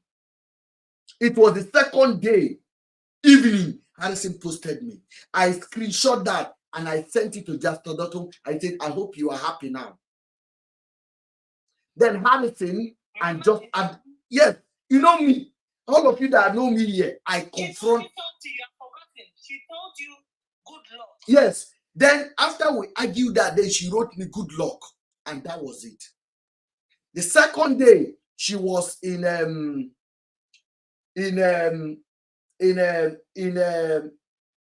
It was the second day, evening, Harrison posted me. I screenshot that and I sent it to Just Odato. I said, I hope you are happy now. Then Harrison and just, yes, you know me. All of you that know me here, I confront. She told you good luck. Yes. Then after we argued that, then she wrote me good luck, and that was it. The second day, she was in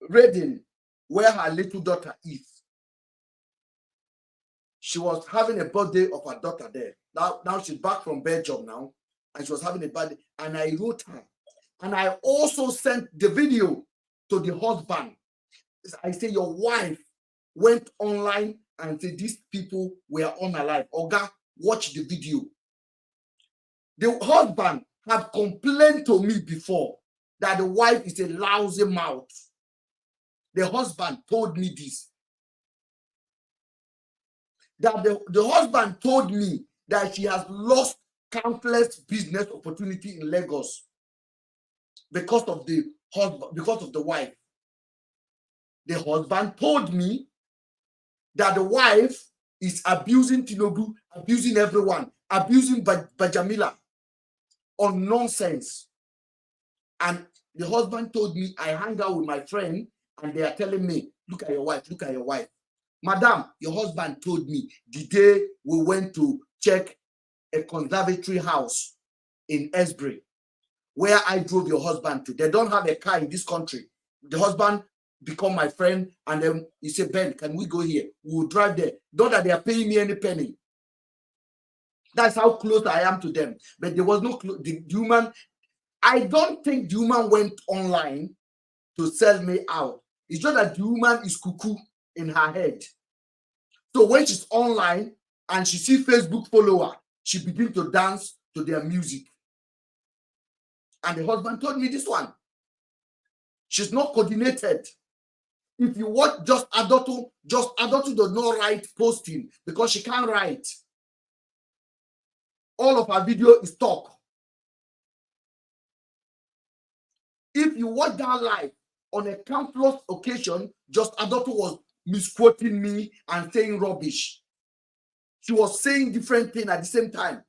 Reading, where her little daughter is. She was having a birthday of her daughter there. Now she's back from Belgium now, and she was having a birthday. And I wrote her, and I also sent the video to the husband. I say your wife went online and said these people were unalive. Oga, watch the video. The husband had complained to me before that the wife is a lousy mouth. The husband told me this. That the husband told me that she has lost countless business opportunity in Lagos because of the husband, because of the wife. The husband told me that the wife is abusing Tinubu, abusing everyone, abusing Bajamila on nonsense. And the husband told me, I hang out with my friend and they are telling me, look at your wife, look at your wife. Madam, your husband told me the day we went to check a conservatory house in Esbury, where I drove your husband to. They don't have a car in this country. The husband become my friend, and then he said, Ben, can we go here? We'll drive there. Not that they are paying me any penny. That's how close I am to them. But there was no the woman. I don't think the woman went online to sell me out. It's just that the woman is cuckoo in her head. So when she's online and she sees Facebook follower, she begins to dance to their music. And the husband told me this one. She's not coordinated. If you watch Just Adotu does not write posting because she can't write. All of her video is talk. If you watch that live, on a countless occasion, Just Adotu was misquoting me and saying rubbish. She was saying different things at the same time.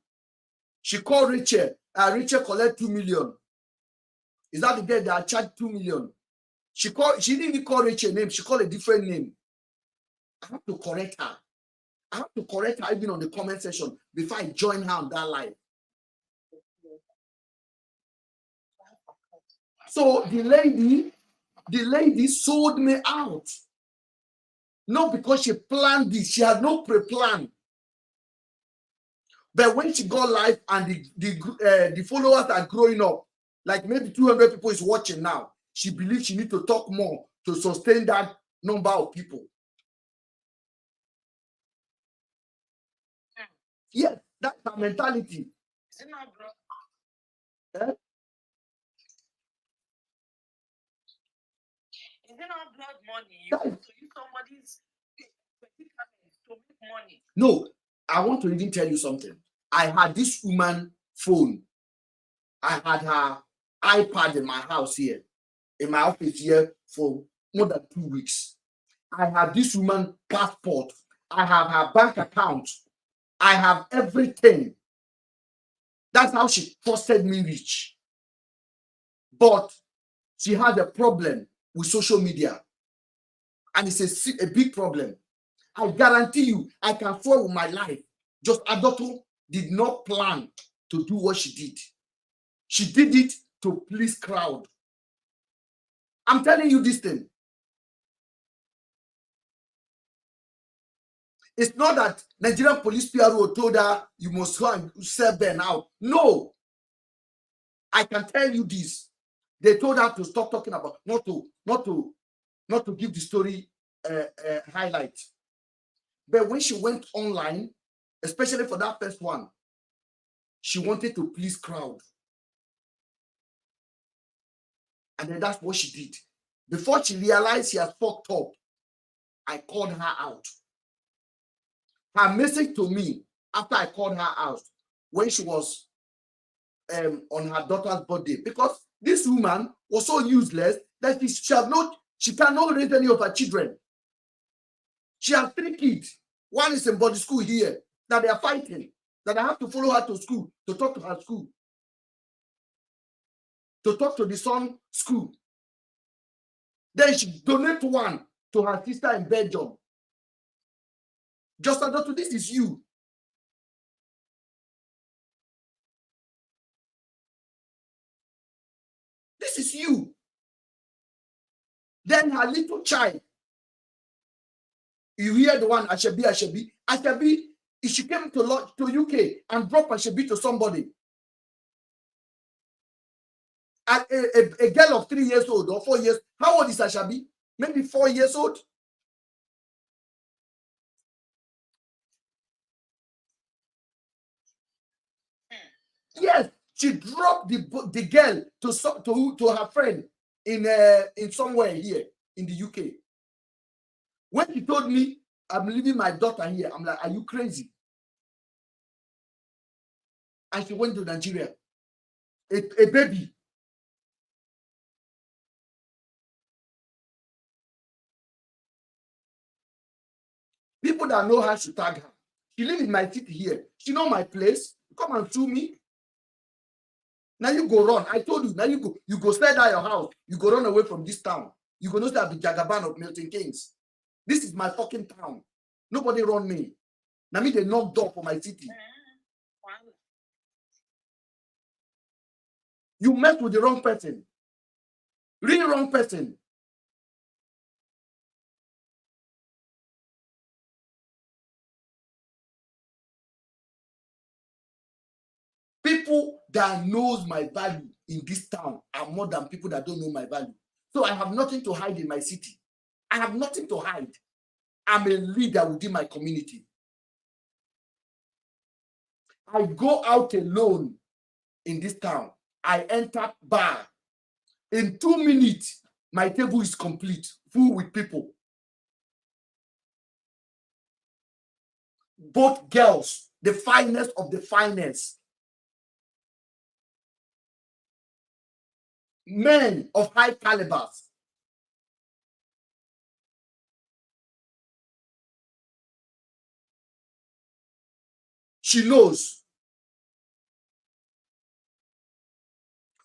She called Rachel. Rachel collect 2 million. Is that the girl that I charged 2 million? She didn't even call Rachel name. She called a different name. I have to correct her. I have to correct her even on the comment section before I join her on that live. So the lady sold me out. Not because she planned this. She had no pre-plan. But when she got live and the followers are growing up, like maybe 200 people is watching now, she believes she needs to talk more to sustain that number of people. Yes, that's her mentality. Is it not blood? Eh? Is it not blood money? You want to use somebody's to make money. No, I want to even tell you something. I had this woman phone. I had her iPad in my house here, in my office here for more than 2 weeks. I have this woman passport. I have her bank account. I have everything. That's how she trusted me rich. But she had a problem with social media. And it's a big problem. I guarantee you, I can swear with my life, Just Adotu did not plan to do what she did. She did it to please crowd. I'm telling you this thing. It's not that Nigerian police PRO told her you must go and sell Ben out. No. I can tell you this. They told her to stop talking about, not to give the story highlight. But when she went online, especially for that first one, she wanted to please crowd. And then that's what she did. Before she realized she had fucked up, I called her out. Her message to me after I called her out when she was on her daughter's birthday, because this woman was so useless that she cannot raise any of her children. She has 3 kids. One is in body school here that they are fighting, that I have to follow her to school to talk to her school, to talk to the son school. Then she donate one to her sister in Belgium. Just Adotu, this is you. This is you. Then her little child. You hear the one, Ashebi. She came to UK and dropped Ashebi to somebody. A girl of 3 years old or 4 years. How old is Ashebi? Maybe 4 years old. Yes, she dropped the girl to her friend in somewhere here in the UK. When she told me I'm leaving my daughter here, I'm like, are you crazy? And she went to Nigeria. A baby. People that know her should tag her. She lives in my city here. She know my place. Come and sue me. Now you go run. I told you. Now you go stay at your house. You go run away from this town. You go not start the Jagaban of Milton Keynes. This is my fucking town. Nobody run me. Now me they knock door for my city. You met with the wrong person. Really wrong person. People that knows my value in this town are more than people that don't know my value. So I have nothing to hide in my city. I have nothing to hide. I'm a leader within my community. I go out alone in this town. I enter bar. In 2 minutes, my table is complete, full with people. Both girls, the finest of the finest. Men of high calibers. She knows.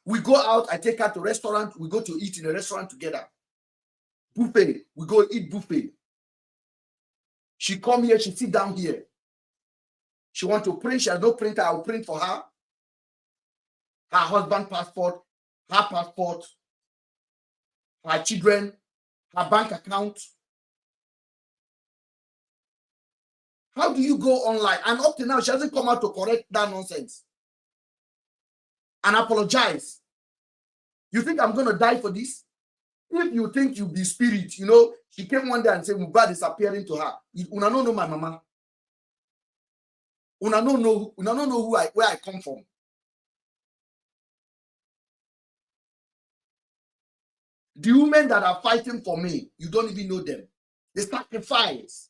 We go out, I take her to restaurant, we go to eat in a restaurant together. Buffet, we go eat buffet. She come here, she sit down here. She want to print, she has no printer, I'll print for her. Her husband passport, her passport, her children, her bank account. How do you go online? And up to now, she hasn't come out to correct that nonsense and apologize. You think I'm going to die for this? If you think you be spirit, you know, she came one day and said, Mohbad is appearing to her. Una don't know my mama. Una don't know where I come from. The women that are fighting for me, you don't even know them. They sacrifice.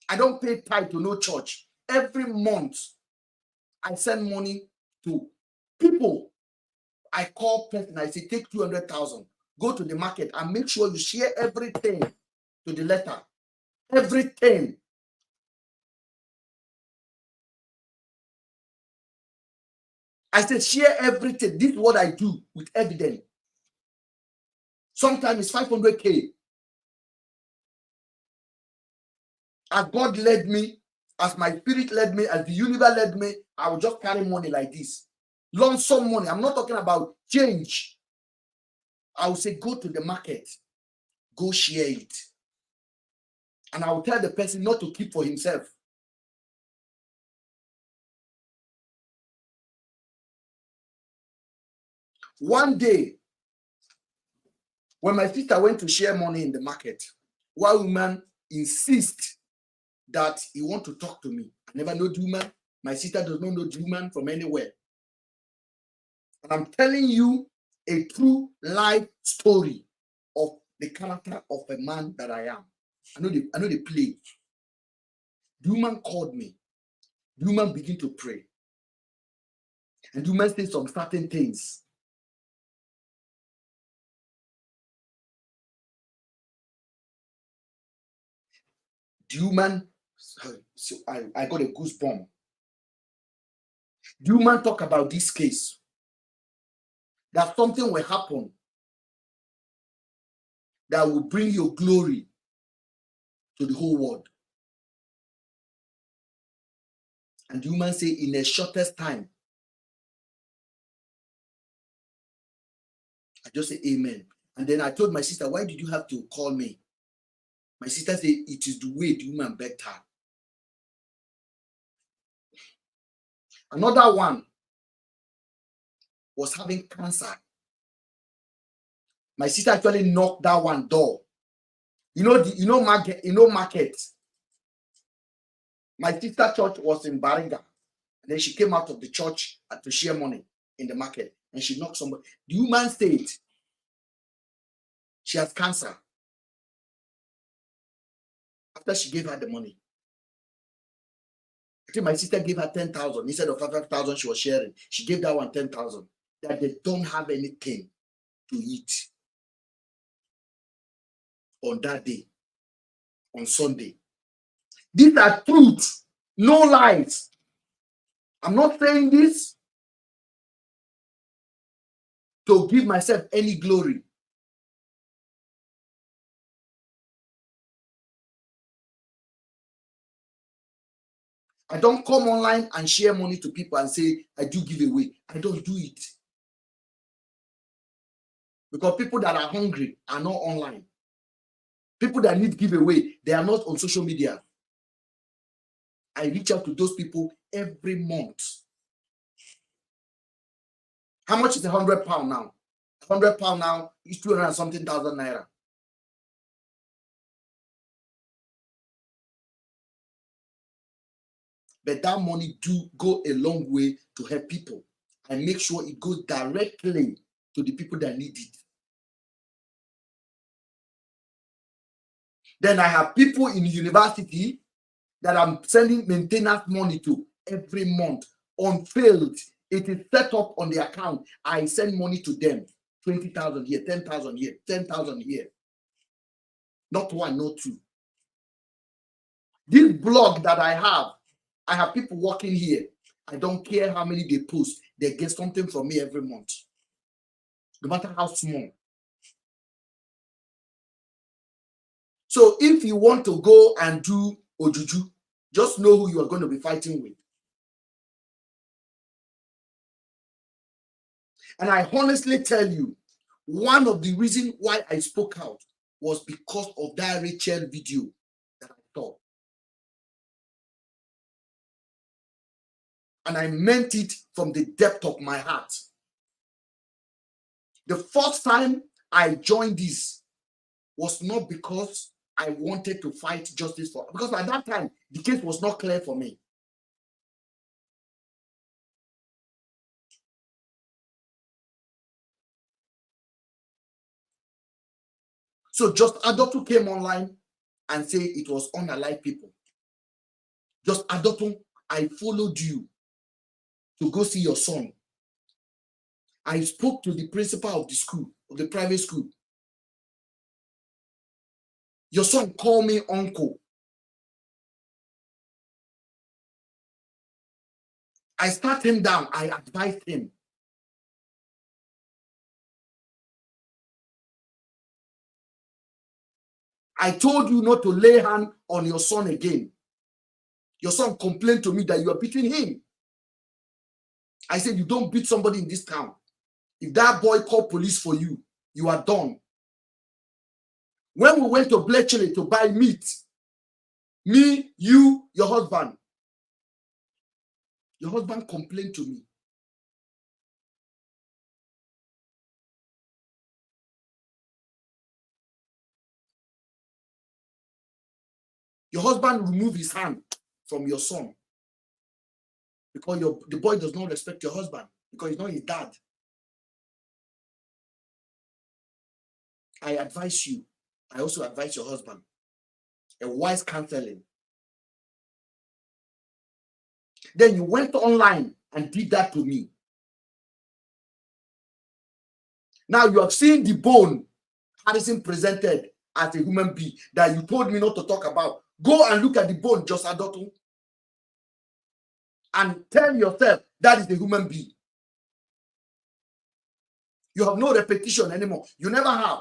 I don't pay tithe to no church. Every month, I send money to people. I call person, I say, take 200,000. Go to the market and make sure you share everything to the letter. Everything. I said, share everything. This is what I do with evidence. Sometimes it's 500K. As God led me, as my spirit led me, as the universe led me, I will just carry money like this. Lump sum money. I'm not talking about change. I will say, go to the market. Go share it. And I will tell the person not to keep for himself. One day, when my sister went to share money in the market, one woman insists that he want to talk to me. I never know the woman. My sister does not know the woman from anywhere. And I'm telling you a true life story of the character of a man that I am. I know the play. The woman called me. The woman began to pray. And the woman said some certain things. The woman, so I got a goosebump. The woman talk about this case. That something will happen that will bring your glory to the whole world. And the woman say, in the shortest time. I just say, amen. And then I told my sister, why did you have to call me? My sister said, it is the way the woman begged her. Another one was having cancer. My sister actually knocked that one door. Market. My sister church was in Bariga. And then she came out of the church to share money in the market. And she knocked somebody. The woman said she has cancer. After she gave her the money. I think my sister gave her 10,000 instead of 5,000 she was sharing. She gave that one 10,000. That they don't have anything to eat on that day, on Sunday. These are truths, no lies. I'm not saying this to give myself any glory. I don't come online and share money to people and say, I do give away. I don't do it. Because people that are hungry are not online. People that need giveaway, they are not on social media. I reach out to those people every month. How much is £100 now? £100 now is 200 and something thousand naira. But that money do go a long way to help people. I make sure it goes directly to the people that need it. Then I have people in university that I'm sending maintenance money to every month. Unfailed, it is set up on the account. I send money to them. 20,000 here, 10,000 here, 10,000 here. Not one, not two. This blog that I have people working here. I don't care how many they post. They get something from me every month. No matter how small. So if you want to go and do Ojuju, just know who you are going to be fighting with. And I honestly tell you, one of the reasons why I spoke out was because of that Rachel video that I saw. And I meant it from the depth of my heart. The first time I joined this was not because I wanted to fight justice for, because at that time, the case was not clear for me. So Just Adotu came online and said it was unalive people. Just Adotu, I followed you to go see your son. I spoke to the principal of the school, of the private school. Your son called me uncle. I sat him down. I advised him. I told you not to lay hand on your son again. Your son complained to me that you are beating him. I said, you don't beat somebody in this town. If that boy called police for you, you are done. When we went to Bletchley to buy meat, me, you, your husband complained to me. Your husband removed his hand from your son because the boy does not respect your husband because he's not his dad. I advise you. I also advise your husband. A wise counseling. Then you went online and did that to me. Now you have seen the bone Harrison presented as a human being that you told me not to talk about. Go and look at the bone, Just Adotu, and tell yourself that is the human being. You have no repetition anymore. You never have.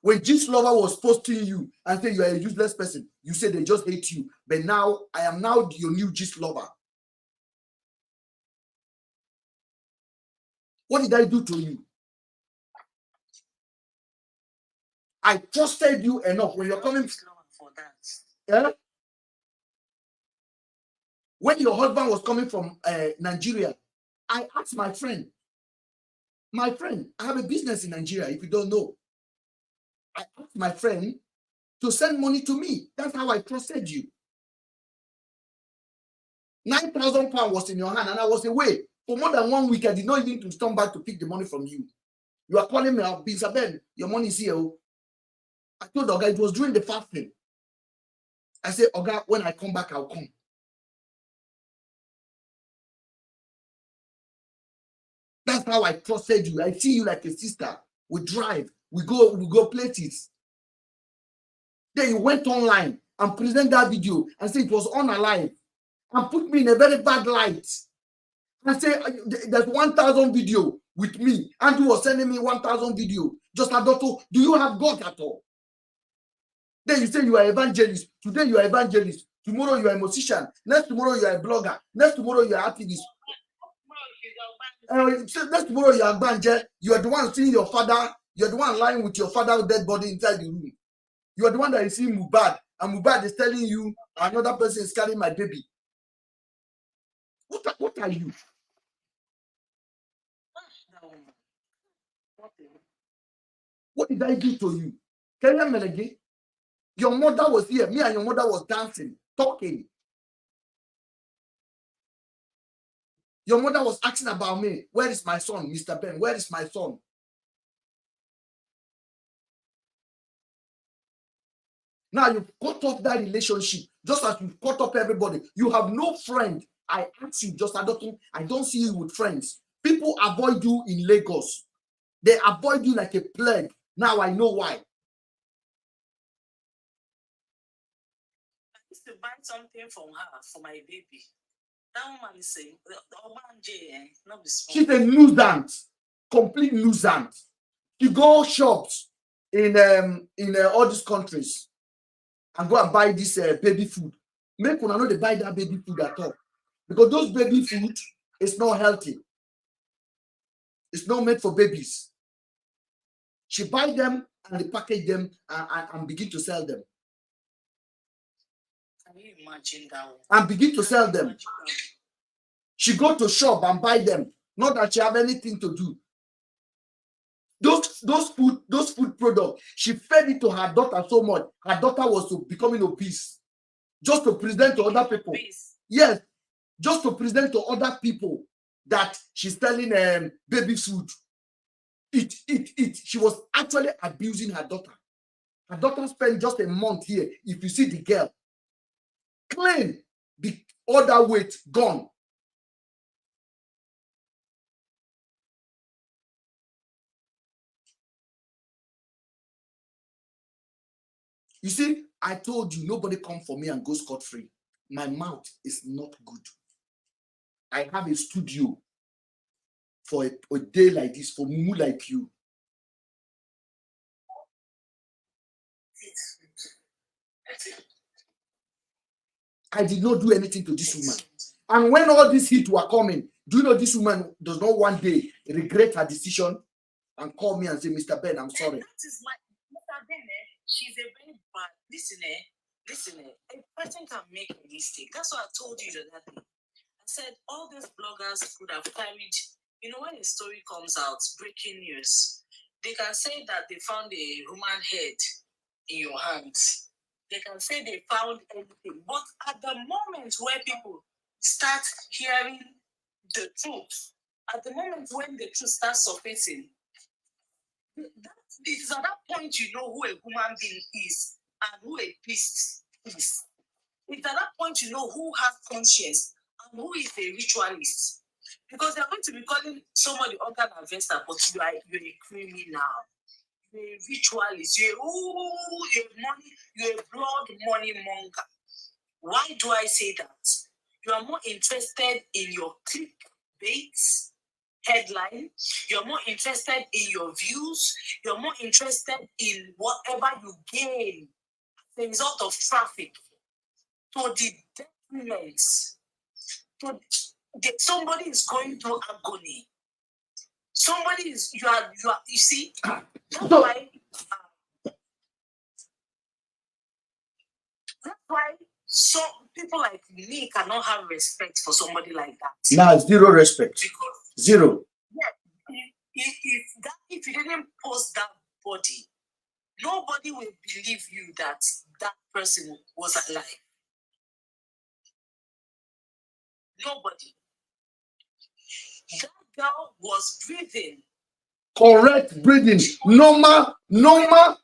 When Gist Lover was posting you and saying you are a useless person, you said they just hate you. But now, I am now your new Gist Lover. What did I do to you? I trusted you enough. When you're coming for that, yeah? When your husband was coming from Nigeria, I asked my friend, I have a business in Nigeria, if you don't know. I asked my friend to send money to me. That's how I trusted you. £9,000 was in your hand and I was away. For more than 1 week, I did not even turn back to pick the money from you. You are calling me up, Isabel, your money is here. I told Oga, it was during the fasting. I said, Oga, when I come back, I'll come. That's how I trusted you. I see you like a sister. We drive, we go places. Then you went online and presented that video and said it was unalive and put me in a very bad light. And say there's 1,000 video with me. Andrew was sending me 1,000 video. Just Adoto, do you have God at all? Then you say you are evangelist. Today you are evangelist. Tomorrow you are a musician. Next tomorrow you are a blogger. Next tomorrow you are activist. Next tomorrow you are banje. You are the one seeing your father. You are the one lying with your father's dead body inside the room. You are the one that is seeing Mubad, and Mubad is telling you another person is carrying my baby. What are you? What did I do to you? Can you remember again? Your mother was here. Me and your mother was dancing, talking. Your mother was asking about me. Where is my son, Mr. Ben? Where is my son? Now you've cut off that relationship, just as you've cut off everybody. You have no friend. I ask you, just I don't see you with friends. People avoid you in Lagos. They avoid you like a plague. Now I know why. I used to buy something from her for my baby. That woman is saying, she's a nuisance, complete nuisance. You go shops in all these countries and go and buy this baby food. Make una know they buy that baby food at all, because those baby food is not healthy. It's not made for babies. She buy them and they package them and begin to sell them. Can you imagine that one? And begin to sell them. She go to shop and buy them. Not that she have anything to do. Those food products, she fed it to her daughter so much. Her daughter was becoming obese. Just to present to other people. Yes, just to present to other people that she's selling baby food. Eat. She was actually abusing her daughter. Her daughter spent just a month here. If you see the girl, clean, the other weight gone. You see, I told you, nobody come for me and go scot-free. My mouth is not good. I have a studio for a day like this, for mumu like you. I did not do anything to this woman. And when all these hits were coming, do you know this woman does not one day regret her decision and call me and say, Mr. Ben, I'm sorry. That is my Mr. Ben, she's a very bad. Listen, a person can make a mistake. That's what I told you the other day. I said all these bloggers could have carried, when a story comes out, breaking news, they can say that they found a human head in your hands. They can say they found anything. But at the moment where people start hearing the truth, at the moment when the truth starts surfacing, it is at that point you know who a human being is and who a beast is. It's at that point you know who has conscience and who is a ritualist. Because they're going to be calling somebody organ harvester, but you're a criminal. You're a ritualist. You're a blood money monger. Why do I say that? You are more interested in your clickbait headline. You're more interested in your views. You're more interested in whatever you gain as a result of traffic. To the detriment. Somebody is going through agony. Somebody is you see. That's why some people like me cannot have respect for somebody like that. Now, zero respect. Because, zero. Yeah, if you didn't post that body, nobody will believe you that that person was alive. Nobody. That girl was breathing. Correct breathing. Normal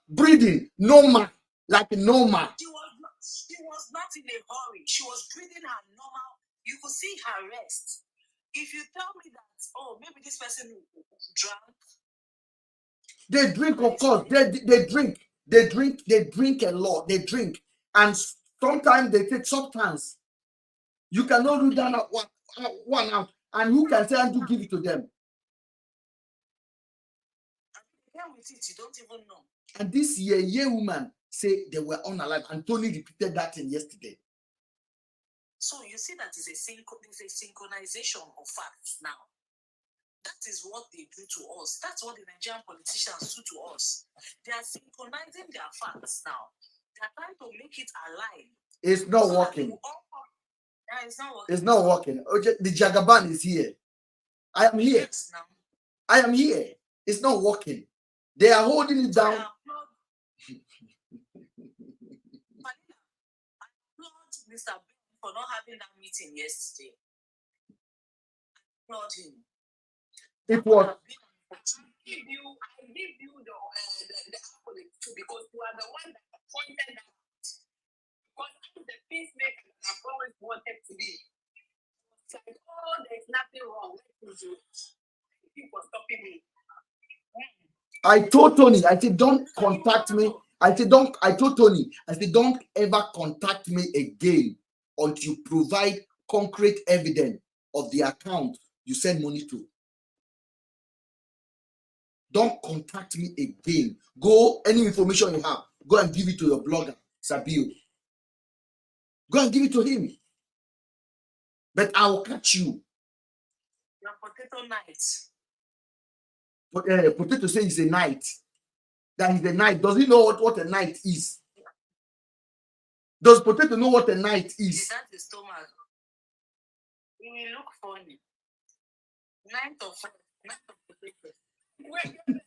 breathing. Normal. Like normal. She was not in a hurry. She was breathing her normal. You could see her rest. If you tell me that, oh, maybe this person drank. They drink, of course. They drink. They drink a lot. They drink. And sometimes they take substance. You cannot do that one out. And who can say and to give it to them? with it, you don't even know. And this year woman say they were unalive, and Tony repeated that in yesterday. So you see that is there's a synchronization of facts now. That is what they do to us. That's what the Nigerian politicians do to us. They are synchronizing their facts now. They are trying to make it alive. It's not working. Yeah, it's not working. It's not working. The Jagaban is here. I am here. Yes, now. I am here. It's not working. They are holding it down. I applaud Mr. Ben for not having that meeting yesterday. I applaud him. It was. I give you the accolade too, because you are the one that appointed that. Because I'm the peacemaker that I've always wanted to be. It's like, oh, there's nothing wrong. Let me do it. People stopping me. I told Tony, I said, don't contact me. I told Tony, I said, don't ever contact me again until you provide concrete evidence of the account you send money to. Don't contact me again. Go, any information you have, go and give it to your blogger, Sabio. Go and give it to him. But I will catch you. Your potato night. But potato says it's a night. That is the night. Does he know what a night is? Does potato know what a night is? That is stomach. It will look funny. Night of potato. Wait. Going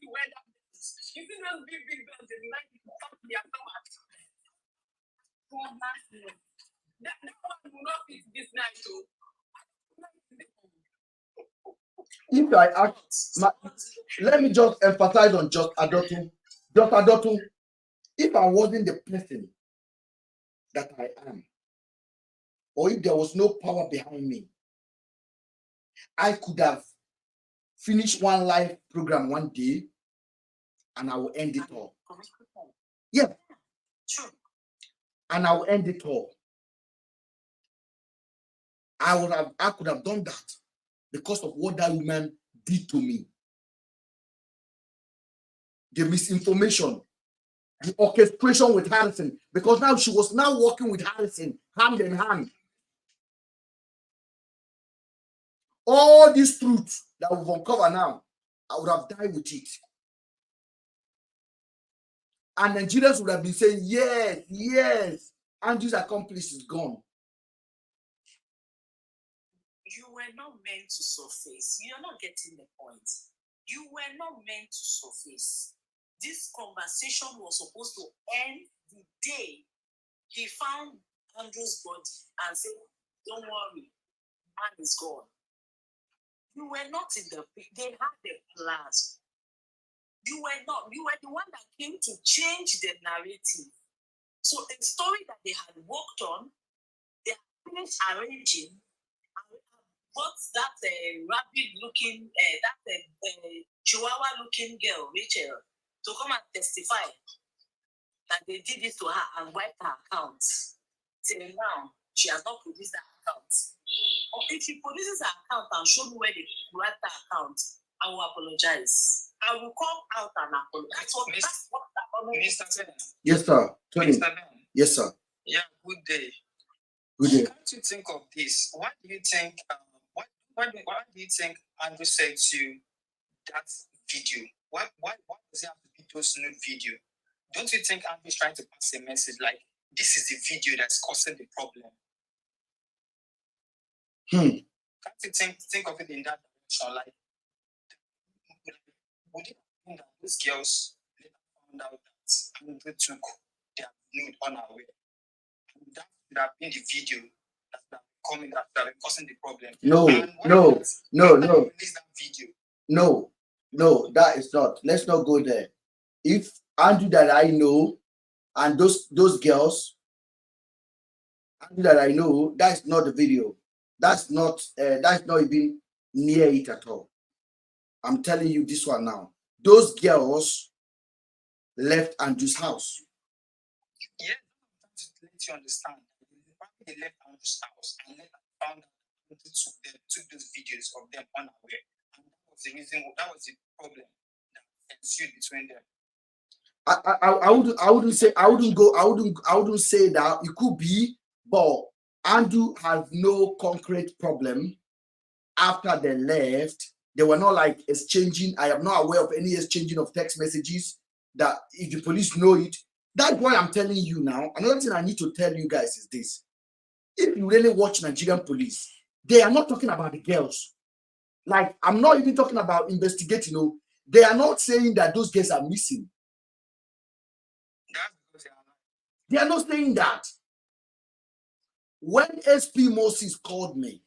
to wear that. You see those big bells in the night, you come to their stomach. That one will not fit this night, though. If I ask, let me just emphasize on just Adotun. Just Adotun. If I wasn't the person that I am, or if there was no power behind me, I could have finished one live program one day and I will end it all. Yeah. Sure. And I will end it all. I could have done that because of what that woman did to me. The misinformation, the orchestration with Harrison, because now she was now working with Harrison hand in hand. All this truth that we've uncovered now, I would have died with it. And Nigerians would have been saying, yes, yes, Andrew's accomplice is gone. You were not meant to surface. You're not getting the point. You were not meant to surface. This conversation was supposed to end the day he found Andrew's body and said, don't worry, man is gone. You were not in the, they had the plans. You were not, you were the one that came to change the narrative. So a story that they had worked on, they had finished arranging, what's that rabbit-looking, chihuahua-looking girl, Rachel, to come and testify that they did this to her and wiped her account. Till now, she has not produced that account. Or if she produces her account and show me where they wiped her account, I will apologize. I will come out and apologize. That's what Mr. Ben. Yes, sir. Tony. Mr. Ben. Yes, sir. Yeah, good day. Good day. Can't you think of this? What do you think? What do you think Andrew said to that video? Why does he have to be those nude video? Don't you think Andrew is trying to pass a message like this is the video that's causing the problem? Can't you think of it in that direction? Like, would it mean that these girls later found out that Andrew took their nude unaware? And that would have been the video that coming that causing the problem. No, that is not. Let's not go there. If Andrew that I know and those girls, Andrew that I know, that's not the video. That's not even near it at all. I'm telling you this one now. Those girls left Andrew's house. Yeah, to let you understand. They left Andrew's house and later found out took those videos of them unaware. And that was the problem that ensued between them. I wouldn't say that. It could be, but Andrew has no concrete problem. After they left, they were not like exchanging. I am not aware of any exchanging of text messages that if the police know it. That's why I'm telling you now. Another thing I need to tell you guys is this. If you really watch Nigerian police, they are not talking about the girls. Like, I'm not even talking about investigating. No, they are not saying that those girls are missing. They are not saying that. When SP Moses called me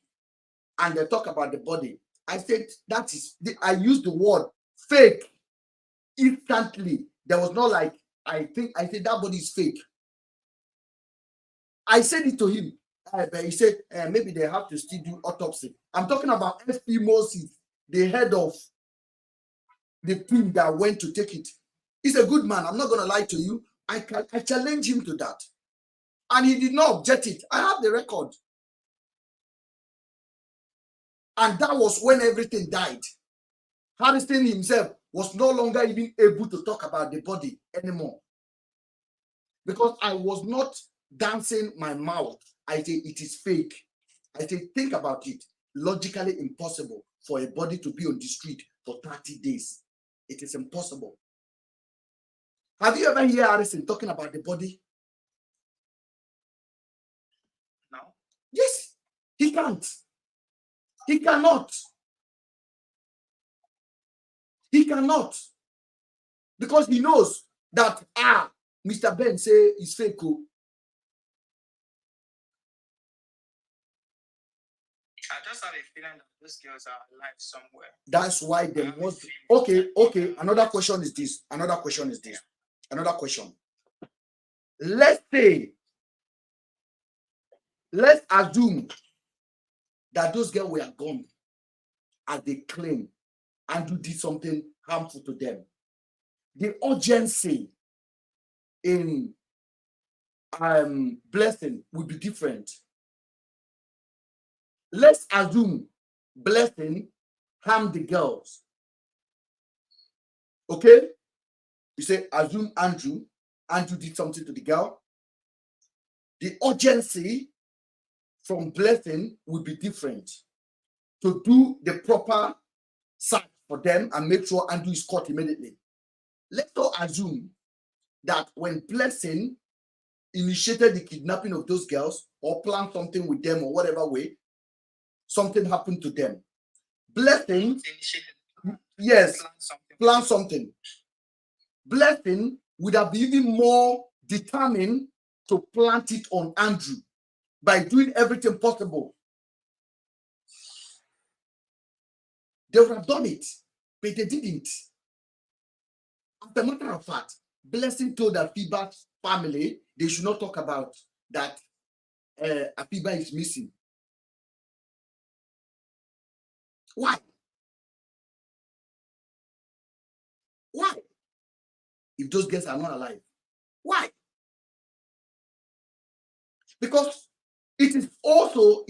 and they talk about the body, I said that is, I used the word fake instantly. There was not like, I said that body is fake. I said it to him. But he said, maybe they have to still do autopsy. I'm talking about SP Moses, the head of the team that went to take it. He's a good man. I'm not going to lie to you. I challenge him to that. And he did not object it. I have the record. And that was when everything died. Harrison himself was no longer even able to talk about the body anymore. Because I was not dancing my mouth. I say it is fake. I say think about it. Logically impossible for a body to be on the street for 30 days. It is impossible. Have you ever heard Harrison talking about the body? No. Yes, he can't. He cannot. He cannot. Because he knows that, Mr. Ben say it's fake. I just have a feeling that those girls are alive somewhere. That's why they must. Okay. Another question is this. Another question. Let's assume that those girls were gone as they claim and did something harmful to them. The urgency in Blessing would be different. Let's assume Blessing harmed the girls. Okay? You say, assume Andrew did something to the girl. The urgency from Blessing would be different to do the proper search for them and make sure Andrew is caught immediately. Let's not assume that when Blessing initiated the kidnapping of those girls or planned something with them or whatever way, something happened to them. Blessing, yes, plan something. Blessing would have been even more determined to plant it on Andrew by doing everything possible. They would have done it, but they didn't. As a matter of fact, Blessing told Afiba's family they should not talk about that Afiba is missing. Why? Why? If those girls are not alive. Why? Because it is also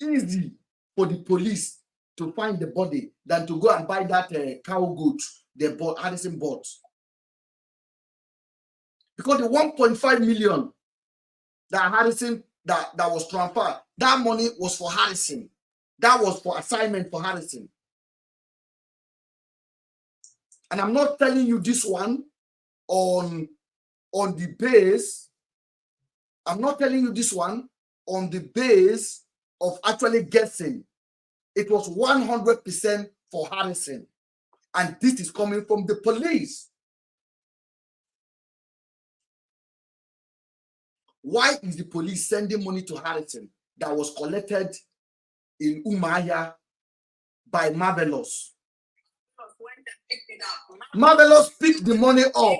easy for the police to find the body than to go and buy that cow goat Harrison bought. Because the 1.5 million that Harrison that was transferred, that money was for Harrison. That was for assignment for Harrison. And I'm not telling you this one on the base. I'm not telling you this one on the base of actually guessing. It was 100% for Harrison. And this is coming from the police. Why is the police sending money to Harrison that was collected in Umuahia by Marvelous? Marvelous picked the money up.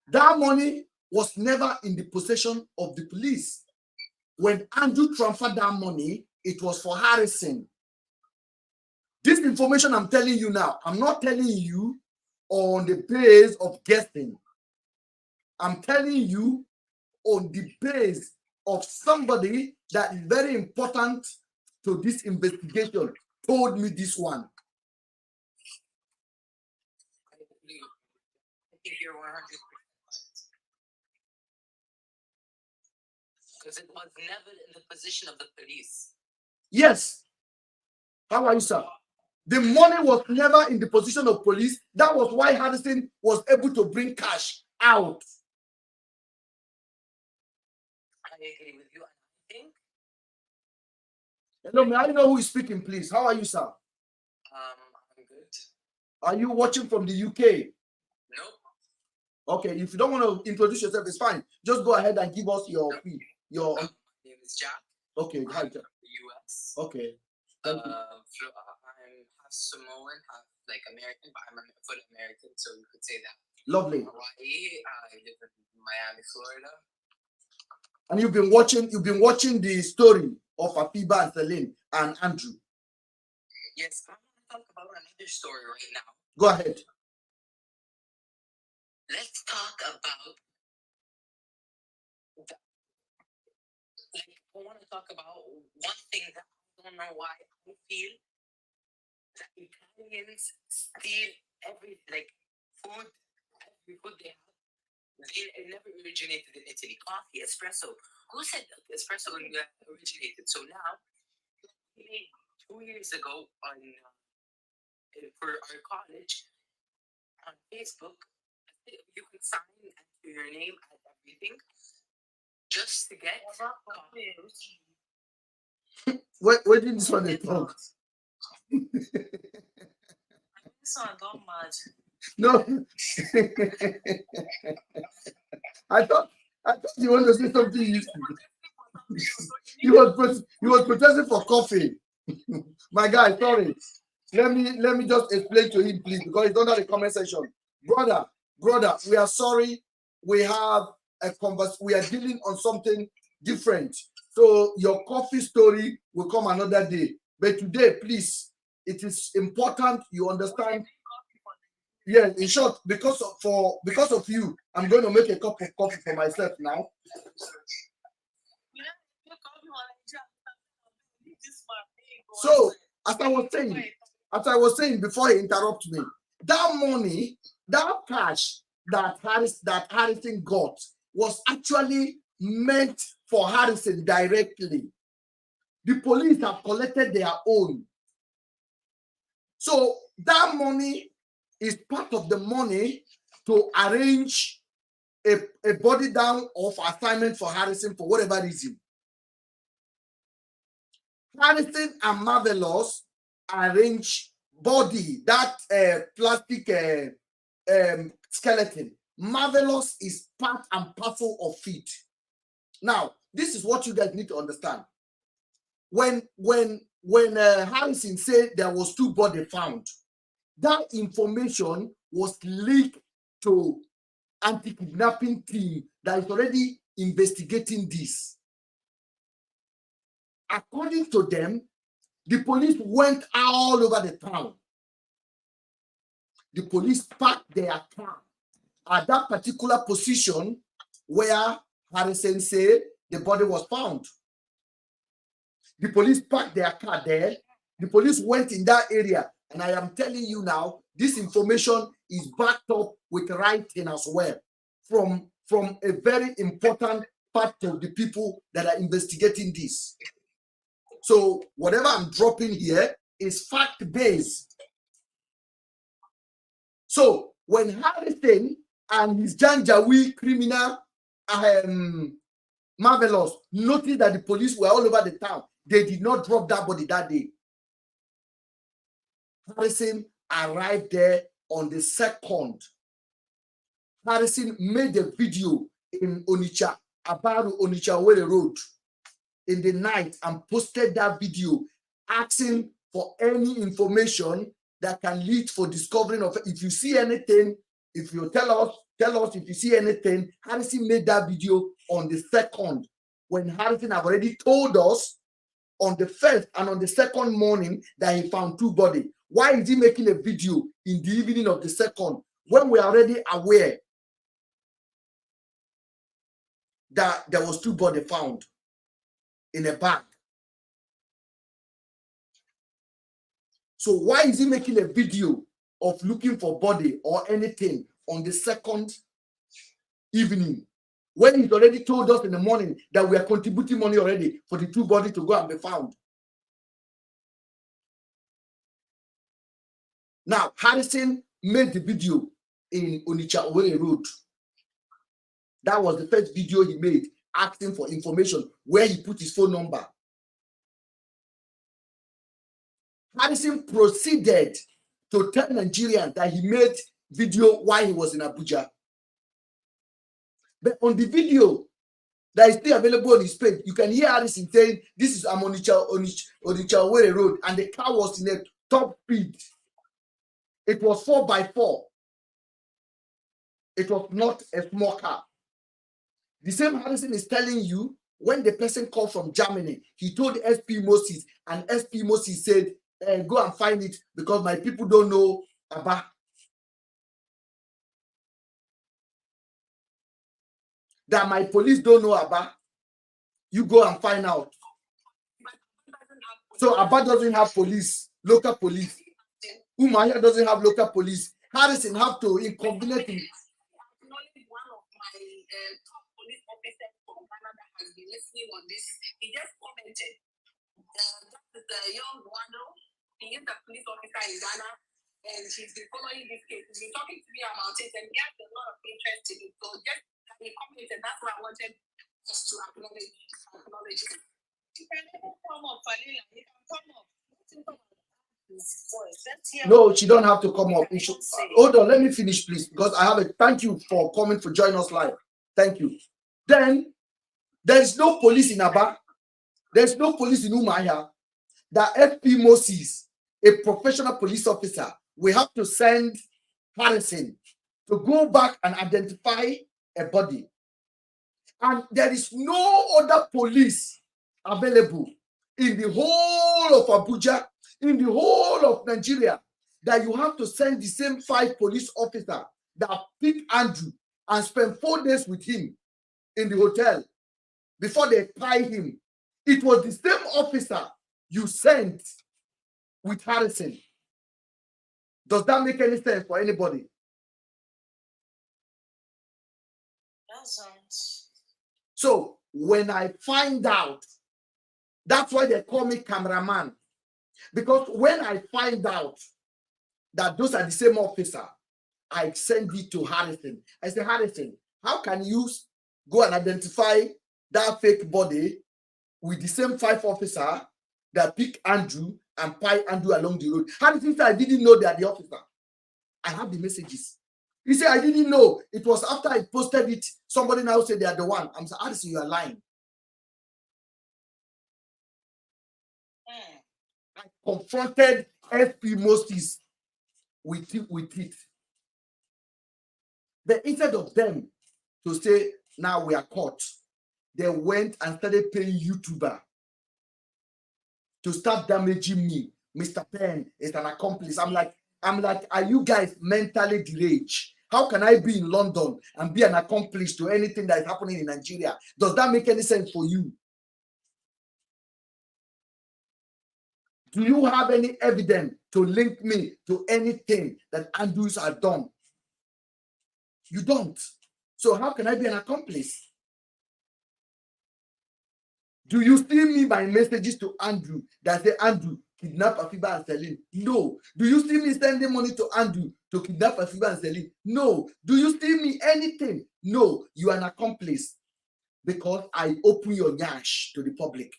That money was never in the possession of the police. When Andrew transferred that money, it was for Harrison. This information I'm telling you now, I'm not telling you on the base of guessing. I'm telling you on the base of somebody that is very important to this investigation told me this one. I think you're 100%. Because it was never in the position of the police. Yes. How are you, sir? The money was never in the position of police. That was why Harrison was able to bring cash out. I agree with you. I think. Hello, may I know who is speaking, please? How are you, sir? I'm good. Are you watching from the UK? No. Okay, if you don't want to introduce yourself, it's fine. Just go ahead and give us your fee. Your My name is Jack. okay, hi, I'm Jack. from the US. Okay. Thank you. I'm half Samoan, half like American, but I'm a full American, so you could say that. Lovely. Hawaii. I live in Miami, Florida. And you've been watching the story of Afiba and Celine and Andrew. Yes, I want to talk about another story right now. Go ahead. Let's talk about I want to talk about one thing that I don't know why I feel that Italians steal every food, every food they have. It never originated in Italy. Coffee, espresso. Who said espresso originated? So now, 2 years ago on for our college on Facebook, you can sign and enter your name and everything just to get coffee. Where did this one come? This one don't match. No. I thought you wanted to say something useful. He was protesting for coffee. My guy, sorry. Let me just explain to him, please, because it's under the comment section. Brother, we are sorry. We have a converse. We are dealing on something different. So your coffee story will come another day. But today, please, it is important you understand. Yeah, in short, because of you, I'm going to make a cup of coffee for myself now. So, as I was saying before he interrupted me, that money, that cash that Harrison got was actually meant for Harrison directly. The police have collected their own. So that money is part of the money to arrange a body down of assignment for Harrison for whatever reason. Harrison and Marvelous arrange body, that plastic skeleton. Marvelous is part and parcel of it. Now, this is what you guys need to understand. When Harrison said there was 2 bodies found, that information was leaked to anti-kidnapping team that is already investigating this. According to them, the police went all over the town. The police parked their car at that particular position where Harrison said the body was found. The police parked their car there. The police went in that area. And I am telling you now, this information is backed up with writing as well from a very important part of the people that are investigating this. So whatever I'm dropping here is fact-based. So when Harrison and his Janjaweed criminal Marvelous noticed that the police were all over the town, they did not drop that body that day. Harrison arrived there on the 2nd. Harrison made a video in Onitsha, Abaru Onitsha Wele Road in the night and posted that video asking for any information that can lead for discovering of. If you see anything, if you tell us if you see anything. Harrison made that video on the 2nd when Harrison have already told us on the 1st and on the 2nd morning that he found 2 bodies. Why is he making a video in the evening of the 2nd when we are already aware that there was 2 bodies found? in a bag. So why is he making a video of looking for body or anything on the second evening when he's already told us in the morning that we are contributing money already for the two bodies to go and be found? Now, Harrison made the video in Onitsha Owerri Road. That was the first video he made, asking for information where he put his phone number. Harrison proceeded to tell Nigerians that he made video while he was in Abuja. But on the video that is still available on his page, you can hear Harrison saying, "This is Onitsha Owerri Road," and the car was in a top speed. It was 4x4. It was not a small car. The same Harrison is telling you when the person called from Germany, he told SP Moses, and SP Moses said, "Go and find it because my people don't know about." That my police don't know about. You go and find out. So Abba doesn't have police, local police. Umaya doesn't have local police. Harrison have to inconvenient him. One of my top police officers from Canada has been listening on this. He just commented. That is a young Wando. He is a police officer in Ghana, and he's been following this case. He's been talking to me about it, and he has a lot of interest in it. So just he commented. That's what I wanted us to acknowledge it. You can come up, Falila. You can come up. No, she don't have to come up. Hold on, let me finish, please, because I have a thank you for coming for joining us live. Thank you. Then there is no police in Aba. There's no police in Umaya. That FP Moses, a professional police officer, we have to send Harrison to go back and identify a body. And there is no other police available in the whole of Abuja, in the whole of Nigeria, that you have to send the same 5 police officers that pick Andrew and spend 4 days with him in the hotel before they tie him. It was the same officer you sent with Harrison. Does that make any sense for anybody? Doesn't. So when I find out, that's why they call me cameraman. Because when I find out that those are the same officer, I send it to Harrison. I say, Harrison, how can you go and identify that fake body with the same 5 officers that pick Andrew and pie Andrew along the road? Harrison said, I didn't know they are the officer. I have the messages. He said, I didn't know. It was after I posted it, somebody now said they are the one. I'm saying, Harrison, you are lying. I confronted FP Moses with it. But instead of them to say, now we are caught, they went and started paying YouTuber to start damaging me. Mr. Penn is an accomplice. I'm like, are you guys mentally deranged? How can I be in London and be an accomplice to anything that is happening in Nigeria? Does that make any sense for you? Do you have any evidence to link me to anything that Andrews have done? You don't. So how can I be an accomplice? Do you still me my messages to Andrew that say, Andrew, kidnap Afiba and Celine? No. Do you still me sending money to Andrew to kidnap Afiba and Celine? No. Do you still me anything? No. You are an accomplice because I open your nyash to the public.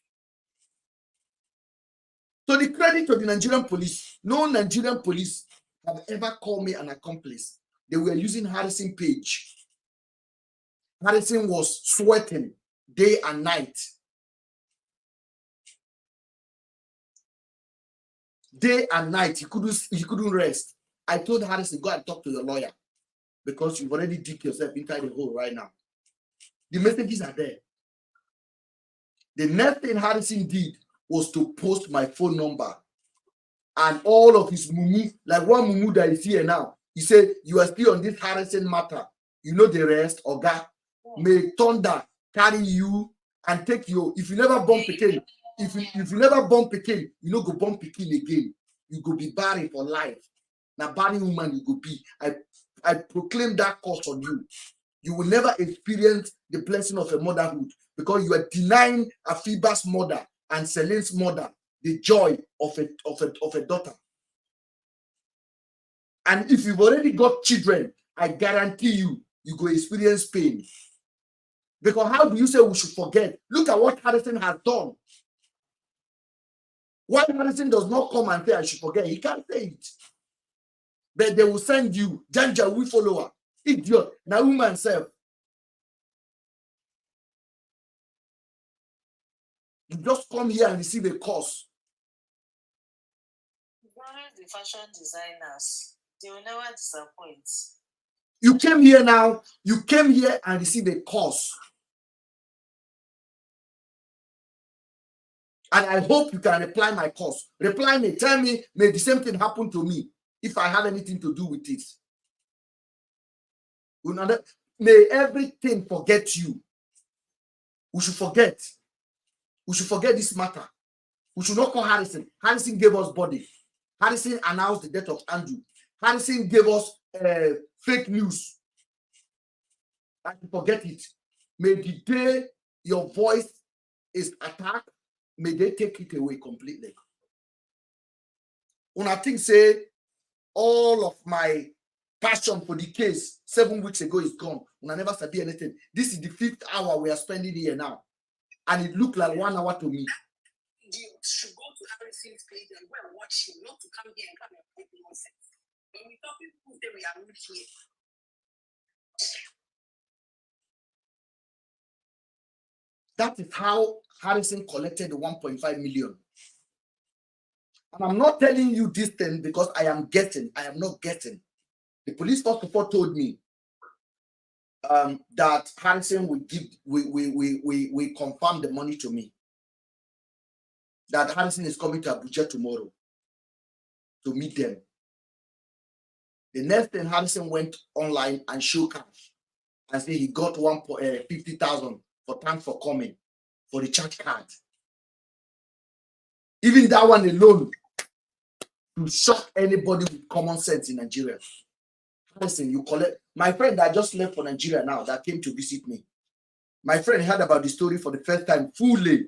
So the credit to the Nigerian police, no Nigerian police have ever called me an accomplice. They were using Harrison page. Harrison was sweating day and night. Day and night, he couldn't rest. I told Harrison, go and talk to your lawyer because you've already dig yourself inside the hole right now. The messages are there. The next thing Harrison did was to post my phone number and all of his mumu, like one mumu that is here now. He said, you are still on this Harrison matter. You know the rest, Oga. May thunder carry you and take you. If you never bump again, if you never bump again, you know go bump again again. You go be barren for life. Now barren woman you go be. I proclaim that curse on you. You will never experience the blessing of a motherhood because you are denying Afiba's mother and Celine's mother the joy of a daughter. And if you've already got children, I guarantee you go experience pain. Because how do you say we should forget? Look at what Harrison has done. Why Harrison does not come and say I should forget? He can't say it. But they will send you, Janja, we follower, idiot, now woman self. You just come here and receive a course. The fashion designers, they will never disappoint. You came here now, you came here and received a course. And I hope you can reply my course. Reply me, tell me, may the same thing happen to me if I have anything to do with this. May everything forget you. We should forget. We should forget this matter. We should not call Harrison. Harrison gave us body. Harrison announced the death of Andrew. Harrison gave us fake news. I should forget it. May the day your voice is attacked, may they take it away completely. When I think say all of my passion for the case 7 weeks ago is gone. When I never said anything. This is the 5th hour we are spending here now. And it looked like 1 hour to me. You should go to Harrison's page and go and watch him, not to come here and come and put nonsense. When we talk, people say we are rude here. That is how Harrison collected the 1.5 million. And I'm not telling you this thing because I am guessing. I am not guessing. The police first of all told me that Harrison will give, we confirm the money to me. That Harrison is coming to Abuja tomorrow to meet them. The next thing, Harrison went online and showed cash and said he got 50,000 for thanks for coming for the church card. Even that one alone to shock anybody with common sense in Nigeria. Harrison, you collect. My friend that just left for Nigeria now that came to visit me. My friend heard about the story for the first time fully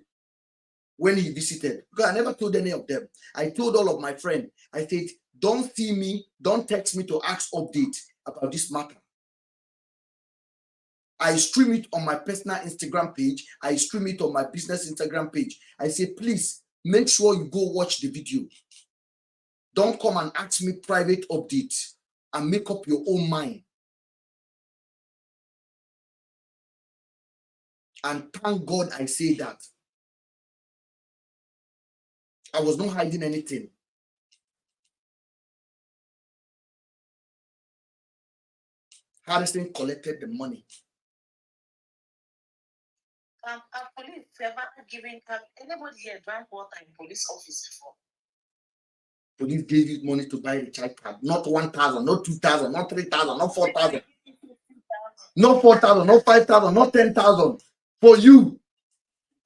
when he visited. Because I never told any of them. I told all of my friends. I said, don't see me, don't text me to ask update about this matter. I stream it on my personal Instagram page. I stream it on my business Instagram page. I say, please make sure you go watch the video. Don't come and ask me private update and make up your own mind. And thank God I say that. I was not hiding anything. Harrison collected the money. Police ever given anybody here drank water in police office before? Police gave you money to buy the child card. Not 1,000, not 2,000, not 3,000, not 4,000. Not 4,000, not 5,000, not 10,000 for you.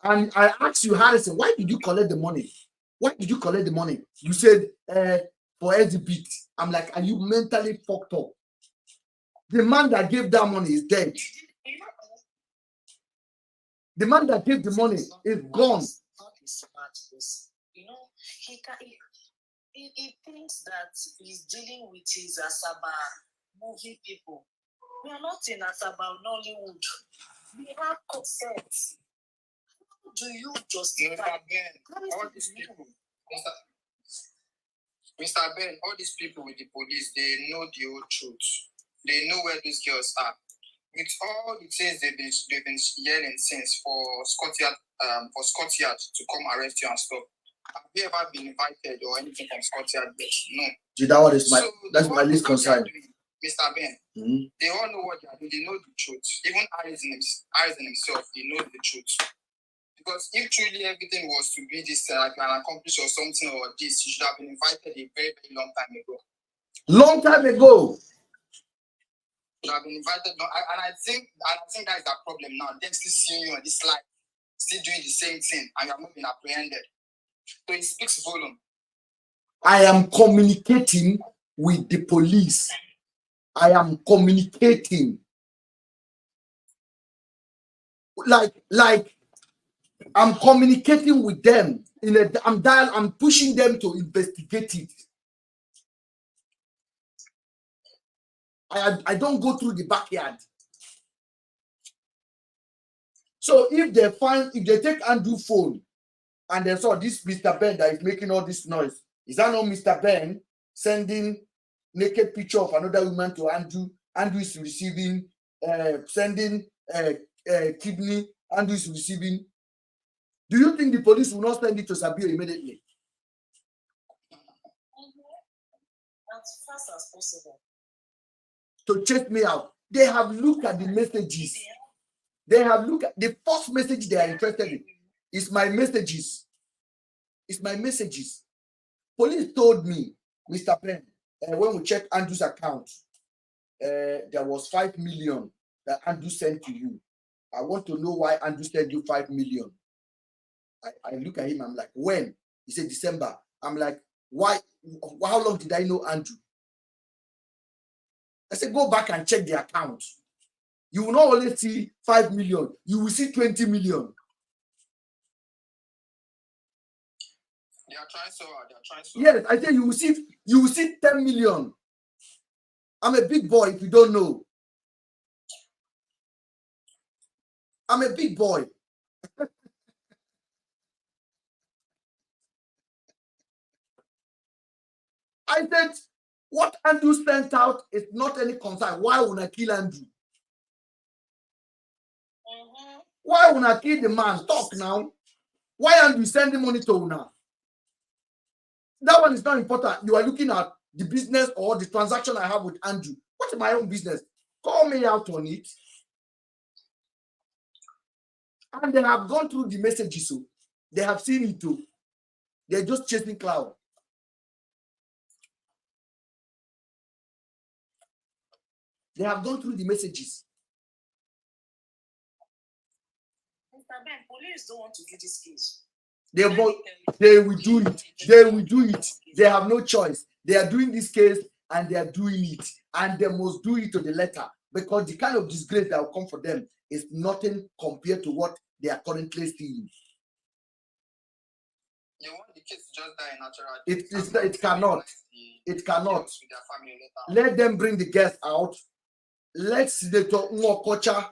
And I asked you, Harrison, why did you collect the money? Why did you collect the money? You said for exhibit. I'm like, are you mentally fucked up? The man that gave that money is dead. The man that gave the money is gone. You know, he thinks that he's dealing with his Asaba movie people. We are not in Asaba Nollywood. We have consent. How do you justify? All these people, Mr. Ben, all these people with the police, they know the whole truth. They know where these girls are. With all the things they've been yelling since for Scotland to come arrest you and stuff. Have you ever been invited or anything from Scotland? No. Dude, that's my least concern. Mr. Ben, they all know what they are doing. They know the truth. Even Harrison himself, he knows the truth. Because if truly everything was to be this like an accomplish or something or this, you should have been invited a very, very long time ago. Long time ago. You have been invited, and I think that is the problem now. They're still seeing you on this life, still doing the same thing and you are not being apprehended. So it speaks volume. I am communicating with the police. I am communicating. Like I'm communicating with them. I'm pushing them to investigate it. I don't go through the backyard. So if they take Andrew's phone and they saw this Mr. Ben that is making all this noise, is that not Mr. Ben sending naked picture of another woman to Andrew? Andrew is receiving, sending kidney. Andrew is receiving. Do you think the police will not send it to Sabio immediately? As fast as possible. To check me out. They have looked at the messages. They have looked at the first message they are interested in. It's my messages. It's my messages. Police told me, Mr. Penn, when we check Andrew's account, there was 5 million that Andrew sent to you. I want to know why Andrew sent you 5 million. I look at him, I'm like, when? He said December. I'm like, why? How long did I know Andrew? I said, go back and check the account. You will not only see 5 million, you will see 20 million. They are trying so hard. They are trying so hard. Yes, I said you will see 10 million. I'm a big boy if you don't know. I'm a big boy. I said, what Andrew sent out is not any concern. Why would I kill Andrew? Why would I kill the man? Talk now. Why aren't you sending money to Una? That one is not important. You are looking at the business or the transaction I have with Andrew. What's my own business? Call me out on it. And they have gone through the messages. So they have seen it too. They're just chasing cloud. They have gone through the messages. Mr. Ben, police don't want to do this case. They will do it. They will do it. They have no choice. They are doing this case and they are doing it. And they must do it to the letter. Because the kind of disgrace that will come for them is nothing compared to what they are currently seeing. They want the case to just die natural. It cannot. It cannot. Let them bring the guest out. Let's Senator Nwokocha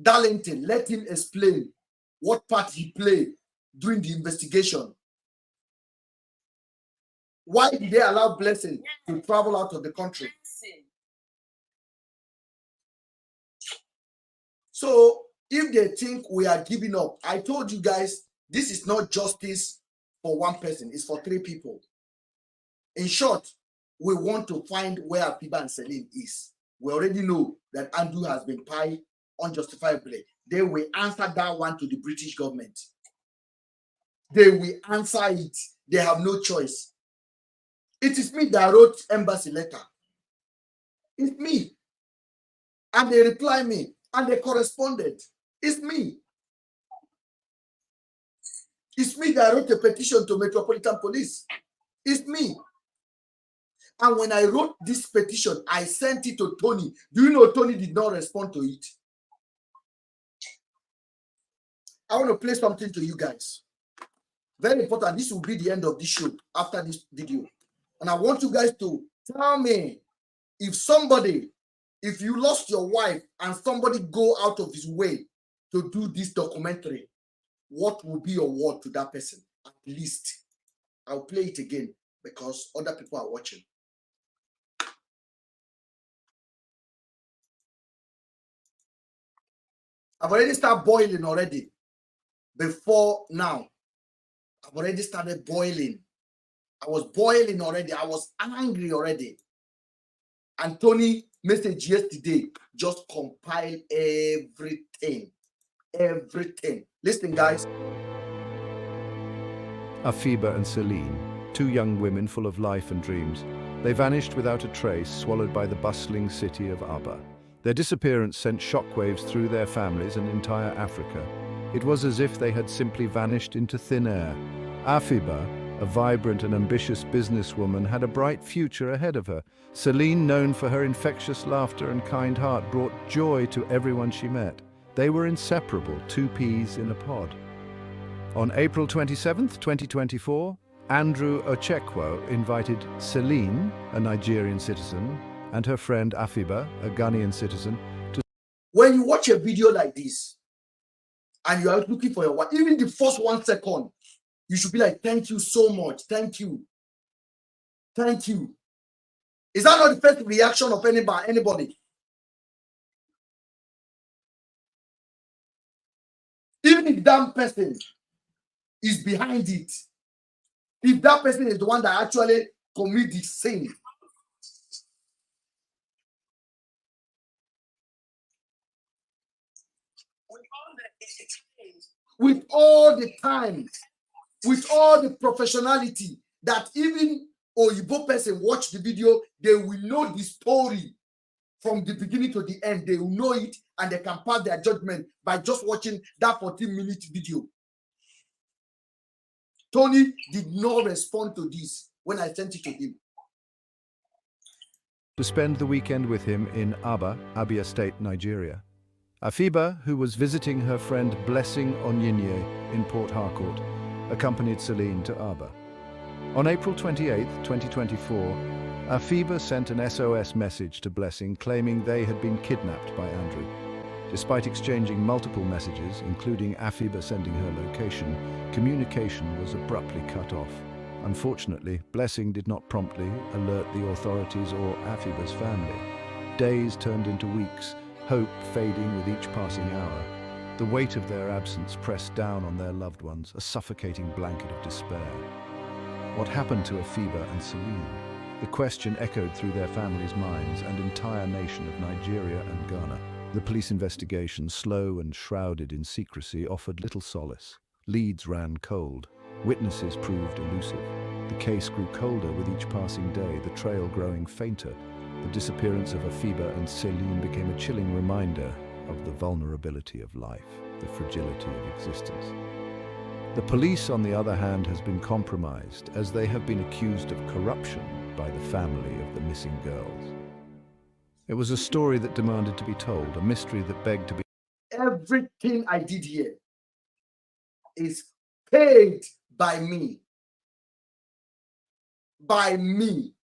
Darlington, let him explain what part he played during the investigation. Why did they allow Blessing to travel out of the country? So if they think we are giving up, I told you guys, this is not justice for one person, it's for 3 people. In short, we want to find where Apiba and Celine is. We already know that Andrew has been paid unjustifiably. They will answer that one to the British government. They will answer it. They have no choice. It is me that wrote embassy letter. It's me. And they reply me. And they corresponded. It's me. It's me that wrote a petition to Metropolitan Police. It's me. And when I wrote this petition, I sent it to Tony. Do you know Tony did not respond to it? I want to play something to you guys. Very important. This will be the end of this show after this video. And I want you guys to tell me if you lost your wife and somebody go out of his way to do this documentary, what will be your word to that person? At least. I'll play it again because other people are watching. I've already started boiling already. Before now, I've already started boiling. I was boiling already. I was angry already. And Tony message yesterday just compiled everything. Everything. Listen, guys. Afiba and Celine, 2 young women full of life and dreams. They vanished without a trace, swallowed by the bustling city of Aba. Their disappearance sent shockwaves through their families and entire Africa. It was as if they had simply vanished into thin air. Afiba, a vibrant and ambitious businesswoman, had a bright future ahead of her. Celine, known for her infectious laughter and kind heart, brought joy to everyone she met. They were inseparable, two peas in a pod. On April 27, 2024, Andrew Ochekwo invited Celine, a Nigerian citizen, and her friend Afiba, a Ghanaian citizen, to... When you watch a video like this, and you are looking for your wife, even the first 1 second, you should be like, thank you so much. Thank you. Thank you. Is that not the first reaction of anybody? Even if that person is behind it, if that person is the one that actually commit the sin, with all the time, with all the professionality, that even Oyibo person watch the video, they will know the story from the beginning to the end. They will know it and they can pass their judgment by just watching that 14-minute video. Tony did not respond to this when I sent it to him. To spend the weekend with him in Aba, Abia State, Nigeria. Afiba, who was visiting her friend Blessing Onyinye in Port Harcourt, accompanied Celine to Aba. On April 28, 2024, Afiba sent an SOS message to Blessing claiming they had been kidnapped by Andrew. Despite exchanging multiple messages, including Afiba sending her location, communication was abruptly cut off. Unfortunately, Blessing did not promptly alert the authorities or Afiba's family. Days turned into weeks, hope fading with each passing hour. The weight of their absence pressed down on their loved ones, a suffocating blanket of despair. What happened to Afiba and Celine? The question echoed through their families' minds and entire nation of Nigeria and Ghana. The police investigation, slow and shrouded in secrecy, offered little solace. Leads ran cold. Witnesses proved elusive. The case grew colder with each passing day, the trail growing fainter. The disappearance of Afiba and Celine became a chilling reminder of the vulnerability of life, the fragility of existence. The police, on the other hand, has been compromised as they have been accused of corruption by the family of the missing girls. It was a story that demanded to be told, a mystery that begged to be... Everything I did here is paid by me. By me.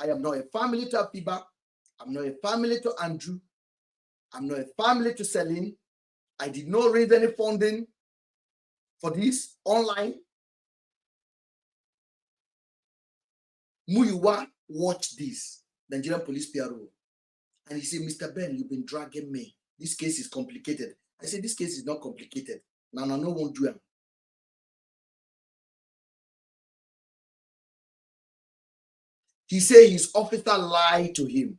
I am not a family to Afiba. I'm not a family to Andrew. I'm not a family to Celine. I did not raise any funding for this online. Muyiwa watched this, Nigerian police PRO. And he said, Mr. Ben, you've been dragging me. This case is complicated. I said, this case is not complicated. Now, no one do it. He said his officer lied to him.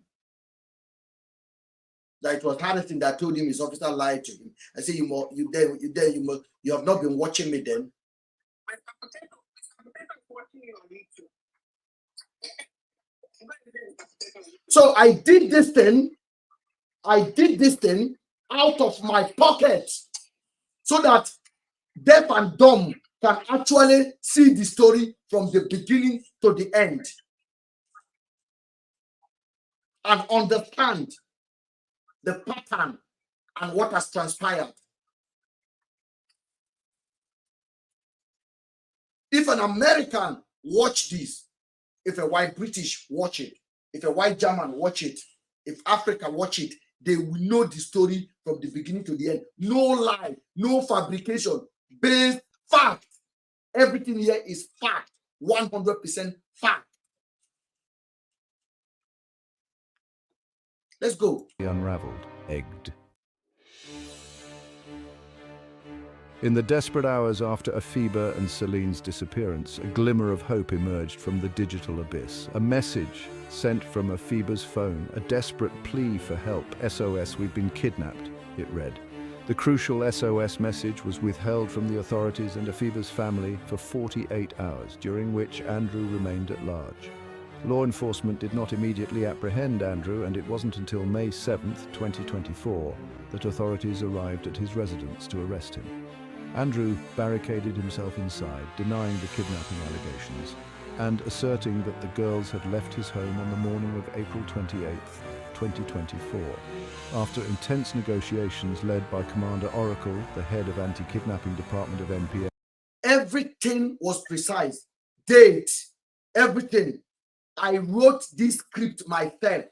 That it was Harrison that told him his officer lied to him. I said, you have not been watching me then. So I did this thing out of my pocket so that deaf and dumb can actually see the story from the beginning to the end and understand the pattern and what has transpired. If an American watch this, if a white British watch it, if a white German watch it, if Africa watch it, they will know the story from the beginning to the end. No lie, no fabrication, based fact. Everything here is fact, 100% fact. Let's go. Unraveled, egged. In the desperate hours after Afiba and Celine's disappearance, a glimmer of hope emerged from the digital abyss. A message sent from Afiba's phone, a desperate plea for help. SOS, we've been kidnapped, it read. The crucial SOS message was withheld from the authorities and Afiba's family for 48 hours, during which Andrew remained at large. Law enforcement did not immediately apprehend Andrew, and it wasn't until May 7th, 2024, that authorities arrived at his residence to arrest him. Andrew barricaded himself inside, denying the kidnapping allegations and asserting that the girls had left his home on the morning of April 28, 2024, after intense negotiations led by Commander Oracle, the head of anti-kidnapping department of NPA. Everything was precise. Date, everything. I wrote this script myself.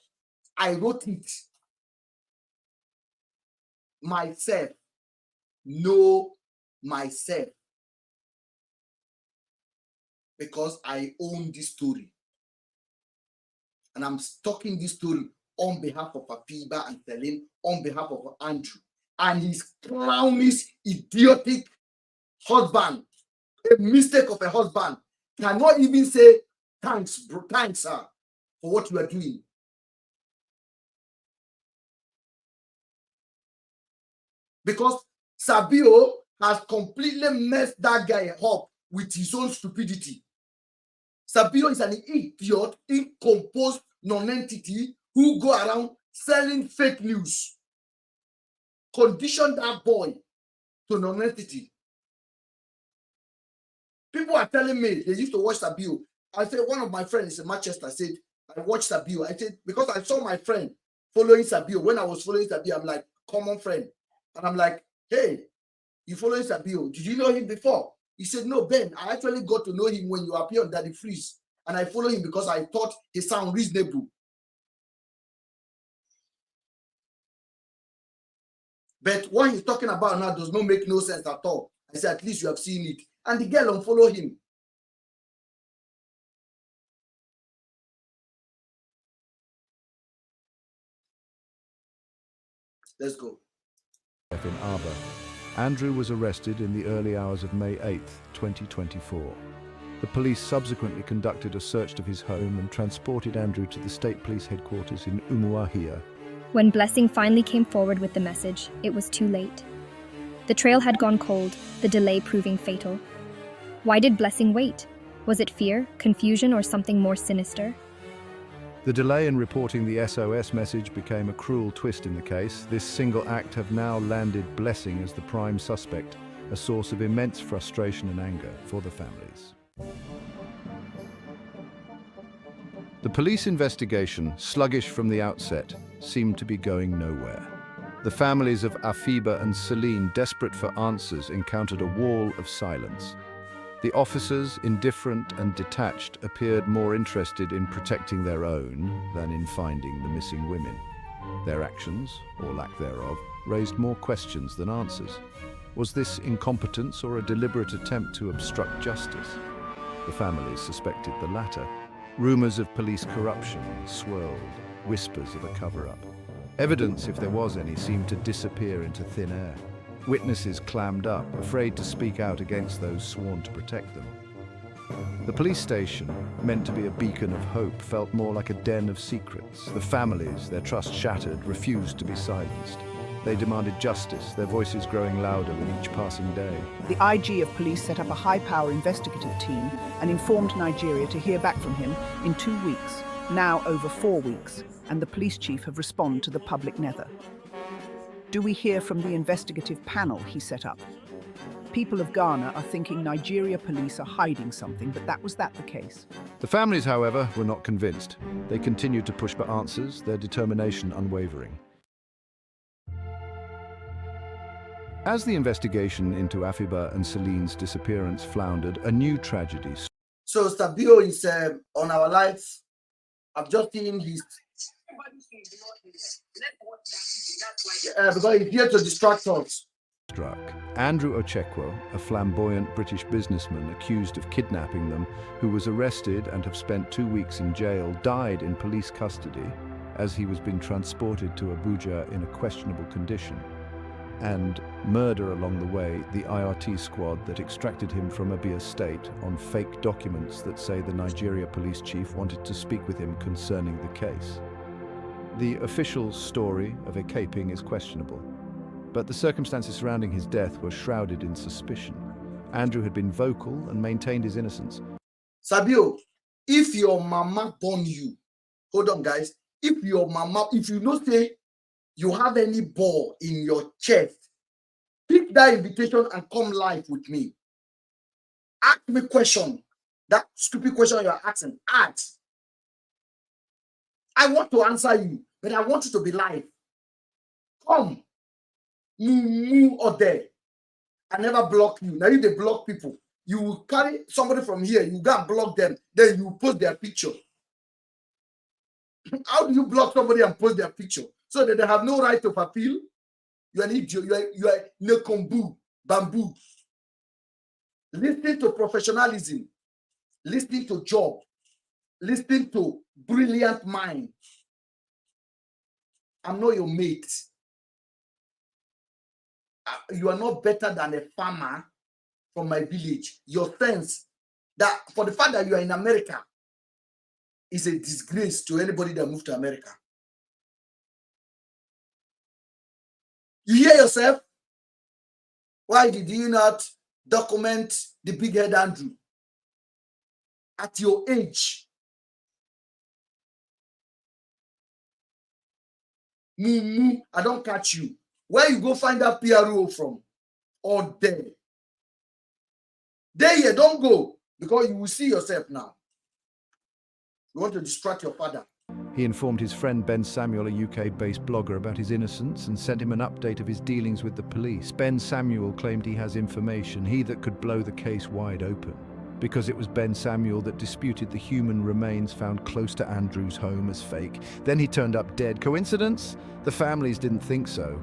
I wrote it myself. Know myself. Because I own this story. And I'm talking this story on behalf of Afiba and Celine, on behalf of Andrew, and his clownish, idiotic husband, a mistake of a husband, cannot even say thanks, bro, thanks, sir, for what you are doing. Because Sabio has completely messed that guy up with his own stupidity. Sabio is an idiot, incomposed non-entity who go around selling fake news. Condition that boy to non-entity. People are telling me they used to watch Sabio. I said, one of my friends in Manchester said, I watched Sabio. I said, because I saw my friend following Sabio. When I was following Sabio, I'm like, common friend. And I'm like, hey, you following Sabio? Did you know him before? He said, no, Ben, I actually got to know him when you appeared on Daddy Freeze. And I follow him because I thought he sounded reasonable. But what he's talking about now does not make no sense at all. I said, at least you have seen it. And the girl unfollow him. Let's go. In Arbor, Andrew was arrested in the early hours of May 8, 2024. The police subsequently conducted a search of his home and transported Andrew to the state police headquarters in Umuahia. When Blessing finally came forward with the message, it was too late. The trail had gone cold, the delay proving fatal. Why did Blessing wait? Was it fear, confusion, or something more sinister? The delay in reporting the SOS message became a cruel twist in the case. This single act have now landed Blessing as the prime suspect, a source of immense frustration and anger for the families. The police investigation, sluggish from the outset, seemed to be going nowhere. The families of Afiba and Celine, desperate for answers, encountered a wall of silence. The officers, indifferent and detached, appeared more interested in protecting their own than in finding the missing women. Their actions, or lack thereof, raised more questions than answers. Was this incompetence or a deliberate attempt to obstruct justice? The families suspected the latter. Rumors of police corruption swirled, whispers of a cover-up. Evidence, if there was any, seemed to disappear into thin air. Witnesses clammed up, afraid to speak out against those sworn to protect them. The police station, meant to be a beacon of hope, felt more like a den of secrets. The families, their trust shattered, refused to be silenced. They demanded justice, their voices growing louder with each passing day. The IG of police set up a high-power investigative team and informed Nigeria to hear back from him in 2 weeks, now over 4 weeks, and the police chief have responded to the public nether. Do we hear from the investigative panel he set up? People of Ghana are thinking Nigeria police are hiding something, but was that the case? The families, however, were not convinced. They continued to push for answers, their determination unwavering. As the investigation into Afiba and Celine's disappearance floundered, a new tragedy. So Sabio is on our lives. I've just seen his... because he's here to distract us. Struck. Andrew Ochekwo, a flamboyant British businessman accused of kidnapping them, who was arrested and have spent 2 weeks in jail, died in police custody as he was being transported to Abuja in a questionable condition. And murder along the way, the IRT squad that extracted him from Abia State on fake documents that say the Nigeria police chief wanted to speak with him concerning the case. The official story of a caping is questionable, but the circumstances surrounding his death were shrouded in suspicion. Andrew had been vocal and maintained his innocence. Sabio, if your mama born you, hold on guys, if your mama, if you don't say you have any ball in your chest, pick Pick that invitation and come live with me. Ask me question. That stupid question you are asking. Ask. I want to answer you, but I want you to be live. Come. MUMU or there. I never block you. Now you they block people. You will carry somebody from here, you go and block them, then you post their picture. How do you block somebody and post their picture? So that they have no right of appeal? You are an idiot. You are nekombu, bamboo. Listening to professionalism, listening to job, listening to brilliant mind. I'm not your mate. You are not better than a farmer from my village. Your sense that for the fact that you are in America is a disgrace to anybody that moved to America. You hear yourself? Why did you not document the big head Andrew at your age? MUMU, I don't catch you. Where you go find that PRO from? Or there? There you don't go, because you will see yourself now. You want to distract your father. He informed his friend Ben Samuel, a UK-based blogger, about his innocence and sent him an update of his dealings with the police. Ben Samuel claimed he has information, he that could blow the case wide open, because it was Ben Samuel that disputed the human remains found close to Andrew's home as fake. Then he turned up dead. Coincidence? The families didn't think so.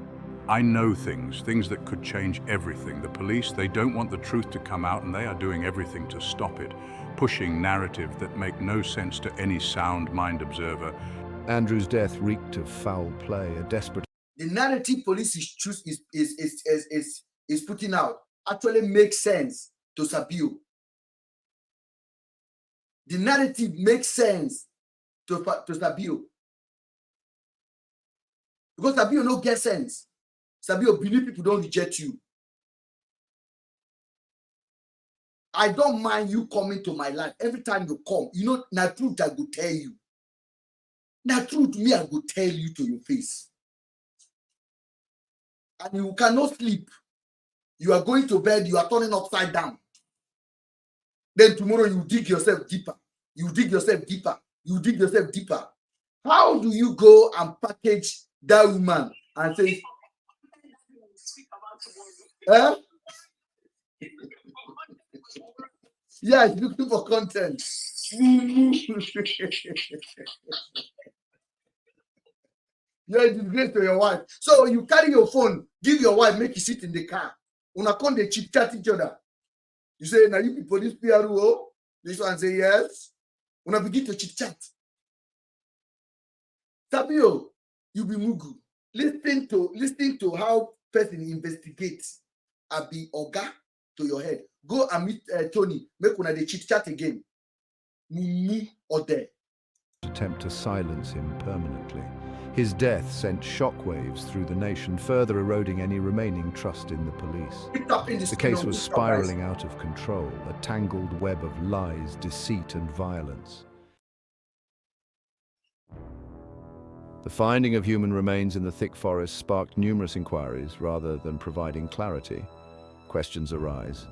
I know things that could change everything. The police, they don't want the truth to come out, and they are doing everything to stop it, pushing narratives that make no sense to any sound mind observer. Andrew's death reeked of foul play, a desperate... The narrative police is putting out actually makes sense to Sabio. The narrative makes sense to Sabio. Because Sabio no get sense. Sabio believe people don't reject you. I don't mind you coming to my life. Every time you come, you know, na truth I go tell you. Na truth me I go tell you to your face. And you cannot sleep. You are going to bed, you are turning upside down. Then tomorrow you dig yourself deeper. You dig yourself deeper. You dig yourself deeper. How do you go and package that woman and say, eh? Yeah, it's looking for content. You're a disgrace to your wife. So you carry your phone, give your wife, make you sit in the car. Una come they chit chat each other. You say, now you people this PRO. This one say yes. Una begin to chit chat. Sabio, you be mugu. Listening to how person investigates. I be oga to your head. Go and meet Tony. Make una they chit chat again. MUMU or there. Attempt to silence him permanently. His death sent shockwaves through the nation, further eroding any remaining trust in the police. The case was spiraling out of control, a tangled web of lies, deceit, and violence. The finding of human remains in the thick forest sparked numerous inquiries rather than providing clarity. Questions arise.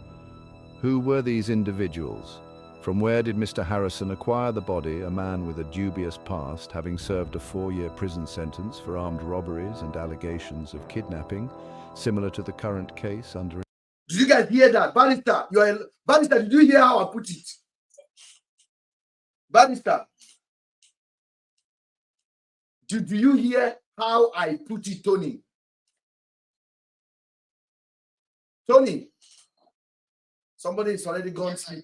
Who were these individuals? From where did Mr. Harrison acquire the body, a man with a dubious past, having served a 4-year prison sentence for armed robberies and allegations of kidnapping, similar to the current case under... Did you guys hear that? Barrister, Barrister, did you hear how I put it? Barrister, do you hear how I put it, Tony? Tony, somebody is already gone sleep.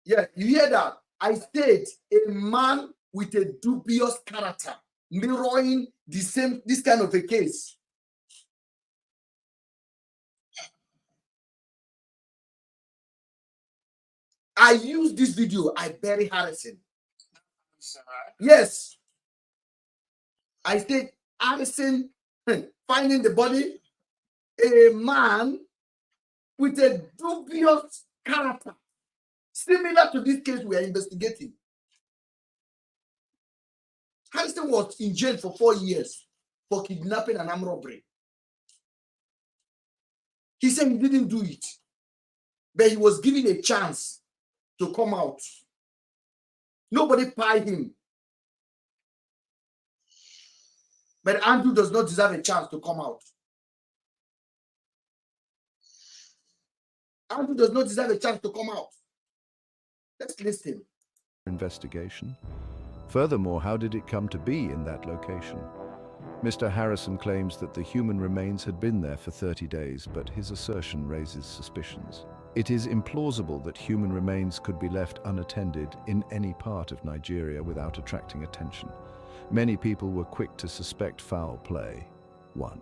Yeah, you hear that? I said a man with a dubious character, mirroring this kind of a case. I use this video, I bury Harrison. Yes. I said Harrison finding the body, a man with a dubious character. Similar to this case we are investigating. Harrison was in jail for 4 years for kidnapping and armed robbery. He said he didn't do it, but he was given a chance to come out. Nobody pied him. But Andrew does not deserve a chance to come out. Andrew does not deserve a chance to come out. Let's listen. Investigation. Furthermore, how did it come to be in that location? Mr. Harrison claims that the human remains had been there for 30 days, but his assertion raises suspicions. It is implausible that human remains could be left unattended in any part of Nigeria without attracting attention. Many people were quick to suspect foul play. 1.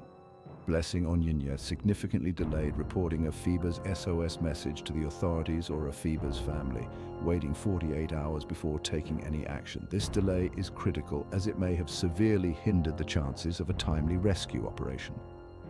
Blessing Onyinye significantly delayed reporting Afiba's SOS message to the authorities or Afiba's family, waiting 48 hours before taking any action. This delay is critical as it may have severely hindered the chances of a timely rescue operation.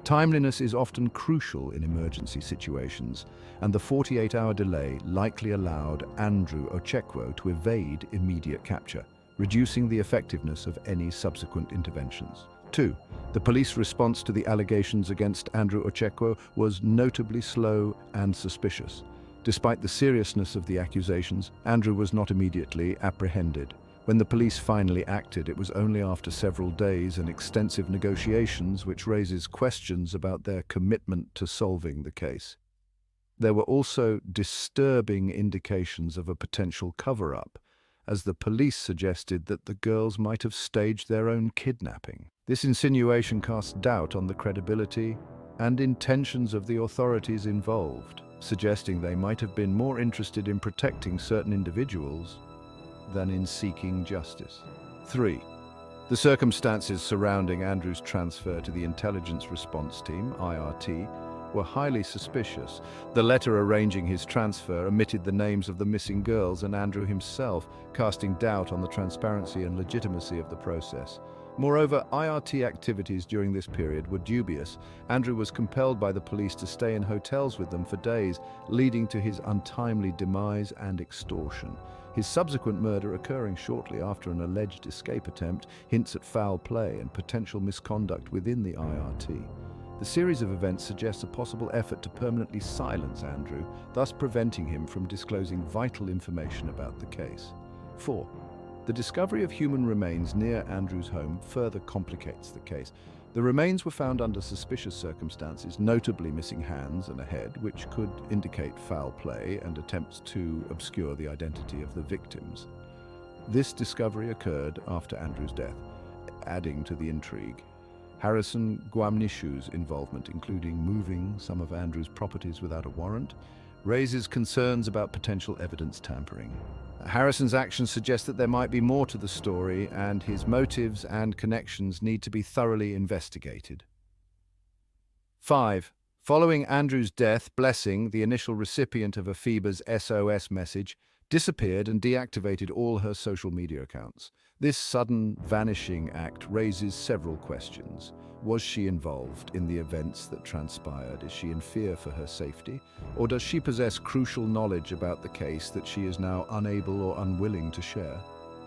Timeliness is often crucial in emergency situations, and the 48-hour delay likely allowed Andrew Ochekwo to evade immediate capture, reducing the effectiveness of any subsequent interventions. 2. The police response to the allegations against Andrew Ochekwo was notably slow and suspicious. Despite the seriousness of the accusations, Andrew was not immediately apprehended. When the police finally acted, it was only after several days and extensive negotiations, which raises questions about their commitment to solving the case. There were also disturbing indications of a potential cover-up, as the police suggested that the girls might have staged their own kidnapping. This insinuation casts doubt on the credibility and intentions of the authorities involved, suggesting they might have been more interested in protecting certain individuals than in seeking justice. 3. The circumstances surrounding Andrew's transfer to the Intelligence Response Team, IRT, were highly suspicious. The letter arranging his transfer omitted the names of the missing girls and Andrew himself, casting doubt on the transparency and legitimacy of the process. Moreover, IRT activities during this period were dubious. Andrew was compelled by the police to stay in hotels with them for days, leading to his untimely demise and extortion. His subsequent murder, occurring shortly after an alleged escape attempt, hints at foul play and potential misconduct within the IRT. The series of events suggests a possible effort to permanently silence Andrew, thus preventing him from disclosing vital information about the case. 4. The discovery of human remains near Andrew's home further complicates the case. The remains were found under suspicious circumstances, notably missing hands and a head, which could indicate foul play and attempts to obscure the identity of the victims. This discovery occurred after Andrew's death, adding to the intrigue. Harrison Gwamnishu's involvement, including moving some of Andrew's properties without a warrant, raises concerns about potential evidence tampering. Harrison's actions suggest that there might be more to the story, and his motives and connections need to be thoroughly investigated. 5. Following Andrew's death, Blessing, the initial recipient of Afiba's SOS message, disappeared and deactivated all her social media accounts. This sudden vanishing act raises several questions. Was she involved in the events that transpired? Is she in fear for her safety? Or does she possess crucial knowledge about the case that she is now unable or unwilling to share?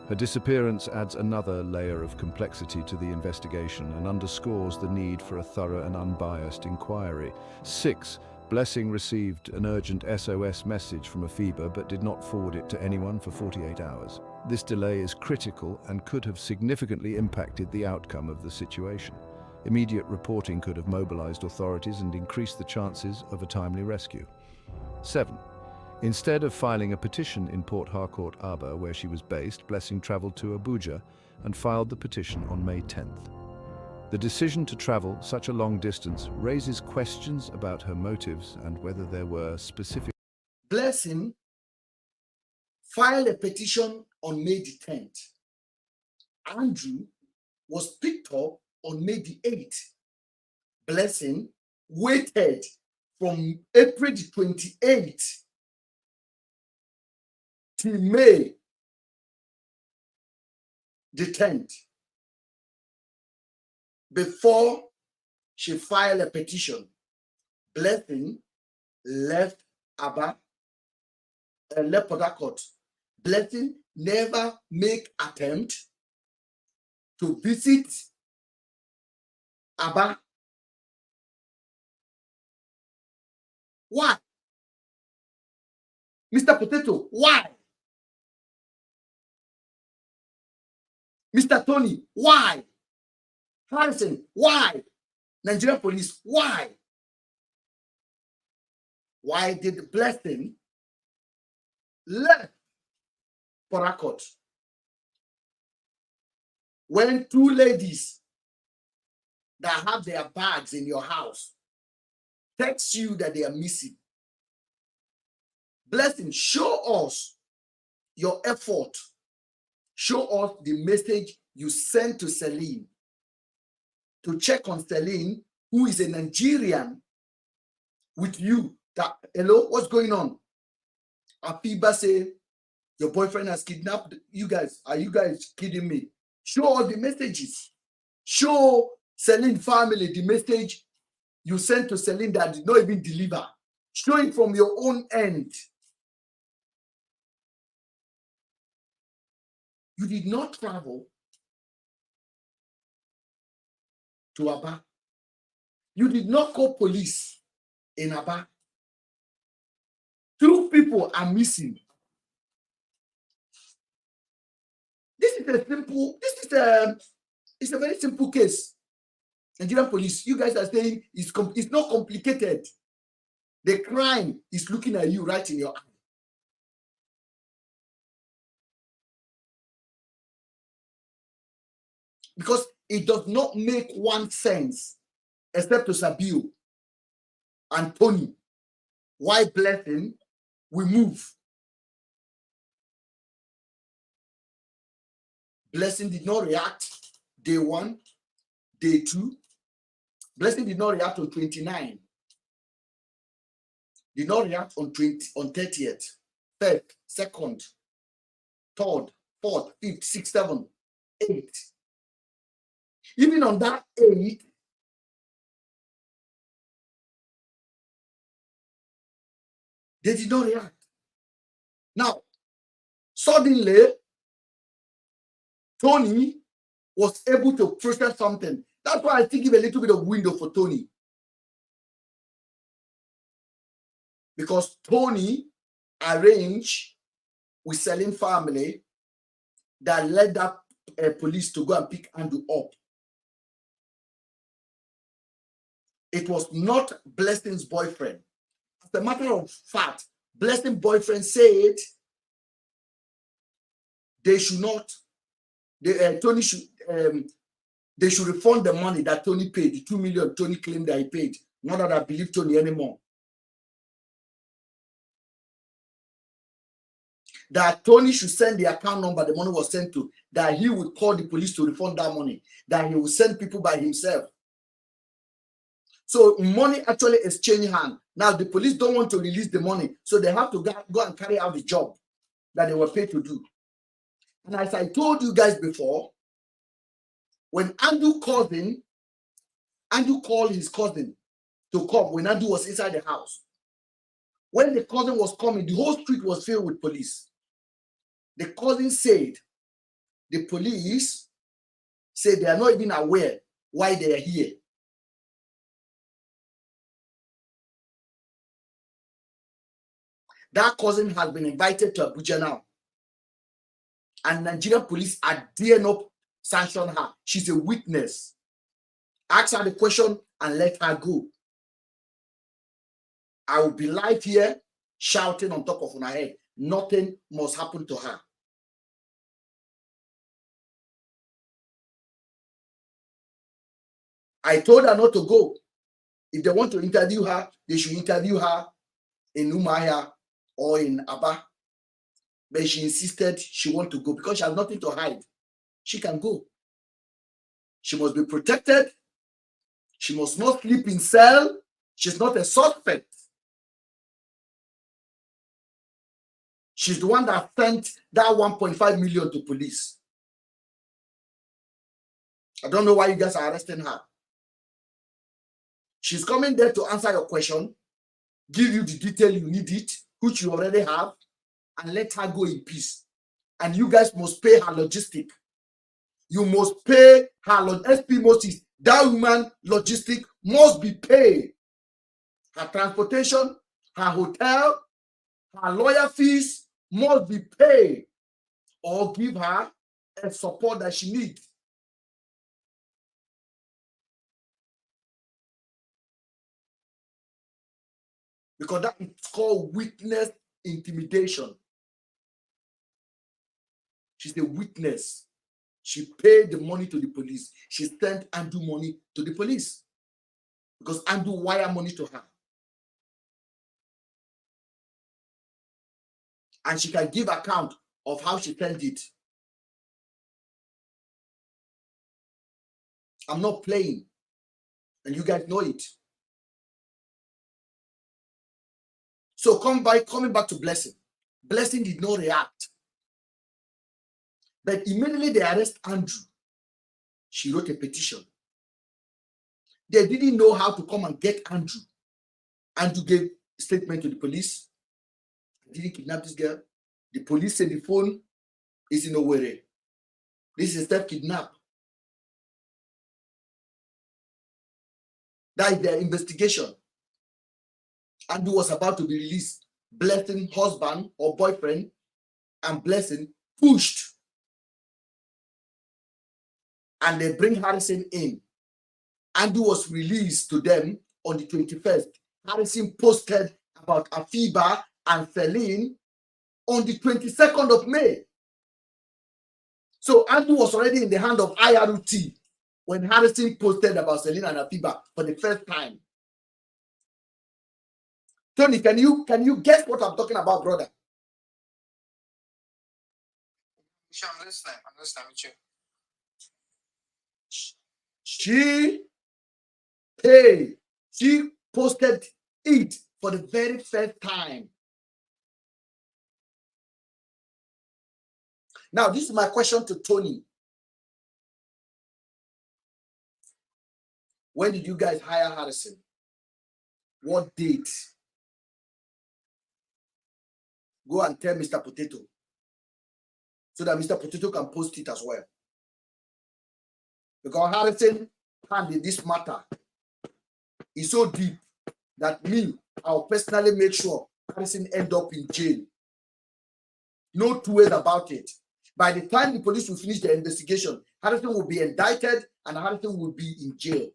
Her disappearance adds another layer of complexity to the investigation and underscores the need for a thorough and unbiased inquiry. 6. Blessing received an urgent SOS message from Afiba but did not forward it to anyone for 48 hours. This delay is critical and could have significantly impacted the outcome of the situation. Immediate reporting could have mobilized authorities and increased the chances of a timely rescue. 7. Instead of filing a petition in Port Harcourt, Aba, where she was based, Blessing traveled to Abuja and filed the petition on May 10th. The decision to travel such a long distance raises questions about her motives and whether there were specific... Blessing filed a petition on May the 10th. Andrew was picked up on May the 8th. Blessing waited from April the 28th to May the 10th before she filed a petition. Blessing left Aba and left Port Harcourt. Blessing never make attempt to visit Aba Why? Mr. Potato, why? Mr. Tony, why? Harrison, why? Nigerian police, why? Why did Blessing left Port Harcourt when two ladies that have their bags in your house text you that they are missing? Blessing, show us your effort. Show us the message you sent to Celine to check on Celine, who is a Nigerian with you. That, hello, what's going on? Afiba say, your boyfriend has kidnapped you guys. Are you guys kidding me? Show us the messages. Show Celine family the message you sent to Celine that did not even deliver. Show it from your own end. You did not travel to Aba. You did not call police in Aba. 2 people are missing. This is a simple, it's a very simple case. Nigerian police, you guys are saying it's not complicated. The crime is looking at you right in your eye. Because it does not make one sense, except to Sabiu and Tony. Why Blessing we move? Blessing did not react day 1, day 2. Blessing did not react on 29. Did not react on 30th, 3rd, 2nd, 3rd, 4th, 5th, 6th, 7th, 8th. Even on that 8th, they did not react. Now, suddenly, Tony was able to process something. That's why I think give a little bit of window for Tony. Because Tony arranged with Celine family that led that police to go and pick Andrew up. It was not Blessing's boyfriend. As a matter of fact, Blessing's boyfriend said they should not, Tony should, they should refund the money that Tony paid, the 2 million Tony claimed that he paid. Not that I believe Tony anymore. That Tony should send the account number the money was sent to, that he would call the police to refund that money, that he would send people by himself. So money actually exchanged hands. Now the police don't want to release the money, so they have to go and carry out the job that they were paid to do. And as I told you guys before, when Andrew called his cousin to come when Andrew was inside the house. When the cousin was coming, the whole street was filled with police. The cousin said the police said they are not even aware why they are here. That cousin has been invited to Abuja now. And Nigerian police are dare not sanction her. She's a witness. Ask her the question and let her go. I will be live here shouting on top of her head. Nothing must happen to her. I told her not to go. If they want to interview her, they should interview her in Umuahia or in Aba. But she insisted she wants to go because she has nothing to hide. She can go. She must be protected. She must not sleep in cell. She's not a suspect. She's the one that sent that 1.5 million to police. I don't know why you guys are arresting her. She's coming there to answer your question, give you the detail you need it, which you already have, and let her go in peace. And you guys must pay her logistic. You must pay her SP Moses. That woman logistic must be paid. Her transportation, her hotel, her lawyer fees must be paid, or give her a support that she needs. Because that is called witness intimidation. She's a witness. She paid the money to the police. She sent Andrew money to the police because Andrew wired money to her. And she can give account of how she spent it. I'm not playing. And you guys know it. So coming back to Blessing. Blessing did not react. But immediately they arrest Andrew. She wrote a petition. They didn't know how to come and get Andrew. Andrew gave a statement to the police. I didn't kidnap this girl. The police said the phone is in Owerri. This is a step kidnap. That is their investigation. Andrew was about to be released. Blessing, husband or boyfriend, and Blessing pushed. And they bring Harrison in. Andrew was released to them on the 21st. Harrison posted about Afiba and Celine on the 22nd of May. So Andrew was already in the hand of IRT when Harrison posted about Celine and Afiba for the first time. Tony, can you guess what I'm talking about, brother? Sure, I'm listening with you. She paid. She posted it for the very first time. Now, this is my question to Tony. When did you guys hire Harrison? What date? Go and tell Mr. Potato so that Mr. Potato can post it as well. Because Harrison hand in this matter is so deep that I'll personally make sure Harrison end up in jail. No two ways about it. By the time the police will finish their investigation, Harrison will be indicted and Harrison will be in jail.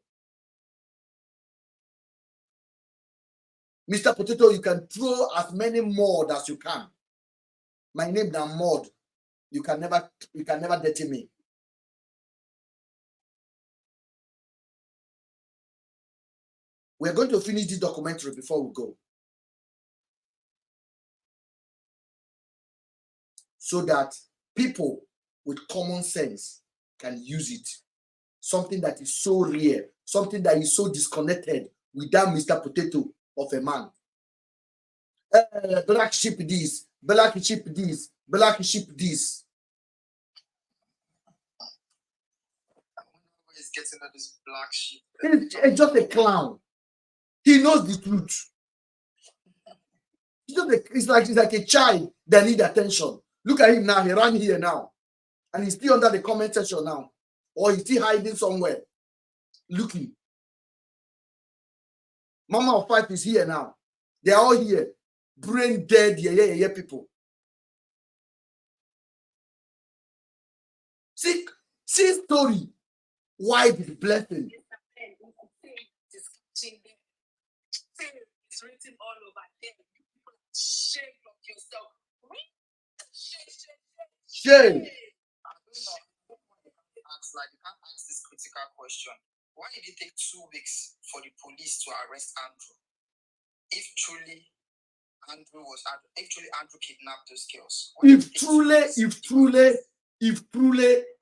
Mr. Potato, you can throw as many mod as you can. My name is mod. You can never dirty me. We're going to finish this documentary before we go. So that people with common sense can use it. Something that is so rare, something that is so disconnected without Mr. Potato of a man. Black sheep this, black sheep this, black sheep this. He's getting at this black sheep. It's just a clown. He knows the truth. It's like a child that needs attention. Look at him now. He ran here now. And he's still under the comment section now. Or he's still hiding somewhere. Looking. Mama of Five is here now. They are all here. Brain dead, yeah, people. See story. Why did Blessing? It's written all over there. Shame of yourself. Shame. You can't ask this critical question. Why did it take 2 weeks for the police to arrest Andrew? If truly Andrew kidnapped those girls. If truly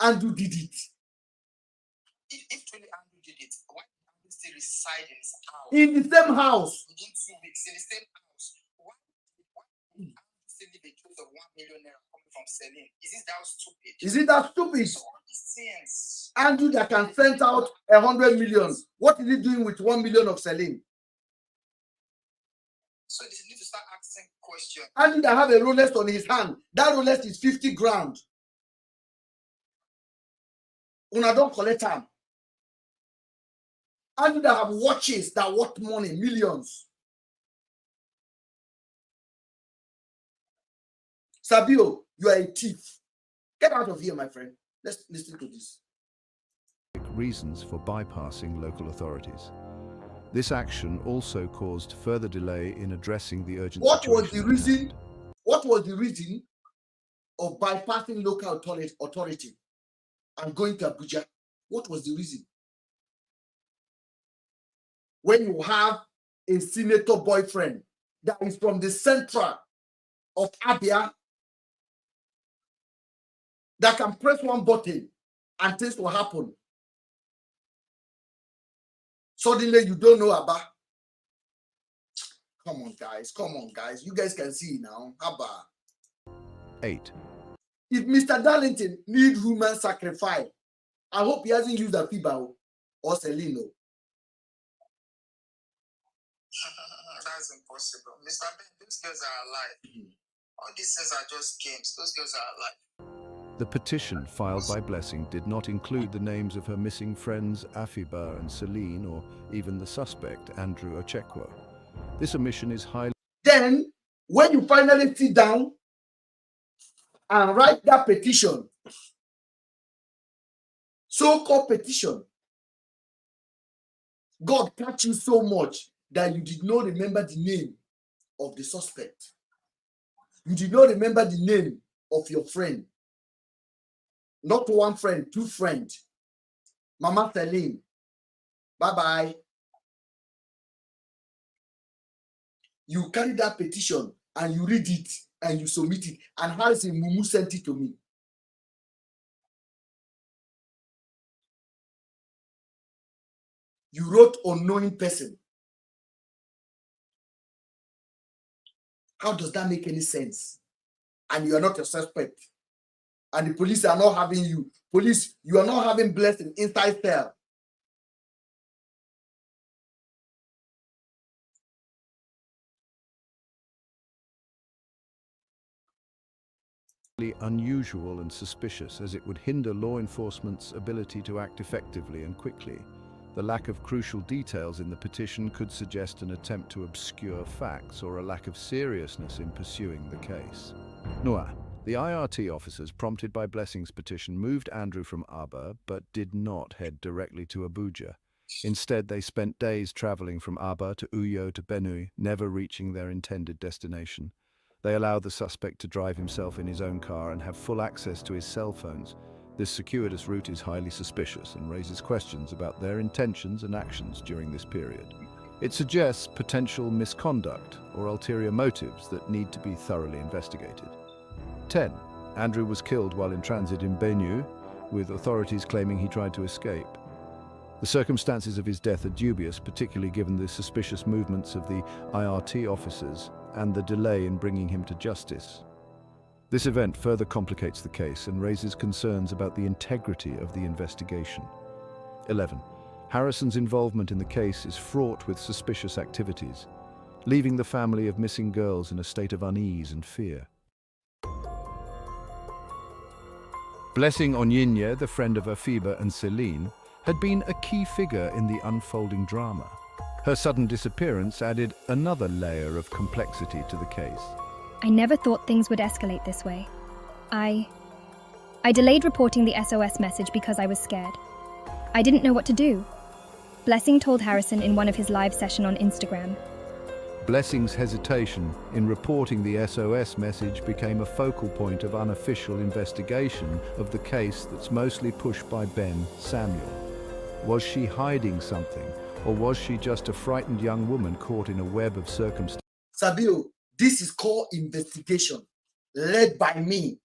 Andrew did it. If truly Andrew did it, why did Andrew still reside in his house? In the same house. Within 2 weeks, in the same house. Why did Andrew still leave a trace of 1 million naira coming from Celine? Is it that stupid? Is it that stupid? So all these things. Andrew that can send out 100 million. What is he doing with 1 million of Celine? So you need to start asking questions. Andrew that have a Rolex on his hand. That Rolex is 50 grand. Una don't collect them. Andrew that have watches that worth money, millions. Sabio, you are a thief. Get out of here, my friend. Let's listen to this. Reasons for bypassing local authorities. This action also caused further delay in addressing the urgent What situation. was the reason? What was the reason of bypassing local authority and going to Abuja? What was the reason? When you have a senator boyfriend that is from the central of Abia that can press one button and things will happen. Suddenly you don't know about. Come on, guys. Come on, guys. You guys can see now. Abba. 8. If Mr. Darlington needs human sacrifice, I hope he hasn't used a FIBA or Celino. That's impossible. Mr. Ben, those girls are alive. All these things are just games. Those girls are alive. The petition filed by Blessing did not include the names of her missing friends Afiba and Celine, or even the suspect, Andrew Ochekwo. This omission is highly... Then, when you finally sit down and write that petition, so-called petition, God touched you so much that you did not remember the name of the suspect. You did not remember the name of your friend. Not one friend, two friends. Mama Celine. Bye-bye. You carry that petition and you read it and you submit it. And Harrison MUMU sent it to me. You wrote unknowing person. How does that make any sense? And you are not a suspect. And the police are not having you. Police, you are not having Blessing inside cell. Unusual and suspicious, as it would hinder law enforcement's ability to act effectively and quickly. The lack of crucial details in the petition could suggest an attempt to obscure facts or a lack of seriousness in pursuing the case. Noah, the IRT officers, prompted by Blessing's petition, moved Andrew from Aba, but did not head directly to Abuja. Instead, they spent days traveling from Aba to Uyo to Benue, never reaching their intended destination. They allowed the suspect to drive himself in his own car and have full access to his cell phones. This circuitous route is highly suspicious and raises questions about their intentions and actions during this period. It suggests potential misconduct or ulterior motives that need to be thoroughly investigated. 10. Andrew was killed while in transit in Benue, with authorities claiming he tried to escape. The circumstances of his death are dubious, particularly given the suspicious movements of the IRT officers and the delay in bringing him to justice. This event further complicates the case and raises concerns about the integrity of the investigation. 11. Harrison's involvement in the case is fraught with suspicious activities, leaving the family of missing girls in a state of unease and fear. Blessing Onyinye, the friend of Afiba and Celine, had been a key figure in the unfolding drama. Her sudden disappearance added another layer of complexity to the case. I never thought things would escalate this way. I delayed reporting the SOS message because I was scared. I didn't know what to do. Blessing told Harrison in one of his live sessions on Instagram. Blessing's hesitation in reporting the SOS message became a focal point of unofficial investigation of the case that's mostly pushed by Ben Samuel. Was she hiding something, or was she just a frightened young woman caught in a web of circumstances? Sabio, this is called investigation, led by me.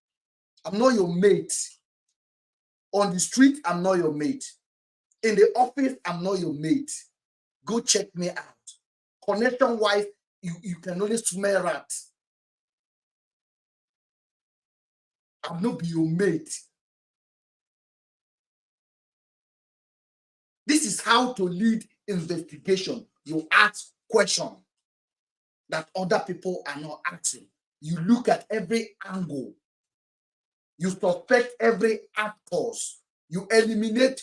I'm not your mate. On the street, I'm not your mate. In the office, I'm not your mate. Go check me out. Connection-wise, you can only smell rat. I'm not be your mate. This is how to lead investigation. You ask questions that other people are not asking. You look at every angle. You suspect every actors. You eliminate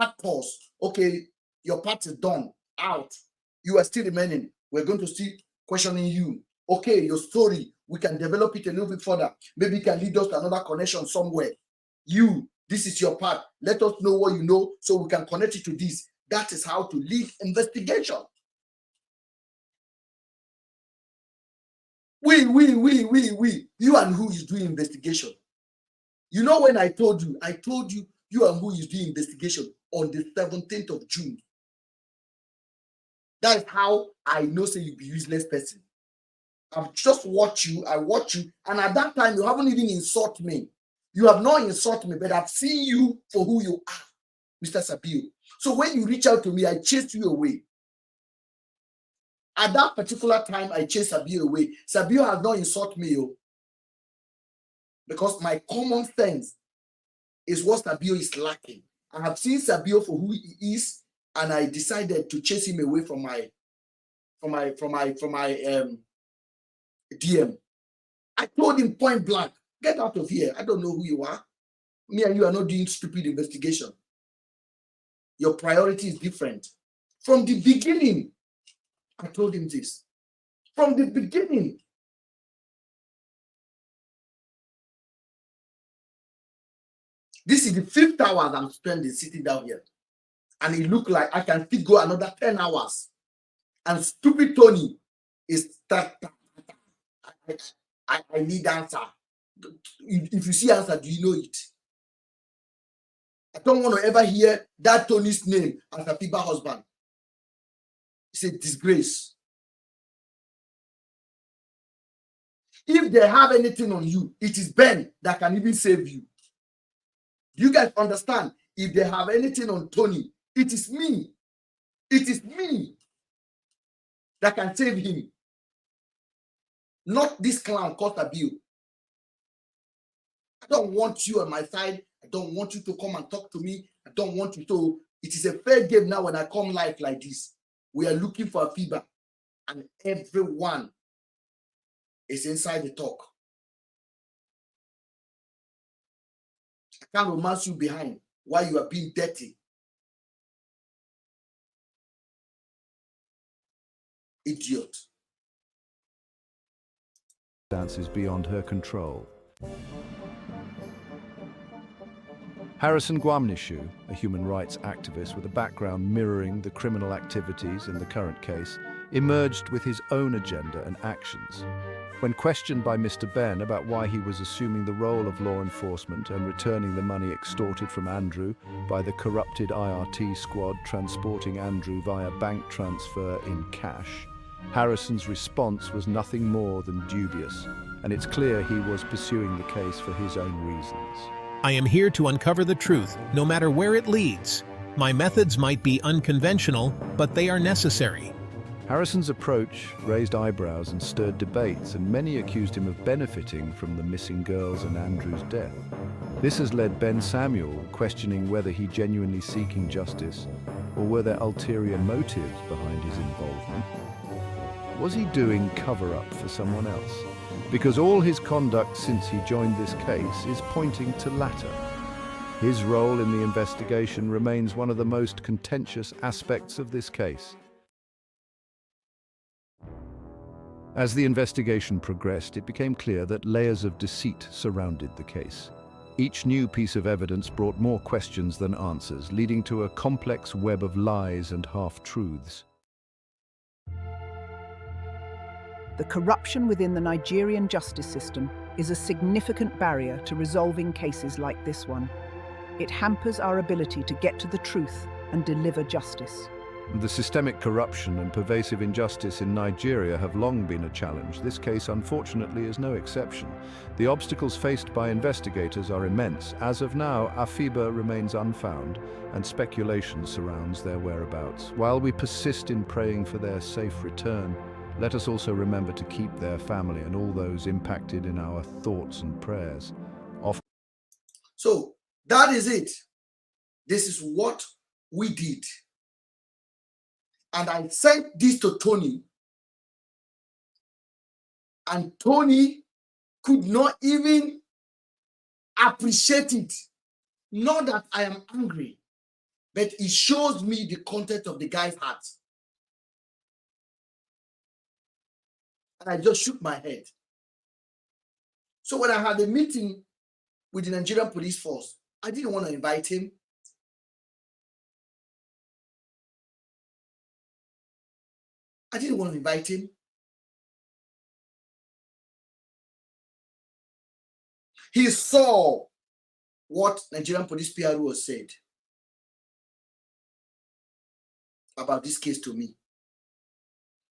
actors. Okay, your part is done, out. You are still remaining. We're going to still questioning you. Okay, your story, we can develop it a little bit further. Maybe it can lead us to another connection somewhere. This is your part. Let us know what you know so we can connect it to this. That is how to lead investigation. We. You and who is doing investigation? You know when I told you you and who is doing investigation on the 17th of June. That is how I know say you be useless person. I've just watched you, I watch you, and at that time you haven't even insulted me. You have not insulted me, but I've seen you for who you are, Mr. Sabio. So when you reach out to me, I chased you away. At that particular time, I chased Sabio away. Sabio has not insulted me, because my common sense is what Sabio is lacking. I have seen Sabio for who he is, and I decided to chase him away from my DM. I told him point blank, get out of here. I don't know who you are. Me and you are not doing stupid investigation. Your priority is different. From the beginning, I told him this. From the beginning. This is the 5th hour that I'm spending sitting down here. And it looked like I can still go another 10 hours. And stupid Tony is that. I need answer. If you see answer, do you know it? I don't want to ever hear that Tony's name as a Fiba husband. It's a disgrace. If they have anything on you, it is Ben that can even save you. You guys understand? If they have anything on Tony, it is me. It is me that can save him. Not this clown called Sabio. I don't want you on my side. I don't want you to come and talk to me. I don't want you to. It is a fair game now when I come live like this. We are looking for a fever, and everyone is inside the talk. I can't romance you behind while you are being dirty. Idiot. Dances beyond her control. Harrison Gwamnishu, a human rights activist with a background mirroring the criminal activities in the current case, emerged with his own agenda and actions. When questioned by Mr. Ben about why he was assuming the role of law enforcement and returning the money extorted from Andrew by the corrupted IRT squad transporting Andrew via bank transfer in cash, Harrison's response was nothing more than dubious, and it's clear he was pursuing the case for his own reasons. I am here to uncover the truth, no matter where it leads. My methods might be unconventional, but they are necessary. Harrison's approach raised eyebrows and stirred debates, and many accused him of benefiting from the missing girls and Andrew's death. This has led Ben Samuel questioning whether he genuinely seeking justice, or were there ulterior motives behind his involvement. Was he doing cover-up for someone else? Because all his conduct since he joined this case is pointing to latter. His role in the investigation remains one of the most contentious aspects of this case. As the investigation progressed, it became clear that layers of deceit surrounded the case. Each new piece of evidence brought more questions than answers, leading to a complex web of lies and half-truths. The corruption within the Nigerian justice system is a significant barrier to resolving cases like this one. It hampers our ability to get to the truth and deliver justice. The systemic corruption and pervasive injustice in Nigeria have long been a challenge. This case, unfortunately, is no exception. The obstacles faced by investigators are immense. As of now, Afiba remains unfound, and speculation surrounds their whereabouts. While we persist in praying for their safe return, let us also remember to keep their family and all those impacted in our thoughts and prayers. So that is it. This is what we did. And I sent this to Tony. And Tony could not even appreciate it. Not that I am angry, but it shows me the content of the guy's heart. And I just shook my head. So when I had a meeting with the Nigerian police force, I didn't want to invite him. I didn't want to invite him. He saw what Nigerian police PRO said about this case to me.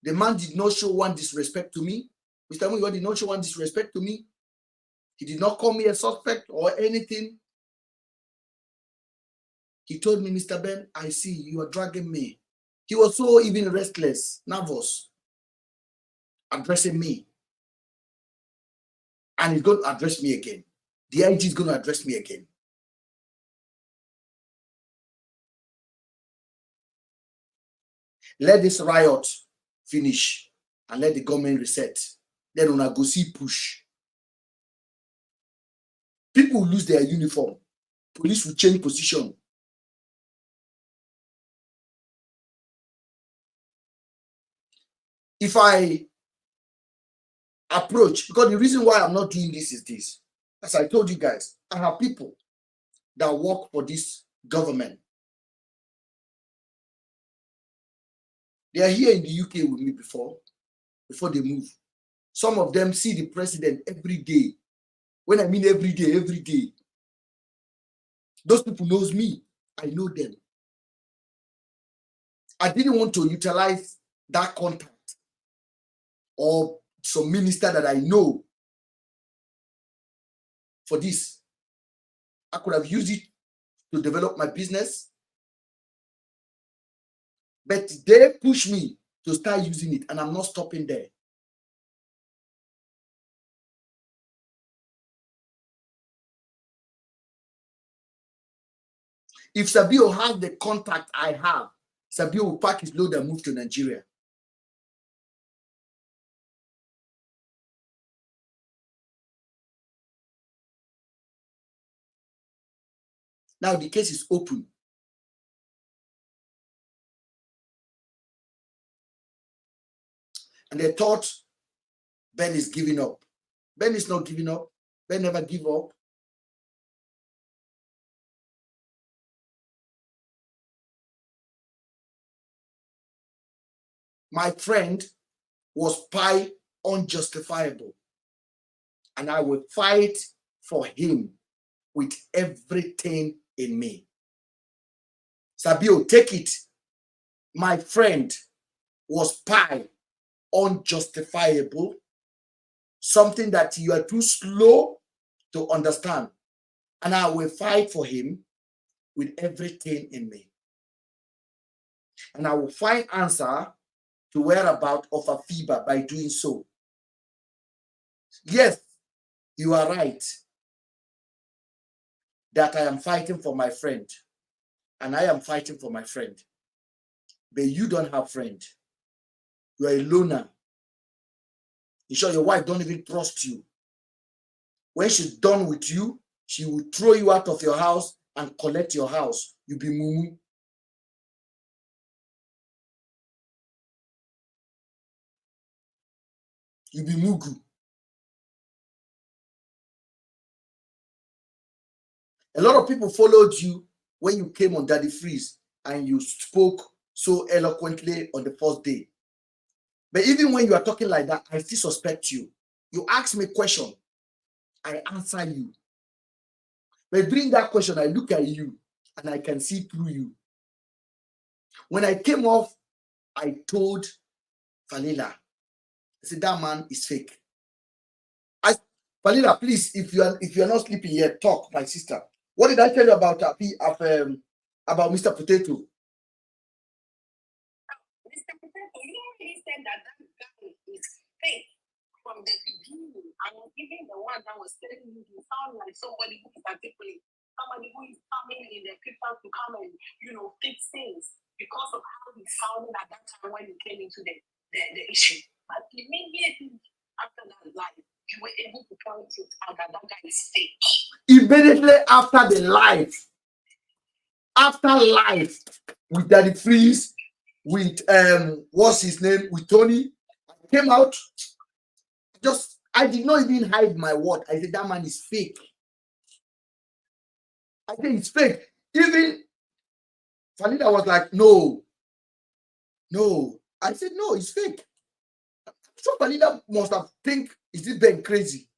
The man did not show one disrespect to me. Mr. MUMU did not show one disrespect to me. He did not call me a suspect or anything. He told me, Mr. Ben, I see you are dragging me. He was so even restless, nervous, addressing me. And he's going to address me again. The IG is going to address me again. Let this riot finish and let the government reset. Then on a go see push. People will lose their uniform. Police will change position. If I approach, because the reason why I'm not doing this is this. As I told you guys, I have people that work for this government. They are here in the UK with me before they move. Some of them see the president every day. When I mean every day. Those people knows me. I know them. I didn't want to utilize that contact or some minister that I know for this. I could have used it to develop my business. But they push me to start using it, and I'm not stopping there. If Sabio has the contact I have, Sabio will pack his load and move to Nigeria. Now the case is open. And they thought Ben is giving up. Ben is not giving up. Ben never give up. My friend was spy unjustifiable. And I will fight for him with everything in me. Sabio, take it. My friend was spy unjustifiable. Something that you are too slow to understand. And I will fight for him with everything in me. And I will find answer to whereabouts of a fever by doing so. Yes, you are right that I am fighting for my friend. And I am fighting for my friend. But you don't have friend. You are a loner. In short, your wife don't even trust you. When she's done with you, she will throw you out of your house and collect your house. You be mumu. You be mugu. A lot of people followed you when you came on Daddy Freeze and you spoke so eloquently on the first day. But even when you are talking like that, I still suspect you. You ask me a question, I answer you. But during that question, I look at you and I can see through you. When I came off, I told Falila, I said, that man is fake. Falila, please, if you are not sleeping yet, talk, my sister. What did I tell you about Mr. Potato? Mr. Potato, you already said that guy is fake from the beginning. I was even the one that was telling you to sound like somebody who is articulate, somebody who is coming in the people to come and fix things because of how he sounded at that time when he came into the issue. But immediately after that live, you were able to point it out that guy is fake. Immediately after the live, with Daddy Freeze, with what's his name, with Tony, I came out, just I did not even hide my word. I said, that man is fake. I think it's fake. Even Falida was like, no. I said, no, it's fake. So Falida must have think, is this Ben crazy?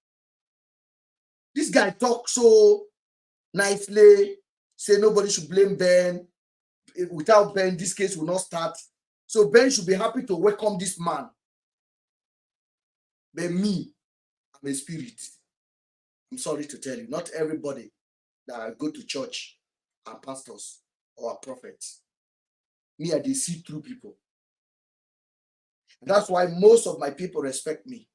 This guy talks so nicely, say nobody should blame Ben. Without Ben, this case will not start. So Ben should be happy to welcome this man. But me, I'm a spirit. I'm sorry to tell you, not everybody that go to church are pastors or are prophets. Me, I see through people. And that's why most of my people respect me.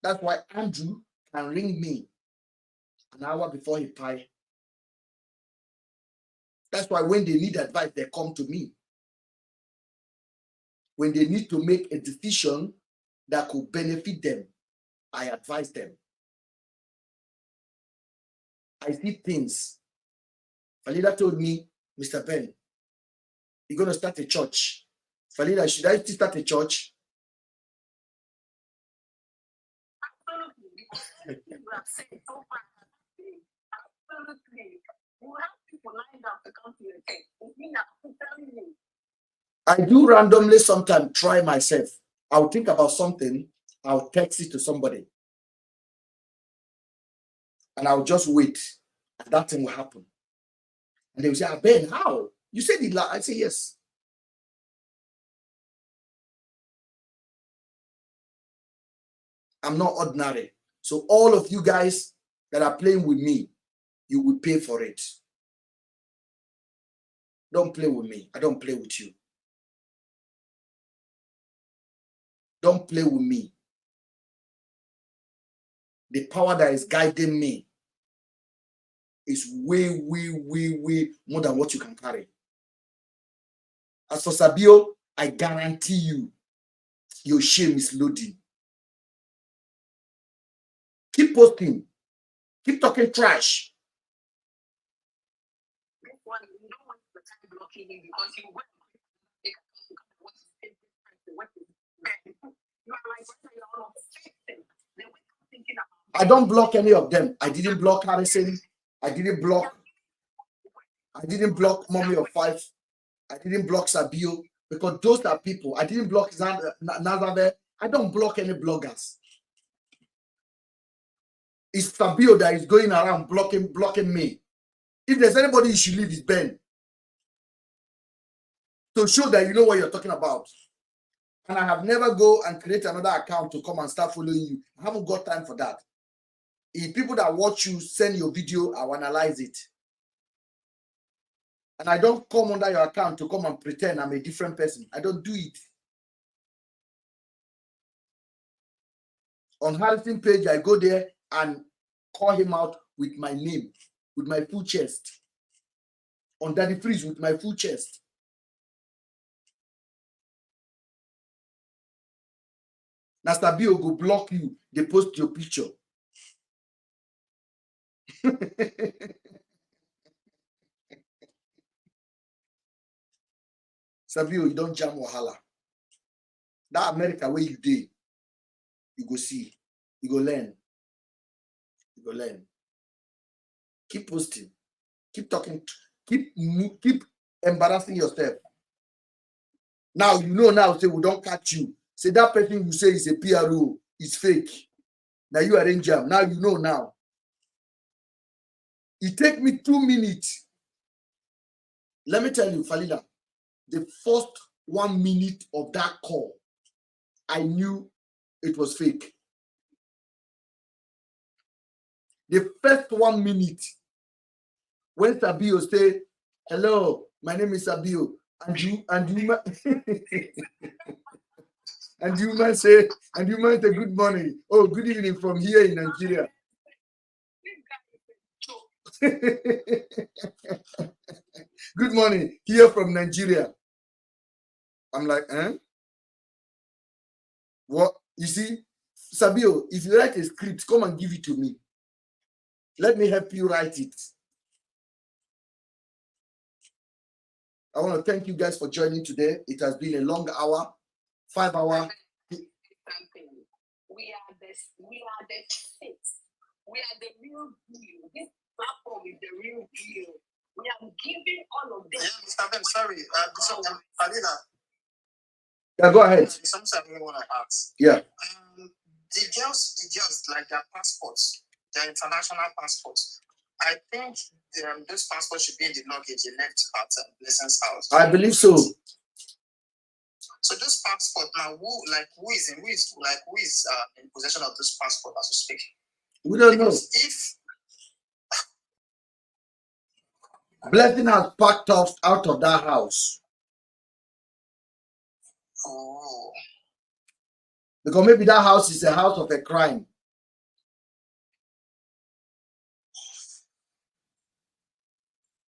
That's why Andrew can ring me an hour before he pie. That's why when they need advice, they come to me. When they need to make a decision that could benefit them, I advise them. I see things. Falida told me, Mr. Ben, you're going to start a church. Falida, should I still start a church? Absolutely. Because you have said so far. Absolutely. You have people lined up to come to your church. It's me I'm telling you. I do randomly sometimes try myself. I'll think about something, I'll text it to somebody. And I'll just wait. And that thing will happen. And they will say, Ben, how? You said it. I say, yes. I'm not ordinary. So all of you guys that are playing with me, you will pay for it. Don't play with me. I don't play with you. Don't play with me. The power that is guiding me is way, way, way, way more than what you can carry. As for Sabio, I guarantee you, your shame is loading. Keep posting. Keep talking trash. This one, you don't want the time blocking you because you went I don't block any of them. I didn't block Harrison. I didn't block Mommy of Five. I didn't block Sabio because those are people. I didn't block Nazareth. I don't block any bloggers. It's Sabio that is going around blocking me. If there's anybody you should leave, it's Ben. To show that you know what you're talking about. And I have never go and create another account to come and start following you. I haven't got time for that. If people that watch you send your video, I'll analyze it. And I don't come under your account to come and pretend I'm a different person. I don't do it. On Harrison page, I go there and call him out with my name, with my full chest. On Daddy Freeze with my full chest. Nasta Bio go block you. They post your picture. Sabio, you don't jam wahala. That America where you did, you go see, you go learn. You go learn. Keep posting, keep talking, keep embarrassing yourself. Now you know now, say we don't catch you. Say that person you say is a PRO, is fake. Now you arrange jam. Now you know now. It take me 2 minutes. Let me tell you, Falida, the first 1 minute of that call, I knew it was fake. The first 1 minute, when Sabio say, hello, my name is Sabio, and you and you man say good morning. Oh, good evening from here in Nigeria. Good morning, here from Nigeria. I'm like, what? You see, Sabio, if you write a script, come and give it to me. Let me help you write it. I want to thank you guys for joining today. It has been a long hour, 5 hour. We we are the fit. We are the real deal. This platform is the real deal. We are giving all of them. Yeah, Mr. Ben, sorry. Alina. Yeah, go ahead. Something I want to ask. Yeah. The girls, like their passports, their international passports. I think those passports should be in the luggage they left at Blessing's house. I believe so. So this passport now, who is in possession of this passport as we speak? We don't know. If Blessing has packed off out of that house. Oh. Because maybe that house is a house of a crime.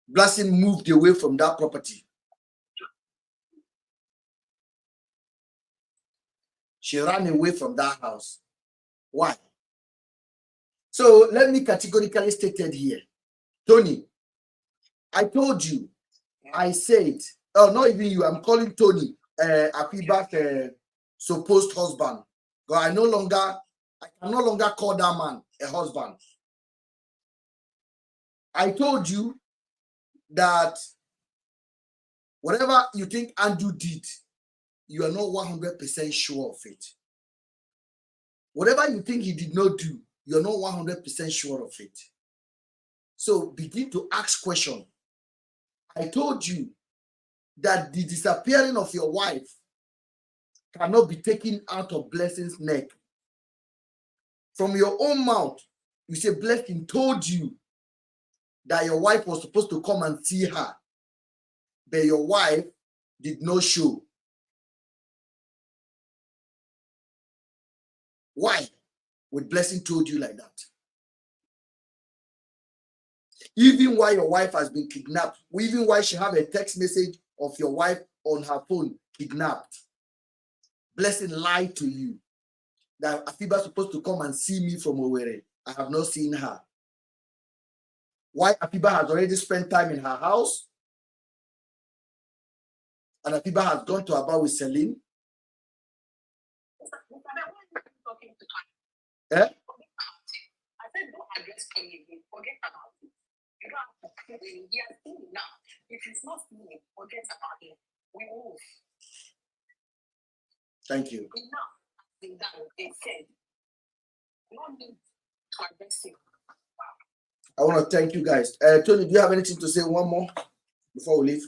Blessing moved away from that property. She ran away from that house. Why? So let me categorically state it here. Tony, I told you, I said, oh, not even you, I'm calling Tony, Akiba's supposed husband. But I can no longer call that man a husband. I told you that whatever you think Andrew did, you are not 100% sure of it. Whatever you think he did not do, you're not 100% sure of it. So begin to ask questions. I told you that the disappearing of your wife cannot be taken out of Blessing's neck. From your own mouth, you say Blessing told you that your wife was supposed to come and see her, but your wife did not show. Why would Blessing told you like that? Even while your wife has been kidnapped, even while she have a text message of your wife on her phone kidnapped, Blessing lied to you that Afiba is supposed to come and see me from Owerri. I have not seen her. Why Afiba has already spent time in her house, and Afiba has gone to Aba with Celine. Eh? I said, don't address Kenny again. Forget about it. You don't have to prove it. He has seen it now. If it's not me, forget about it. We move. Thank you. Enough has been done. They said, no need to address him. I want to thank you guys. Tony, do you have anything to say? One more before we leave?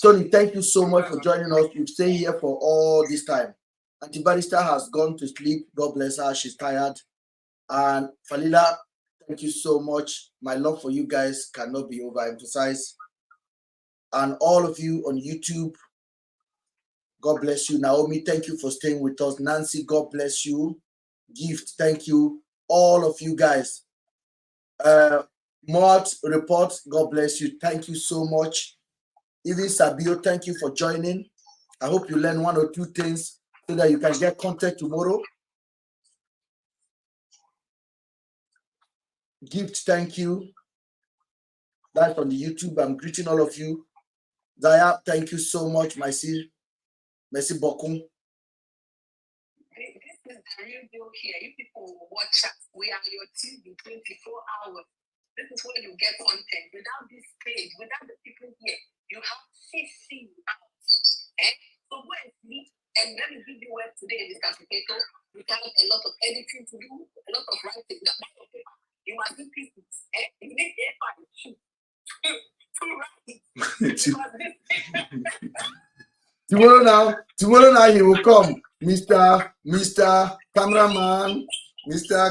Tony, thank you so much for joining us. You've stayed here for all this time. Auntie Barrister has gone to sleep. God bless her. She's tired. And Falila, thank you so much. My love for you guys cannot be overemphasized. And all of you on YouTube, God bless you. Naomi, thank you for staying with us. Nancy, God bless you. Gift, thank you. All of you guys. Mort, Report, God bless you. Thank you so much. Even Sabio, thank you for joining. I hope you learn one or two things so that you can get content tomorrow. Gift, thank you. That's on the YouTube. I'm greeting all of you. Zaya, thank you so much, my sis. Merci beaucoup. This is the real deal here. You people watch us. We are your TV 24 hours. This is where you get content. Without this page, without the people here, you have CC out. So go and sleep. And let me give you work today, Mr. Potato. You have a lot of editing to do, a lot of writing. You must do pieces. You need A5 to Tomorrow now he will come. Mr. Cameraman. Mr.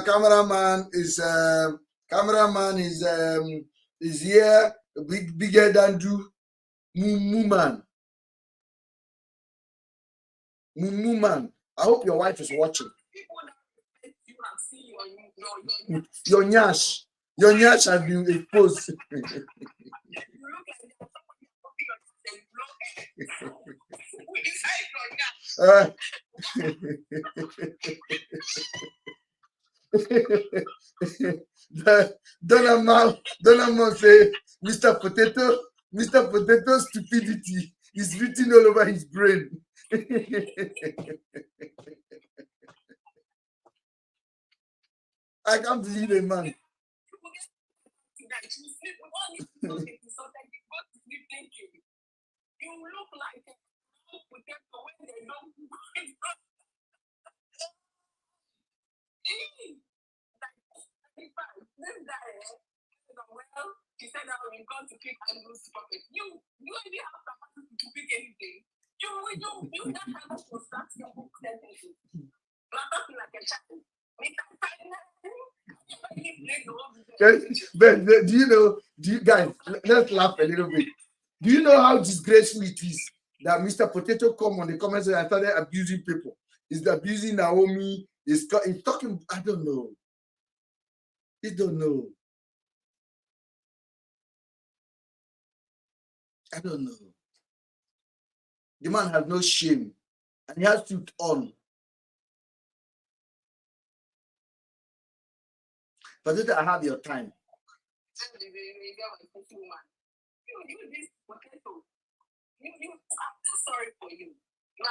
Cameraman is here, bigger than do MUMU man. MUMU man. I hope your wife is watching. Your nyash has been exposed. Donald say, Mr. Potato's stupidity is written all over his brain. I can't believe it, man. You look like a potato when they don't cook it. This guy, well, he said that we're going to pick Andrew's pocket. You already have capacity to pick anything. You that kind of construction book sentences. You are talking like a child. Ben, do you guys, let's laugh a little bit. Do you know how disgraceful it is that Mr. Potato come on the comments and started abusing people? He's abusing Naomi. He's talking, I don't know. He don't know. I don't know. The man has no shame. And he has to on. Potato, I have your time. I'm so sorry for you. I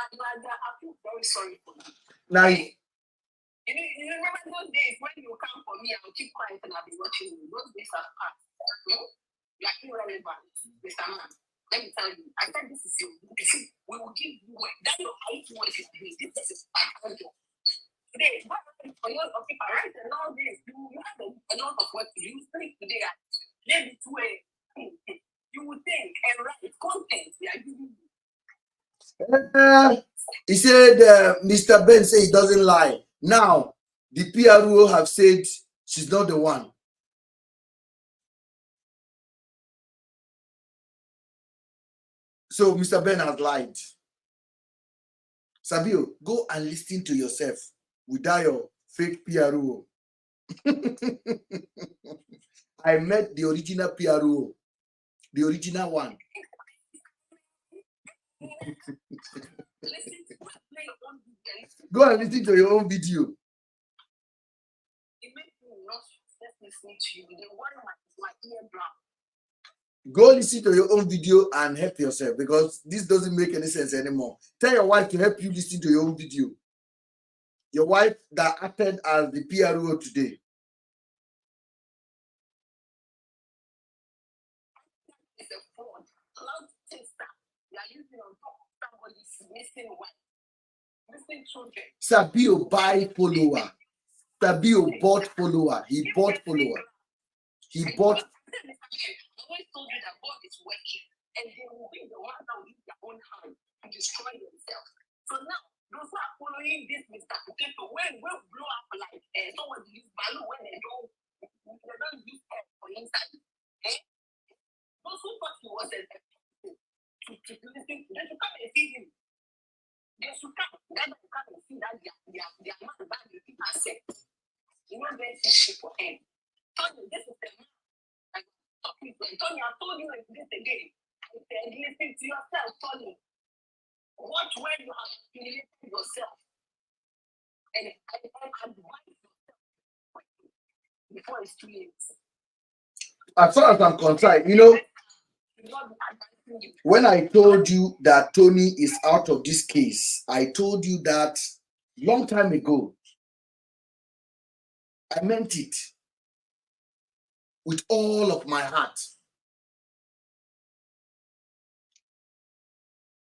feel very sorry for you. Now, You remember those days when you come for me, I will keep quiet and I'll be watching you. Those days are past. You are irrelevant, Mr. Man. Let me tell you, I said this is your book. We will give you work. That your height worship me. This is my job. Today, for your people, right? And all this, you have a lot of work to do. You speak today at maybe 2 a.m. You would think and write content. They are giving you. He said, Mr. Ben said he doesn't lie. Now, the PRO have said she's not the one. So Mr. Ben has lied. Sabio, go and listen to yourself without your fake PRO. I met the original PRO, the original one. Go and listen to your own video. It makes me not listening to you. They worry my ear brown. Go listen to your own video and help yourself, because this doesn't make any sense anymore. Tell your wife to help you listen to your own video. Your wife that acted as the PRO today. It's a fraud. Cloud tester. You are using on top of somebody's missing wife. Missing children. Sabio buy follower. Sabio bought follower. He bought follower. He bought. I always told you that God is working, and they will be the ones that will use their own hand to destroy themselves. So now, those who are following this Mr. Potato, when we blow up like someone use balloon when they don't use air for inside. Those who thought he was a to listen to, they should come and see him. They should come. Then they come and see that they are not the bad people are set. You know, there's shit for him. Tony, this is the man. Tony, I told you this again. I said, listen to yourself, Tony. Watch where you have humiliated yourself. And advise yourself before it's too late. As far as I'm concerned, when I told you that Tony is out of this case, I told you that long time ago. I meant it with all of my heart.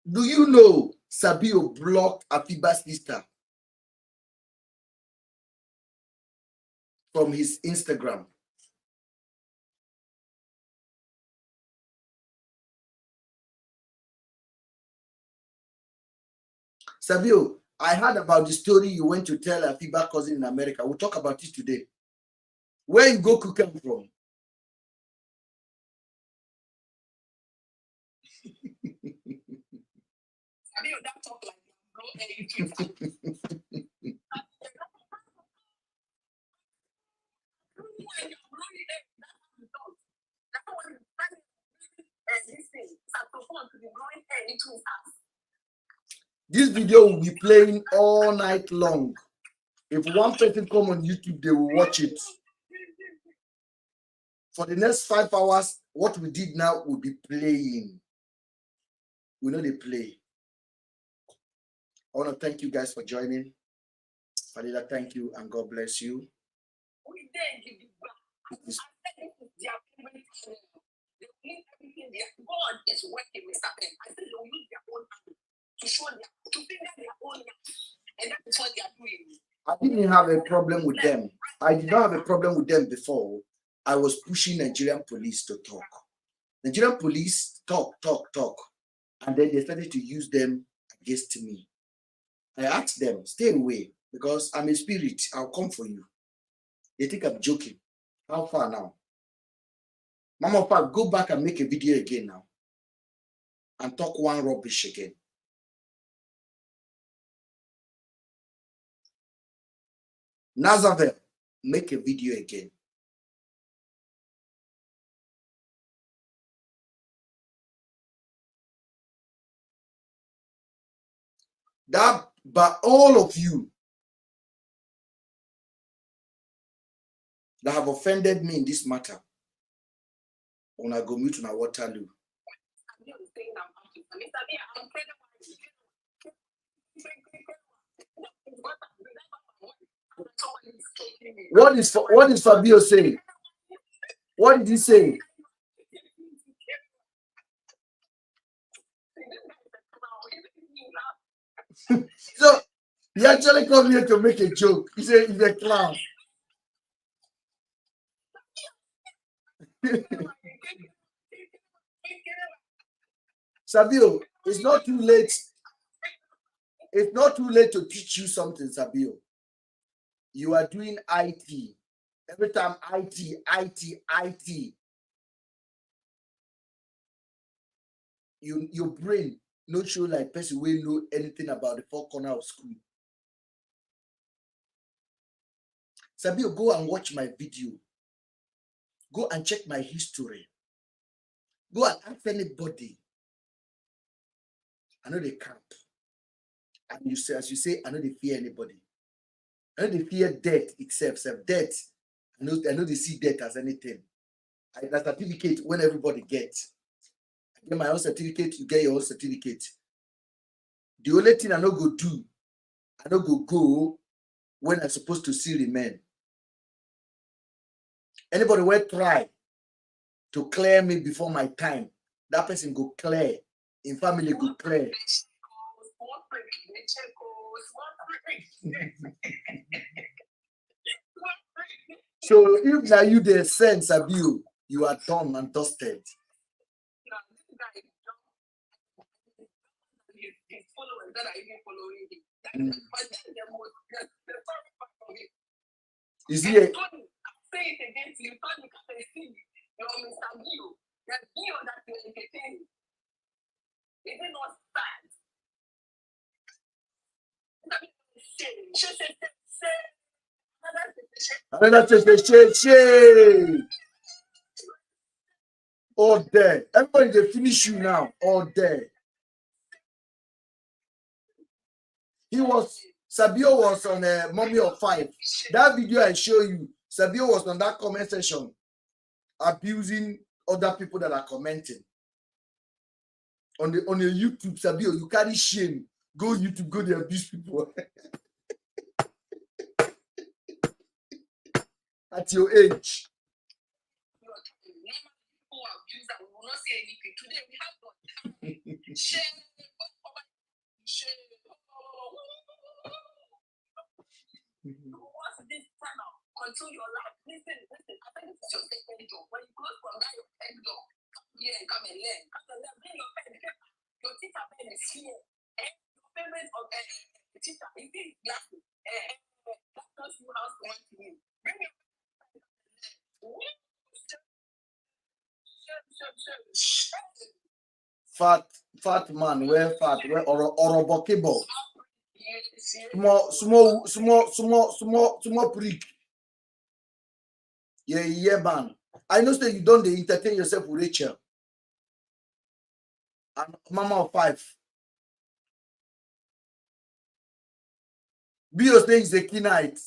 Do you know Sabio blocked Afiba's sister from his Instagram? Sabio, I heard about the story you went to tell Afiba cousin in America. We'll talk about it today. Where you go cooking from? Sabio, that talk like no This video will be playing all night long. If one person come on YouTube, they will watch it. For the next 5 hours, what we did now will be playing. We know they play. I want to thank you guys for joining. Fadila, thank you and God bless you. We then give it back. I said this is their payment channel. They will use everything there. God is working, Mr. Ben. I said they will use their own hand to show to finger their own hand. And that is what they are doing. I didn't have a problem with them. I did not have a problem with them before. I was pushing Nigerian police to talk. Nigerian police talk. And then they started to use them against me. I asked them, stay away, because I'm a spirit. I'll come for you. They think I'm joking. How far now? Mama, Papa, go back and make a video again now. And talk one rubbish again. Nazareth, make a video again. That, but all of you that have offended me in this matter, when I go meet on a Waterloo. What is Fabio saying? What did he say? So he actually come here to make a joke. He said he's a clown. Sabio, it's not too late. It's not too late to teach you something, Sabio. You are doing IT. Every time IT. Your brain not show like person will know anything about the four corner of school. Sabio, go and watch my video. Go and check my history. Go and ask anybody. I know they can't. And you say, as you say, I know they fear anybody. I know they fear death itself. Death. I know they see death as anything. That certificate when everybody gets. I get my own certificate, you get your own certificate. The only thing I know go do, I know go when I'm supposed to see remain. Anybody will try to clear me before my time. That person go clear. In family go clear. So if now you the sense of you are done and dusted. Is he a all day. Everybody they finish you now all day. Sabio was on a MUMU 5. That video I show you, Sabio was on that comment section abusing other people that are commenting. On your YouTube, Sabio, you carry shame. Go YouTube, go there, abuse people. At your age. Control your life. Listen. I think this is your second job. When you close from that, your third job. Come here and come and learn. Bring your pen. Your teacher pen is here. Your payment of the teacher is this glasses. That tells you how to want to win. Bring your Fat man, where fat, where orobokebo. Small prick. Yeah, man. I know that you don't entertain yourself with Rachel. And Mama of 5. B.O. saying is a key night.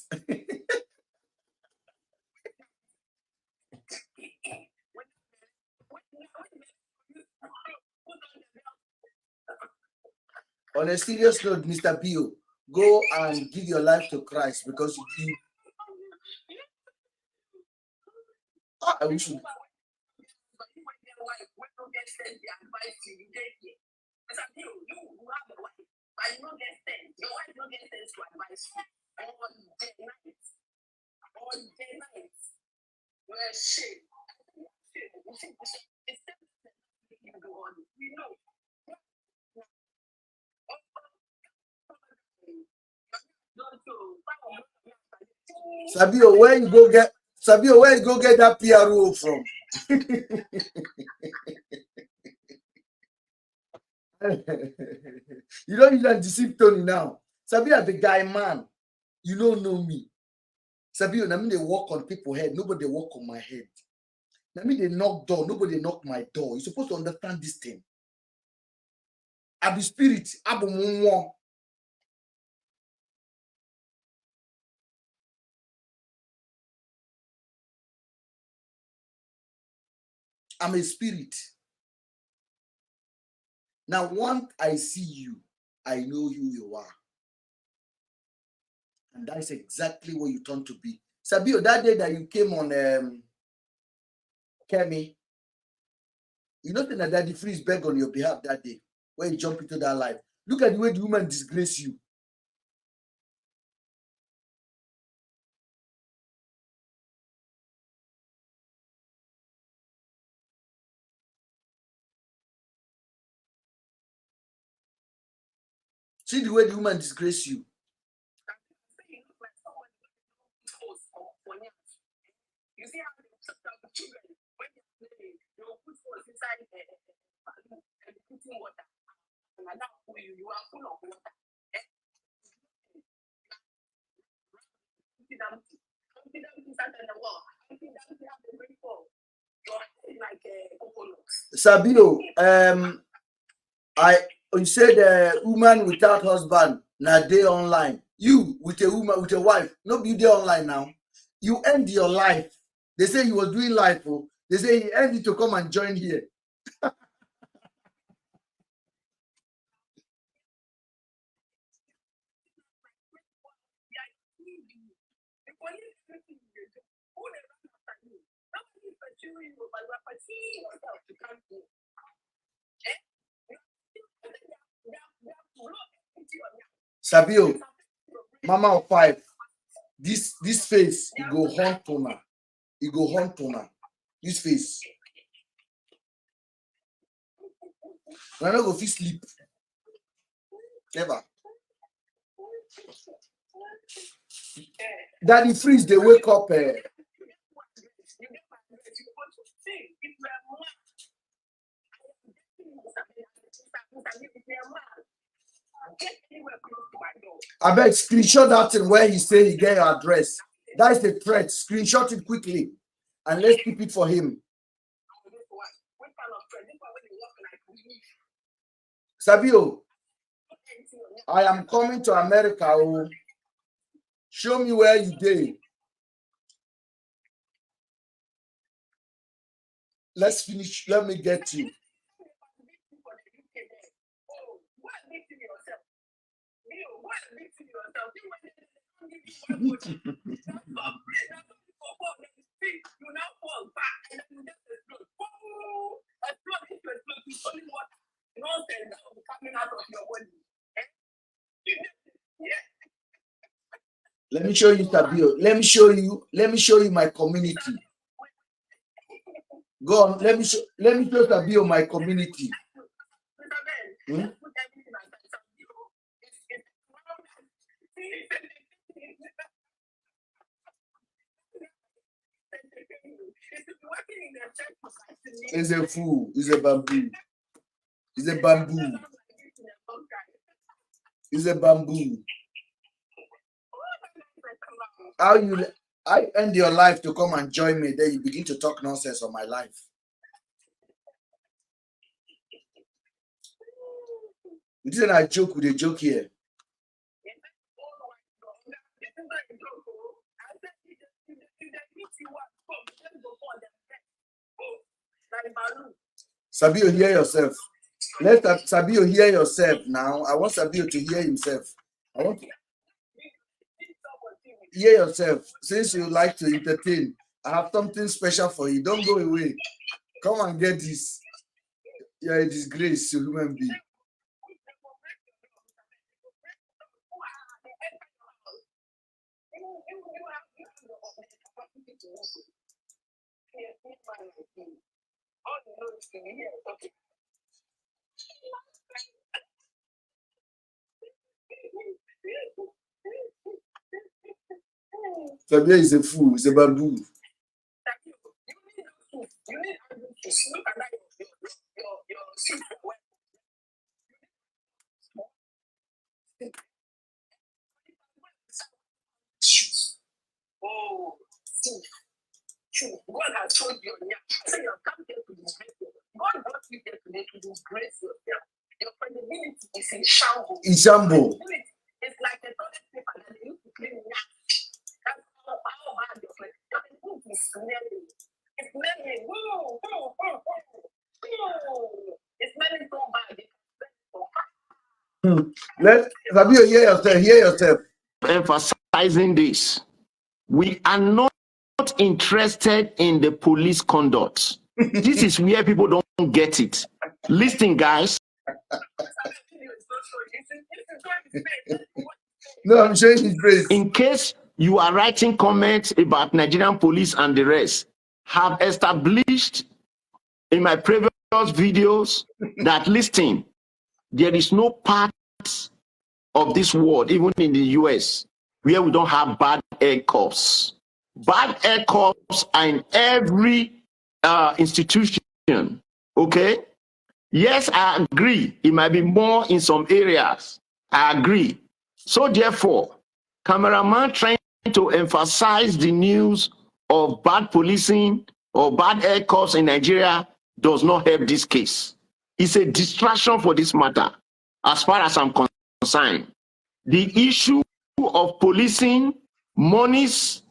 On a serious note, Mr. B.O., go and give your life to Christ because you I wish you. Sabio, where you go get that PRO from? You don't use that deceive Tony now. Sabio, the guy man, you don't know me. Sabio, I mean they walk on people's head, nobody walk on my head. I mean they knock door, nobody knock my door. You're supposed to understand this thing. I be spirit, I be mumu. I'm a spirit. Now, once I see you, I know who you are. And that's exactly what you turn to be. Sabio, that day that you came on Kemi, you know that Daddy Freeze begged on your behalf that day when you jump into that life. Look at the way the woman disgrace you. See the way the woman disgrace you. You see how they the children when they'll put force inside and putting water. And now you are full of water. Sabio, you said a woman without husband now day online. You with a woman with a wife, no be there online now. You end your life. They say you was doing life. Oh. They say he ended to come and join here. Sabio, mama of five, this face, it go haunt Tona. It go haunt Tona. This face. I don't go fit sleep. Never. Daddy Freeze, they wake up. I bet screenshot that thing where he say he get your address. That is the threat. Screenshot it quickly and let's keep it for him. Sabio, I am coming to America. Oh. Show me where you did. Let's finish. Let me get you. Let me show you, Sabio. Let me show you my community. Go on. Let me show Sabio my community. Hmm? He's a fool. He's a bamboo. He's a bamboo. He's a bamboo. I end your life to come and join me. Then you begin to talk nonsense on my life. This is a joke with a joke here. Sabio, hear yourself. Let Sabio hear yourself now. I want Sabio to hear himself. I want to hear yourself. Since you like to entertain, I have something special for you. Don't go away. Come and get this. You're a disgrace to human being. Fabia is a fool. He's a baboon. Oh, God has told you, I said you have come here to disgrace you. God brought you here today to disgrace yourself. Your credibility is in shambles. In shambles. It's like a toilet paper that they used to clean. That's how bad your credibility is smelling. It's smelling. It's smelling so bad. Let Fabio hear yourself. Hear yourself. Emphasizing this, we are not interested in the police conduct. This is where people don't get it. Listen, guys. No, I'm showing his face. In case you are writing comments about Nigerian police and the rest, have established in my previous videos that, listen, there is no part of this world, even in the US, where we don't have bad air corps. Bad air corps are in every institution, okay? Yes, I agree. It might be more in some areas. I agree. So therefore, cameraman trying to emphasize the news of bad policing or bad air corps in Nigeria does not help this case. It's a distraction for this matter, as far as I'm concerned. The issue of policing, monies,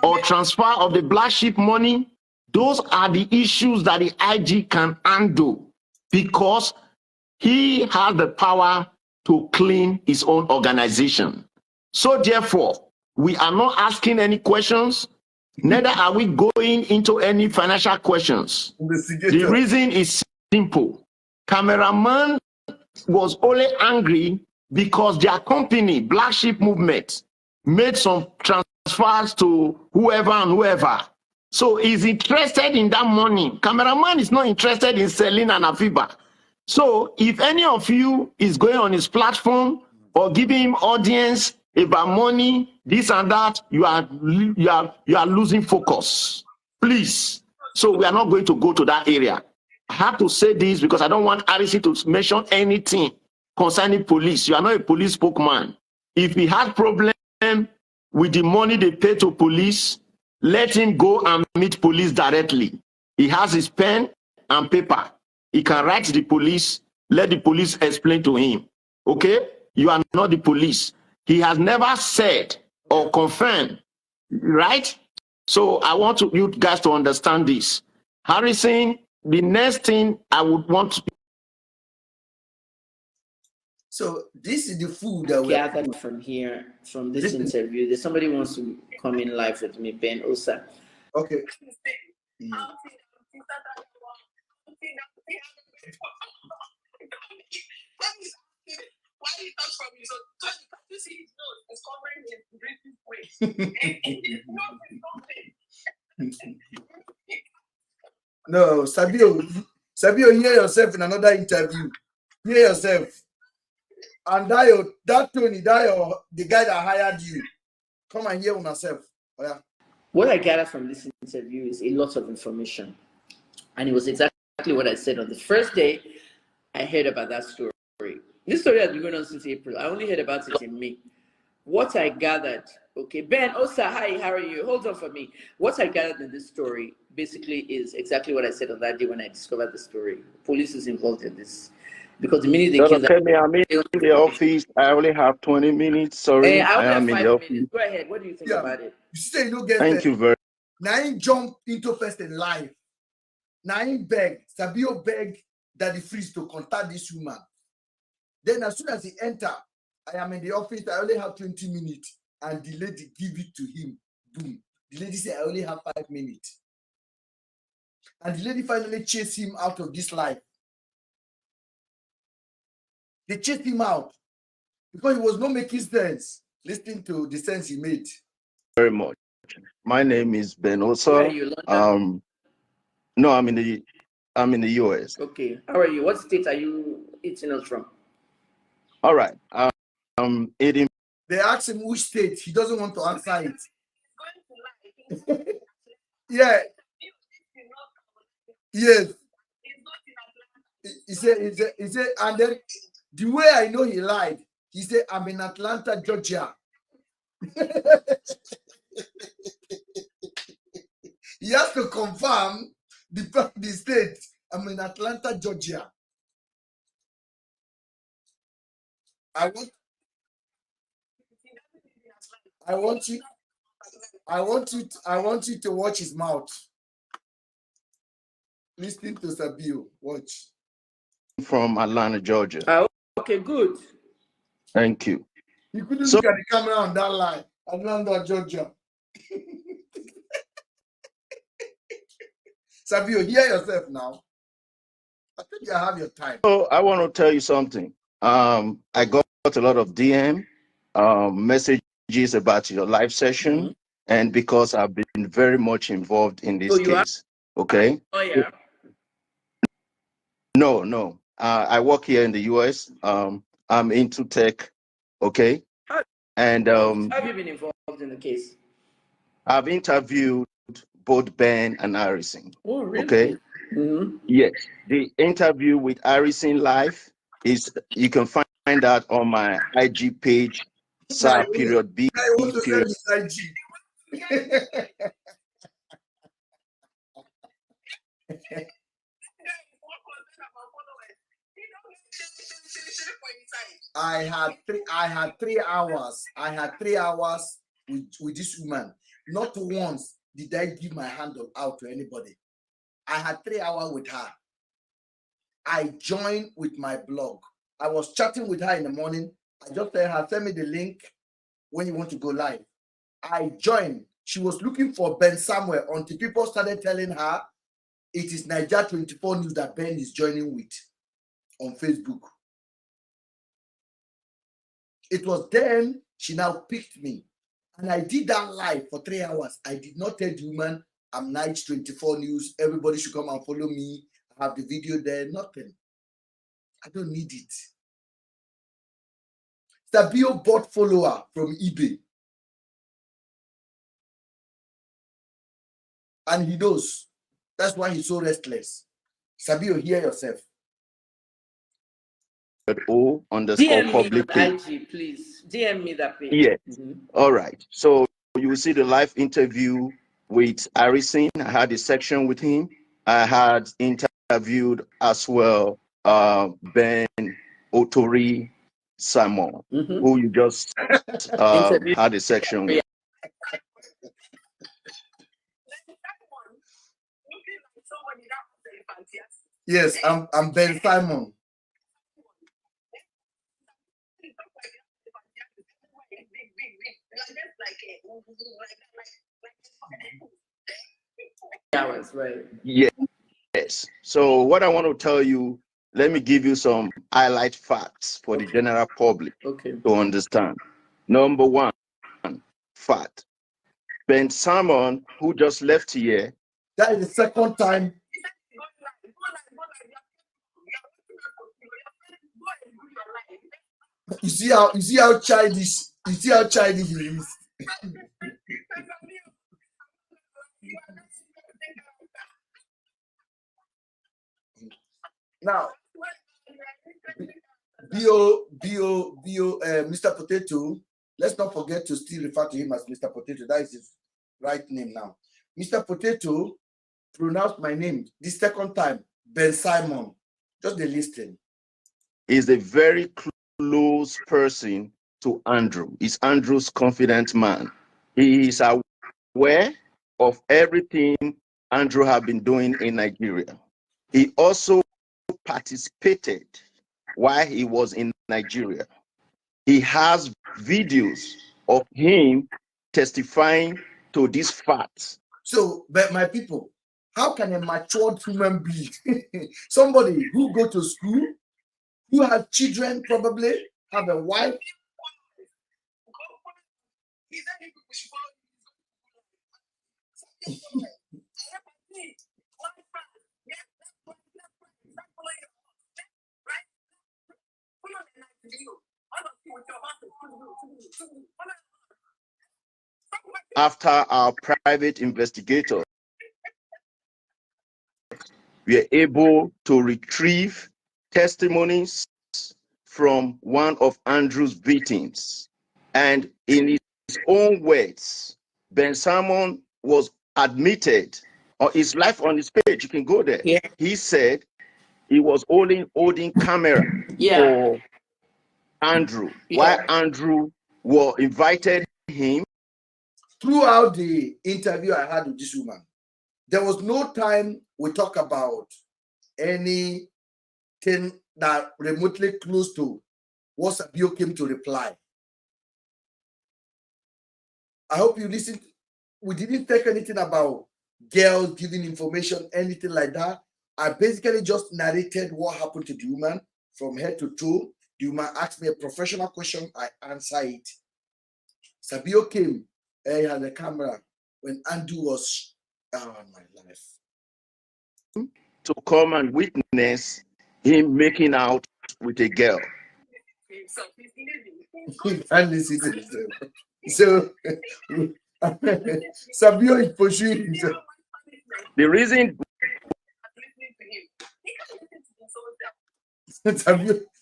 or transfer of the black sheep money, those are the issues that the IG can handle because he has the power to clean his own organization. So therefore, we are not asking any questions, neither are we going into any financial questions. The reason is simple. Cameraman was only angry because their company, Black Sheep Movement, made some transfers to whoever and whoever. So he's interested in that money. Cameraman is not interested in selling an Afiba. So if any of you is going on his platform or giving him audience about money, this and that, you are losing focus. Please. So we are not going to go to that area. I have to say this because I don't want RC to mention anything concerning police. You are not a police spokesman. If he had problem with the money they pay to police, let him go and meet police directly. He has his pen and paper. He can write to the police, let the police explain to him. Okay? You are not the police. He has never said or confirmed, right? So I want you guys to understand this. Harrison, the next thing I would want to... So this is the food that we gathered from here, from this interview. There's somebody who wants to come in live with me, Ben Osa. Okay. Why did not from you? So you see his nose is covering his breathing place. No, Sabio, hear yourself in another interview. Hear yourself. And that Tony, the guy that hired you. Come and hear on yourself. Oh, yeah. What I gathered from this interview is a lot of information. And it was exactly what I said on the first day I heard about that story. This story has been going on since April. I only heard about it in May. What I gathered, okay, Ben Osa, hi, how are you? Hold on for me. What I gathered in this story basically is exactly what I said on that day when I discovered the story. Police is involved in this. Because the minute they killed I'm in the office. I only have 20 minutes. Sorry, I only have am in 5 the office. minutes. Go ahead. What do you think about it? You say you don't get Thank you very much. Now he jump into first in life. Now he beg, Sabio beg Daddy Freeze to contact this woman. Then as soon as he enter, I am in the office. I only have 20 minutes. And the lady give it to him. Boom. The lady said, I only have 5 minutes. And the lady finally chased him out of this life. They chased him out because he was not making sense. Listening to the sense he made. Very much. My name is Ben Osa. Where are you, London? No, I'm in the US. Okay. How are you? What state are you eating us from? All right. Eating. They asked him which state. He doesn't want to answer it. Yeah. Yes. He said, and then the way I know he lied, he said, I'm in Atlanta, Georgia. He has to confirm the state. I'm in Atlanta, Georgia. I want you to watch his mouth. Listening to Sabio. Watch. From Atlanta, Georgia. Oh, okay, good. Thank you. You couldn't look at the camera on that line. Atlanta, Georgia. Sabio, hear yourself now. I think you have your time. So I want to tell you something. I got a lot of DM messages about your live session, and because I've been very much involved in this case. Okay. Oh yeah. No. I work here in the US. I'm into tech. Okay. And How have you been involved in the case? I've interviewed both Ben and Harrison. Oh, really? Okay. Yes. The interview with Harrison live is, you can find that on my IG page, *B. I had 3 hours. I had 3 hours with this woman. Not once did I give my handle out to anybody. I had 3 hours with her. I joined with my blog. I was chatting with her in the morning. I just told her, send me the link when you want to go live. I joined. She was looking for Ben somewhere until people started telling her it is Niger 24 News that Ben is joining with on Facebook. It was then she now picked me. And I did that live for 3 hours. I did not tell the woman I'm Niger 24 News. Everybody should come and follow me. I have the video there. Nothing. I don't need it. Sabio bought follower from eBay. And he knows. That's why he's so restless. Sabio, hear yourself. O _ DM public me page. on IG, please. DM me that page. Yes. All right. So you will see the live interview with Harrison. I had a section with him. I had interviewed as well Ben Otori Simon, who you just had a section with. Yes, I'm Ben Simon. Hours, right? Yes. So what I want to tell you, let me give you some highlight facts for the general public to understand. Number one, fact. Ben Simon, who just left here. That is the second time. You see how childish he is. Now, B.O, Mr. Potato, let's not forget to still refer to him as Mr. Potato. That is his right name now. Mr. Potato pronounced my name the second time, Ben Simon. Just the listing. Is a very close person to Andrew. He's Andrew's confident man. He is aware of everything Andrew have been doing in Nigeria. He also participated while he was in Nigeria. he has videos of him testifying to these facts. So, but my people, how can a matured human being, somebody who go to school, who has children, probably have a wife, after our private investigators were able to retrieve testimonies from one of Andrew's victims. And in his own words, Ben Salmon was admitted, or his life on his page, you can go there. Yeah. He said he was holding camera for Andrew, while Andrew invited him. Throughout the interview I had with this woman, there was no time we talk about anything that remotely close to what Sabio came to reply. I hope you listened. We didn't take anything about girls giving information, anything like that. I basically just narrated what happened to the woman from head to toe. The woman asked me a professional question, I answer it. Sabio came, he had a camera when Andrew was, oh my life. To come and witness him making out with a girl. And listen to himself. So Sabio is pursuing himself. The reason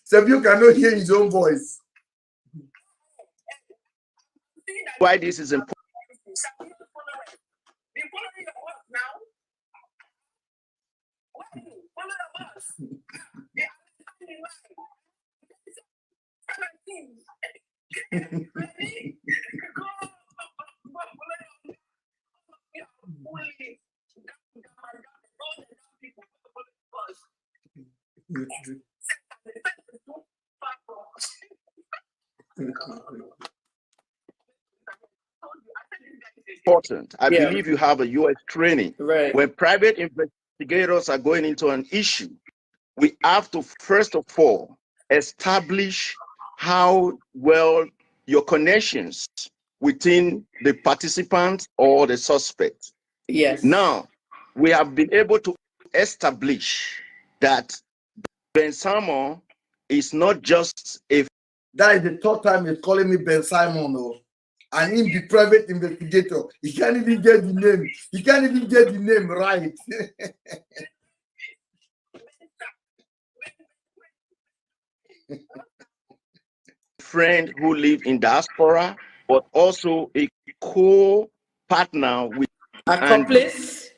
Sabio cannot hear his own voice. Why this is important. Important. I believe you have a US training. Right. When private investigators are going into an issue, we have to first of all establish how well your connections within the participant or the suspect. Yes. Now, we have been able to establish that Ben Salmon is not just a... That is the third time he's calling me Ben Simon, though. And him, the private investigator, he can't even get the name. He can't even get the name right. friend who lived in diaspora, but also a co-partner with... Accomplice?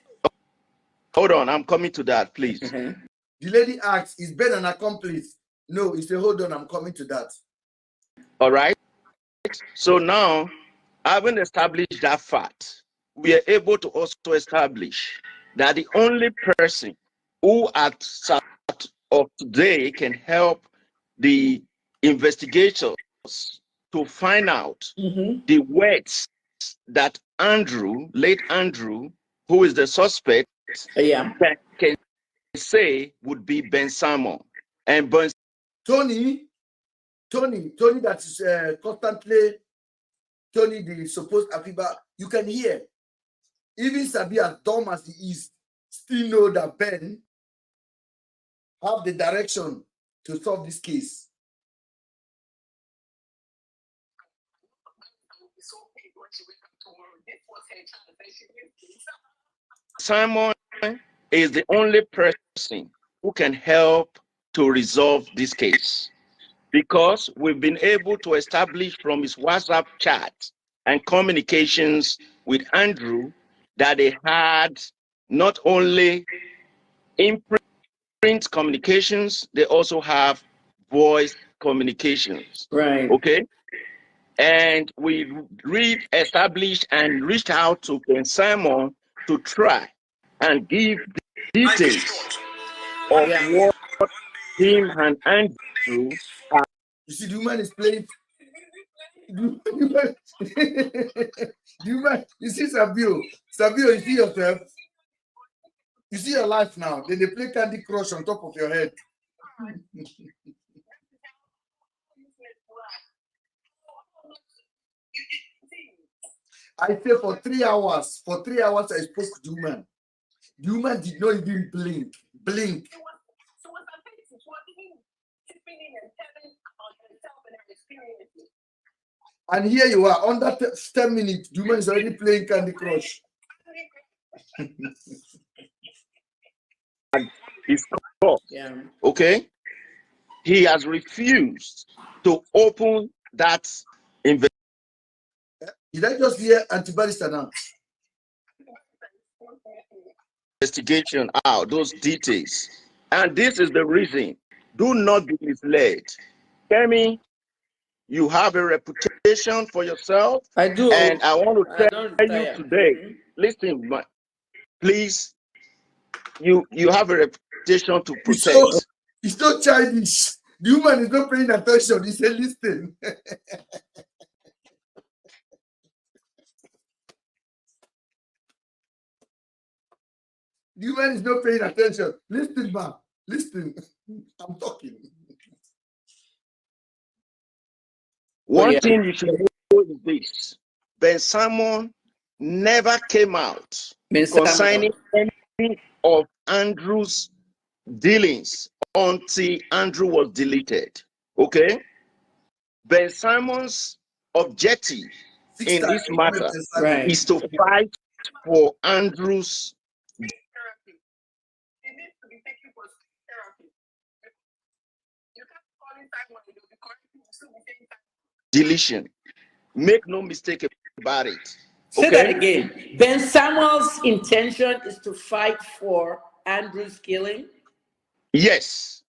Hold on, I'm coming to that, please. The lady asks, is Ben an accomplice? No, he said, hold on, I'm coming to that. All right. So now, having established that fact, we are able to also establish that the only person who at start of today can help the investigators to find out the words that Andrew, late Andrew, who is the suspect, can say would be Ben Salmon. And Ben... Tony that is constantly, Tony, the supposed Afiba, you can hear. Even Sabi, as dumb as he is, still know that Ben have the direction to solve this case. Simon is the only person who can help to resolve this case, because we've been able to establish from his WhatsApp chat and communications with Andrew that they had not only print communications, they also have voice communications. Right. Okay. And we established and reached out to Ben Salmon to try and give details of what him and Andrew are. You see, the woman is playing. You see Sabio, you see yourself. You see your life now. Then they play Candy Crush on top of your head. I say for 3 hours. For 3 hours, I spoke to woman. The woman did not even blink. Blink. And here you are, under 10 minutes, the woman is already playing Candy Crush. And he's caught. Yeah. Okay? He has refused to open that investigation. Did I just hear Antibarista now? Investigation out, those details. And this is the reason. Do not be misled. Kemi, you have a reputation for yourself. I do. And I want to tell you today, listen, please, you have a reputation to protect. It's not childish. The woman is not paying attention. He said, listen. The woman is not paying attention. Listen, man. Listen. I'm talking. One thing you should know is this. Ben Simon never came out concerning any of Andrew's dealings until Andrew was deleted. Okay? Ben Simon's objective in this matter is to fight for Andrew's deletion. Make no mistake about it. Say that again. Ben Samuel's intention is to fight for Andrew's killing? Yes,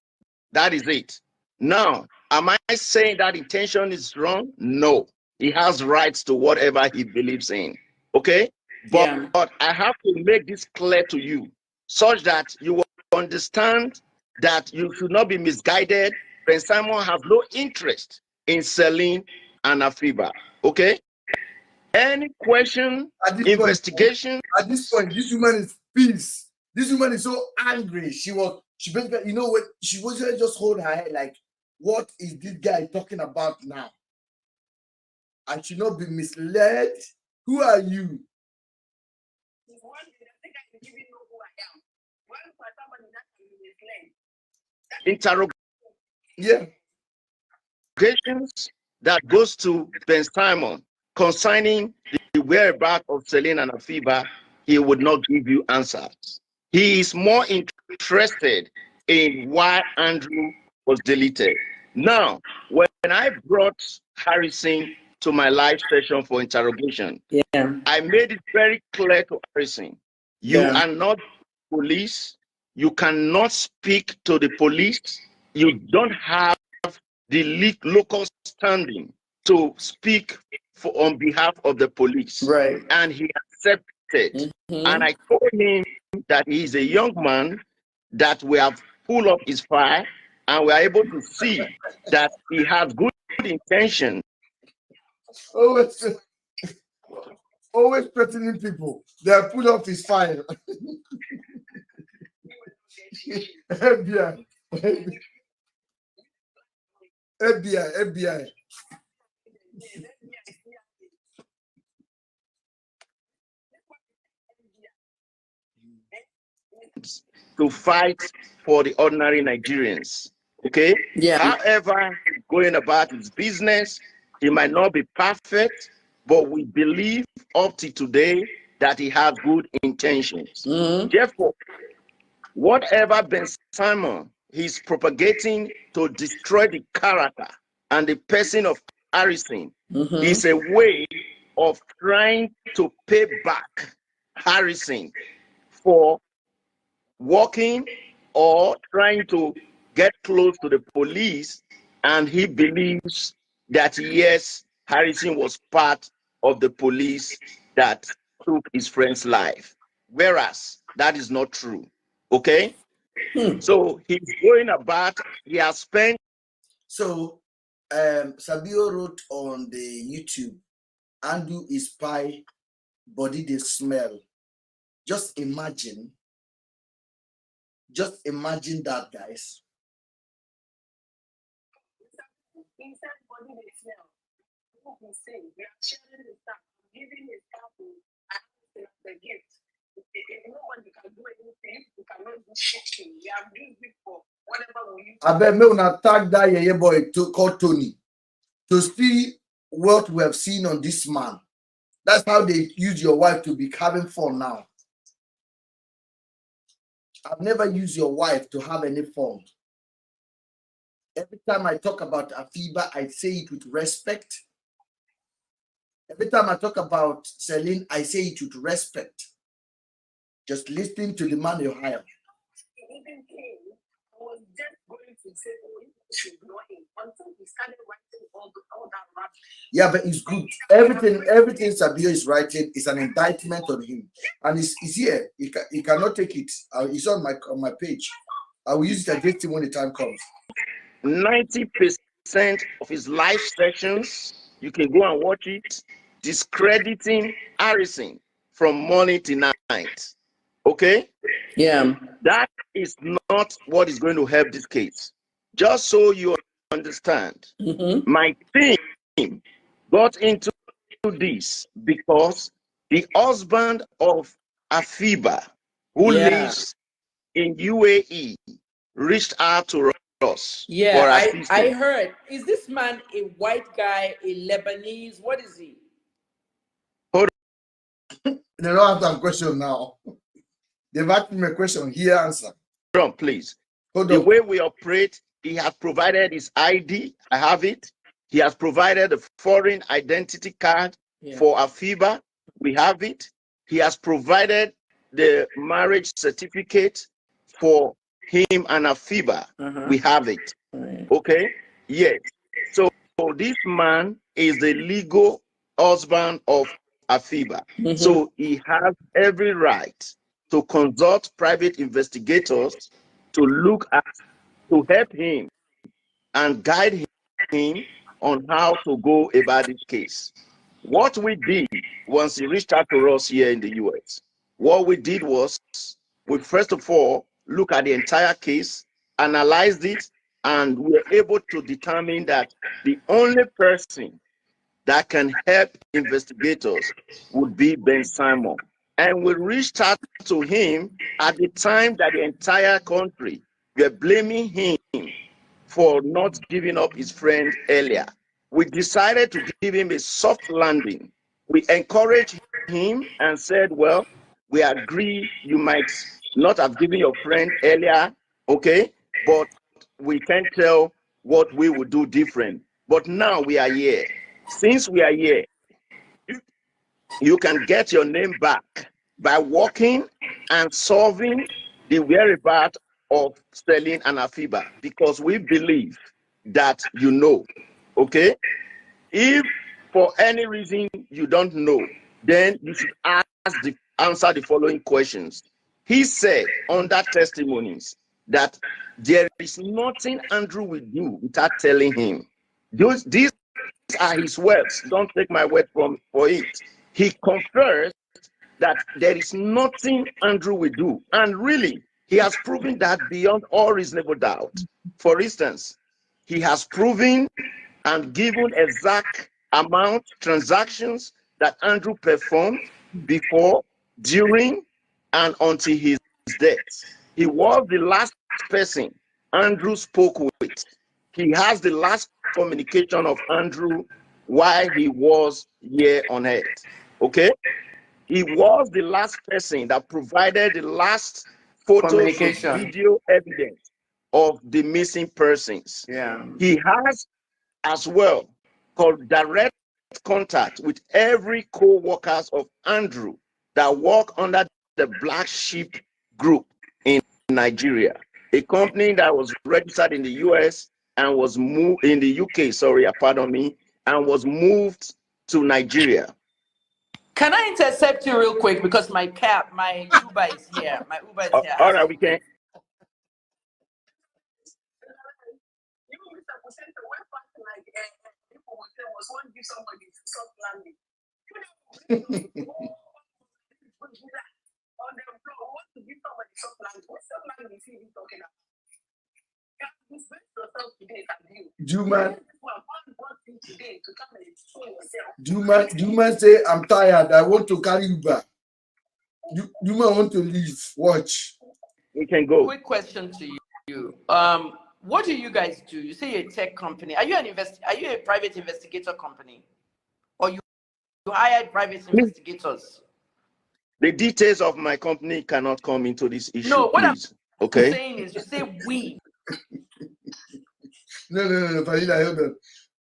that is it. Now, am I saying that intention is wrong? No. He has rights to whatever he believes in. Okay? But I have to make this clear to you such that you will understand that you should not be misguided. Ben Simon has no interest in selling an Afiba. Okay? Any question, investigation? At this point, this woman is pissed. This woman is so angry. She basically, you know what? She was just hold her head like, what is this guy talking about now? I should not be misled. Who are you? Interrogation. Yeah. That goes to Ben Simon concerning the whereabouts of Celine and Afiba, he would not give you answers. He is more interested in why Andrew was deleted. Now, when I brought Harrison to my live session for interrogation, I made it very clear to Harrison, you are not police. You cannot speak to the police. You don't have the local standing to speak on behalf of the police. Right. And he accepted. And I told him that he is a young man that we have pulled up his file and we are able to see that he has good intention. Always threatening people. They are pulled up his file. FBI. FBI. To fight for the ordinary Nigerians. Okay? However, going about his business, he might not be perfect, but we believe up to today that he has good intentions. Therefore, whatever Ben Simon is propagating to destroy the character and the person of Harrison is a way of trying to pay back Harrison for working or trying to get close to the police, and he believes that yes, Harrison was part of the police that took his friend's life, whereas that is not true. Okay? So he's going about, he has spent. So Sabio wrote on the YouTube, Andrew is pie, body they smell. Just imagine that, guys. Inside body they smell. What we say, we are sharing the stuff, giving the stuff to the gift. No one can do anything, we cannot do shit. We have used it for whatever we use. I bet me when I tag that yeye boy called Tony to see what we have seen on this man. That's how they use your wife to be having fun now. I've never used your wife to have any fun. Every time I talk about Afiba, I say it with respect. Every time I talk about Celine, I say it with respect. Just listening to the man you hire. Even came, I was just going to say, oh, you should know him until he started writing all that rap. Yeah, but it's good. Everything Sabio is writing is an indictment on him, and it's here. He cannot take it. It's on my page. I will use it against him when the time comes. 90% of his live sessions, you can go and watch it, discrediting Harrison from morning to night. Okay? Yeah. That is not what is going to help this case. Just so you understand, my team got into this because the husband of Afiba, who lives in UAE, reached out to us. Yeah, for assistance. I heard. Is this man a white guy, a Lebanese? What is he? Hold on. They don't have that question now. They've asked me a question. Here, answer. Hold on, please. The way we operate, he has provided his ID. I have it. He has provided a foreign identity card for Afiba. We have it. He has provided the marriage certificate for him and Afiba. We have it. Okay? Yes. So this man is the legal husband of Afiba. So he has every right to consult private investigators to look at, to help him and guide him on how to go about this case. What we did once he reached out to us here in the US, what we did was we first of all look at the entire case, analyzed it, and we were able to determine that the only person that can help investigators would be Ben Simon. And we reached out to him at the time that the entire country were blaming him for not giving up his friend earlier. We decided to give him a soft landing. We encouraged him and said, well, we agree you might not have given your friend earlier, okay, but we can't tell what we would do different. But now we are here. Since we are here, you can get your name back by working and solving the whereabouts of Sterling and Afiba, because we believe that you know, okay? If for any reason you don't know, then you should answer the following questions. He said under testimonies that there is nothing Andrew will do without telling him. These are his words. Don't take my word for it. He confers that there is nothing Andrew will do. And really, he has proven that beyond all reasonable doubt. For instance, he has proven and given exact amount transactions that Andrew performed before, during, and until his death. He was the last person Andrew spoke with. He has the last communication of Andrew while he was here on earth. Okay? He was the last person that provided the last photos and video evidence of the missing persons. Yeah. He has as well called direct contact with every co-workers of Andrew that work under the Black Sheep Group in Nigeria, a company that was registered in the US and was moved in the UK, pardon me, and was moved to Nigeria. Can I intercept you real quick because my Uber is here. My Uber is here. All right, we can. people will say was one give somebody to stop landing. On the floor, want to give somebody stop landing. What stop landing is he talking about? Juma say, I'm tired. I want to carry you back. Juma want to leave. Watch. We can go. Quick question to you. What do you guys do? You say you're a tech company. Are you Are you a private investigator company, or you hired private investigators? The details of my company cannot come into this issue. No, what please. I'm Okay. saying is, you say we. No, Farida, hold on.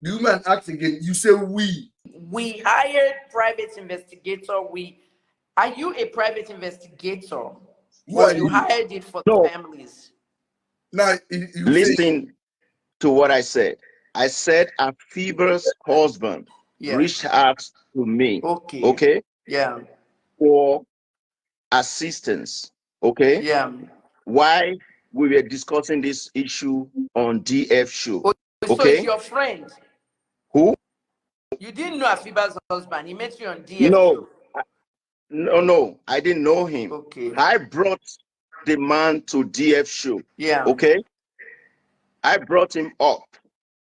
The woman asks again. You say we. We hired private investigator. Are you a private investigator? Or you hired it for the families? Now, listen to what I said. I said Afiba's husband reached out to me. Okay. Yeah. For assistance. Okay. Yeah. Why we were discussing this issue on DF show. So okay. it's your friend. Who? You didn't know Afiba's husband. He met you on DF No. show. No, I didn't know him. Okay. I brought the man to DF show. Yeah. Okay. I brought him up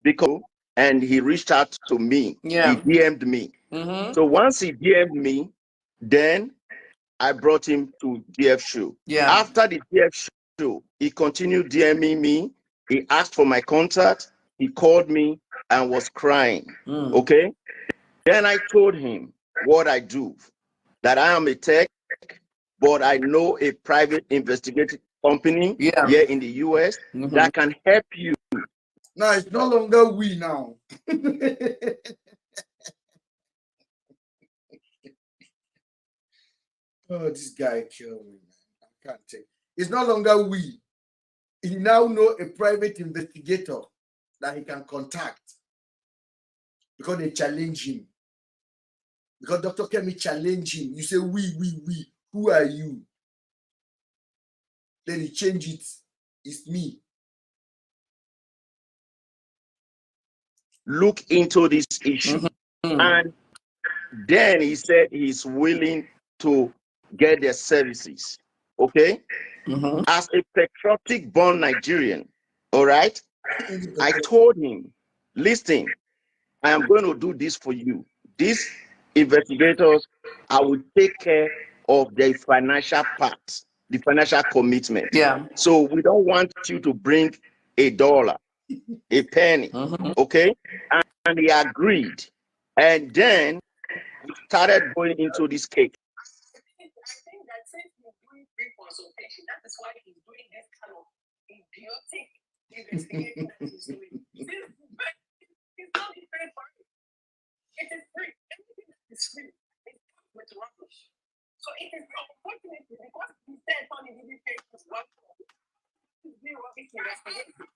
because and he reached out to me. Yeah. He DM'd me. So once he DM'd me, then I brought him to DF show. Yeah. After the DF show, he continued DMing me. He asked for my contact. He called me and was crying. Okay. Then I told him what I do, that I am a tech, but I know a private investigative company here in the US that can help you. Now it's no longer we now. Oh, this guy killed me, man. I can't take. It's no longer we. He now know a private investigator that he can contact because they challenge him. Because Dr. Kemi challenge him. You say we. Who are you? Then he change it. It's me. Look into this issue. And then he said he's willing to get their services. Okay? As a patriotic born Nigerian, all right? I told him, listen, I am going to do this for you. These investigators, I will take care of the financial part, the financial commitment. Yeah. So we don't want you to bring $1, a penny. Okay? And he agreed. And then we started going into this case. I think that since he's doing free consultation, that is why he's doing this kind of idiotic investigation that he's doing. He's not being paid for it. It is free. Everything that is free is with rubbish. So it is unfortunate because he said Tony didn't pay his work for it. He's doing rubbish investigation.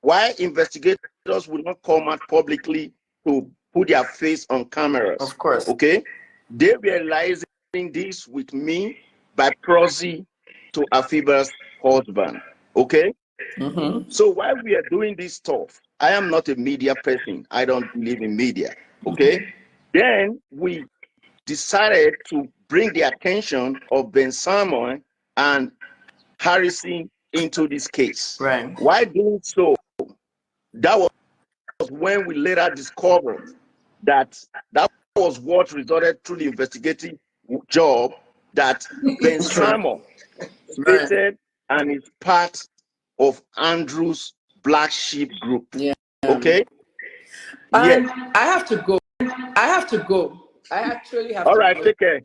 Why investigators will not come out publicly to put their face on cameras? Of course. Okay? They realizing this with me by proxy to Afiba's husband. Okay? So while we are doing this stuff, I am not a media person. I don't believe in media. Okay? Then we decided to bring the attention of Ben Simon and Harrison into this case. Right. Why doing so? That was when we later discovered that was what resulted through the investigative job that Ben Simon stated and is part of Andrew's Black Sheep group. Yeah. Okay? And I have to go. I actually have All to right, go. take care.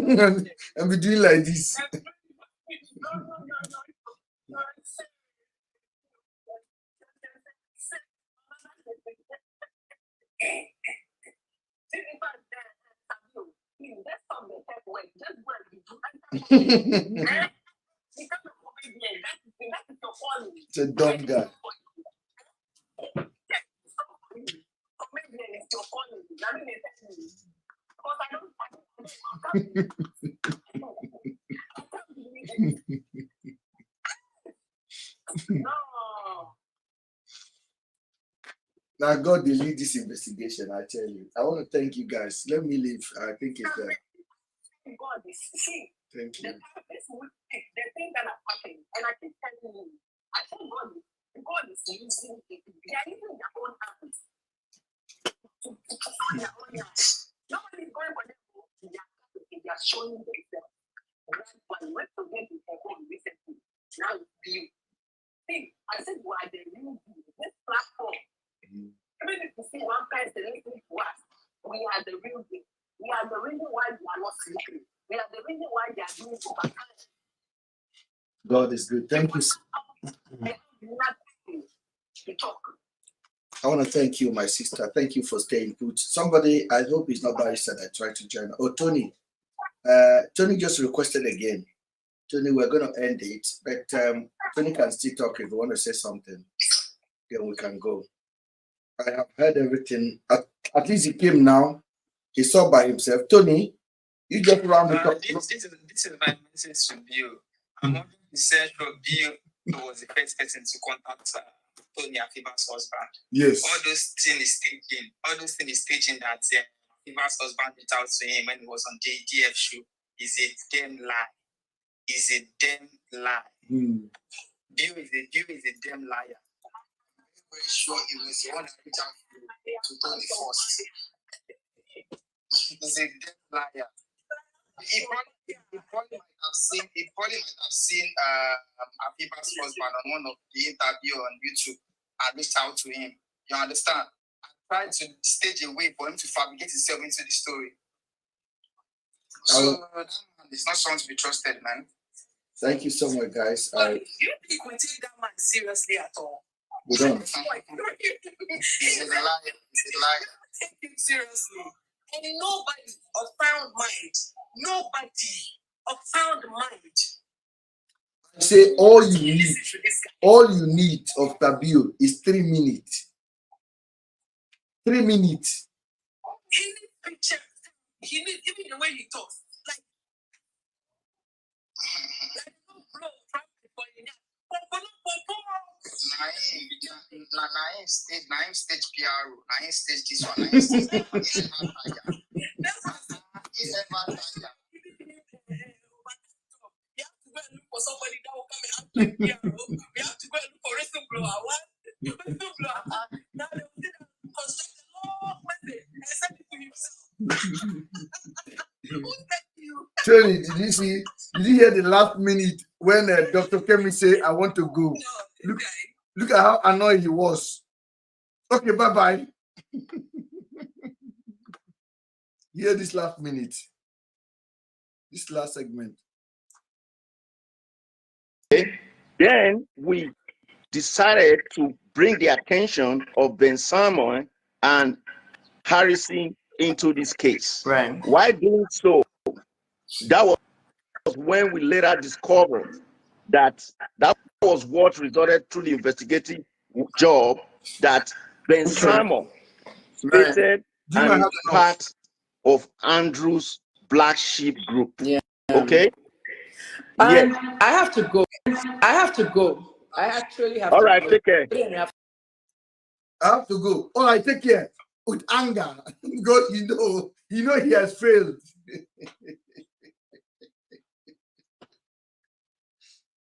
And be doing like this. It's a dumb guy. Now God will lead this investigation, I tell you. I want to thank you guys. Let me leave. I think it's there. Thank you. The thing that are happening, and I keep telling you, I think God is using it. They are using their own hands to find their own hands. Nobody is going for them. They are showing themselves. That's why we went to get the phone recently. Now it's you. See, I said, why they use this platform? Even if you see one person listening to us, we are the real thing. We are the reason why we are not sleeping. We are the reason why they are doing overtime. God is good. Thank you. I want to thank you, my sister. Thank you for staying put. Somebody, I hope he's not by said I tried to join. Oh, Tony. Tony just requested again. Tony, we're going to end it, but Tony can still talk if you want to say something. Then we can go. I have heard everything. At least he came now. He saw by himself. Tony, you just round the top. This is my message to Bill. I'm 100% sure Bill was the first person to contact Tony Afiba's husband. Yes. All those things is staging that Afiba's husband reached out to him when he was on the DF show is a damn lie. Is a damn lie. Bill is a damn liar. I'm very sure he was the one that reached out to Tony first. He's a damn liar. He probably might have seen Afiba's husband on one of the interview on YouTube and reached out to him. You understand? I tried to stage a way for him to fabricate himself into the story. So it's not someone to be trusted, man. Thank you so much, guys. Do you think we take that man seriously at all? We don't. He's a liar. He's a liar. Take him seriously. And nobody of sound mind. Nobody of sound mind. I say all you need of Tabil is 3 minutes. 3 minutes. He needs pictures. He needs even the way he talks. Like no blow from the boy. Naim stage PRO. Naim stage this one. Naim stage that one. He's never tired. You have to go and look for somebody that will come and act like PRO. We have to go and look for whistleblower. What? Whistleblower. Now they will say that construct a long message and send it to himself. Who's that you? Tony, did you hear the last minute when Dr. Kemi said, I want to go? No, look at how annoyed he was. Okay, bye-bye. Hear this last minute. This last segment. Then we decided to bring the attention of Ben Simon and Harrison into this case. Right. Why doing so? That was when we later discovered that was what resulted through the investigative job that Ben Simon stated and is part of Andrew's Black Sheep group. Yeah. Okay. And I have to go. I actually have to go. All right, take care. I have to go. All right, take care. With anger. God, you know he has failed.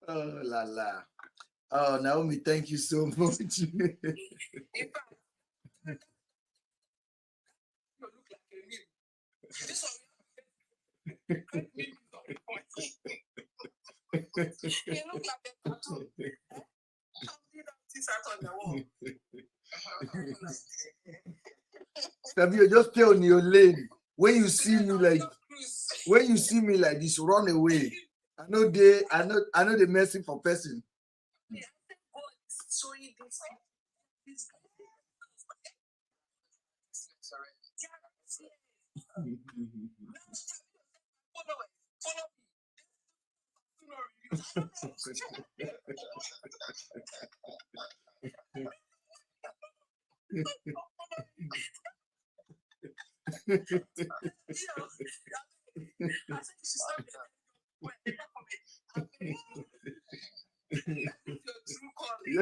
Oh, la la. Oh, Naomi, thank you so much. Fabio, just stay on your lane. When you see me like this, run away. I know the mercy for person.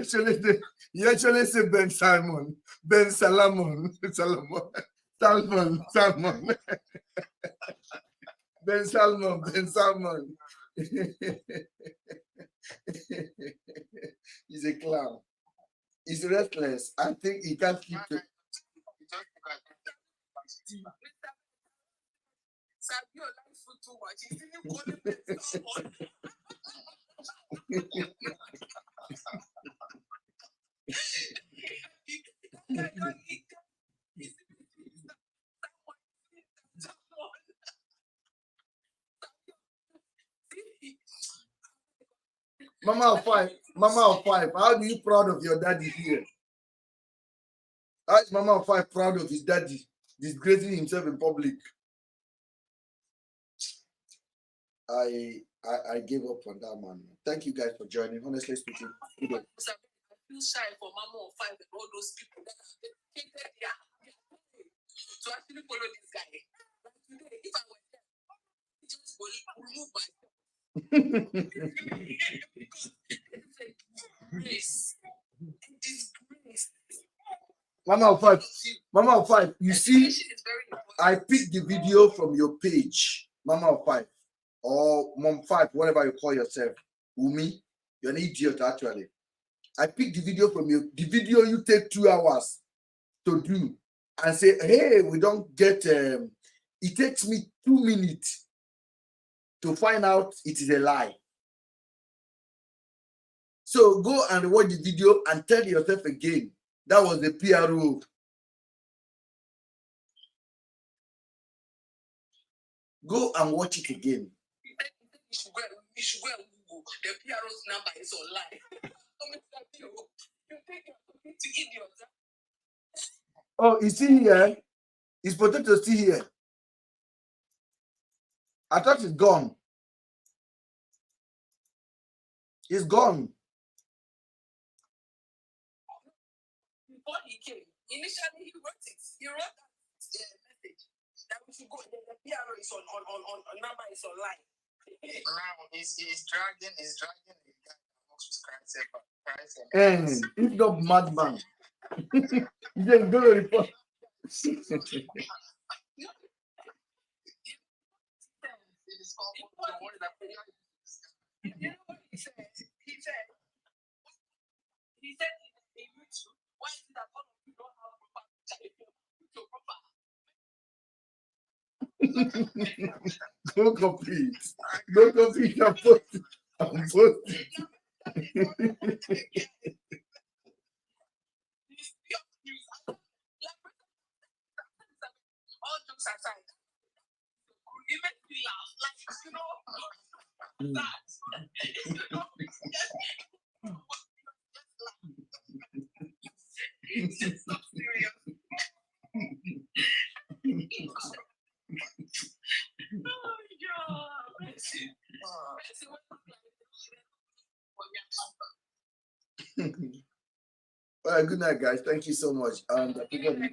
Showing this. You actually say Ben Salmon. Ben Salamon. Salmon. Ben Salmon. He's a clown. He's restless. I think he can't keep it. Mama of five, how are you proud of your daddy here? How is Mama of five proud of his daddy disgracing himself in public? I gave up on that, man. Thank you guys for joining. Honestly speaking, I feel shy for Mama of five and all those people that have dedicated their to actually follow this guy. But today, if I were there, I just remove myself. Disgrace. Mama of five, you see, I picked the video from your page, Mama of five, or Mom five, whatever you call yourself. Umi, you're an idiot, actually. I picked the video from you. The video you take 2 hours to do and say, hey, we don't get, it takes me 2 minutes to find out it is a lie. So go and watch the video and tell yourself again, that was the PRO. Go and watch it again. You should go and Google. The PRO's number is online. You think you're talking to idiots? Oh, is he here? Is potato still here? I thought it's gone. It's gone. Before he came, initially he wrote it. He wrote that message that we should go. The PRO is on number is online. Now he's dragging the guy that works with Christ. And if not madman, you just go to report. You know what he said? He said in YouTube, why is it that all of you don't have proper Go complete. Go complete. I'm posting. All jokes aside, it makes me laugh. Like, you know, that. It's just so serious. Oh, God. All right, good night, guys. Thank you so much. Thank you.